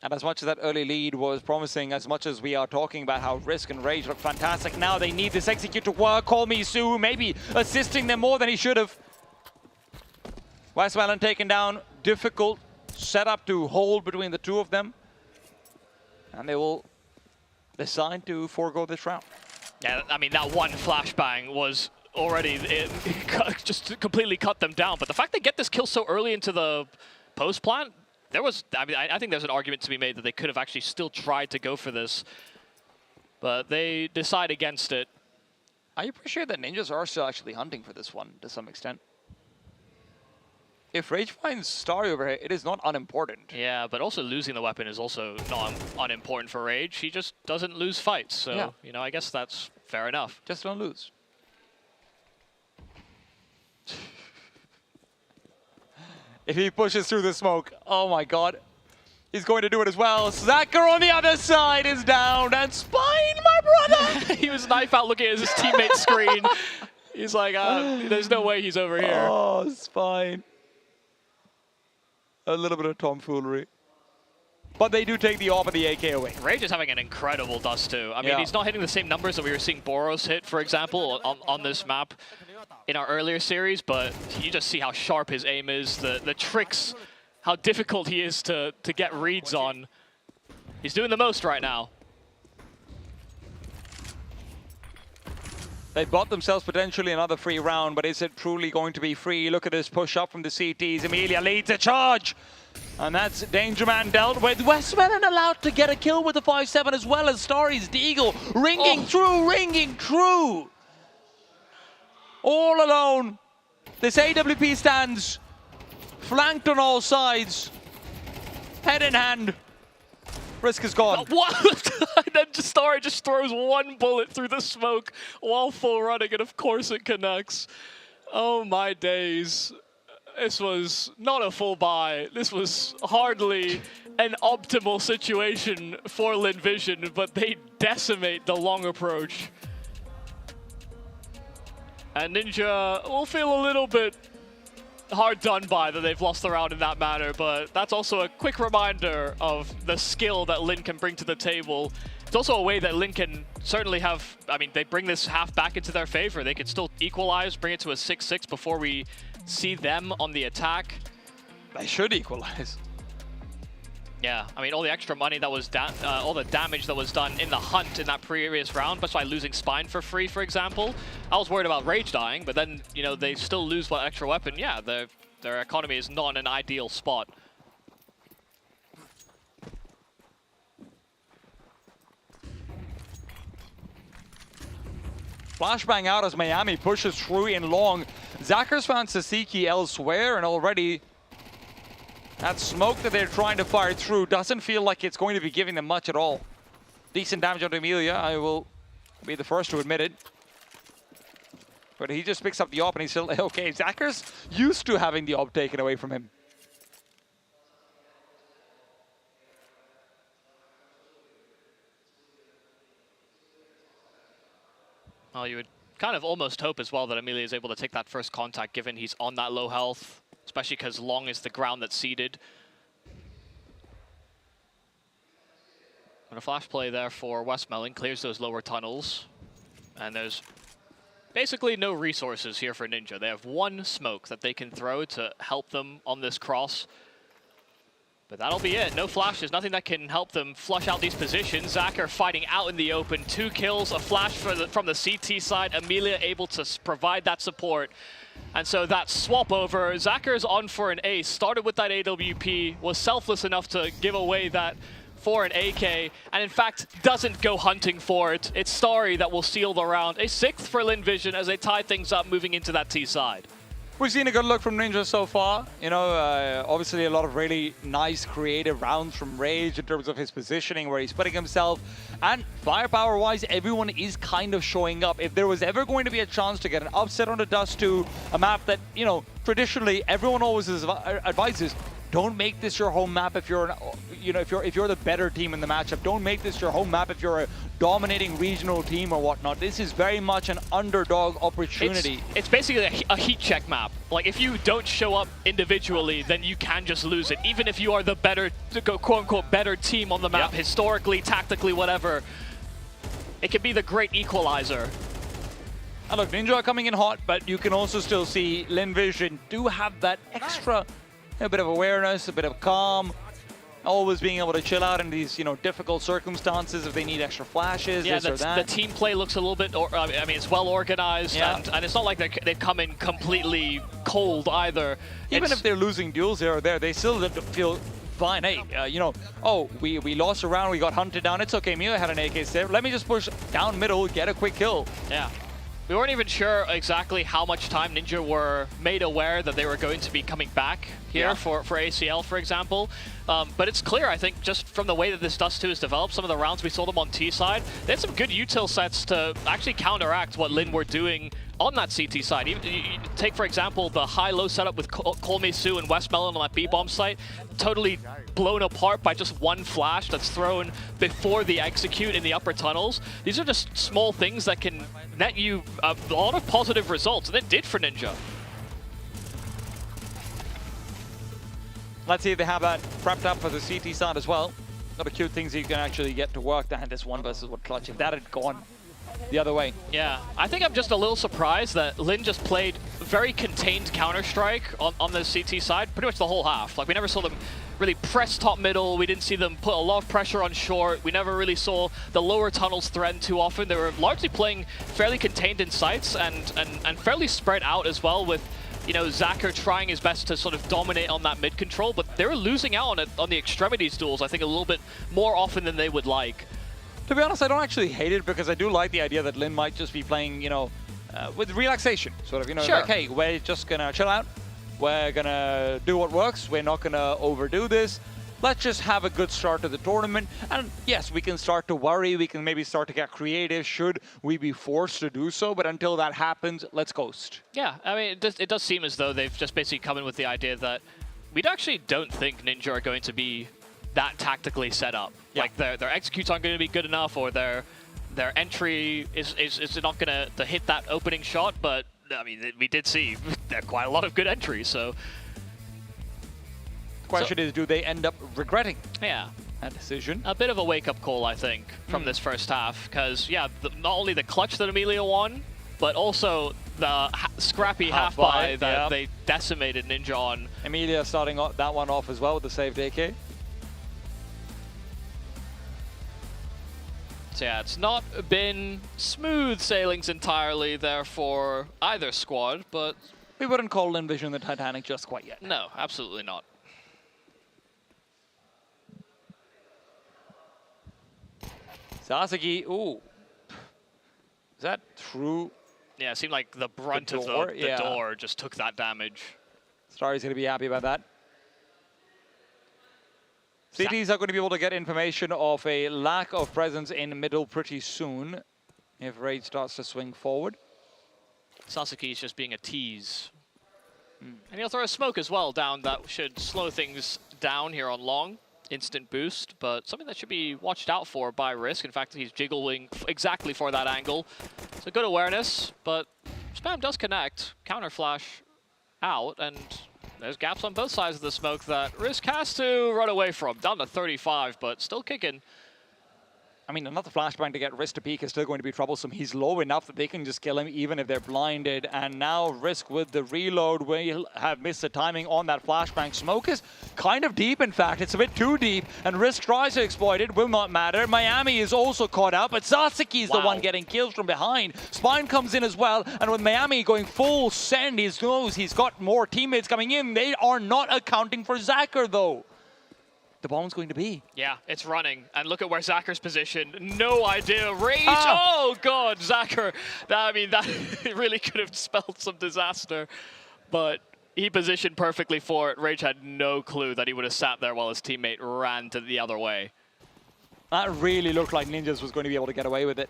D: And as much as that early lead was promising, as much as we are talking about how Risk and Rage look fantastic, now they need this execute to work. Call me Sue, maybe assisting them more than he should have. Westmelon taken down, difficult setup to hold between the two of them. And they will decide to forego this round.
E: Yeah, I mean, that one flashbang was already, it just completely cut them down. But the fact they get this kill so early into the post plant, there was, I mean, I think there's an argument to be made that they could have actually still tried to go for this. But they decide against it.
D: I appreciate that Ninjas are still actually hunting for this one to some extent. If Rage finds Starry over here, it is not unimportant.
E: Yeah, but also losing the weapon is also not unimportant for Rage. He just doesn't lose fights. So, yeah, you know, I guess that's fair enough.
D: Just don't lose. If he pushes through the smoke, oh my god. He's going to do it as well. Zacher on the other side is down, and Spine, my brother!
E: He was knife out looking at his teammate's screen. He's like, there's no way he's over here.
D: Oh, Spine. A little bit of tomfoolery. But they do take the AWP of the AK away.
E: Rage is having an incredible dust too. I mean, he's not hitting the same numbers that we were seeing Boros hit, for example, on this map in our earlier series, but you just see how sharp his aim is, the tricks, how difficult he is to get reads on. He's doing the most right now.
D: They bought themselves potentially another free round, but is it truly going to be free? Look at this push up from the CTs. Emilia leads a charge. And that's Danger Man dealt with. Westmelon allowed to get a kill with the 5-7 as well as Starry's Deagle. Ringing true. All alone. This AWP stands flanked on all sides. Head in hand. Risk is gone.
E: What? And then Starry just throws one bullet through the smoke while full running, and of course it connects. Oh my days. This was not a full buy. This was hardly an optimal situation for Linvision, but they decimate the long approach. And Ninja will feel a little bit hard done by that they've lost the round in that manner, but that's also a quick reminder of the skill that Lin can bring to the table. It's also a way that Lin can certainly have, I mean, they bring this half back into their favor. They could still equalize, bring it to a 6-6 before we see them on the attack.
D: They should equalize.
E: Yeah, I mean, all the extra money that was done, all the damage that was done in the hunt in that previous round, that's why losing Spine for free, for example. I was worried about Rage dying, but then, you know, they still lose that extra weapon. Yeah, their economy is not in an ideal spot.
D: Flashbang out as Miami pushes through in long. Zacher's found Saseki elsewhere, and already that smoke that they're trying to fire through doesn't feel like it's going to be giving them much at all. Decent damage on Emilia, I will be the first to admit it. But he just picks up the AWP and he's still okay. Zacher's used to having the AWP taken away from him.
E: Oh, you would kind of almost hope as well that Emilia is able to take that first contact, given he's on that low health. especially because long is the ground that's seeded. And a flash play there for Westmelon, clears those lower tunnels. And there's basically no resources here for Ninja. They have one smoke that they can throw to help them on this cross. But that'll be it. No flashes, nothing that can help them flush out these positions. Zacher fighting out in the open. 2 kills, a flash from the CT side. Amelia able to provide that support. And so that swap over, Zacher's on for an ace. Started with that AWP, was selfless enough to give away that for an AK, and in fact doesn't go hunting for it. It's Starry that will seal the round. A 6th for Linvision as they tie things up moving into that T side.
D: We've seen a good look from Ninja so far. You know, obviously a lot of really nice creative rounds from Rage in terms of his positioning, where he's putting himself. And firepower-wise, everyone is kind of showing up. If there was ever going to be a chance to get an upset on the Dust 2, a map that, you know, traditionally everyone always advises, don't make this your home map if you're, if you're the better team in the matchup. Don't make this your home map if you're a dominating regional team or whatnot. This is very much an underdog opportunity.
E: It's basically a heat check map. Like, if you don't show up individually, then you can just lose it. Even if you are the better, quote-unquote, better team on the map, historically, tactically, whatever. It can be the great equalizer.
D: And look, Ninja are coming in hot, but you can also still see Linvision do have that extra, a bit of awareness, a bit of calm. Always being able to chill out in these, difficult circumstances if they need extra flashes, this or that.
E: The team play looks a little bit, I mean, it's well organized, and it's not like they've come in completely cold either.
D: Even if they're losing duels here or there, they still feel fine. Hey, we lost a round, we got hunted down. It's okay, Mia had an AK save. Let me just push down middle, get a quick kill.
E: Yeah. We weren't even sure exactly how much time Ninja were made aware that they were going to be coming back here for ACL, for example. But it's clear, I think, just from the way that this Dust 2 has developed, some of the rounds we saw them on T side, they had some good util sets to actually counteract what Lin were doing on that CT side. Even, you take, for example, the high-low setup with Kolmesu and Westmelon on that B-bomb site, totally blown apart by just one flash that's thrown before the execute in the upper tunnels. These are just small things that can net you a lot of positive results, and it did for Ninja.
D: Let's see if they have that prepped up for the CT side as well. Other cute things you can actually get to work. And this 1 versus 1 clutch, if that had gone the other way.
E: Yeah, I think I'm just a little surprised that Lin just played very contained Counter-Strike on the CT side pretty much the whole half. Like, we never saw them really press top middle. We didn't see them put a lot of pressure on short. We never really saw the lower tunnels threatened too often. They were largely playing fairly contained in sites and fairly spread out as well, with Zacher trying his best to sort of dominate on that mid control, but they were losing out on the extremities duels, I think, a little bit more often than they would like.
D: To be honest, I don't actually hate it, because I do like the idea that Lin might just be playing, with relaxation. Sort of,
E: sure.
D: Like, hey, we're just going to chill out. We're going to do what works. We're not going to overdo this. Let's just have a good start to the tournament. And yes, we can start to worry. We can maybe start to get creative should we be forced to do so. But until that happens, let's coast.
E: Yeah, I mean, it does seem as though they've just basically come in with the idea that we actually don't think Ninja are going to be that tactically set up. Yeah. Like, their executes aren't going to be good enough, or their entry is not going to hit that opening shot. But, I mean, we did see quite a lot of good entries, so...
D: Question is, do they end up regretting
E: that
D: decision?
E: A bit of a wake-up call, I think, from this first half, because not only the clutch that Amelia won, but also the scrappy half-buy that they decimated Ninja on.
D: Amelia starting that one off as well with the saved AK.
E: So yeah, it's not been smooth sailings entirely there for either squad, but...
D: We wouldn't call Linvision the Titanic just quite yet.
E: No, absolutely not.
D: Sasaki, ooh. Is that true?
E: Yeah, it seemed like the brunt of the door just took that damage.
D: Starry's going to be happy about that. CTs are going to be able to get information of a lack of presence in middle pretty soon if Raid starts to swing forward.
E: Sasaki's just being a tease. And he'll throw a smoke as well down that should slow things down here on long. Instant boost, but something that should be watched out for by Risk. In fact, he's jiggling exactly for that angle. So good awareness, but Spam does connect. Counter flash out, and There's gaps on both sides of the smoke that Risk has to run away from. Down to 35, but still kicking.
D: I mean, another flashbang to get Risk to peek is still going to be troublesome. He's low enough that they can just kill him even if they're blinded. And now Risk with the reload will have missed the timing on that flashbang. Smoke is kind of deep, in fact. It's a bit too deep. And Risk tries to exploit it. Will not matter. Miami is also caught out, but Sasuke is the one getting killed from behind. Spine comes in as well. And with Miami going full send, he knows he's got more teammates coming in. They are not accounting for Zacher, though. The bomb's going to be.
E: Yeah, it's running. And look at where Zacher's positioned. No idea. Rage. Oh, God, Zacher. I mean, that really could have spelled some disaster. But he positioned perfectly for it. Rage had no clue that he would have sat there while his teammate ran to the other way.
D: That really looked like Ninjas was going to be able to get away with it.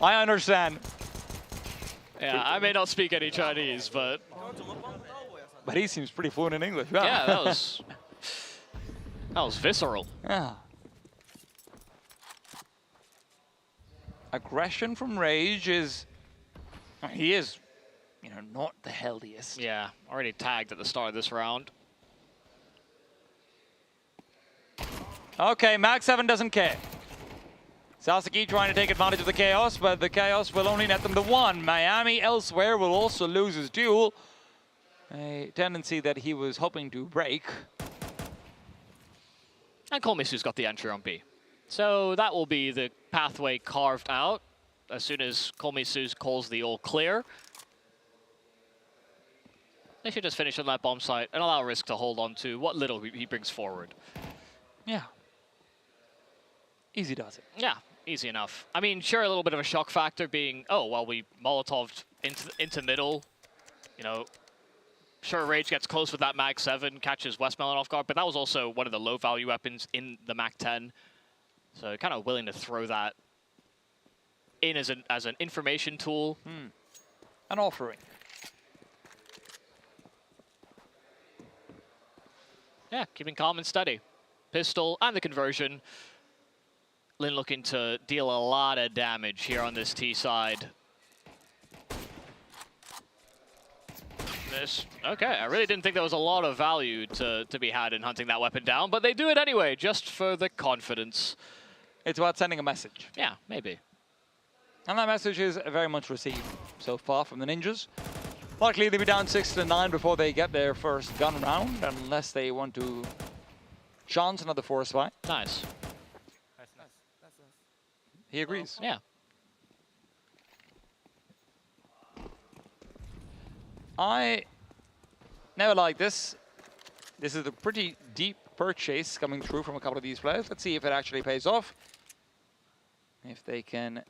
D: I understand.
E: Yeah, I may not speak any Chinese, but
D: he seems pretty fluent in English.
E: Yeah, that was visceral.
D: Yeah. Aggression from Rage is, I mean, he is, you know, not the healthiest.
E: Yeah, already tagged at the start of this round.
D: Okay, Mag 7 doesn't care. Sasuke trying to take advantage of the chaos, but the chaos will only net them the one. Miami elsewhere will also lose his duel. A tendency that he was hoping to break.
E: And Kolmisu's got the entry on B. So that will be the pathway carved out as soon as Kolmisu calls the all clear. They should just finish on that bomb site and allow Risk to hold on to what little he brings forward.
D: Yeah. Easy does it.
E: Yeah, easy enough. I mean, sure, a little bit of a shock factor being, oh, well, we Molotov'd into middle. You know, sure, Rage gets close with that Mag 7, catches Westmelon off guard, but that was also one of the low-value weapons in the Mag 10. So kind of willing to throw that in as an information tool.
D: An offering.
E: Yeah, keeping calm and steady. Pistol and the conversion. Lin looking to deal a lot of damage here on this T side. Okay, I really didn't think there was a lot of value to be had in hunting that weapon down, but they do it anyway, just for the confidence.
D: It's about sending a message.
E: Yeah, maybe.
D: And that message is very much received so far from the Ninjas. Likely they'll be down 6-9 before they get their first gun round, unless they want to chance another forest fight.
E: Nice.
D: He agrees.
E: Yeah.
D: I never liked this. This is a pretty deep purchase coming through from a couple of these players. Let's see if it actually pays off. If they can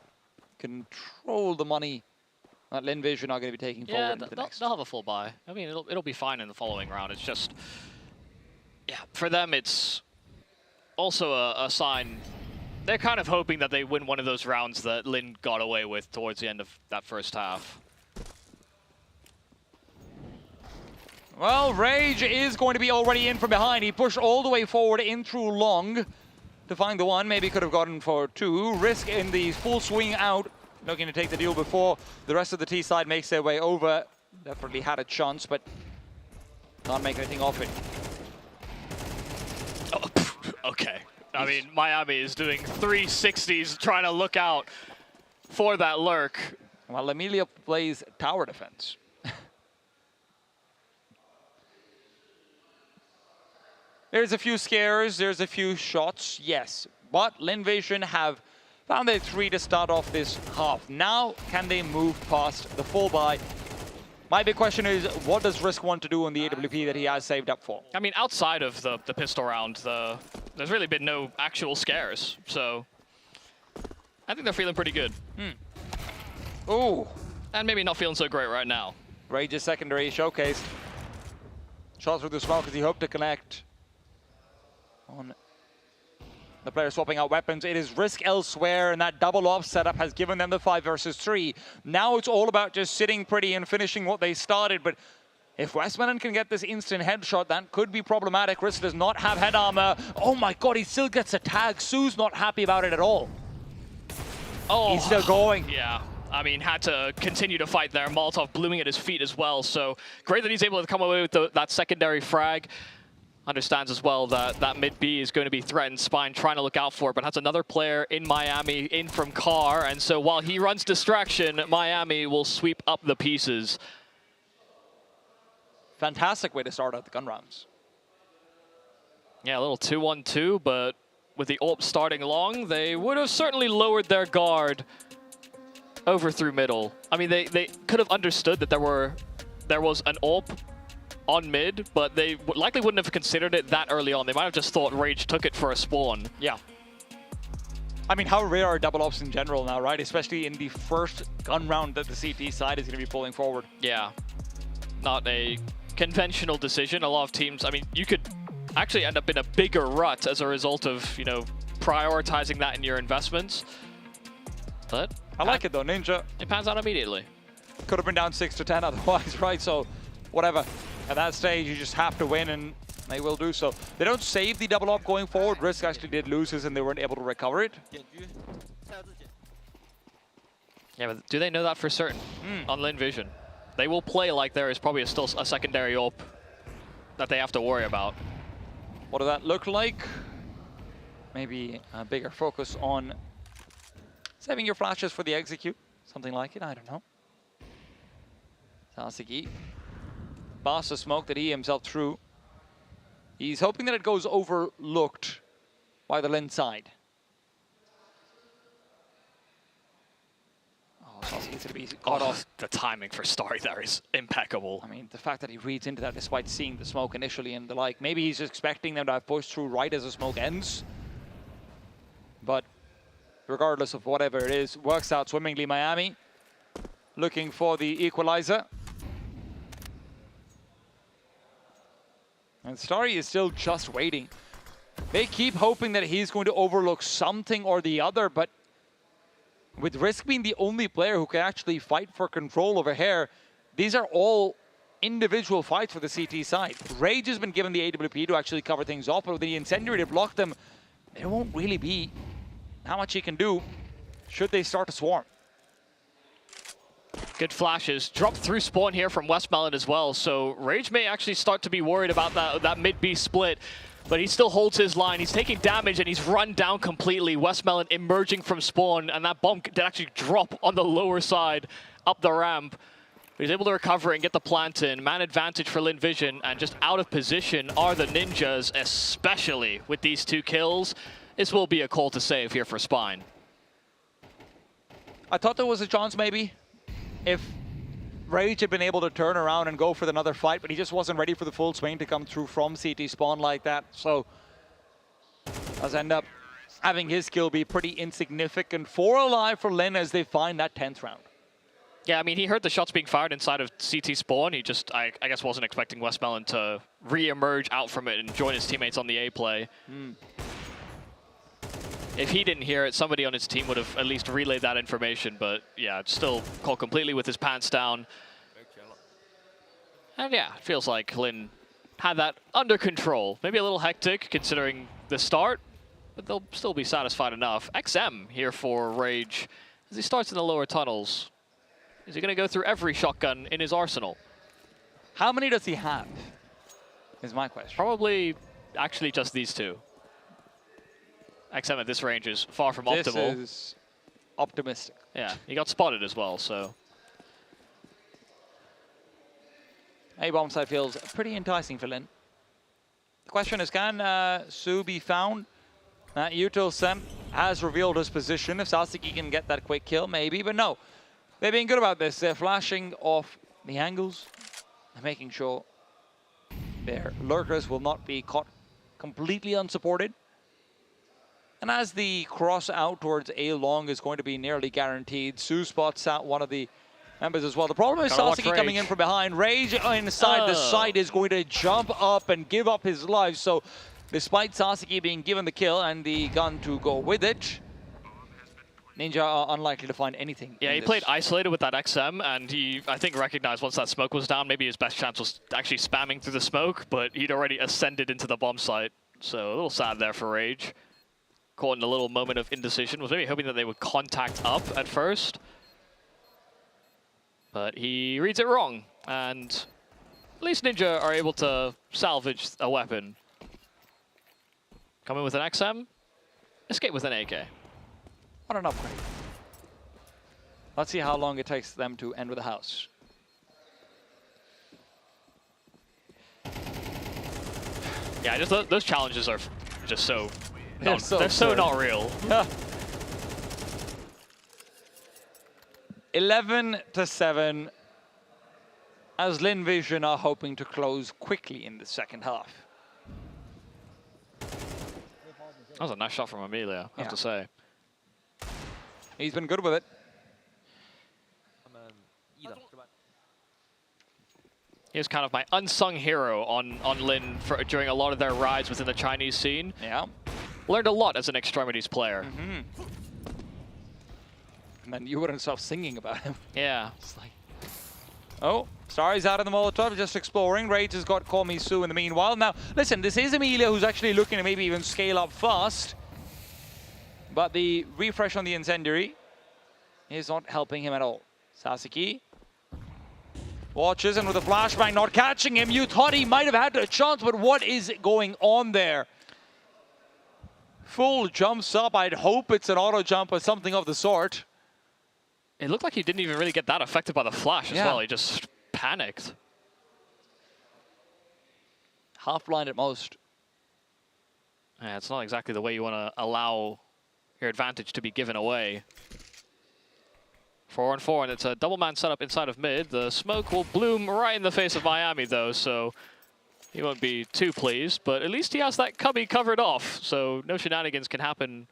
D: control the money that Linvision are going to be taking forward into the next.
E: They'll have a full buy. I mean, it'll be fine in the following round. It's just, yeah, for them, it's also a sign. They're kind of hoping that they win one of those rounds that Lin got away with towards the end of that first half.
D: Well, Rage is going to be already in from behind. He pushed all the way forward in through long to find the one. Maybe could have gotten for two. Risk in the full swing out, looking to take the deal before the rest of the T side makes their way over. Definitely had a chance, but can't make anything of it.
E: Oh, okay. I mean, Miami is doing 360s, trying to look out for that lurk.
D: Well, Emilia plays tower defense. There's a few scares, there's a few shots, yes. But Linvision have found their three to start off this half. Now, can they move past the full buy? My big question is, what does Risk want to do on the AWP that he has saved up for?
E: I mean, outside of the pistol round, there's really been no actual scares. So I think they're feeling pretty good.
D: Ooh.
E: And maybe not feeling so great right now.
D: Rage's secondary showcased. Shot through the smoke as he hoped to connect on the player swapping out weapons. It is Risk elsewhere, and that double off setup has given them the 5 versus 3. Now it's all about just sitting pretty and finishing what they started, but if Westmelon can get this instant headshot, that could be problematic. Risk does not have head armor. Oh my god, he still gets a tag. Su's not happy about it at all.
E: Oh,
D: he's still going.
E: Yeah. I mean, had to continue to fight there. Molotov blooming at his feet as well. So great that he's able to come away with that secondary frag. Understands as well that that mid B is going to be threatened. Spine trying to look out for it, but has another player in Miami in from Car. And so while he runs distraction, Miami will sweep up the pieces.
D: Fantastic way to start out the gun rounds.
E: Yeah, a little 2-1-2, but with the AWP starting long, they would have certainly lowered their guard over through middle. I mean, they could have understood that there was an AWP on mid, but they likely wouldn't have considered it that early on. They might have just thought Rage took it for a spawn.
D: Yeah. I mean, how rare are double ops in general now, right? Especially in the first gun round that the CT side is going to be pulling forward.
E: Yeah. Not a conventional decision. A lot of teams, I mean, you could actually end up in a bigger rut as a result of, you know, prioritizing that in your investments. But
D: I like it though, Ninja.
E: It pans out immediately.
D: Could have been down 6-10 otherwise, right? So, whatever. At that stage, you just have to win, and they will do so. They don't save the double up going forward. Risk actually did lose his, and they weren't able to recover it.
E: Yeah, but do they know that for certain on Lin Vision? They will play like there is probably still a secondary AWP that they have to worry about.
D: What does that look like? Maybe a bigger focus on saving your flashes for the execute. Something like it, I don't know. Sasuke. Boss the smoke that he himself threw. He's hoping that it goes overlooked by the Lin side. Oh, Sasuke's going to be caught off.
E: The timing for Starry there is impeccable.
D: I mean, the fact that he reads into that despite seeing the smoke initially and the like. Maybe he's expecting them to have pushed through right as the smoke ends. But regardless of whatever it is, works out swimmingly. Miami looking for the equalizer. And Starry is still just waiting. They keep hoping that he's going to overlook something or the other, but with Risk being the only player who can actually fight for control over Hair, these are all individual fights for the CT side. Rage has been given the AWP to actually cover things off, but with the Incendiary to block them, there won't really be how much he can do should they start to swarm.
E: Good flashes. Dropped through spawn here from Westmelon as well, so Rage may actually start to be worried about that mid-B split, but he still holds his line. He's taking damage and he's run down completely. Westmelon emerging from spawn, and that bomb did actually drop on the lower side up the ramp. He's able to recover and get the plant in. Man advantage for Lin Vision, and just out of position are the Ninjas, especially with these 2 kills. This will be a call to save here for Spine.
D: I thought there was a chance maybe if Rage had been able to turn around and go for another fight, but he just wasn't ready for the full swing to come through from CT spawn like that. So does end up having his kill be pretty insignificant. 4 alive for Lin as they find that 10th round.
E: Yeah, I mean, he heard the shots being fired inside of CT spawn. He just, I guess, wasn't expecting Westmelon to re-emerge out from it and join his teammates on the A play. If he didn't hear it, somebody on his team would have at least relayed that information. But yeah, still caught completely with his pants down. And yeah, it feels like Lin had that under control. Maybe a little hectic considering the start, but they'll still be satisfied enough. XM here for Rage as he starts in the lower tunnels. Is he going to go through every shotgun in his arsenal?
D: How many does he have, is my question.
E: Probably actually just these 2. XM at this range is far from optimal.
D: This is optimistic.
E: Yeah, he got spotted as well, so.
D: A-bomb side feels pretty enticing for Lin. The question is, can Su be found? Yuto Sen has revealed his position. If Sasuke can get that quick kill, maybe, but no. They're being good about this. They're flashing off the angles and making sure their lurkers will not be caught completely unsupported. And as the cross out towards A long is going to be nearly guaranteed, Su spots out one of the members as well. The problem is Sasuke coming in from behind. Rage inside the side is going to jump up and give up his life. So despite Sasuke being given the kill and the gun to go with it, Ninja are unlikely to find anything.
E: Yeah, he played isolated with that XM, and he, I think, recognized once that smoke was down, maybe his best chance was actually spamming through the smoke, but he'd already ascended into the bomb site. So a little sad there for Rage. Caught in a little moment of indecision. Was maybe hoping that they would contact up at first. But he reads it wrong, and at least Ninja are able to salvage a weapon. Come in with an XM, escape with an AK.
D: What an upgrade. Let's see how long it takes them to end with a house.
E: Yeah, just those challenges are just so...
D: They're
E: so not real.
D: Yeah. 11-7, as Lin Vision are hoping to close quickly in the second half.
E: That was a nice shot from Amelia, I have to say.
D: He's been good with it.
E: He's kind of my unsung hero on Lin during a lot of their rides within the Chinese scene.
D: Yeah.
E: Learned a lot as an Extremities player.
D: And then you wouldn't stop singing about him.
E: Yeah.
D: It's like, oh, Starry's out of the Molotov, just exploring. Rage has got Komi Su in the meanwhile. Now, listen, this is Amelia who's actually looking to maybe even scale up fast. But the refresh on the Incendiary is not helping him at all. Sasuke watches, and with a flashbang not catching him, you thought he might have had a chance, but what is going on there? Full jumps up. I'd hope it's an auto jump or something of the sort.
E: It looked like he didn't even really get that affected by the flash as well. He just panicked.
D: Half blind at most.
E: Yeah, it's not exactly the way you want to allow your advantage to be given away. 4-on-4, and it's a double man setup inside of mid. The smoke will bloom right in the face of Miami, though, so he won't be too pleased. But at least he has that cubby covered off, so no shenanigans can happen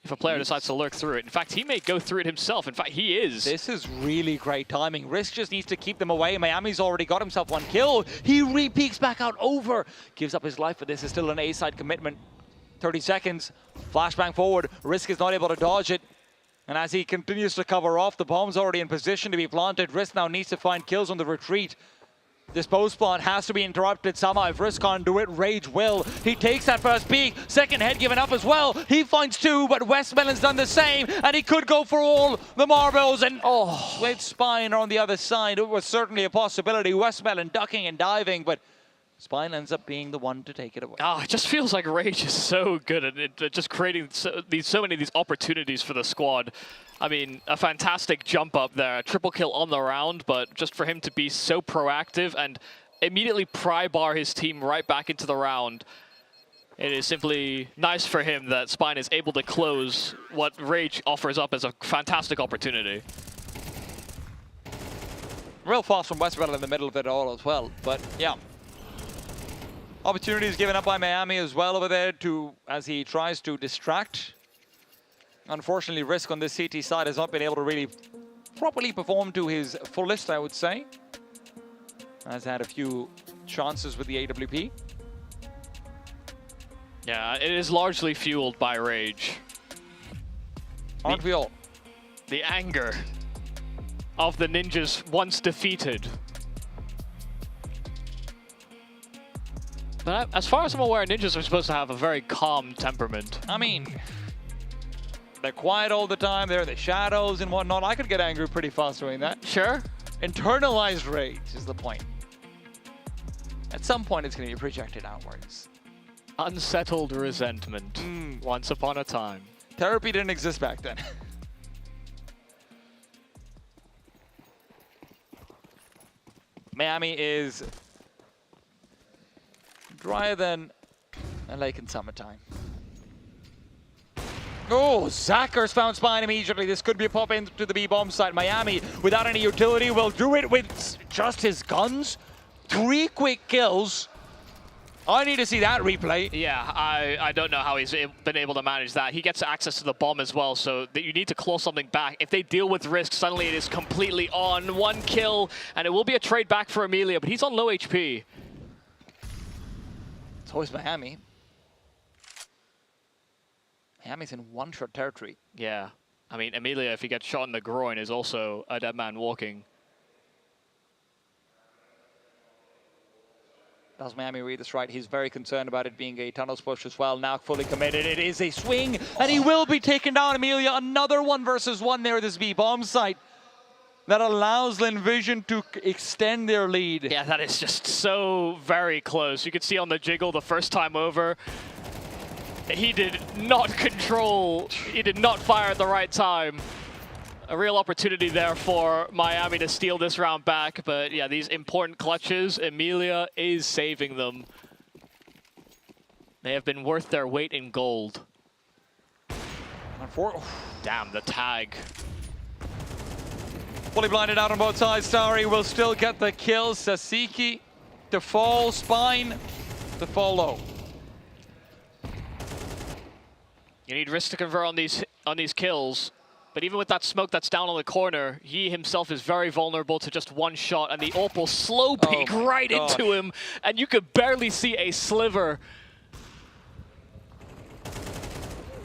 E: if a player decides to lurk through it. In fact, he may go through it himself. In fact, he is.
D: This is really great timing. Risk just needs to keep them away. Miami's already got himself one kill. He re-peeks back out over. Gives up his life, but this is still an A-side commitment. 30 seconds. Flashbang forward. Risk is not able to dodge it. And as he continues to cover off, the bomb's already in position to be planted. Risk now needs to find kills on the retreat. This post plant has to be interrupted somehow. If Risk can't do it, Rage will. He takes that first peek. Second head given up as well. He finds two, but Westmelon's done the same. And he could go for all the marbles. And with Spine on the other side, it was certainly a possibility. Westmelon ducking and diving, but Spine ends up being the one to take it away.
E: It just feels like Rage is so good at it, just creating so many of these opportunities for the squad. I mean, a fantastic jump up there, a triple kill on the round, but just for him to be so proactive and immediately pry bar his team right back into the round, it is simply nice for him that Spine is able to close what Rage offers up as a fantastic opportunity.
D: Real fast from Westmelon in the middle of it all as well, but yeah. Opportunities given up by Miami as well over there as he tries to distract. Unfortunately, Risk on this CT side has not been able to really properly perform to his fullest, I would say. Has had a few chances with the AWP.
E: Yeah, it is largely fueled by Rage.
D: Aren't we all?
E: The anger of the ninjas once defeated. But as far as I'm aware, ninjas are supposed to have a very calm temperament.
D: I mean, they're quiet all the time. They're in the shadows and whatnot. I could get angry pretty fast doing that.
E: Sure.
D: Internalized rage is the point. At some point, it's going to be projected outwards.
E: Unsettled resentment. Once upon a time.
D: Therapy didn't exist back then. Miami is drier than a lake in summertime. Oh, Zacker's found Spine immediately. This could be a pop into the B-bomb site. Miami, without any utility, will do it with just his guns. 3 quick kills. I need to see that replay.
E: Yeah, I don't know how he's been able to manage that. He gets access to the bomb as well, so that you need to claw something back. If they deal with Risk, suddenly it is completely on. 1 kill, and it will be a trade back for Amelia, but he's on low HP.
D: It's always Miami. Miami's in one-shot territory.
E: Yeah. I mean, Amelia, if he gets shot in the groin, is also a dead man walking.
D: Does Miami read this right? He's very concerned about it being a tunnels push as well. Now fully committed. It is a swing, and he will be taken down. Amelia, another 1 versus 1 there at this B-bomb site. that allows Linvision to extend their lead.
E: Yeah, that is just so very close. You can see on the jiggle the first time over, he did not control, he did not fire at the right time. A real opportunity there for Miami to steal this round back, but yeah, these important clutches, Emilia is saving them. They have been worth their weight in gold. Damn, the tag.
D: Fully blinded out on both sides. Starry will still get the kill. Sasiki to fall, Spine to fall low.
E: You need Risk to convert on these kills. But even with that smoke that's down on the corner, he himself is very vulnerable to just one shot, and the AWP will slow peek right into him, and you could barely see a sliver.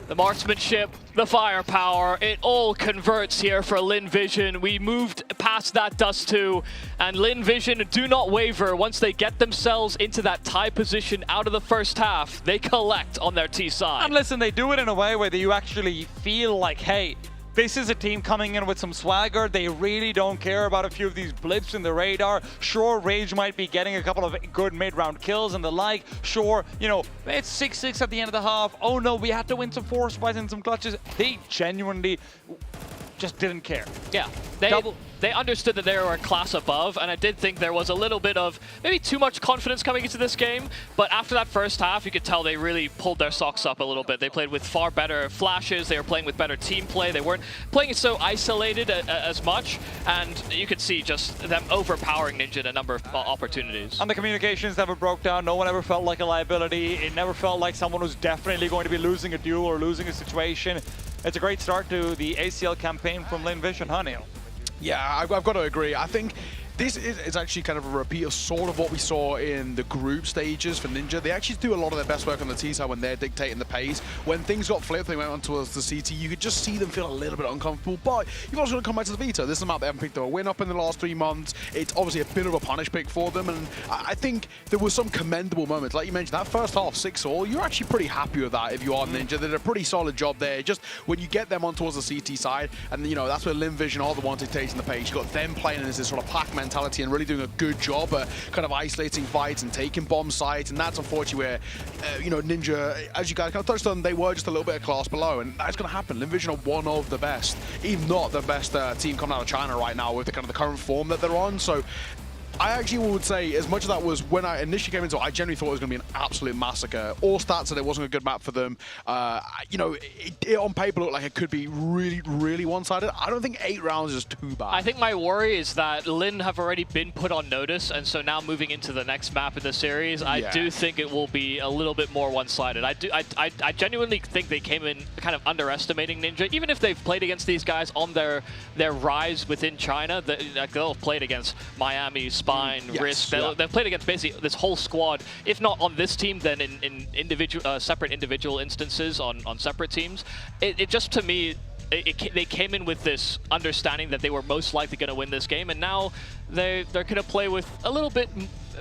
E: The marksmanship, the firepower, it all converts here for Linvision. We moved past that Dust 2, and Linvision do not waver. Once they get themselves into that tie position out of the first half, they collect on their T side.
D: And listen, they do it in a way where you actually feel like, hey, this is a team coming in with some swagger. They really don't care about a few of these blips in the radar. Sure, Rage might be getting a couple of good mid-round kills and the like. Sure, you know, it's 6-6 at the end of the half. Oh no, we had to win some force buys and some clutches. They genuinely just didn't care.
E: Yeah, they understood that they were a class above, and I did think there was a little bit of maybe too much confidence coming into this game, but after that first half, you could tell they really pulled their socks up a little bit. They played with far better flashes, they were playing with better team play, they weren't playing it so isolated as much, and you could see just them overpowering Ninja in a number of opportunities.
D: And the communications never broke down, no one ever felt like a liability, it never felt like someone was definitely going to be losing a duel or losing a situation. It's a great start to the ACL campaign from Linvision, Hanil.
N: Yeah, I've got to agree. I think this is actually kind of a repeat of sort of what we saw in the group stages for Ninja. They actually do a lot of their best work on the T side when they're dictating the pace. When things got flipped, they went on towards the CT, you could just see them feel a little bit uncomfortable, but you've also got to come back to the Vita. This is a map they haven't picked up a win up in the last 3 months. It's obviously a bit of a punish pick for them, and I think there was some commendable moments. Like you mentioned, that first half 6-all, you're actually pretty happy with that if you are Ninja. They did a pretty solid job there. Just when you get them on towards the CT side, and you know, that's where Linvision are the ones dictating the pace. You've got them playing as this sort of pack mentality and really doing a good job at kind of isolating fights and taking bomb sites, and that's unfortunately where you know, Ninja, as you guys kind of touched on, they were just a little bit of class below, and that's going to happen. Linvision are one of the best, if not the best team coming out of China right now with the kind of the current form that they're on. So I actually would say, as much as that was when I initially came into it, I genuinely thought it was going to be an absolute massacre. All stats said it wasn't a good map for them. You know, it on paper looked like it could be really, really one-sided. I don't think 8 rounds is too bad.
E: I think my worry is that Lin have already been put on notice, and so now moving into the next map in the series, I do think it will be a little bit more one-sided. I genuinely think they came in kind of underestimating Ninja. Even if they've played against these guys on their rise within China, they'll have played against Miami, Spine, Risk. They've played against basically this whole squad, if not on this team, then in individual, separate individual instances on separate teams. It just, to me, they came in with this understanding that they were most likely going to win this game, and now they're going to play with a little bit,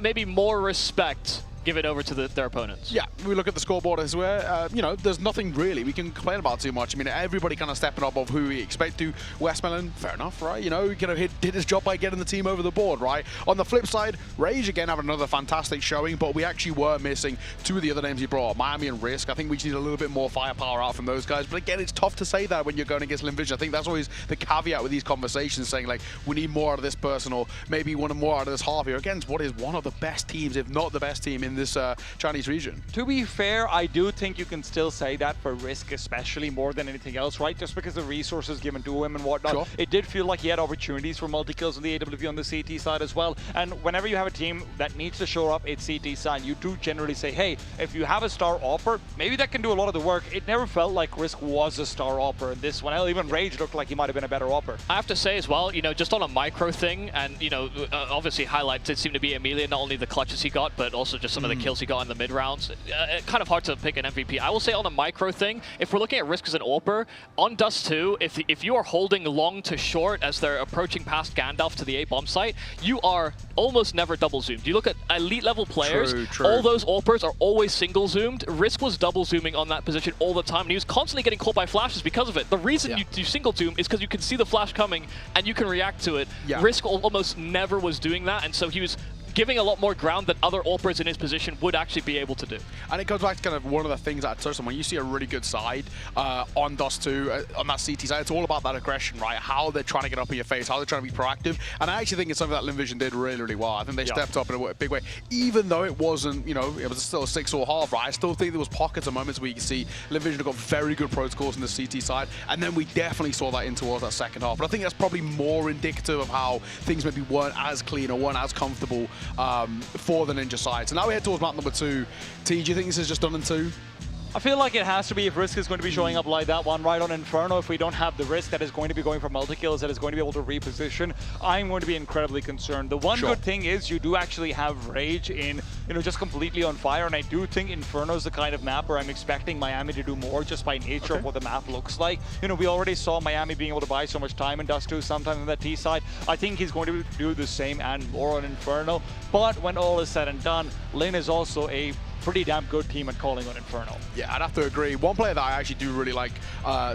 E: maybe more respect give it over to their opponents.
N: Yeah, we look at the scoreboard as well. You know, there's nothing really we can complain about too much. I mean, everybody kind of stepping up of who we expect to. Westmelon, fair enough, right? You know, did his job by getting the team over the board, right? On the flip side, Rage again having another fantastic showing, but we actually were missing 2 of the other names he brought, Miami and Risk. I think we just need a little bit more firepower out from those guys. But again, it's tough to say that when you're going against Linvision. I think that's always the caveat with these conversations, saying like, we need more out of this person, or maybe one more out of this half here against what is one of the best teams, if not the best team in this Chinese region.
D: To be fair, I do think you can still say that for Risk, especially more than anything else, right? Just because of resources given to him and whatnot.
N: Sure.
D: It did feel like he had opportunities for multi-kills on the AWP on the CT side as well. And whenever you have a team that needs to show up at CT side, you do generally say, hey, if you have a star AWPer, maybe that can do a lot of the work. It never felt like Risk was a star AWPer in this one. Even Rage looked like he might have been a better AWPer.
E: I have to say as well, you know, just on a micro thing, and, you know, obviously highlights it seemed to be Emilia, not only the clutches he got, but also just some of the kills he got in the mid rounds. Kind of hard to pick an MVP. I will say on a micro thing, if we're looking at Risk as an AWPer, on Dust 2, if you are holding long to short as they're approaching past Gandalf to the A bomb site, you are almost never double zoomed. You look at elite level players, all those AWPers are always single zoomed. Risk was double zooming on that position all the time, and he was constantly getting caught by flashes because of it. The reason you single zoom is because you can see the flash coming and you can react to it. Risk almost never was doing that, and so he was giving a lot more ground that other AWPers in his position would actually be able to do. And it goes back to kind of one of the things that I touched on. When you see a really good side on Dust 2, on that CT side, it's all about that aggression, right? How they're trying to get up in your face, how they're trying to be proactive. And I actually think it's something that Linvision did really, really well. I think they stepped up in a big way. Even though it wasn't, you know, it was still a 6-or half, right? I still think there was pockets of moments where you can see Linvision have got very good protocols on the CT side. And then we definitely saw that in towards that second half. But I think that's probably more indicative of how things maybe weren't as clean or weren't as comfortable for the Ninja side. So now we head towards map number 2. T, do you think this is just done in 2?
D: I feel like it has to be if Risk is going to be showing up like that one right on Inferno. If we don't have the Risk that is going to be going for multi-kills, that is going to be able to reposition, I'm going to be incredibly concerned. The one good thing is you do actually have Rage in, you know, just completely on fire, and I do think Inferno is the kind of map where I'm expecting Miami to do more just by nature of what the map looks like. You know, we already saw Miami being able to buy so much time in Dust 2 sometimes on that T side. I think he's going to do the same and more on Inferno, but when all is said and done, Lin is also a pretty damn good team at calling on Inferno.
N: Yeah, I'd have to agree. One player that I actually do really like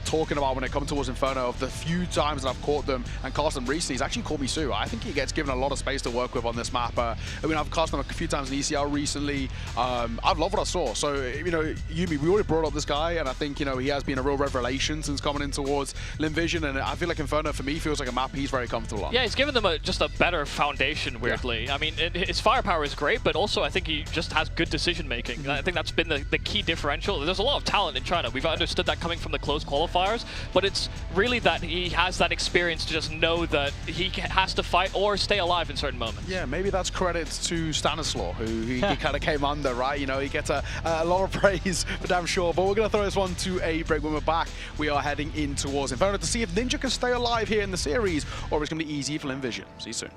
N: talking about when it comes towards Inferno, of the few times that I've caught them and cast them recently, he's actually called me Sue. I think he gets given a lot of space to work with on this map. I mean, I've cast them a few times in ECL recently. I've loved what I saw. So, you know, Yumi, we already brought up this guy, and I think, you know, he has been a real revelation since coming in towards Linvision, and I feel like Inferno, for me, feels like a map he's very comfortable on.
E: Yeah, he's given them just a better foundation, weirdly. I mean, his firepower is great, but also I think he just has good decision-making. I think that's been the key differential. There's a lot of talent in China. We've understood that coming from the close qualifiers, but it's really that he has that experience to just know that he has to fight or stay alive in certain moments.
N: Yeah, maybe that's credit to Stanislaw, who he kind of came under, right? You know, he gets a lot of praise for damn sure, but we're going to throw this one to a break. When we're back, we are heading in towards Inferno to see if Ninja can stay alive here in the series, or it's going to be easy for Linvision. See you soon.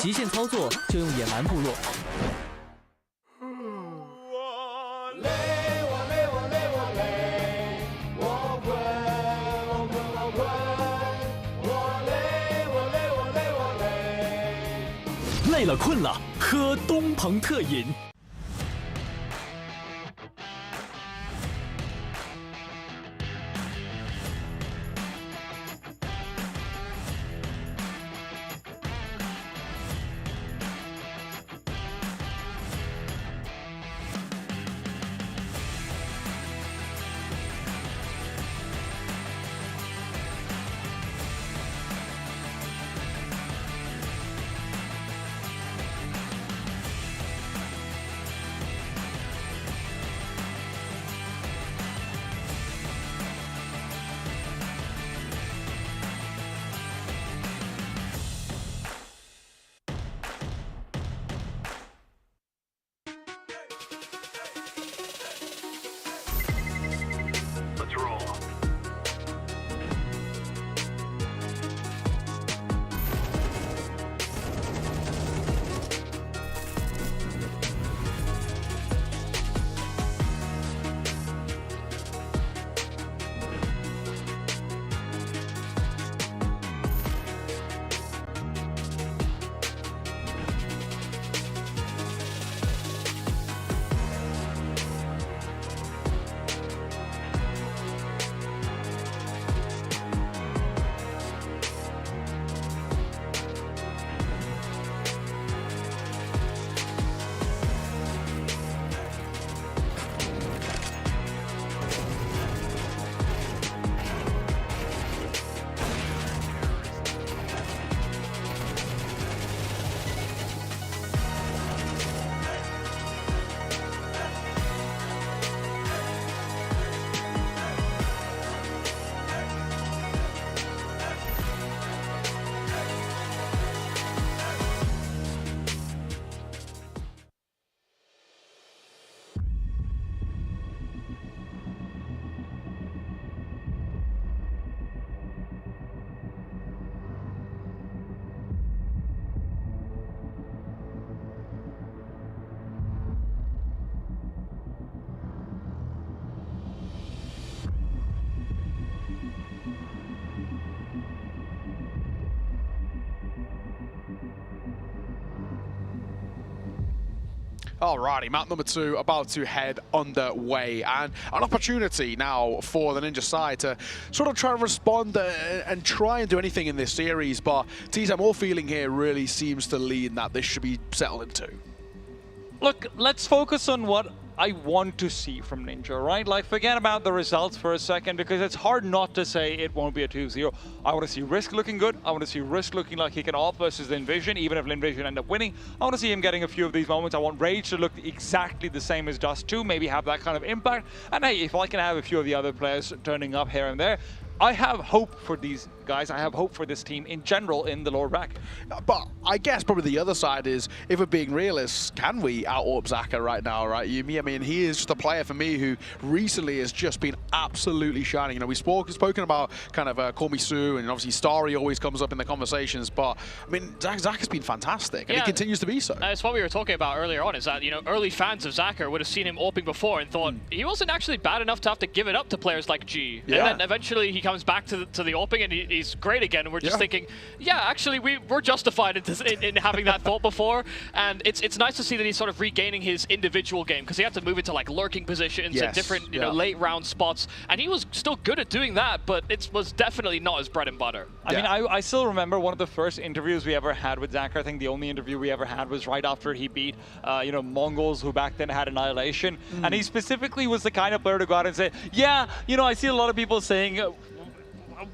C: 极限操作就用野蛮部落。累了困了，喝东鹏特饮。
N: Alrighty, map number 2 about to head underway, and an opportunity now for the Ninja side to sort of try and respond and try and do anything in this series, but TSM, all feeling here really seems to lean that this should be settled in 2.
D: Look, let's focus on what I want to see from Ninja, right? Like, forget about the results for a second, because it's hard not to say it won't be a 2-0. I want to see Risk looking good. I want to see Risk looking like he can off versus Linvision, even if Linvision end up winning. I want to see him getting a few of these moments. I want Rage to look exactly the same as Dust 2, maybe have that kind of impact. And hey, if I can have a few of the other players turning up here and there, I have hope for these guys. I have hope for this team in general in the lower bracket.
N: But I guess probably the other side is, if we're being realists, can we out-AWP Xacker right now, right, Yumi? I mean, he is just a player for me who recently has just been absolutely shining. You know, we've spoken about kind of Call Me Sue, and obviously Starry always comes up in the conversations, but I mean, Xacker's been fantastic, and he continues to be so.
E: It's what we were talking about earlier on, is that, you know, early fans of Xacker would have seen him AWPing before and thought he wasn't actually bad enough to have to give it up to players like G.
N: Yeah.
E: And then eventually he comes back to the AWPing and he's great again, and we're just thinking, yeah, actually we're justified in having that thought before, and it's nice to see that he's sort of regaining his individual game, because he had to move into like lurking positions and different you know, late round spots, and he was still good at doing that, but it was definitely not his bread and butter.
D: I mean, I still remember one of the first interviews we ever had with Xacker. I think the only interview we ever had was right after he beat you know, Mongols, who back then had Annihilation, and he specifically was the kind of player to go out and say, yeah, you know, I see a lot of people saying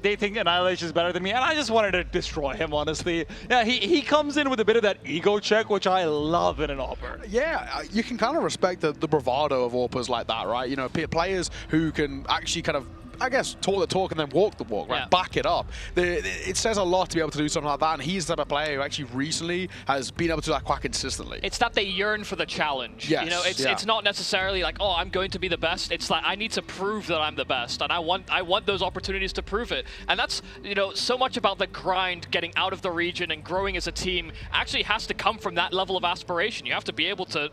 D: they think Annihilation is better than me, and I just wanted to destroy him, honestly. Yeah, he comes in with a bit of that ego check, which I love in an AWPer.
N: Yeah, you can kind of respect the bravado of AWPers like that, right? You know, players who can actually kind of, I guess, talk the talk and then walk the walk, right? Yeah. Back it up. It says a lot to be able to do something like that, and he's the type of player who actually recently has been able to do that quite consistently.
E: It's that they yearn for the challenge.
N: Yes,
E: you know, it's not necessarily like, oh, I'm going to be the best. It's like, I need to prove that I'm the best, and I want those opportunities to prove it. And that's, you know, so much about the grind, getting out of the region and growing as a team actually has to come from that level of aspiration. You have to be able to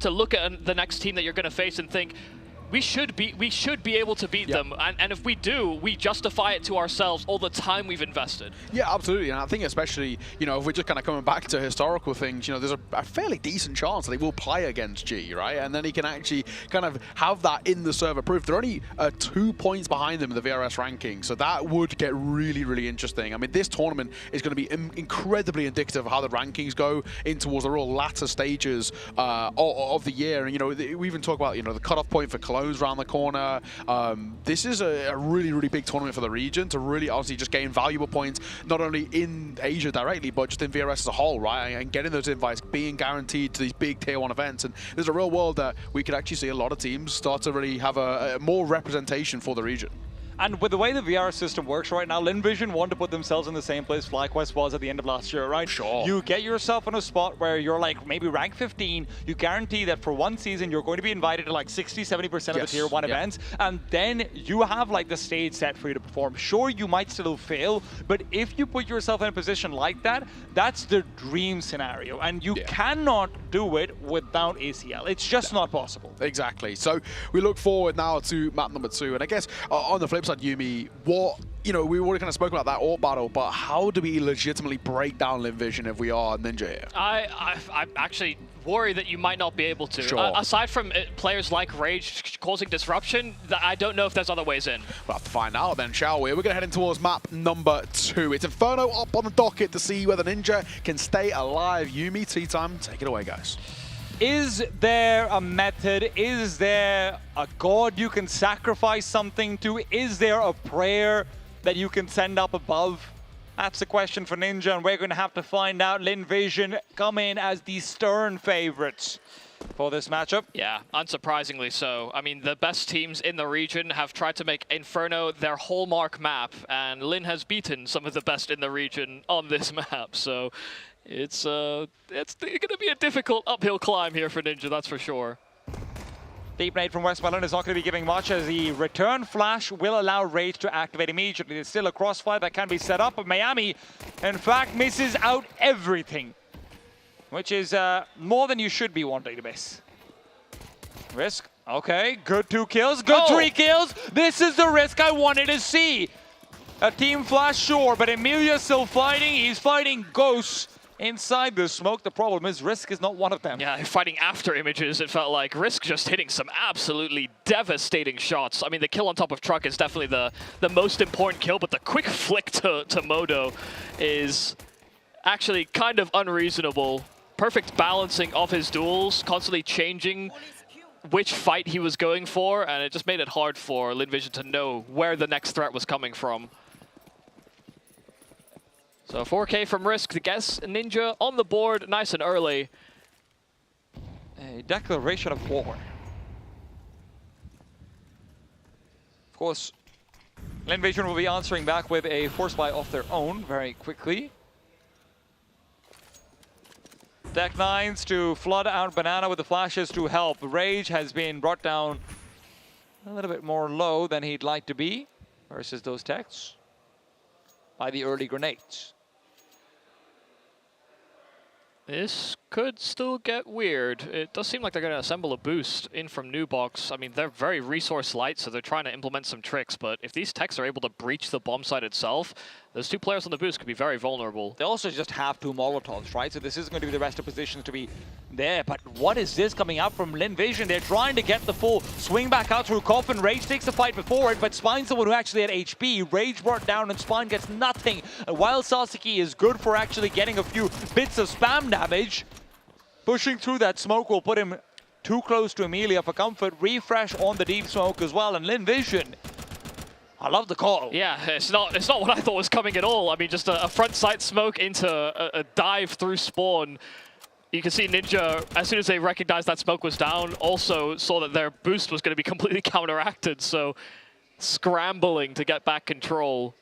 E: look at the next team that you're going to face and think, we should be able to beat them, and if we do, we justify it to ourselves all the time we've invested.
N: Yeah, absolutely, and I think especially, you know, if we're just kind of coming back to historical things, you know, there's a fairly decent chance that he will play against G, right? And then he can actually kind of have that in the server proof. They're only 2 points behind them in the VRS ranking, so that would get really, really interesting. I mean, this tournament is going to be incredibly indicative of how the rankings go in towards the real latter stages of the year. And, you know, we even talk about, you know, the cutoff point for Cologne around the corner. This is a really, really big tournament for the region to really obviously just gain valuable points, not only in Asia directly, but just in VRS as a whole, right? And getting those invites, being guaranteed to these big tier 1 events. And there's a real world that we could actually see a lot of teams start to really have a more representation for the region.
D: And with the way the VR system works right now, Linvision want to put themselves in the same place FlyQuest was at the end of last year, right?
N: Sure.
D: You get yourself in a spot where you're like maybe rank 15, you guarantee that for one season you're going to be invited to like 60-70% of the tier 1 events, and then you have like the stage set for you to perform. Sure, you might still fail, but if you put yourself in a position like that, that's the dream scenario, and you cannot do it without ACL. It's just not possible.
N: Exactly. So we look forward now to map number 2, and I guess on the flip side, Yumi, what, you know, we already kind of spoke about that AWP battle, but how do we legitimately break down Linvision if we are Ninja here?
E: I actually worry that you might not be able to.
N: Sure.
E: Aside from players like Rage causing disruption, I don't know if there's other ways in.
N: We'll have to find out then, shall we? We're going to head in towards map number 2. It's Inferno up on the docket to see whether Ninja can stay alive. Yumi, tea time, take it away, guys.
D: Is there a method? Is there a god you can sacrifice something to? Is there a prayer that you can send up above? That's the question for Ninja, and we're going to have to find out. Linvision come in as the stern favorites for this matchup.
E: Yeah, unsurprisingly so. I mean, the best teams in the region have tried to make Inferno their hallmark map, and Lin has beaten some of the best in the region on this map, so it's going to be a difficult uphill climb here for Ninja, that's for sure.
D: Deep nade from Westmoreland is not going to be giving much, as the return flash will allow Rage to activate immediately. There's still a crossfire that can be set up, but Miami, in fact, misses out everything, which is more than you should be wanting to miss. Risk, okay, good 2 kills, good 3 kills. This is the Risk I wanted to see. A team flash, sure, but Emilia's still fighting. He's fighting Ghosts. inside the smoke. The problem is Risk is not one of them.
E: Yeah, fighting after images, it felt like Risk just hitting some absolutely devastating shots. I mean, the kill on top of Truck is definitely the most important kill, but the quick flick to Modo is actually kind of unreasonable. Perfect balancing of his duels, constantly changing which fight he was going for, and it just made it hard for LinVision to know where the next threat was coming from. So 4K from Risk to guess Ninja on the board nice and early.
D: A declaration of war. Of course, LinVision will be answering back with a force buy of their own very quickly. Deck 9s to flood out Banana with the flashes to help. Rage has been brought down a little bit more low than he'd like to be versus those techs by the early grenades.
E: This could still get weird. It does seem like they're going to assemble a boost in from New Box. I mean, they're very resource light, so they're trying to implement some tricks, but if these techs are able to breach the bomb site itself, those two players on the boost could be very vulnerable.
D: They also just have 2 Molotovs, right? So this isn't going to be the rest of positions to be there. But what is this coming out from LinVision? They're trying to get the full swing back out through Coffin. Rage takes the fight before it, but Spine's the one who actually had HP. Rage brought down and Spine gets nothing. While Sasaki is good for actually getting a few bits of spam damage, pushing through that smoke will put him too close to Amelia for comfort. Refresh on the deep smoke as well, and LinVision, I love the call.
E: Yeah, it's not what I thought was coming at all. I mean, just a front sight smoke into a dive through spawn. You can see Ninja, as soon as they recognized that smoke was down, also saw that their boost was going to be completely counteracted, so scrambling to get back control.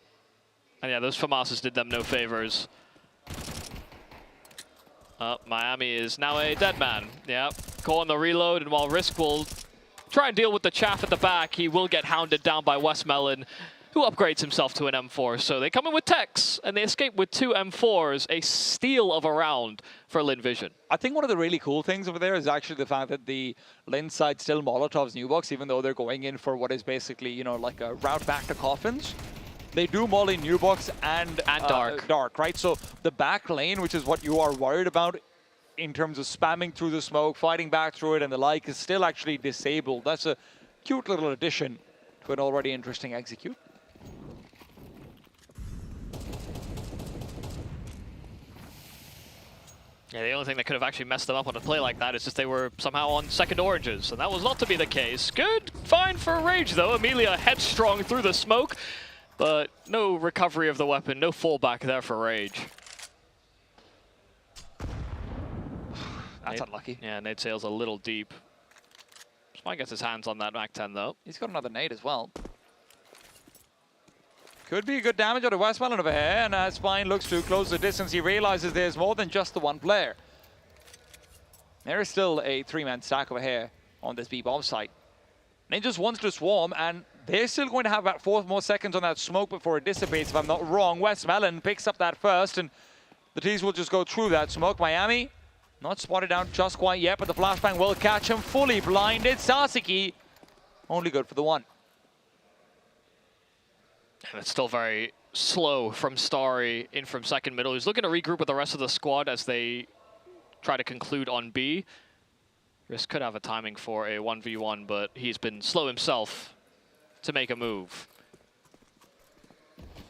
E: And yeah, those FAMASas did them no favors. Miami is now a dead man. Yeah, calling the reload, and while Risk will try and deal with the chaff at the back, he will get hounded down by Westmelon, who upgrades himself to an M4. So they come in with techs, and they escape with 2 M4s, a steal of a round for LinVision.
D: I think one of the really cool things over there is actually the fact that the Lin side still Molotovs New Box, even though they're going in for what is basically, you know, like a route back to Coffins. They do molly New Box and Dark, right? So the back lane, which is what you are worried about in terms of spamming through the smoke, fighting back through it and the like, is still actually disabled. That's a cute little addition to an already interesting execute.
E: Yeah, the only thing that could have actually messed them up on a play like that is just they were somehow on second oranges, and that was not to be the case. Good find for Rage, though. Amelia headstrong through the smoke, but no recovery of the weapon, no fallback there for Rage.
D: That's unlucky.
E: Yeah, nade sails a little deep. Spine gets his hands on that MAC-10, though.
D: He's got another nade as well. Could be good damage out of Westmelon over here, and as Spine looks to close the distance, he realizes there's more than just the one player. There is still a 3-man stack over here on this B-bomb site. Ninjas wants to swarm, and they're still going to have about 4 more seconds on that smoke before it dissipates, if I'm not wrong. Westmelon picks up that first, and the T's will just go through that smoke. Miami, not spotted out just quite yet, but the flashbang will catch him. Fully blinded. Sasaki, only good for the 1.
E: And it's still very slow from Starry in from second middle. He's looking to regroup with the rest of the squad as they try to conclude on B. Risk could have a timing for a 1v1, but he's been slow himself to make a move.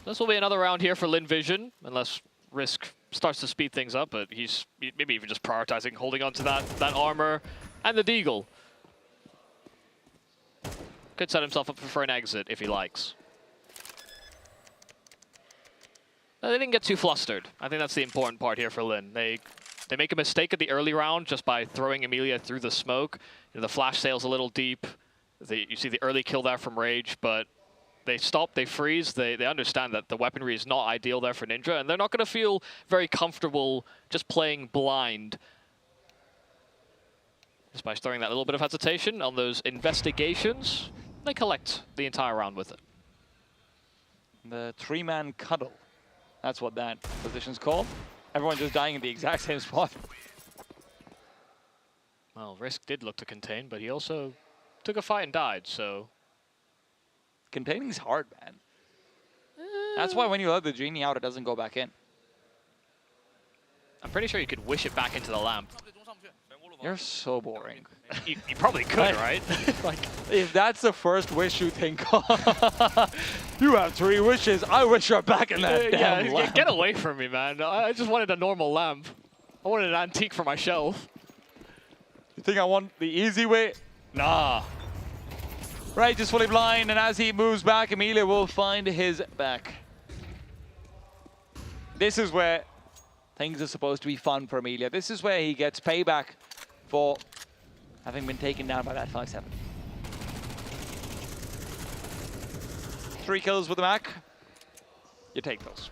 E: This will be another round here for LinVision, unless Risk starts to speed things up, but he's maybe even just prioritizing holding on to that armor and the Deagle. Could set himself up for an exit if he likes. They didn't get too flustered. I think that's the important part here for Lin. They make a mistake at the early round just by throwing Amelia through the smoke. You know, the flash sail's a little deep. You see the early kill there from Rage, but they stop, they freeze. They understand that the weaponry is not ideal there for Ninja, and they're not going to feel very comfortable just playing blind. Just by throwing that little bit of hesitation on those investigations, they collect the entire round with it.
D: The 3-man cuddle. That's what that position's called. Everyone just dying in the exact same spot.
E: Well, Risk did look to contain, but he also took a fight and died, so...
D: Containing's hard, man. That's why when you let the genie out, it doesn't go back in.
E: I'm pretty sure you could wish it back into the lamp.
D: You're so boring.
E: You probably could, right?
D: Like, if that's the first wish you think of, you have 3 wishes. I wish you're back in that damn lamp.
E: Get away from me, man. I just wanted a normal lamp. I wanted an antique for my shelf.
D: You think I want the easy way? Nah. Rage is fully blind, and as he moves back, Amelia will find his back. This is where things are supposed to be fun for Amelia. This is where he gets payback for having been taken down by that 5-7. 3 kills with the Mac. You take those.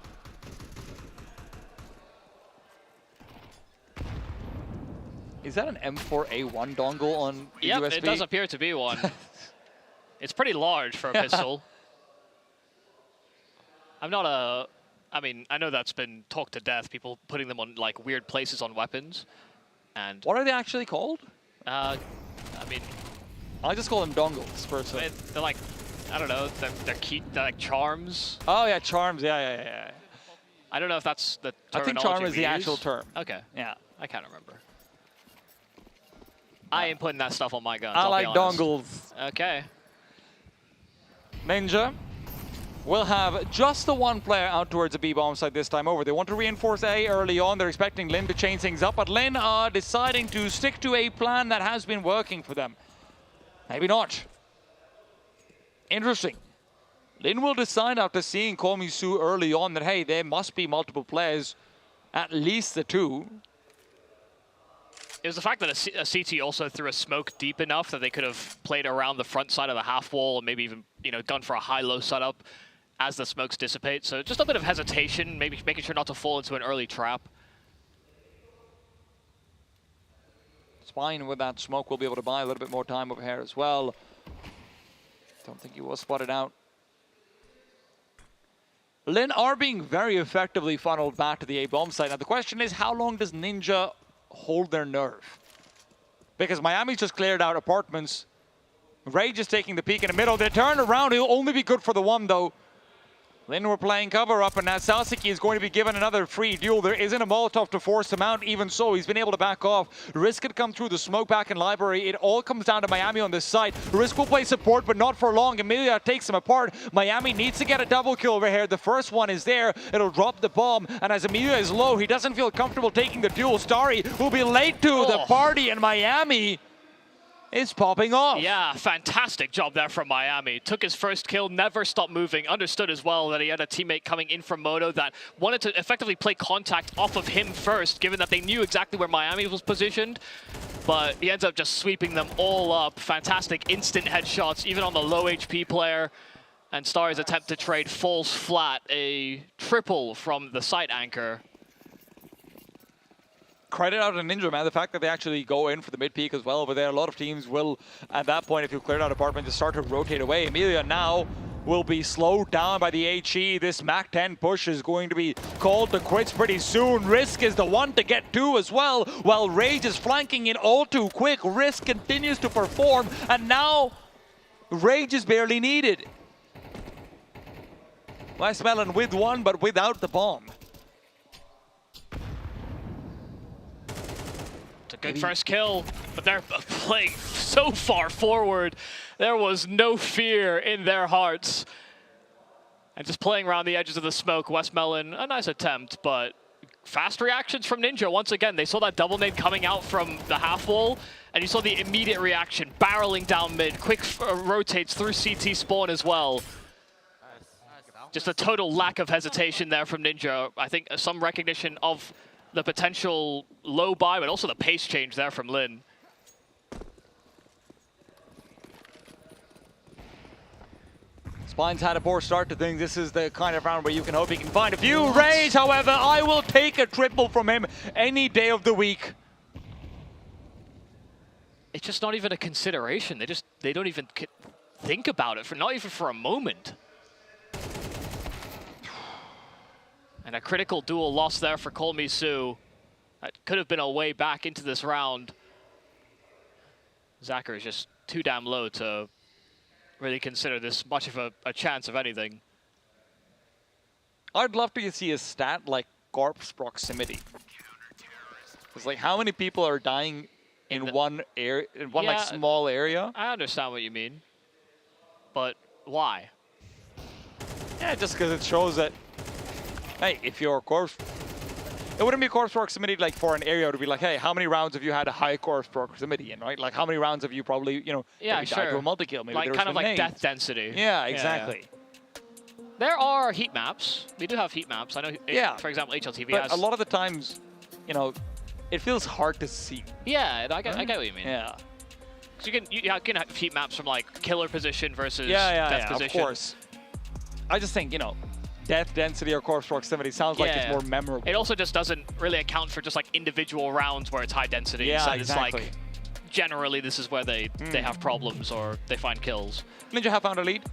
D: Is that an M4A1 dongle on the
E: yep,
D: USB?
E: It does appear to be one. It's pretty large for a pistol. I'm not a... I mean, I know that's been talked to death, people putting them on like weird places on weapons. And
D: what are they actually called?
E: I mean,
D: I just call them dongles personally.
E: They're like, I don't know, they're like charms.
D: Oh yeah, charms. Yeah.
E: I don't know if that's the terminology
D: I think charm is the
E: use.
D: actual term.
E: Okay.
D: Yeah.
E: I can't remember. I ain't putting that stuff on my guns.
D: I
E: I'll
D: like
E: be honest.
D: dongles.
E: Okay.
D: Ninja will have just the 1 player out towards the B bomb side this time over. They want to reinforce A early on. They're expecting Lin to change things up, but Lin are deciding to stick to a plan that has been working for them. Maybe not. Interesting. Lin will decide after seeing Komisu early on that, hey, there must be multiple players, at least the 2.
E: It was the fact that a CT also threw a smoke deep enough that they could have played around the front side of the half wall and maybe even, you know, gone for a high-low setup as the smokes dissipate. So just a bit of hesitation, maybe making sure not to fall into an early trap.
D: Spine with that smoke will be able to buy a little bit more time over here as well. Don't think he was spotted out. Lin are being very effectively funneled back to the A-bomb site. Now the question is, how long does Ninja hold their nerve? Because Miami's just cleared out apartments. Rage is taking the peek in the middle. They turn around. He'll only be good for the 1 though. Lin were playing cover up, and now Sasaki is going to be given another free duel. There isn't a Molotov to force him out. Even so, he's been able to back off. Risk could come through the smoke back in library. It all comes down to Miami on this side. Risk will play support, but not for long. Emilia takes him apart. Miami needs to get a double kill over here. The first one is there. It'll drop the bomb, and as Emilia is low, he doesn't feel comfortable taking the duel. Starry will be late to the party, and Miami is popping off.
E: Yeah, fantastic job there from Miami. Took his first kill, never stopped moving. Understood as well that he had a teammate coming in from Moto that wanted to effectively play contact off of him first, given that they knew exactly where Miami was positioned. But he ends up just sweeping them all up. Fantastic instant headshots, even on the low HP player. And Starry's attempt to trade falls flat. A triple from the site anchor.
D: Credit out to Ninja, man. The fact that they actually go in for the mid peak as well over there. A lot of teams will, at that point, if you've cleared out apartment, just start to rotate away. Emilia now will be slowed down by the HE. This Mach 10 push is going to be called to quits pretty soon. Risk is the one to get 2 as well, while Rage is flanking in all too quick. Risk continues to perform, and now Rage is barely needed. Westmelon with 1, but without the bomb.
E: Good first kill, but they're playing so far forward. There was no fear in their hearts. And just playing around the edges of the smoke, Westmelon, a nice attempt, but fast reactions from Ninja. Once again, they saw that double nade coming out from the half wall, and you saw the immediate reaction, barreling down mid, quick rotates through CT spawn as well. Just a total lack of hesitation there from Ninja. I think some recognition of the potential low buy, but also the pace change there from Lin.
D: Spine's had a poor start to things. This is the kind of round where you can hope he can find a few. Rage, however, I will take a triple from him any day of the week.
E: It's just not even a consideration. They don't even think about it, not even for a moment. And a critical duel loss there for Komisu. That could have been a way back into this round. Zacher is just too damn low to really consider this much of a chance of anything.
D: I'd love to see a stat like corpse proximity. It's like, how many people are dying in one area, in one like small area?
E: I understand what you mean, but why?
D: Yeah, just because it shows that, hey, if you're corpse, it wouldn't be corpse proximity like for an area. It would be like, hey, how many rounds have you had a high corpse proximity in, right? Like, how many rounds have you probably, you know,
E: yeah,
D: died to a multi-kill? Maybe
E: like kind of like death density.
D: Yeah, exactly.
E: Yeah. There are heat maps. We do have heat maps. I know. For example, HLTV
D: but
E: has.
D: a lot of the times, you know, it feels hard to see.
E: Yeah, I get what you mean.
D: Yeah.
E: So you can have heat maps from like killer position versus
D: death
E: position.
D: Of course. I just think, you know, death density or corpse proximity sounds like it's more memorable.
E: It also just doesn't really account for just like individual rounds where it's high density.
D: Yeah,
E: so
D: exactly.
E: It's like generally this is where they have problems or they find kills.
D: Ninja have found a lead.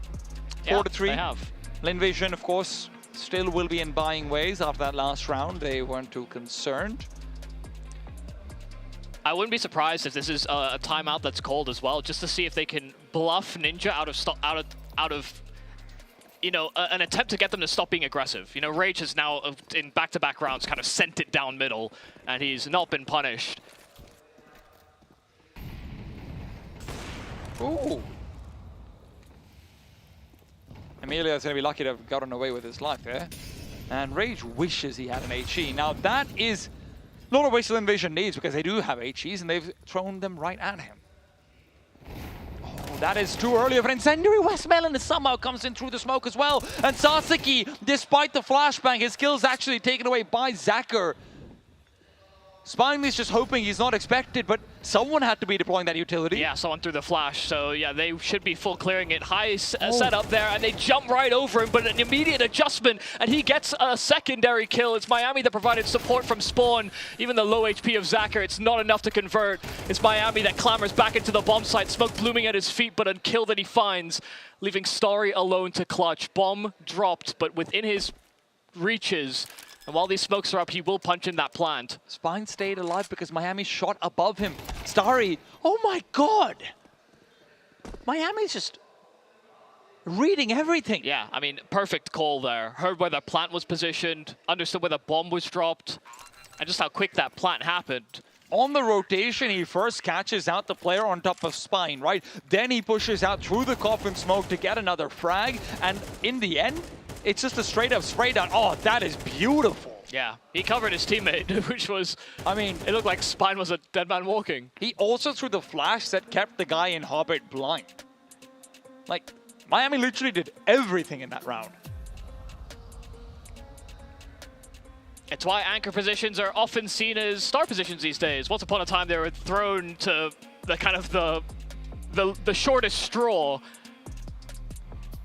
D: 4-3.
E: They have.
D: Linvision, of course, still will be in buying ways after that last round. They weren't too concerned.
E: I wouldn't be surprised if this is a timeout that's called as well, just to see if they can bluff Ninja out of you know, an attempt to get them to stop being aggressive. You know, Rage has now, in back-to-back rounds, kind of sent it down middle, and he's not been punished.
D: Ooh. Emilia's going to be lucky to have gotten away with his life there. And Rage wishes he had an HE. Now that is not a waste Invasion needs, because they do have HEs and they've thrown them right at him. Oh, that is too early of an incendiary. Westmelon somehow comes in through the smoke as well. And Sasaki, despite the flashbang, his skill is actually taken away by Zacher. Spinely's just hoping he's not expected, but someone had to be deploying that utility.
E: Yeah, someone threw the flash, so yeah, they should be full clearing it. High set up there, and they jump right over him, but an immediate adjustment, and he gets a secondary kill. It's Miami that provided support from Spawn. Even the low HP of Zacher, it's not enough to convert. It's Miami that clambers back into the bomb site, smoke blooming at his feet, but a kill that he finds, leaving Starry alone to clutch. Bomb dropped, but within his reaches. And while these smokes are up, he will punch in that plant.
D: Spine stayed alive because Miami shot above him. Starry, oh my god! Miami's just reading everything.
E: Yeah, I mean, perfect call there. Heard where the plant was positioned, understood where the bomb was dropped, and just how quick that plant happened.
D: On the rotation, he first catches out the player on top of Spine, right? Then he pushes out through the coffin smoke to get another frag, and in the end, it's just a straight-up spray down. Oh, that is beautiful.
E: Yeah, he covered his teammate, which was, I mean, it looked like Spine was a dead man walking.
D: He also threw the flash that kept the guy in Hobbit blind. Like, Miami literally did everything in that round.
E: It's why anchor positions are often seen as star positions these days. Once upon a time, they were thrown to the kind of the shortest straw.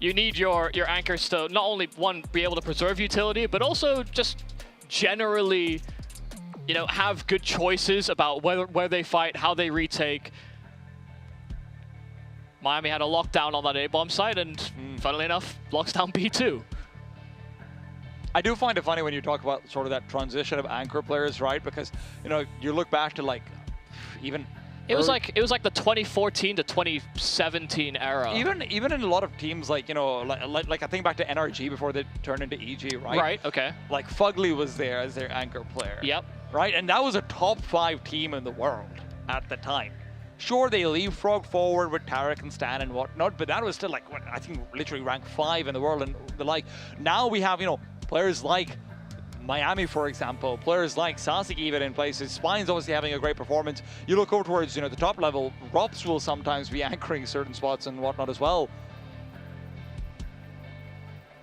E: You need your anchors to not only, one, be able to preserve utility, but also just generally, you know, have good choices about where they fight, how they retake. Miami had a lockdown on that A-bomb site, and funnily enough, locks down B2.
D: I do find it funny when you talk about sort of that transition of anchor players, right? Because, you know, you look back to like even
E: it was like the 2014 to 2017 era.
D: Even in a lot of teams, like, you know, like I think back to NRG before they turned into EG, right?
E: Right. Okay.
D: Like Fugly was there as their anchor player.
E: Yep.
D: Right, and that was a top 5 team in the world at the time. Sure, they leapfrog forward with Tarek and Stan and whatnot, but that was still like, what, I think literally ranked 5 in the world and the like. Now we have, you know, players like Miami, for example, players like Sasaki even in places. Spine's obviously having a great performance. You look over towards, you know, the top level, Rops will sometimes be anchoring certain spots and whatnot as well.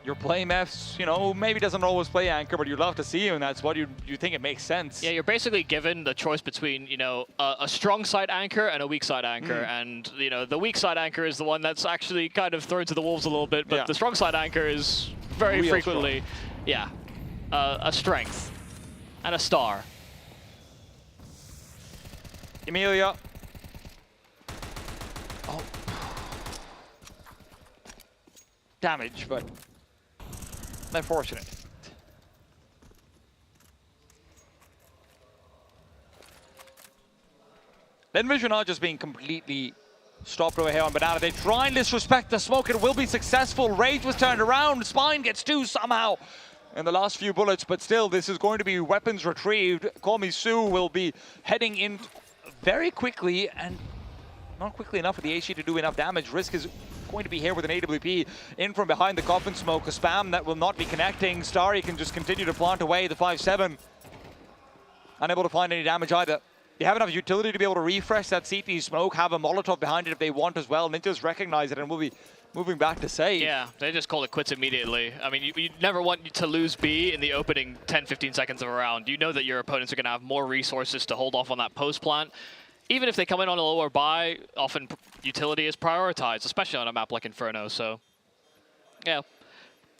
D: Your play Mefs, you know, maybe doesn't always play anchor, but you'd love to see him, and that's what you think it makes sense.
E: Yeah, you're basically given the choice between, you know, a strong side anchor and a weak side anchor, and, you know, the weak side anchor is the one that's actually kind of thrown to the wolves a little bit, but the strong side anchor is very frequently, a strength and a star.
D: Emilia. Oh. Damage, but unfortunate. Linvision are just being completely stopped over here on Banana. They try and disrespect the smoke. It will be successful. Rage was turned around. Spine gets 2 somehow. in the last few bullets, but still, this is going to be weapons retrieved. Komi-Su will be heading in very quickly, and not quickly enough for the HE to do enough damage. Risk is going to be here with an AWP in from behind the coffin smoke. A spam that will not be connecting. Starry can just continue to plant away the 5-7. Unable to find any damage either. They have enough utility to be able to refresh that CT smoke, have a Molotov behind it if they want as well. Ninjas recognize it and will be moving back to save.
E: Yeah, they just call it quits immediately. I mean, you never want to lose B in the opening 10-15 seconds of a round. You know that your opponents are going to have more resources to hold off on that post plant. Even if they come in on a lower buy, often utility is prioritized, especially on a map like Inferno. So, yeah,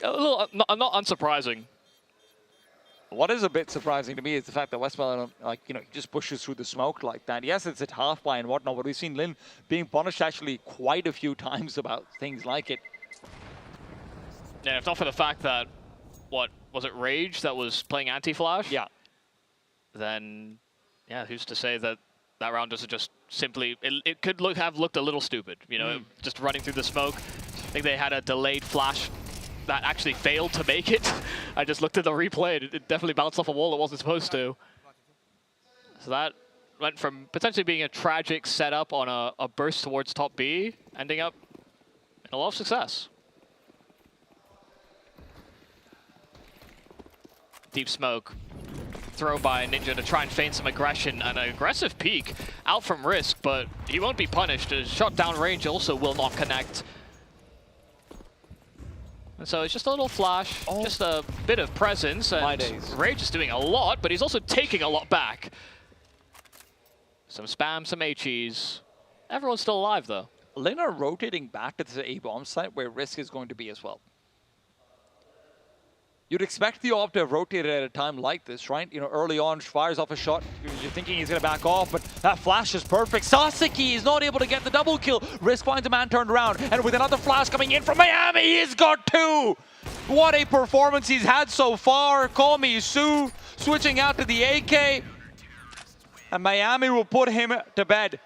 E: a little not unsurprising.
D: What is a bit surprising to me is the fact that Westmellon, like, you know, just pushes through the smoke like that. Yes, it's at half buy and whatnot, but we've seen Lin being punished actually quite a few times about things like it.
E: Yeah, if not for the fact that, what was it, Rage that was playing anti-flash?
D: Yeah.
E: Then, yeah, who's to say that that round doesn't just simply, it could have looked a little stupid, you know, just running through the smoke. I think they had a delayed flash that actually failed to make it. I just looked at the replay, and it definitely bounced off a wall it wasn't supposed to. So that went from potentially being a tragic setup on a burst towards top B, ending up in a lot of success. Deep smoke. Thrown by Ninja to try and feign some aggression. An aggressive peek out from Risk, but he won't be punished. His shot down range also will not connect. And so it's just a little flash, just a bit of presence, and Rage is doing a lot, but he's also taking a lot back. Some spam, some HEs. Everyone's still alive, though.
D: Lin are rotating back to the A-bomb site where Risk is going to be as well. You'd expect the AWP to have rotated at a time like this, right? You know, early on, fires off a shot. You're thinking he's going to back off, but that flash is perfect. Sasaki is not able to get the double kill. Risk finds a man turned around, and with another flash coming in from Miami, he's got two. What a performance he's had so far. Komi-Su switching out to the AK, and Miami will put him to bed.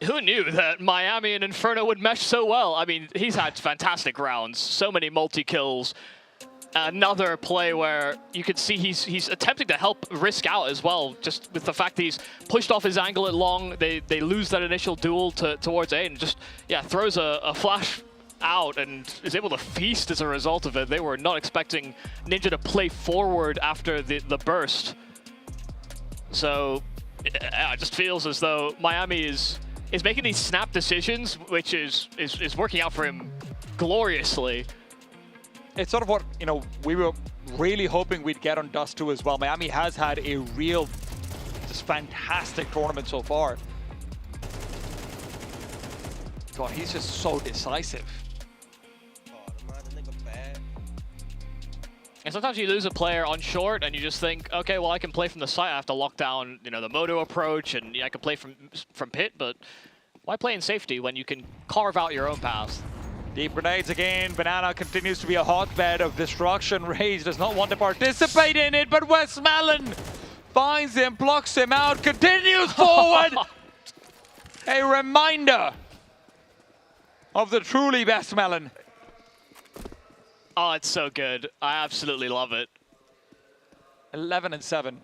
E: Who knew that Miami and Inferno would mesh so well? I mean, he's had fantastic rounds, so many multi-kills. Another play where you can see he's attempting to help Risk out as well, just with the fact that he's pushed off his angle at long. They lose that initial duel towards A, and just, yeah, throws a flash out and is able to feast as a result of it. They were not expecting Ninja to play forward after the burst. So it just feels as though Miami is making these snap decisions, which is working out for him gloriously.
D: It's sort of what, you know, we were really hoping we'd get on Dust 2 as well. Miami has had a real, just fantastic tournament so far. God, he's just so decisive.
E: And sometimes you lose a player on short and you just think, okay, well, I can play from the side. I have to lock down, you know, the moto approach, and I can play from pit, but why play in safety when you can carve out your own path?
D: Deep grenades again. Banana continues to be a hotbed of destruction. Rage does not want to participate in it, but Westmellon finds him, plucks him out, continues forward. A reminder of the truly Westmellon.
E: Oh, it's so good. I absolutely love it.
D: 11-7.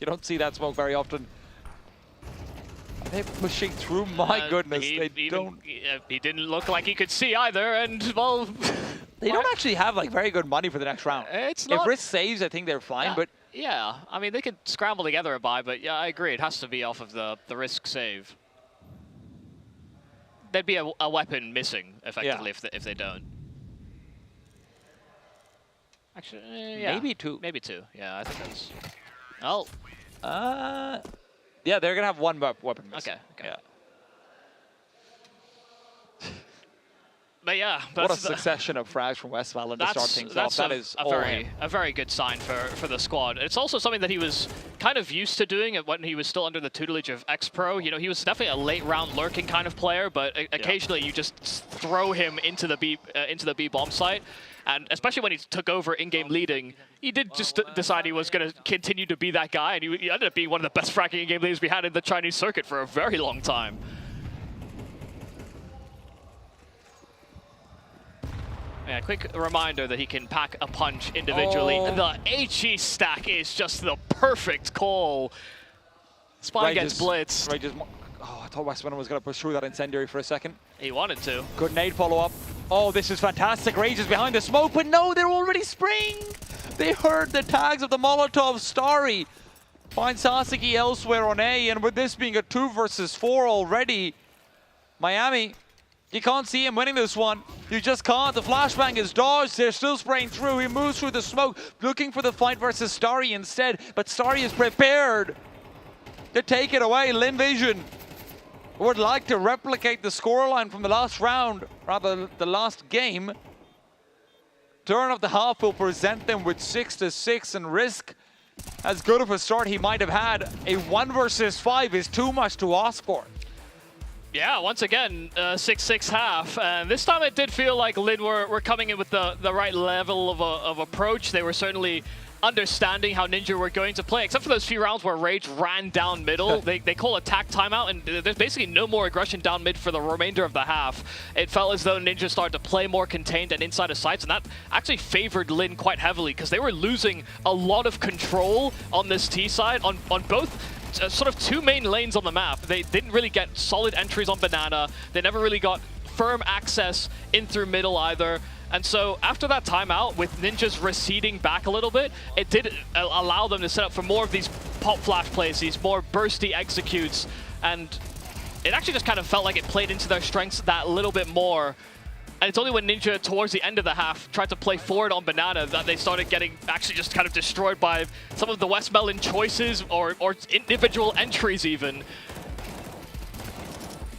D: You don't see that smoke very often. They're pushing through. My goodness, they don't.
E: He didn't look like he could see either, and well,
D: they don't actually have like very good money for the next round.
E: It's not.
D: If Risk saves, I think they're fine.
E: Yeah,
D: but
E: yeah, I mean they could scramble together a buy, but yeah, I agree. It has to be off of the Risk save. There'd be a weapon missing effectively if they don't. Actually, yeah,
D: maybe two.
E: Maybe two. Yeah, I think that's. Oh.
D: Yeah, they're gonna have one weapon missing.
E: Okay.
D: Yeah.
E: But yeah,
D: what a succession of frags from Westmellon to start things off. That is
E: a very good sign for the squad. It's also something that he was kind of used to doing when he was still under the tutelage of X Pro. You know, he was definitely a late round lurking kind of player, but occasionally you just throw him into the B bomb site. And especially when he took over in-game leading, he did just decide he was going to continue to be that guy, and he ended up being one of the best fragging in-game leaders we had in the Chinese circuit for a very long time. Yeah, quick reminder that he can pack a punch individually. The HE stack is just the perfect call. Spine gets blitz.
D: Oh, I thought Westman was going to push through that incendiary for a second.
E: He wanted to.
D: Good nade follow-up. Oh, this is fantastic. Rage is behind the smoke, but no, they're already spraying. They heard the tags of the Molotov. Starry finds Sasaki elsewhere on A, and with this being a 2 versus 4 already, Miami, you can't see him winning this one. You just can't. The flashbang is dodged. They're still spraying through. He moves through the smoke, looking for the fight versus Starry instead, but Starry is prepared to take it away. Lin Vision would like to replicate the scoreline from the last round, rather the last game. Turn of the half will present them with 6-6 and risk as good of a start he might have had. A 1 versus 5 is too much to ask for.
E: Yeah, once again, 6-6 half. And this time it did feel like Lin were coming in with the right level of approach. They were certainly understanding how Ninja were going to play, except for those few rounds where Rage ran down middle. they call attack timeout, and there's basically no more aggression down mid for the remainder of the half. It felt as though Ninja started to play more contained and inside of sights, and that actually favored Lin quite heavily because they were losing a lot of control on this T side on both sort of 2 main lanes on the map. They didn't really get solid entries on Banana. They never really got firm access in through middle either. And so after that timeout, with Ninjas receding back a little bit, it did allow them to set up for more of these pop flash plays, these more bursty executes. And it actually just kind of felt like it played into their strengths that little bit more. And it's only when Ninja, towards the end of the half, tried to play forward on Banana that they started getting actually just kind of destroyed by some of the Westmelon choices or individual entries even.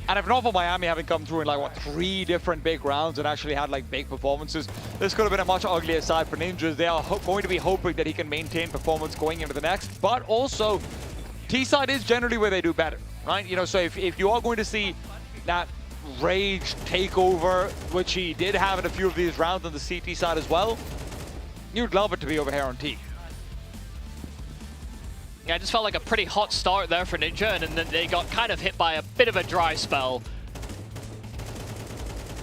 D: And if not for Miami having come through in like, what, 3 different big rounds and actually had like big performances, this could have been a much uglier side for Ninjas. They are going to be hoping that he can maintain performance going into the next, but also T-side is generally where they do better, right? You know, so if you are going to see that Rage takeover, which he did have in a few of these rounds on the CT side as well, you'd love it to be over here on T.
E: Yeah, it just felt like a pretty hot start there for Ninja, and then they got kind of hit by a bit of a dry spell,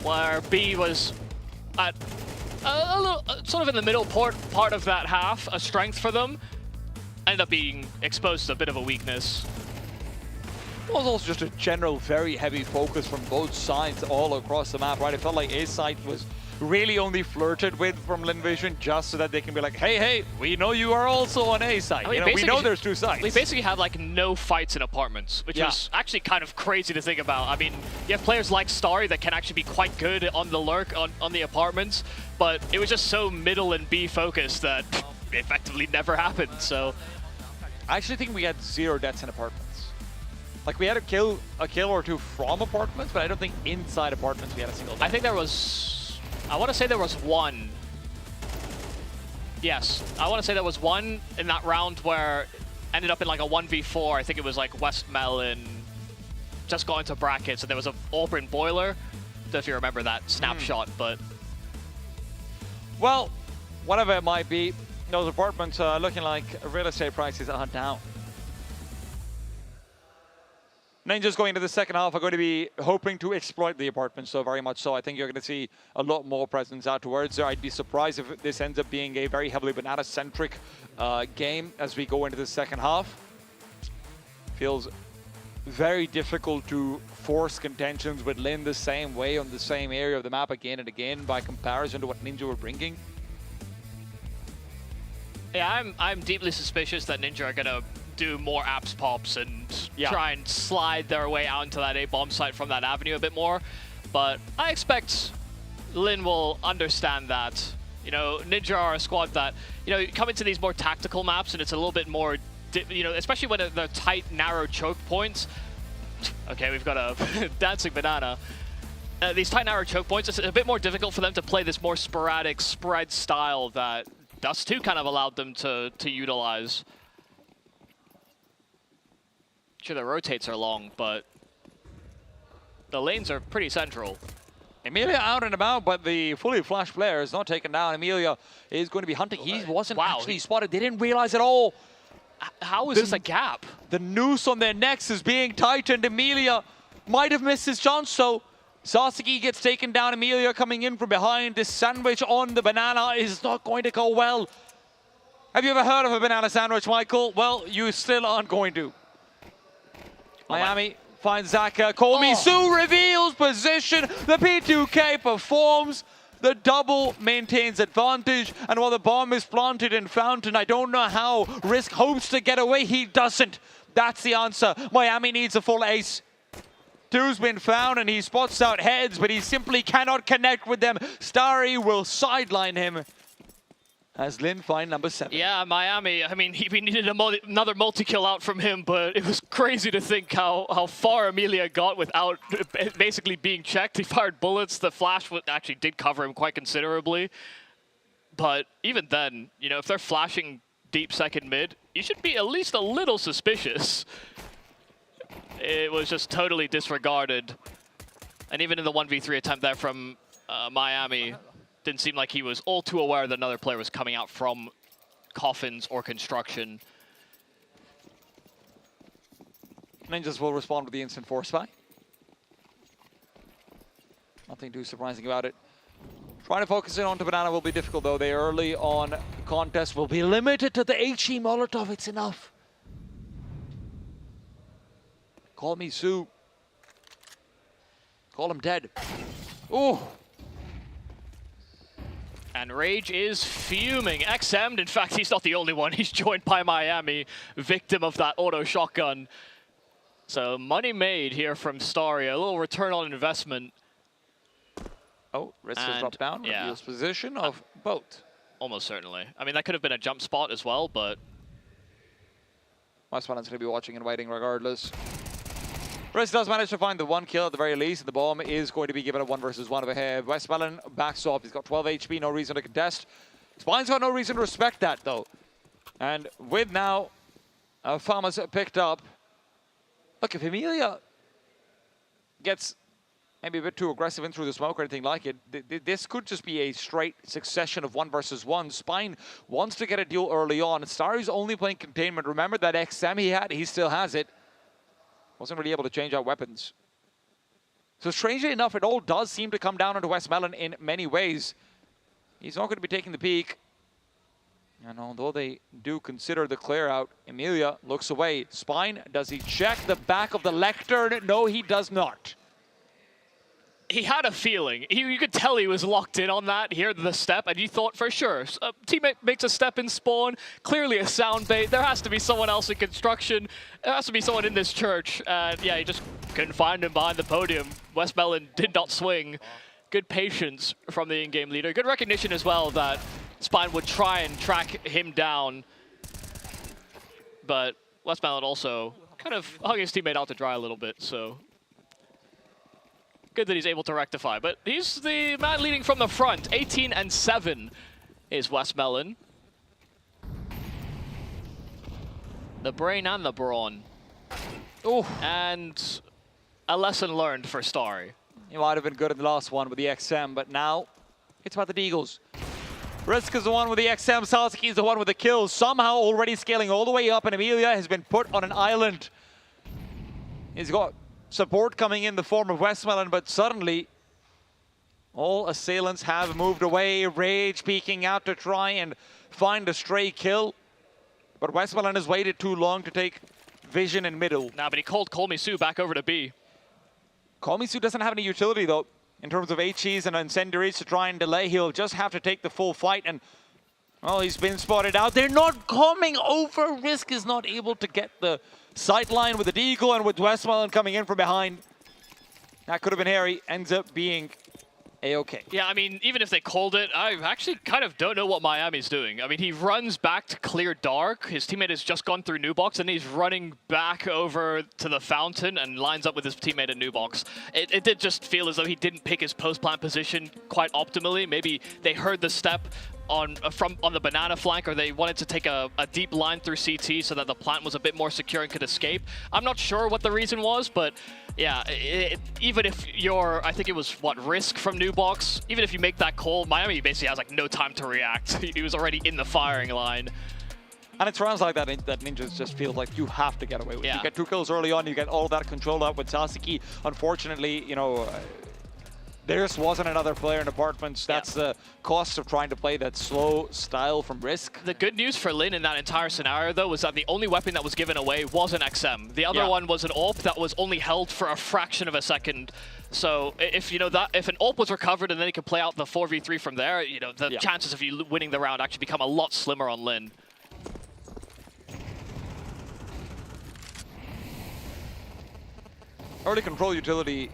E: where B was at a little, sort of in the middle part of that half, a strength for them, ended up being exposed to a bit of a weakness.
D: It was also just a general very heavy focus from both sides all across the map, right? It felt like A side was really only flirted with from Lin Vision just so that they can be like, hey, we know you are also on A side. I mean, we know there's 2 sides.
E: We basically had like no fights in apartments, which was actually kind of crazy to think about. I mean, you have players like Starry that can actually be quite good on the lurk on the apartments, but it was just so middle and B focused that it effectively never happened. So
D: I actually think we had 0 deaths in apartments. Like, we had a kill or 2 from apartments, but I don't think inside apartments we had a single death.
E: I think there was, I want to say there was 1. Yes, I want to say there was 1 in that round where ended up in like a 1v4. I think it was like Westmelon just got into brackets, and there was an Auburn boiler. I don't know if you remember that snapshot, but...
D: Well, whatever it might be, those apartments are looking like real estate prices are down. Ninjas going into the second half are going to be hoping to exploit the apartments, so very much so. I think you're going to see a lot more presence out towards there. I'd be surprised if this ends up being a very heavily Banana-centric game as we go into the second half. Feels very difficult to force contentions with Lin the same way on the same area of the map again and again by comparison to what Ninja were bringing.
E: Yeah, I'm deeply suspicious that Ninja are going to do more apps pops and try and slide their way out into that A-bomb site from that avenue a bit more. But I expect Lin will understand that. You know, Ninja are a squad that, you know, you come into these more tactical maps and it's a little bit more, you know, especially when they're tight, narrow choke points. Okay, we've got a dancing banana. These tight, narrow choke points, it's a bit more difficult for them to play this more sporadic spread style that Dust 2 kind of allowed them to utilize. Sure, the rotates are long, but the lanes are pretty central.
D: Emilia out and about, but the fully flashed player is not taken down. Emilia is going to be hunting. He wasn't actually spotted. They didn't realize at all.
E: How is this a gap?
D: The noose on their necks is being tightened. Emilia might have missed his chance, so
R: Sasuke gets taken down. Emilia coming in from behind. This sandwich on the banana is not going to go well. Have you ever heard of a banana sandwich, Michael? Well, you still aren't going to. Miami finds Zaka. Komisu reveals position. The P2K performs. The double maintains advantage. And while the bomb is planted in Fountain, I don't know how Risk hopes to get away. He doesn't. That's the answer. Miami needs a full ace. Two's been found and he spots out heads, but he simply cannot connect with them. Starry will sideline him as Lin find number 7.
E: Yeah, Miami, I mean, we needed another multi-kill out from him, but it was crazy to think how far Emilia got without basically being checked. He fired bullets. The flash actually did cover him quite considerably. But even then, you know, if they're flashing deep second mid, you should be at least a little suspicious. It was just totally disregarded. And even in the 1v3 attempt there from Miami, didn't seem like he was all too aware that another player was coming out from coffins or construction.
R: Ninjas will respond with the instant force spy. Nothing too surprising about it. Trying to focus in onto Banana will be difficult though. They early on contest will be limited to the HE Molotov. It's enough. Call me Sue. Call him dead. Oh.
E: And Rage is fuming. XM'd, in fact, he's not the only one. He's joined by Miami, victim of that auto shotgun. So money made here from Starry. A little return on investment.
R: Oh, Risk has dropped down.
E: Yeah.
R: Reveals position of both.
E: Almost certainly. I mean, that could have been a jump spot as well, but
R: Westmoreland's going to be watching and waiting regardless. Risk does manage to find the 1 kill at the very least, and the bomb is going to be given a 1 versus 1 of ahead. Westmoreland backs off. He's got 12 HP, no reason to contest. Spine's got no reason to respect that, though. And with now Farmers picked up. Look, if Emilia gets maybe a bit too aggressive in through the smoke or anything like it, this could just be a straight succession of 1 versus 1. Spine wants to get a deal early on. Starry's only playing containment. Remember that XM he had, he still has it. Wasn't really able to change out weapons. So strangely enough, it all does seem to come down onto Westmoreland in many ways. He's not going to be taking the peak. And although they do consider the clear out, Emilia looks away. Spine, does he check the back of the lectern? No, he does not.
E: He had a feeling. You could tell he was locked in on that, hear the step, and you thought for sure. A teammate makes a step in spawn, clearly a sound bait. There has to be someone else in construction. There has to be someone in this church. And yeah, he just couldn't find him behind the podium. Westmoreland did not swing. Good patience from the in-game leader. Good recognition as well that Spine would try and track him down. But Westmoreland also kind of hung his teammate out to dry a little bit, so good that he's able to rectify. But he's the man leading from the front. 18-7 is Westmoreland. The brain and the brawn.
R: Oh,
E: and a lesson learned for Starry.
R: He might have been good in the last one with the XM, but now it's about the Deagles. Risk is the one with the XM, Sasuke is the one with the kills. Somehow already scaling all the way up, and Emilia has been put on an island. He's got support coming in the form of Westmoreland, but suddenly all assailants have moved away. Rage peeking out to try and find a stray kill. But Westmoreland has waited too long to take vision in middle.
E: Nah, but he called Komisu back over to B.
R: Komisu doesn't have any utility though, in terms of HEs and incendiaries to try and delay. He'll just have to take the full fight, and well, he's been spotted out. They're not coming over. Risk is not able to get the sight line with the Deagle, and with Westmoreland coming in from behind. That could have been hairy. Ends up being A-okay.
E: Yeah, I mean, even if they called it, I actually kind of don't know what Miami's doing. I mean, he runs back to clear dark. His teammate has just gone through new box, and he's running back over to the fountain and lines up with his teammate at new box. It did just feel as though he didn't pick his post-plant position quite optimally. Maybe they heard the step on the banana flank, or they wanted to take a deep line through CT so that the plant was a bit more secure and could escape. I'm not sure what the reason was, but yeah, even if you're, I think it was, what, Risk from new box, even if you make that call, Miami basically has like no time to react. He was already in the firing line.
R: And it's rounds like that Ninjas just feel like you have to get away with.
E: Yeah.
R: You get 2 kills early on, you get all that control out with Sasuke. Unfortunately, you know,
D: there just wasn't another player in Apartments. That's the cost of trying to play that slow style from Risk.
E: The good news for Lin in that entire scenario, though, was that the only weapon that was given away was an XM. The other one was an AWP that was only held for a fraction of a second. So if you know that, if an AWP was recovered and then he could play out the 4v3 from there, you know, the chances of you winning the round actually become a lot slimmer on Lin.
D: Early control utility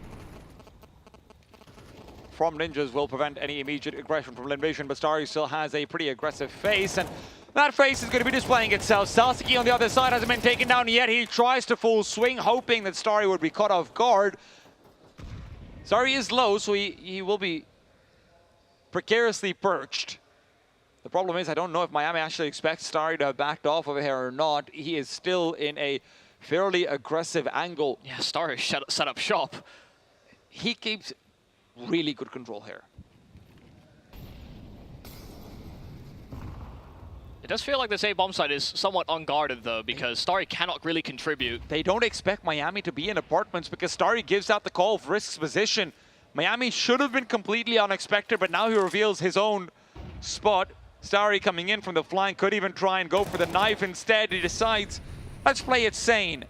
D: from Ninjas will prevent any immediate aggression from Linvision, but Starry still has a pretty aggressive face, and that face is going to be displaying itself. Sasuke on the other side hasn't been taken down yet. He tries to full swing, hoping that Starry would be caught off guard. Starry is low, so he will be precariously perched. The problem is, I don't know if Miami actually expects Starry to have backed off over here or not. He is still in a fairly aggressive angle.
E: Yeah, Starry set up shop.
D: He keeps really good control here.
E: It does feel like this A-bomb side is somewhat unguarded, though, because Starry cannot really contribute.
D: They don't expect Miami to be in Apartments because Starry gives out the call of Risk's position. Miami should have been completely unexpected, but now he reveals his own spot. Starry coming in from the flank, could even try and go for the knife. Instead, he decides, let's play it sane.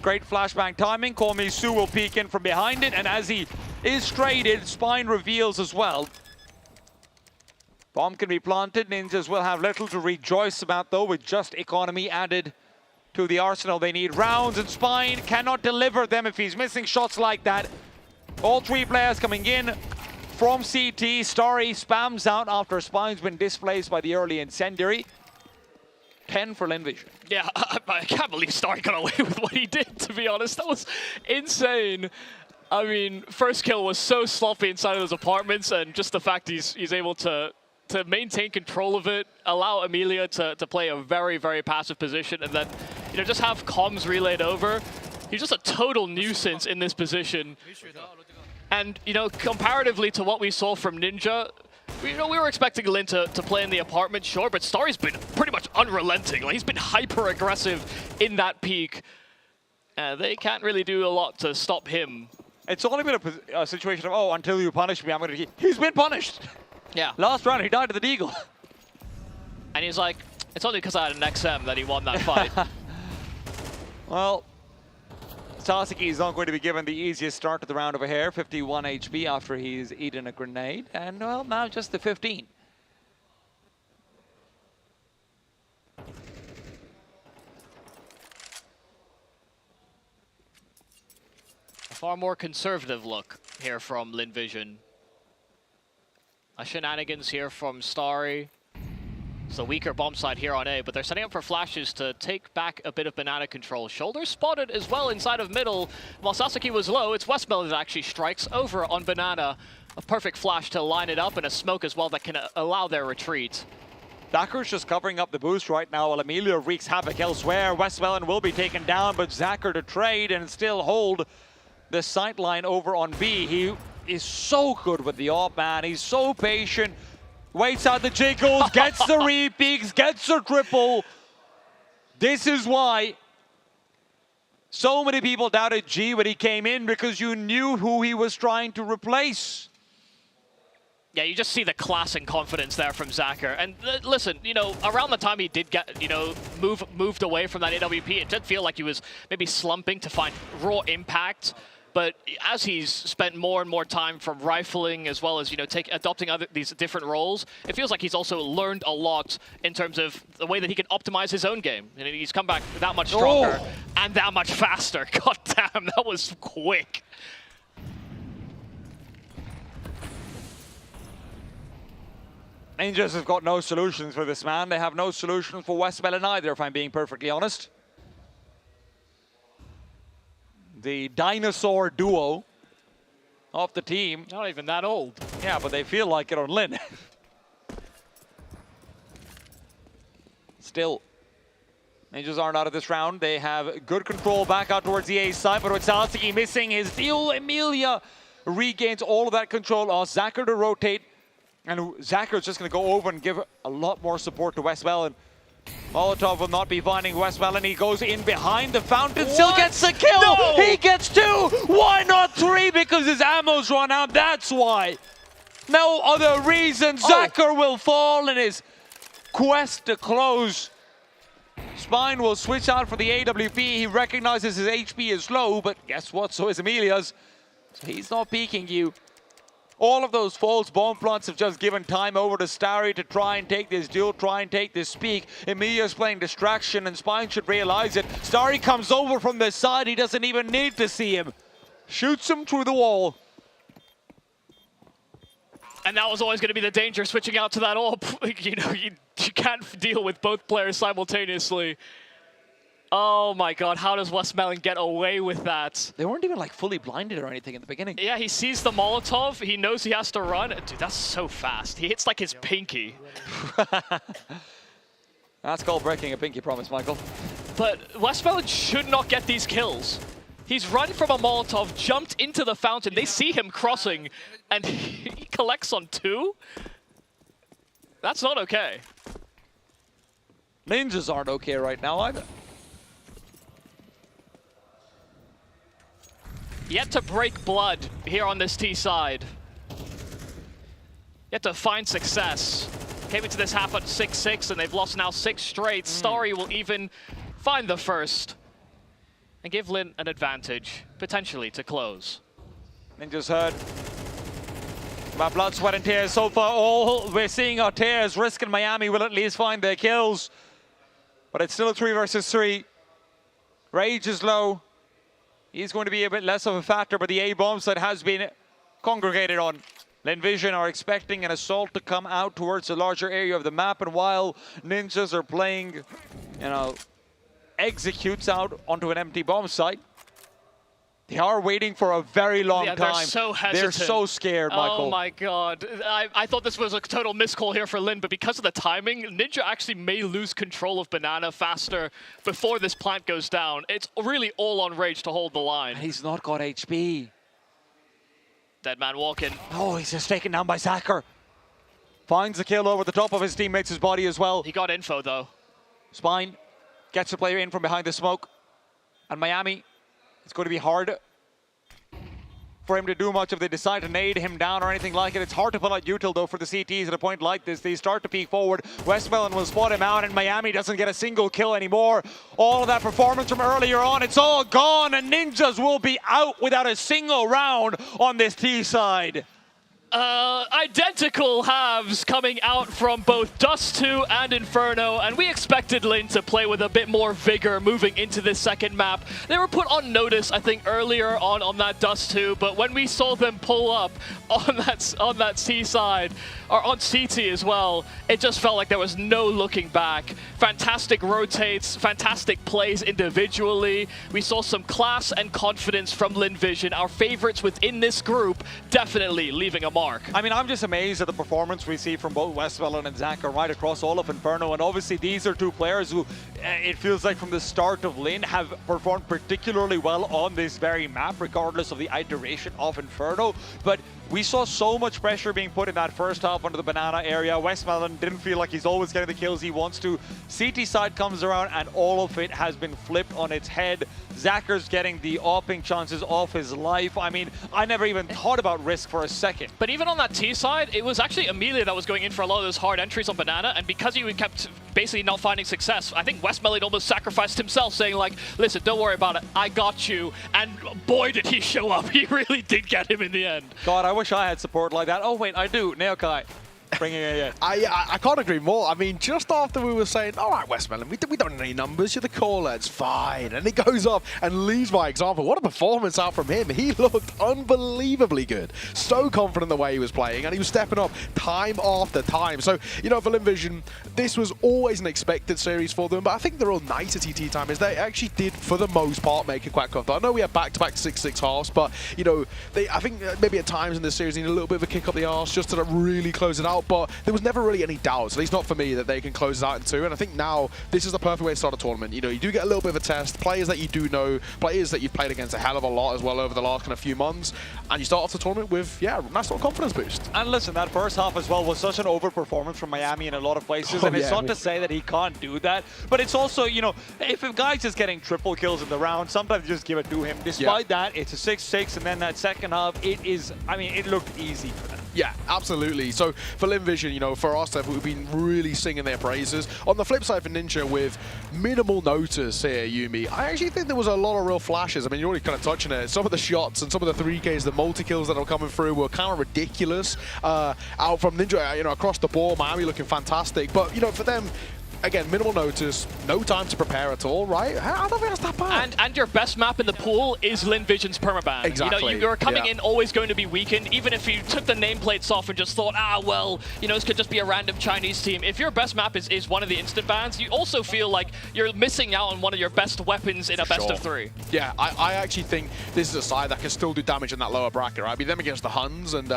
D: Great flashbang timing. Call Me Sue will peek in from behind it, and as he is traded, Spine reveals as well. Bomb can be planted. Ninjas will have little to rejoice about, though, with just economy added to the arsenal. They need rounds, and Spine cannot deliver them if he's missing shots like that. All three players coming in from CT. Starry spams out after Spine's been displaced by the early incendiary. 10 for Linvision.
E: Yeah, I can't believe Starry got away with what he did, to be honest. That was insane. I mean, first kill was so sloppy inside of those apartments, and just the fact he's able to maintain control of it, allow Amelia to play a very, very passive position, and then, you know, just have comms relayed over. He's just a total nuisance in this position. And, you know, comparatively to what we saw from Ninja, we were expecting Lin to play in the apartment, sure, but Starry's been pretty much unrelenting. Like, he's been hyper-aggressive in that peak. They can't really do a lot to stop him.
D: It's only been a situation of, oh, until you punish me, I'm going to... He's been punished.
E: Yeah.
D: Last round, he died to the Deagle.
E: And he's like, it's only because I had an XM that he won that fight.
D: Well, Sasuke is not going to be given the easiest start to the round over here. 51 HP after he's eaten a grenade. And, well, now just the 15.
E: A far more conservative look here from Linvision. A shenanigans here from Starry. It's a weaker bomb side here on A, but they're setting up for flashes to take back a bit of banana control. Shoulders spotted as well inside of middle. While Sasuke was low, it's Westmel that actually strikes over on banana. A perfect flash to line it up, and a smoke as well that can allow their retreat.
D: Zachar's just covering up the boost right now while Amelia wreaks havoc elsewhere. Westmel will be taken down, but Zachar to trade and still hold the sightline over on B. He is so good with the AWP, man. He's so patient. Waits out the jiggles, gets the re-peaks, gets the triple. This is why so many people doubted G when he came in, because you knew who he was trying to replace.
E: Yeah, you just see the class and confidence there from Zachar. And listen, you know, around the time he did get, you know, moved away from that AWP, it did feel like he was maybe slumping to find raw impact. But as he's spent more and more time from rifling, as well as, you know, adopting these different roles, it feels like he's also learned a lot in terms of the way that he can optimize his own game. And he's come back that much stronger and that much faster. God damn, that was quick.
D: Ninjas have got no solutions for this man. They have no solutions for Westmel either, if I'm being perfectly honest. The dinosaur duo of the team.
E: Not even that old.
D: Yeah, but they feel like it on Lin. Still, Ninjas aren't out of this round. They have good control back out towards the A side, but with Sasuke missing his deal, Amelia regains all of that control. Zachar to rotate, and Zachar's just going to go over and give a lot more support to Westmel. And Molotov will not be finding Westmelon. He goes in behind the fountain, still gets the kill. No! He gets 2. Why not 3? Because his ammo's run out. That's why. No other reason. Zacher will fall in his quest to close. Spine will switch out for the AWP. He recognizes his HP is low, but guess what? So is Emilia's. So he's not peeking you. All of those false bomb plants have just given time over to Starry to try and take this duel, try and take this peak. Emilia's playing distraction, and Spine should realize it. Starry comes over from the side. He doesn't even need to see him. Shoots him through the wall.
E: And that was always going to be the danger, switching out to that AWP. You know, you can't deal with both players simultaneously. Oh my god, how does Westmelon get away with that?
D: They weren't even like fully blinded or anything in the beginning.
E: Yeah, he sees the Molotov, he knows he has to run. Dude, that's so fast. He hits like his pinky.
D: That's called breaking a pinky promise, Michael.
E: But Westmelon should not get these kills. He's run from a Molotov, jumped into the fountain. They see him crossing, and he collects on 2? That's not okay.
D: Ninjas aren't okay right now either.
E: Yet to break blood here on this T side. Yet to find success. Came into this half at 6-6, and they've lost now 6 straight. Starry will even find the first and give Lin an advantage, potentially, to close.
D: Ninjas heard about blood, sweat, and tears. So far, all we're seeing are tears. Risk and Miami will at least find their kills. But it's still a 3 versus 3. Rage is low. He's going to be a bit less of a factor, but the A bomb site has been congregated on. Linvision are expecting an assault to come out towards the larger area of the map, and while Ninjas are playing, you know, executes out onto an empty bomb site, they are waiting for a very long time.
E: They're so hesitant.
D: They're so scared, Michael.
E: Oh my god. I thought this was a total miscall here for Lin, but because of the timing, Ninja actually may lose control of Banana faster before this plant goes down. It's really all on Rage to hold the line.
D: He's not got HP.
E: Dead man walking.
D: Oh, he's just taken down by Zacher. Finds the kill over the top of his teammates' body as well.
E: He got info though.
D: Spine gets the player in from behind the smoke. And Miami, it's going to be hard for him to do much if they decide to nade him down or anything like it. It's hard to pull out util though for the CTs at a point like this. They start to peek forward. Westmelon will spot him out, and Miami doesn't get a single kill anymore. All of that performance from earlier on, it's all gone, and Ninjas will be out without a single round on this T side.
E: Identical halves coming out from both Dust 2 and Inferno, and we expected Lin to play with a bit more vigor moving into this second map. They were put on notice, I think, earlier on that Dust 2, but when we saw them pull up on that C side, or on CT as well, it just felt like there was no looking back. Fantastic rotates, fantastic plays individually. We saw some class and confidence from Linvision, our favorites within this group, definitely leaving a mark.
D: I mean, I'm just amazed at the performance we see from both Westmelon and Zacher right across all of Inferno, and obviously these are two players who, it feels like from the start of Lin, have performed particularly well on this very map, regardless of the iteration of Inferno. But we saw so much pressure being put in that first half onto the Banana area. Westmelon didn't feel like he's always getting the kills he wants to. CT side comes around and all of it has been flipped on its head. Zacher's getting the AWPing chances of his life. I mean, I never even thought about risk for a second.
E: But even on that T side, it was actually Amelia that was going in for a lot of those hard entries on Banana, and because he kept basically not finding success, I think Westmelon almost sacrificed himself, saying like, listen, don't worry about it, I got you. And boy, did he show up. He really did get him in the end.
D: God, I wish I had support like that. Oh wait, I do. Neokai. Bringing it in.
N: I can't agree more. I mean, just after we were saying, all right, Westmelon, we don't need any numbers. You're the caller. It's fine. And he goes off and leads by example. What a performance out from him. He looked unbelievably good. So confident the way he was playing, and he was stepping up time after time. So, you know, for Linvision, this was always an expected series for them, but I think the real nicety T time is they actually did, for the most part, make it quite comfortable. I know we had back-to-back 6-6 halves, but, you know, I think maybe at times in this series need a little bit of a kick up the arse just to really close it out. out, but there was never really any doubts, at least not for me, that they can close it out in 2. And I think now this is the perfect way to start a tournament. You know, you do get a little bit of a test, players that you do know, players that you've played against a hell of a lot as well over the last kind of few months, and you start off the tournament with, yeah, nice little confidence boost.
D: And listen, that first half as well was such an overperformance from Miami in a lot of places, and it's not to say that he can't do that, but it's also, you know, if a guy's just getting triple kills in the round, sometimes you just give it to him. Despite that, it's a 6-6, and then that second half, it is, I mean, it looked easy for them.
N: Yeah, absolutely. So for Linvision, you know, for us, we've been really singing their praises. On the flip side for Ninja, with minimal notice here, Yumi, I actually think there was a lot of real flashes. I mean, you're already kind of touching it. Some of the shots and some of the 3Ks, the multi-kills that are coming through were kind of ridiculous. Out from Ninja, you know, across the board, Miami looking fantastic. But, you know, for them, again, minimal notice, no time to prepare at all, right? I don't think that's that bad.
E: And your best map in the pool is Linvision's permaban.
N: Exactly.
E: You know, you're coming in always going to be weakened, even if you took the nameplates off and just thought, well, you know, this could just be a random Chinese team. If your best map is one of the instant bans, you also feel like you're missing out on one of your best weapons in a best of 3.
N: Yeah, I actually think this is a side that can still do damage in that lower bracket, right? Be them against the Huns, and,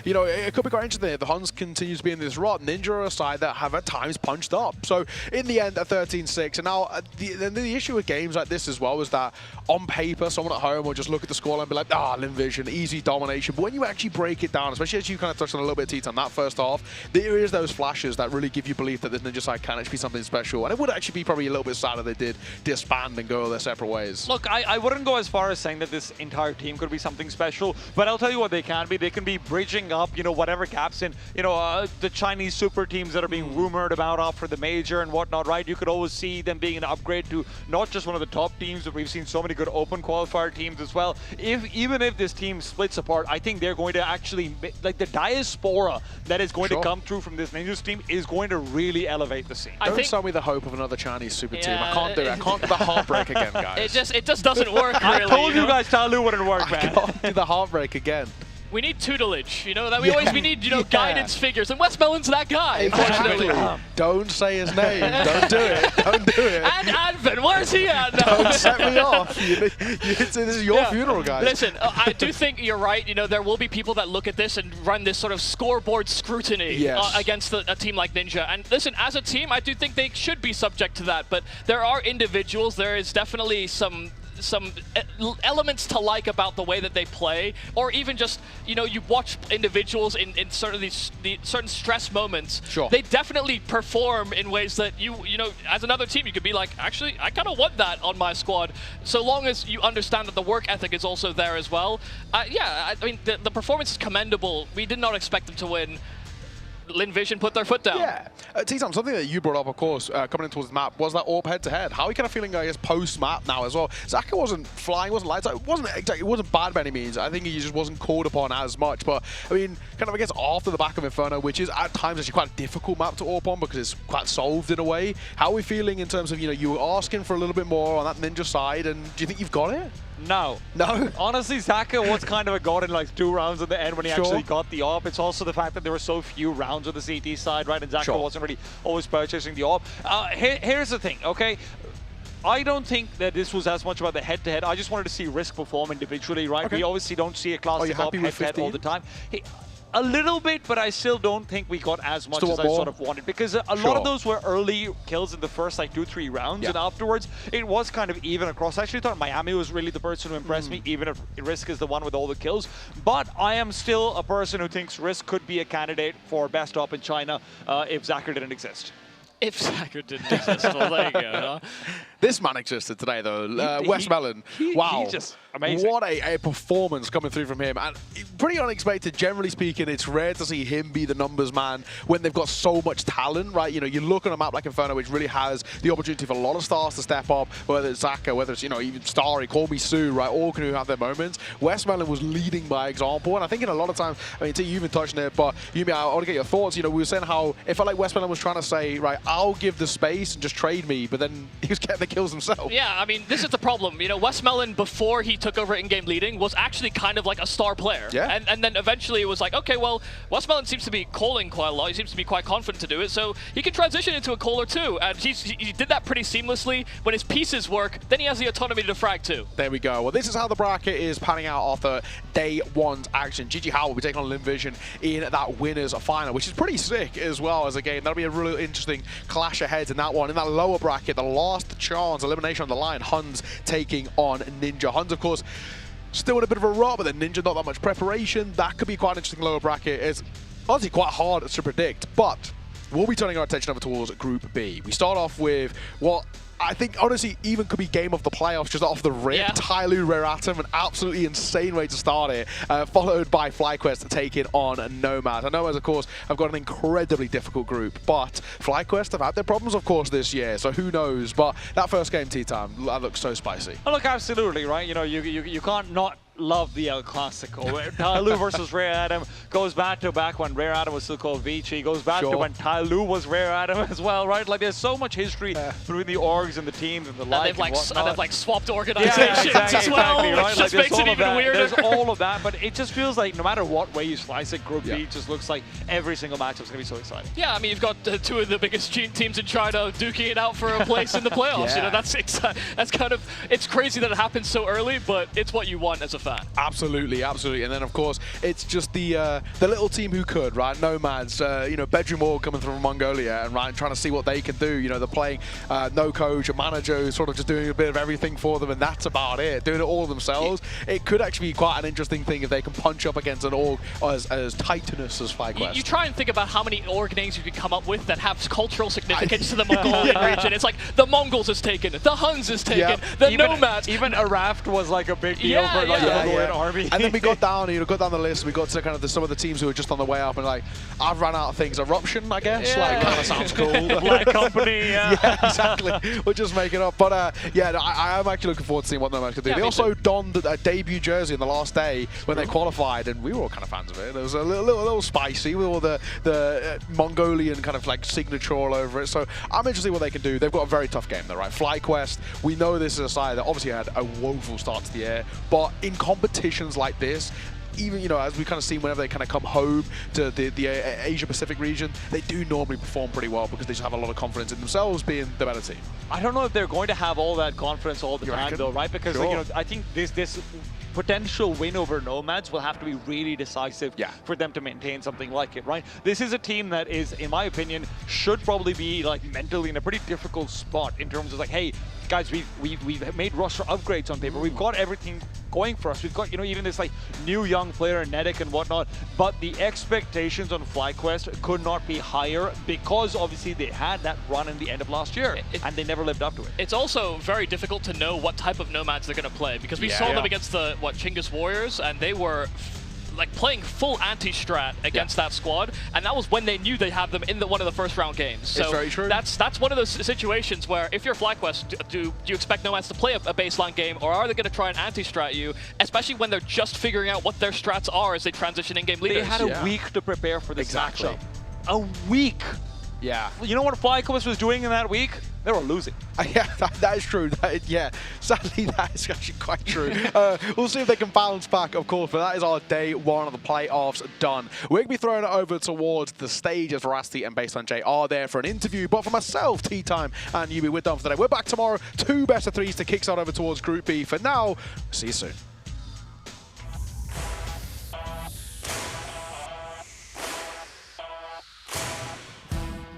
N: you know, it could be quite interesting. The Huns continue to be in this rot. Ninja are a side that have at times punched up. So in the end, at 13-6, and now the issue with games like this as well is that on paper, someone at home will just look at the scoreline and be like, Linvision, easy domination. But when you actually break it down, especially as you kind of touched on a little bit, Teton, that first half, there is those flashes that really give you belief that this Ninja side can actually be something special. And it would actually be probably a little bit sad if they did disband and go their separate ways.
D: Look, I wouldn't go as far as saying that this entire team could be something special, but I'll tell you what they can be. They can be bridging up, you know, whatever gaps in, you know, the Chinese super teams that are being rumored about after the major and whatnot, right? You could always see them being an upgrade to not just one of the top teams, but we've seen so many good open qualifier teams as well. Even if this team splits apart, I think they're going to actually, like, the diaspora that is going to come through from this Ninjas team is going to really elevate the scene.
N: Don't sell me the hope of another Chinese super team. I can't do it. I can't do the heartbreak again, guys.
E: It just doesn't work, really.
D: I told you guys Talu wouldn't work, man.
N: I can't do the heartbreak again.
E: We need tutelage, you know, that we need, you know, guidance figures, and Westmelon's that guy.
N: Unfortunately, don't say his name. Don't do it. Don't do it.
E: And Advent, where's he at now?
N: Don't set me off. This is your funeral, guys.
E: Listen, I do think you're right. You know, there will be people that look at this and run this sort of scoreboard scrutiny against a team like Ninja. And listen, as a team, I do think they should be subject to that. But there are individuals. There is definitely some elements to like about the way that they play, or even just, you know, you watch individuals in sort of these certain stress moments.
N: Sure.
E: They definitely perform in ways that you know, as another team, you could be like, actually, I kind of want that on my squad. So long as you understand that the work ethic is also there as well. Yeah, I mean, the performance is commendable. We did not expect them to win. Linvision put their foot down.
N: Yeah. T-Tom, something that you brought up, of course, coming in towards the map, was that AWP head-to-head. How are you kind of feeling, I guess, post-map now as well? Zaka wasn't flying, wasn't lights out. It wasn't bad by any means. I think he just wasn't called upon as much. But, I mean, kind of, I guess, after the back of Inferno, which is at times actually quite a difficult map to AWP on because it's quite solved in a way. How are we feeling in terms of, you know, you were asking for a little bit more on that Ninja side, and do you think you've got it?
D: No. Honestly, Zaka was kind of a god in like 2 rounds at the end when he actually got the AWP. It's also the fact that there were so few rounds on the CT side, right? And Zaka wasn't really always purchasing the AWP. Here's the thing, okay? I don't think that this was as much about the head-to-head. I just wanted to see Risk perform individually, right? We obviously don't see a classic AWP head-to-head all the time. A little bit, but I still don't think we got as much as I sort of wanted, because a lot of those were early kills in the first like 2-3 rounds, and afterwards it was kind of even across. I actually thought Miami was really the person who impressed me, even if Risk is the one with all the kills. But I am still a person who thinks Risk could be a candidate for best op in China if Zaka didn't exist.
E: If Zaka didn't exist, well, there you go. Huh?
N: This man existed today, though. Westmelon, wow.
D: He's just amazing.
N: What a performance coming through from him. And pretty unexpected, generally speaking. It's rare to see him be the numbers man when they've got so much talent, right? You know, you look on a map like Inferno, which really has the opportunity for a lot of stars to step up, whether it's Zaka, whether it's, you know, even Starry, Call Me Sue, right? All can have their moments. Westmelon was leading by example. And I think in a lot of times, I mean, T, you even touched on it, but Yumi, I want to get your thoughts. You know, we were saying how it felt like Westmelon was trying to say, right, I'll give the space and just trade me, but then they kills himself.
E: Yeah, I mean, this is the problem. You know, Westmelon, before he took over in-game leading, was actually kind of like a star player.
N: Yeah.
E: And then eventually it was like, okay, well, Westmelon seems to be calling quite a lot. He seems to be quite confident to do it, so he can transition into a caller too. And he did that pretty seamlessly. When his pieces work, then he has the autonomy to frag too.
N: There we go. Well, this is how the bracket is panning out after day one's action. GG Howell will be taking on Linvision in that winners final, which is pretty sick as well as a game. That'll be a really interesting clash ahead in that one. In that lower bracket, the last chance elimination on the line, Huns taking on Ninja. Huns, of course, still in a bit of a rut, but then Ninja not that much preparation. That could be quite an interesting lower bracket. It's honestly quite hard to predict, but we'll be turning our attention over towards Group B. We start off with what I think, honestly, even could be game of the playoffs just off the rip.
E: Yeah.
N: Tyloo Rare Atom, an absolutely insane way to start it, followed by FlyQuest taking on Nomads. And Nomads, of course, have got an incredibly difficult group, but FlyQuest have had their problems, of course, this year, so who knows. But that first game, T-Time, that looks so spicy.
D: Oh, look, absolutely, right? You know, you can't not love the El Clasico. Tyloo versus Rare Atom goes back to back when Rare Atom was still called Vici. Goes back to when Tyloo was Rare Atom as well, right? Like, there's so much history between the orgs and the teams and the like.
E: And they've like swapped organizations
D: exactly,
E: as well,
D: right?
E: which just makes it even weirder.
D: There's all of that, but it just feels like no matter what way you slice it, Group B just looks like every single matchup is going to be so exciting.
E: Yeah, I mean, you've got two of the biggest teams in China duking it out for a place in the playoffs. You know, that's kind of, it's crazy that it happens so early, but it's what you want as a fan.
N: Absolutely. Absolutely. And then, of course, it's just the little team who could, right? Nomads, you know, Bedroom Org coming from Mongolia and trying to see what they can do. You know, they're playing no coach, a manager who's sort of just doing a bit of everything for them, and that's about it. Doing it all themselves. It could actually be quite an interesting thing if they can punch up against an org as titanous as FlyQuest.
E: You try and think about how many org names you could come up with that have cultural significance to the Mongolian region. It's like the Mongols is taken, the Huns is taken, the Nomads.
D: Even Araft was like a big deal for like the Mongolian army.
N: And then we got down the list. We got to kind of some of the teams who were just on the way up, and like, I've run out of things. Eruption, I guess.
D: Yeah.
N: Like, kind of sounds cool.
D: Black Company.
N: Yeah, exactly. We'll just make it up. But yeah, I am actually looking forward to seeing what Nomads can do. They also donned a debut jersey in the last day when they qualified, and we were all kind of fans of it. It was a little spicy with all the Mongolian kind of like signature all over it. So I'm interested in what they can do. They've got a very tough game though, right? FlyQuest, we know this is a side that obviously had a woeful start to the year, but in competitions like this, even, you know, as we kind of see whenever they kind of come home to the Asia Pacific region, they do normally perform pretty well because they just have a lot of confidence in themselves being the better team.
D: I don't know if they're going to have all that confidence all the time though, right? Because like, you know, I think this potential win over Nomads will have to be really decisive for them to maintain something like it, right? This is a team that is, in my opinion, should probably be like mentally in a pretty difficult spot in terms of like, hey, guys, we've made roster upgrades on paper. We've got everything going for us. We've got, you know, even this like new young player, Nedek and whatnot, but the expectations on FlyQuest could not be higher because obviously they had that run in the end of last year and they never lived up to it.
E: It's also very difficult to know what type of Nomads they're going to play because we saw them against the, Chinggis Warriors, and they were like playing full anti-strat against that squad, and that was when they knew they had them in one of the first round games. So
N: it's very true.
E: That's one of those situations where if you're FlyQuest, do you expect Nomads to play a baseline game, or are they going to try and anti-strat you, especially when they're just figuring out what their strats are as they transition in-game leaders?
D: They had a week to prepare for this matchup. A week!
N: Yeah.
D: You know what FlyQuest was doing in that week? They were losing.
N: Yeah, that is true. Sadly, that is actually quite true. We'll see if they can bounce back, of course, but that is our day one of the playoffs done. We're going to be throwing it over towards the stage as Veracity and Baseline J are there for an interview, but for myself, T-Time, and Yubi, we're done for today. We're back tomorrow, 2 best of 3s to kickstart over towards Group B. For now, see you soon.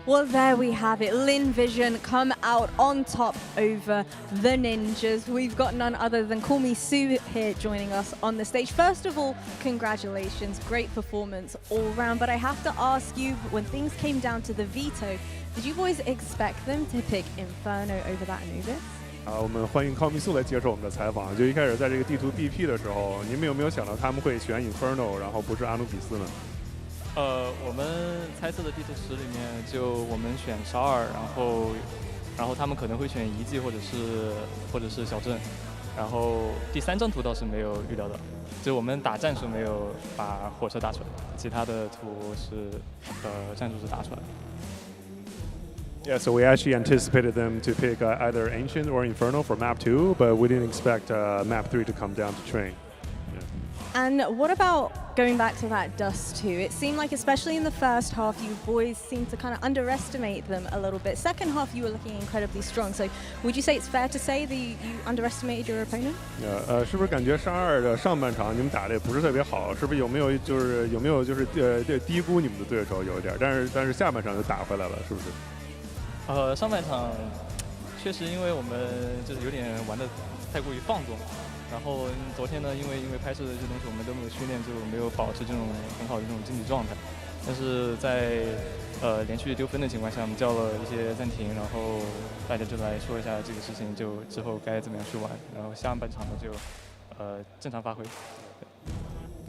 L: Well, there we have it. Linvision come out on top over the Ninjas. We've got none other than Call Me Sue here joining us on the stage. First of all, congratulations. Great performance all round. But I have to ask you, when things came down to the veto, did you boys expect them to pick Inferno over that Anubis?
M: 我们欢迎 Call Me Sue 来接受我们的采访。就一开始在这个地图 BP 的时候，你们有没有想到他们会选 Inferno， 然后不是阿努比斯呢？
U: 我们猜测的地图10里面，就我们选沙尔，然后他们可能会选遗迹或者是小镇，然后第3张图倒是没有预料到，就我们打战术没有把火车打出来，其他的图是战术是打出来的。
M: Yeah, so we actually anticipated them to pick either Ancient or Inferno for map 2, but we didn't expect map 3 to come down to train.
L: And what about going back to that Dust 2? It seemed like, especially in the first half, you boys seemed to kind of underestimate them a little bit. Second half, you were looking incredibly strong. So would you say it's fair to say that you underestimated your opponent?
M: 是不是感觉上2的上半场你们打的也不是特别好？是不是有没有就是低估你们的对手有一点？但是下半场就打回来了，是不是？
U: 上半场确实因为我们就是有点玩的太过于放纵。然后昨天呢，因为拍摄的这些东西我们都没有训练，就没有保持这种很好的这种竞技状态。但是在连续丢分的情况下，我们叫了一些暂停，然后大家就来说一下这个事情，就之后该怎么样去玩。然后下半场呢就正常发挥。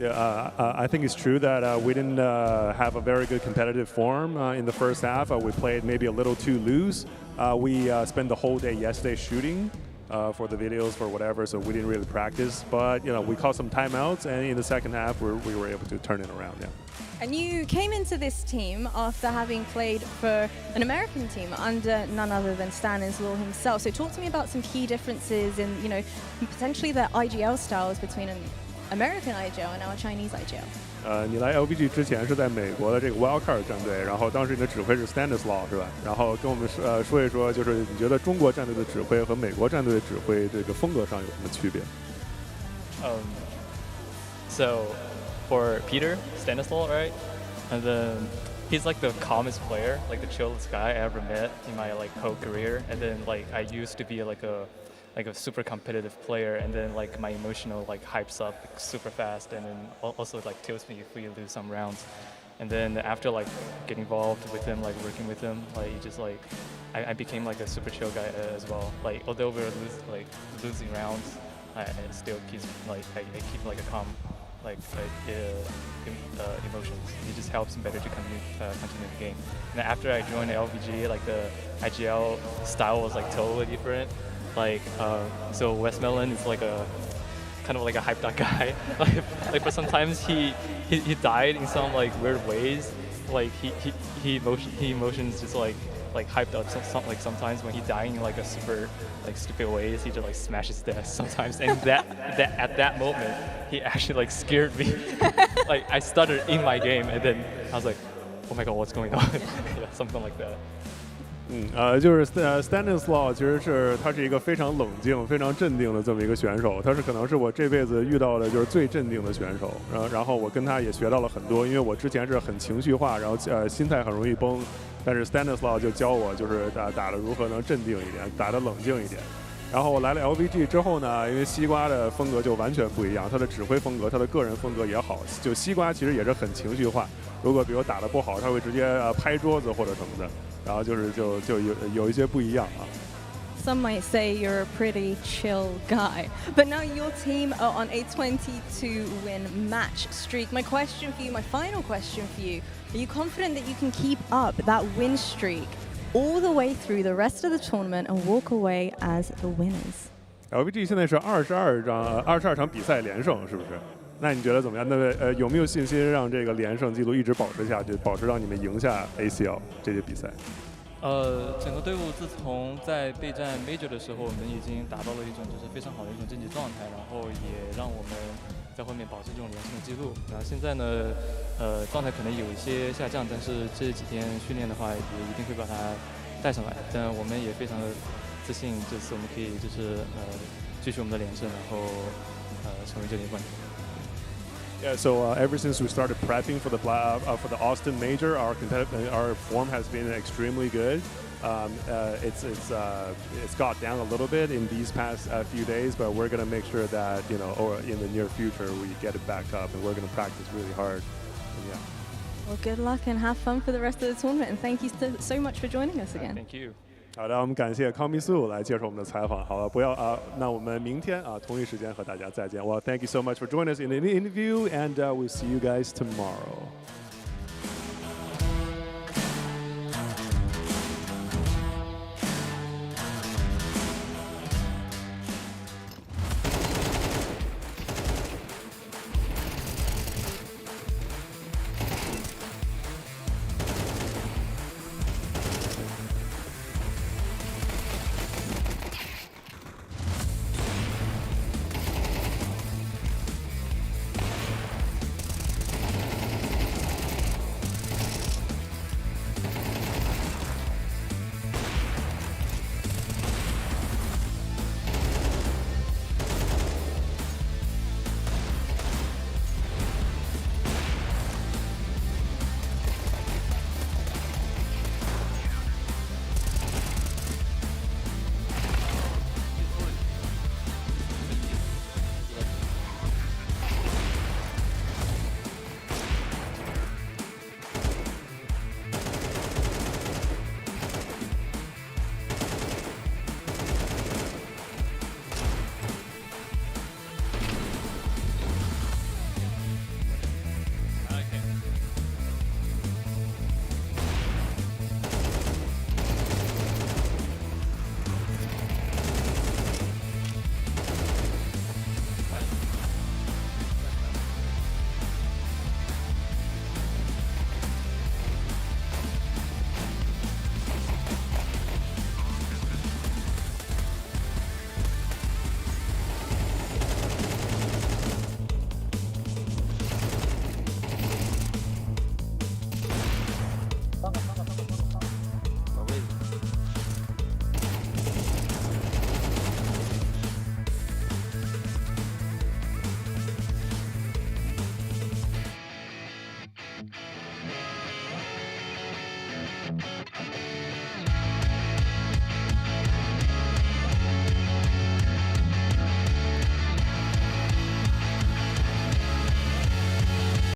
M: Yeah, I think it's true that we didn't have a very good competitive form in the first half. We played maybe a little too loose. We spent the whole day yesterday shooting. For the videos, for whatever, so we didn't really practice. But we caught some timeouts, and in the second half, we were able to turn it around. Yeah.
L: And you came into this team after having played for an American team under none other than Stanislaw himself. So talk to me about some key differences in, potentially the IGL styles between an American IGL and our Chinese IGL.
M: 你来 LVG 之前是在美国的这个 Wildcard 战队，然后当时你的指挥是 Stanislaw 是吧？然后跟我们说一说，就是你觉得中国战队的指挥和美国战队的指挥这个风格上有什么区别
U: ？So for Peter Stanislaw, right? And then he's like the calmest player, like the chillest guy I ever met in my whole career. And then I used to be like a super competitive player, and then my emotional hypes up super fast, and then also tilts me if we lose some rounds. And then after getting involved with him, working with him, just I became a super chill guy as well. Although we're losing rounds, I still keep I keep a calm emotions. It just helps me better to continue the game. And then after I joined LVG, the IGL style was totally different. So Westmelon is kind of a hyped up guy. But sometimes he died in some weird ways. He emotions just hyped up sometimes when he dying in a super stupid ways. He just smashes death sometimes, and at that moment he actually scared me. I stuttered in my game, and then I was like, oh my god, what's going on? Yeah, something like that.
M: 就是 Stanislaw 其实他是一个非常冷静、非常镇定的这么一个选手，他是可能是我这辈子遇到的就是最镇定的选手。然后我跟他也学到了很多，因为我之前是很情绪化，然后心态很容易崩，但是 Stanislaw 就教我就是打的如何能镇定一点，打的冷静一点。然后我来了 LVG 之后呢，因为西瓜的风格就完全不一样，他的指挥风格、他的个人风格也好。就西瓜其实也是很情绪化，如果比如打得不好，他会直接拍桌子或者什么的，然后就有一些不一样啊。
L: Some might say you're a pretty chill guy, but now your team are on a 22-win match streak. My question for you, my final question for you, are you confident that you can keep up that win streak all the way through the rest of the tournament and walk away as the winners?
M: LVG 现在是22场比赛连胜，是不是？那你觉得怎么样？那有没有信心让这个连胜记录一直保持下去，保持让你们赢下 ACL 这些比赛？
U: 整个队伍自从在备战 Major 的时候，我们已经达到了一种就是非常好的一种竞技状态，然后也让我们在后面保持这种连胜的记录。然后现在呢，状态可能有一些下降，但是这几天训练的话，也一定会把它带上来。但我们也非常的自信，这次我们可以就是继续我们的连胜，然后成为这届冠军。
M: Yeah, so ever since we started prepping for the Austin Major, our form has been extremely good. It's got down a little bit in these past few days, but we're gonna make sure that or in the near future we get it back up, and we're gonna practice really hard. And yeah.
L: Well, good luck and have fun for the rest of the tournament, and thank you so much for joining us again.
U: Thank you.
M: 好的，我们感谢康密素来接受我们的采访。好了，不要那我们明天同一时间和大家再见。Well, thank you so much for joining us in the interview, and we'll see you guys tomorrow.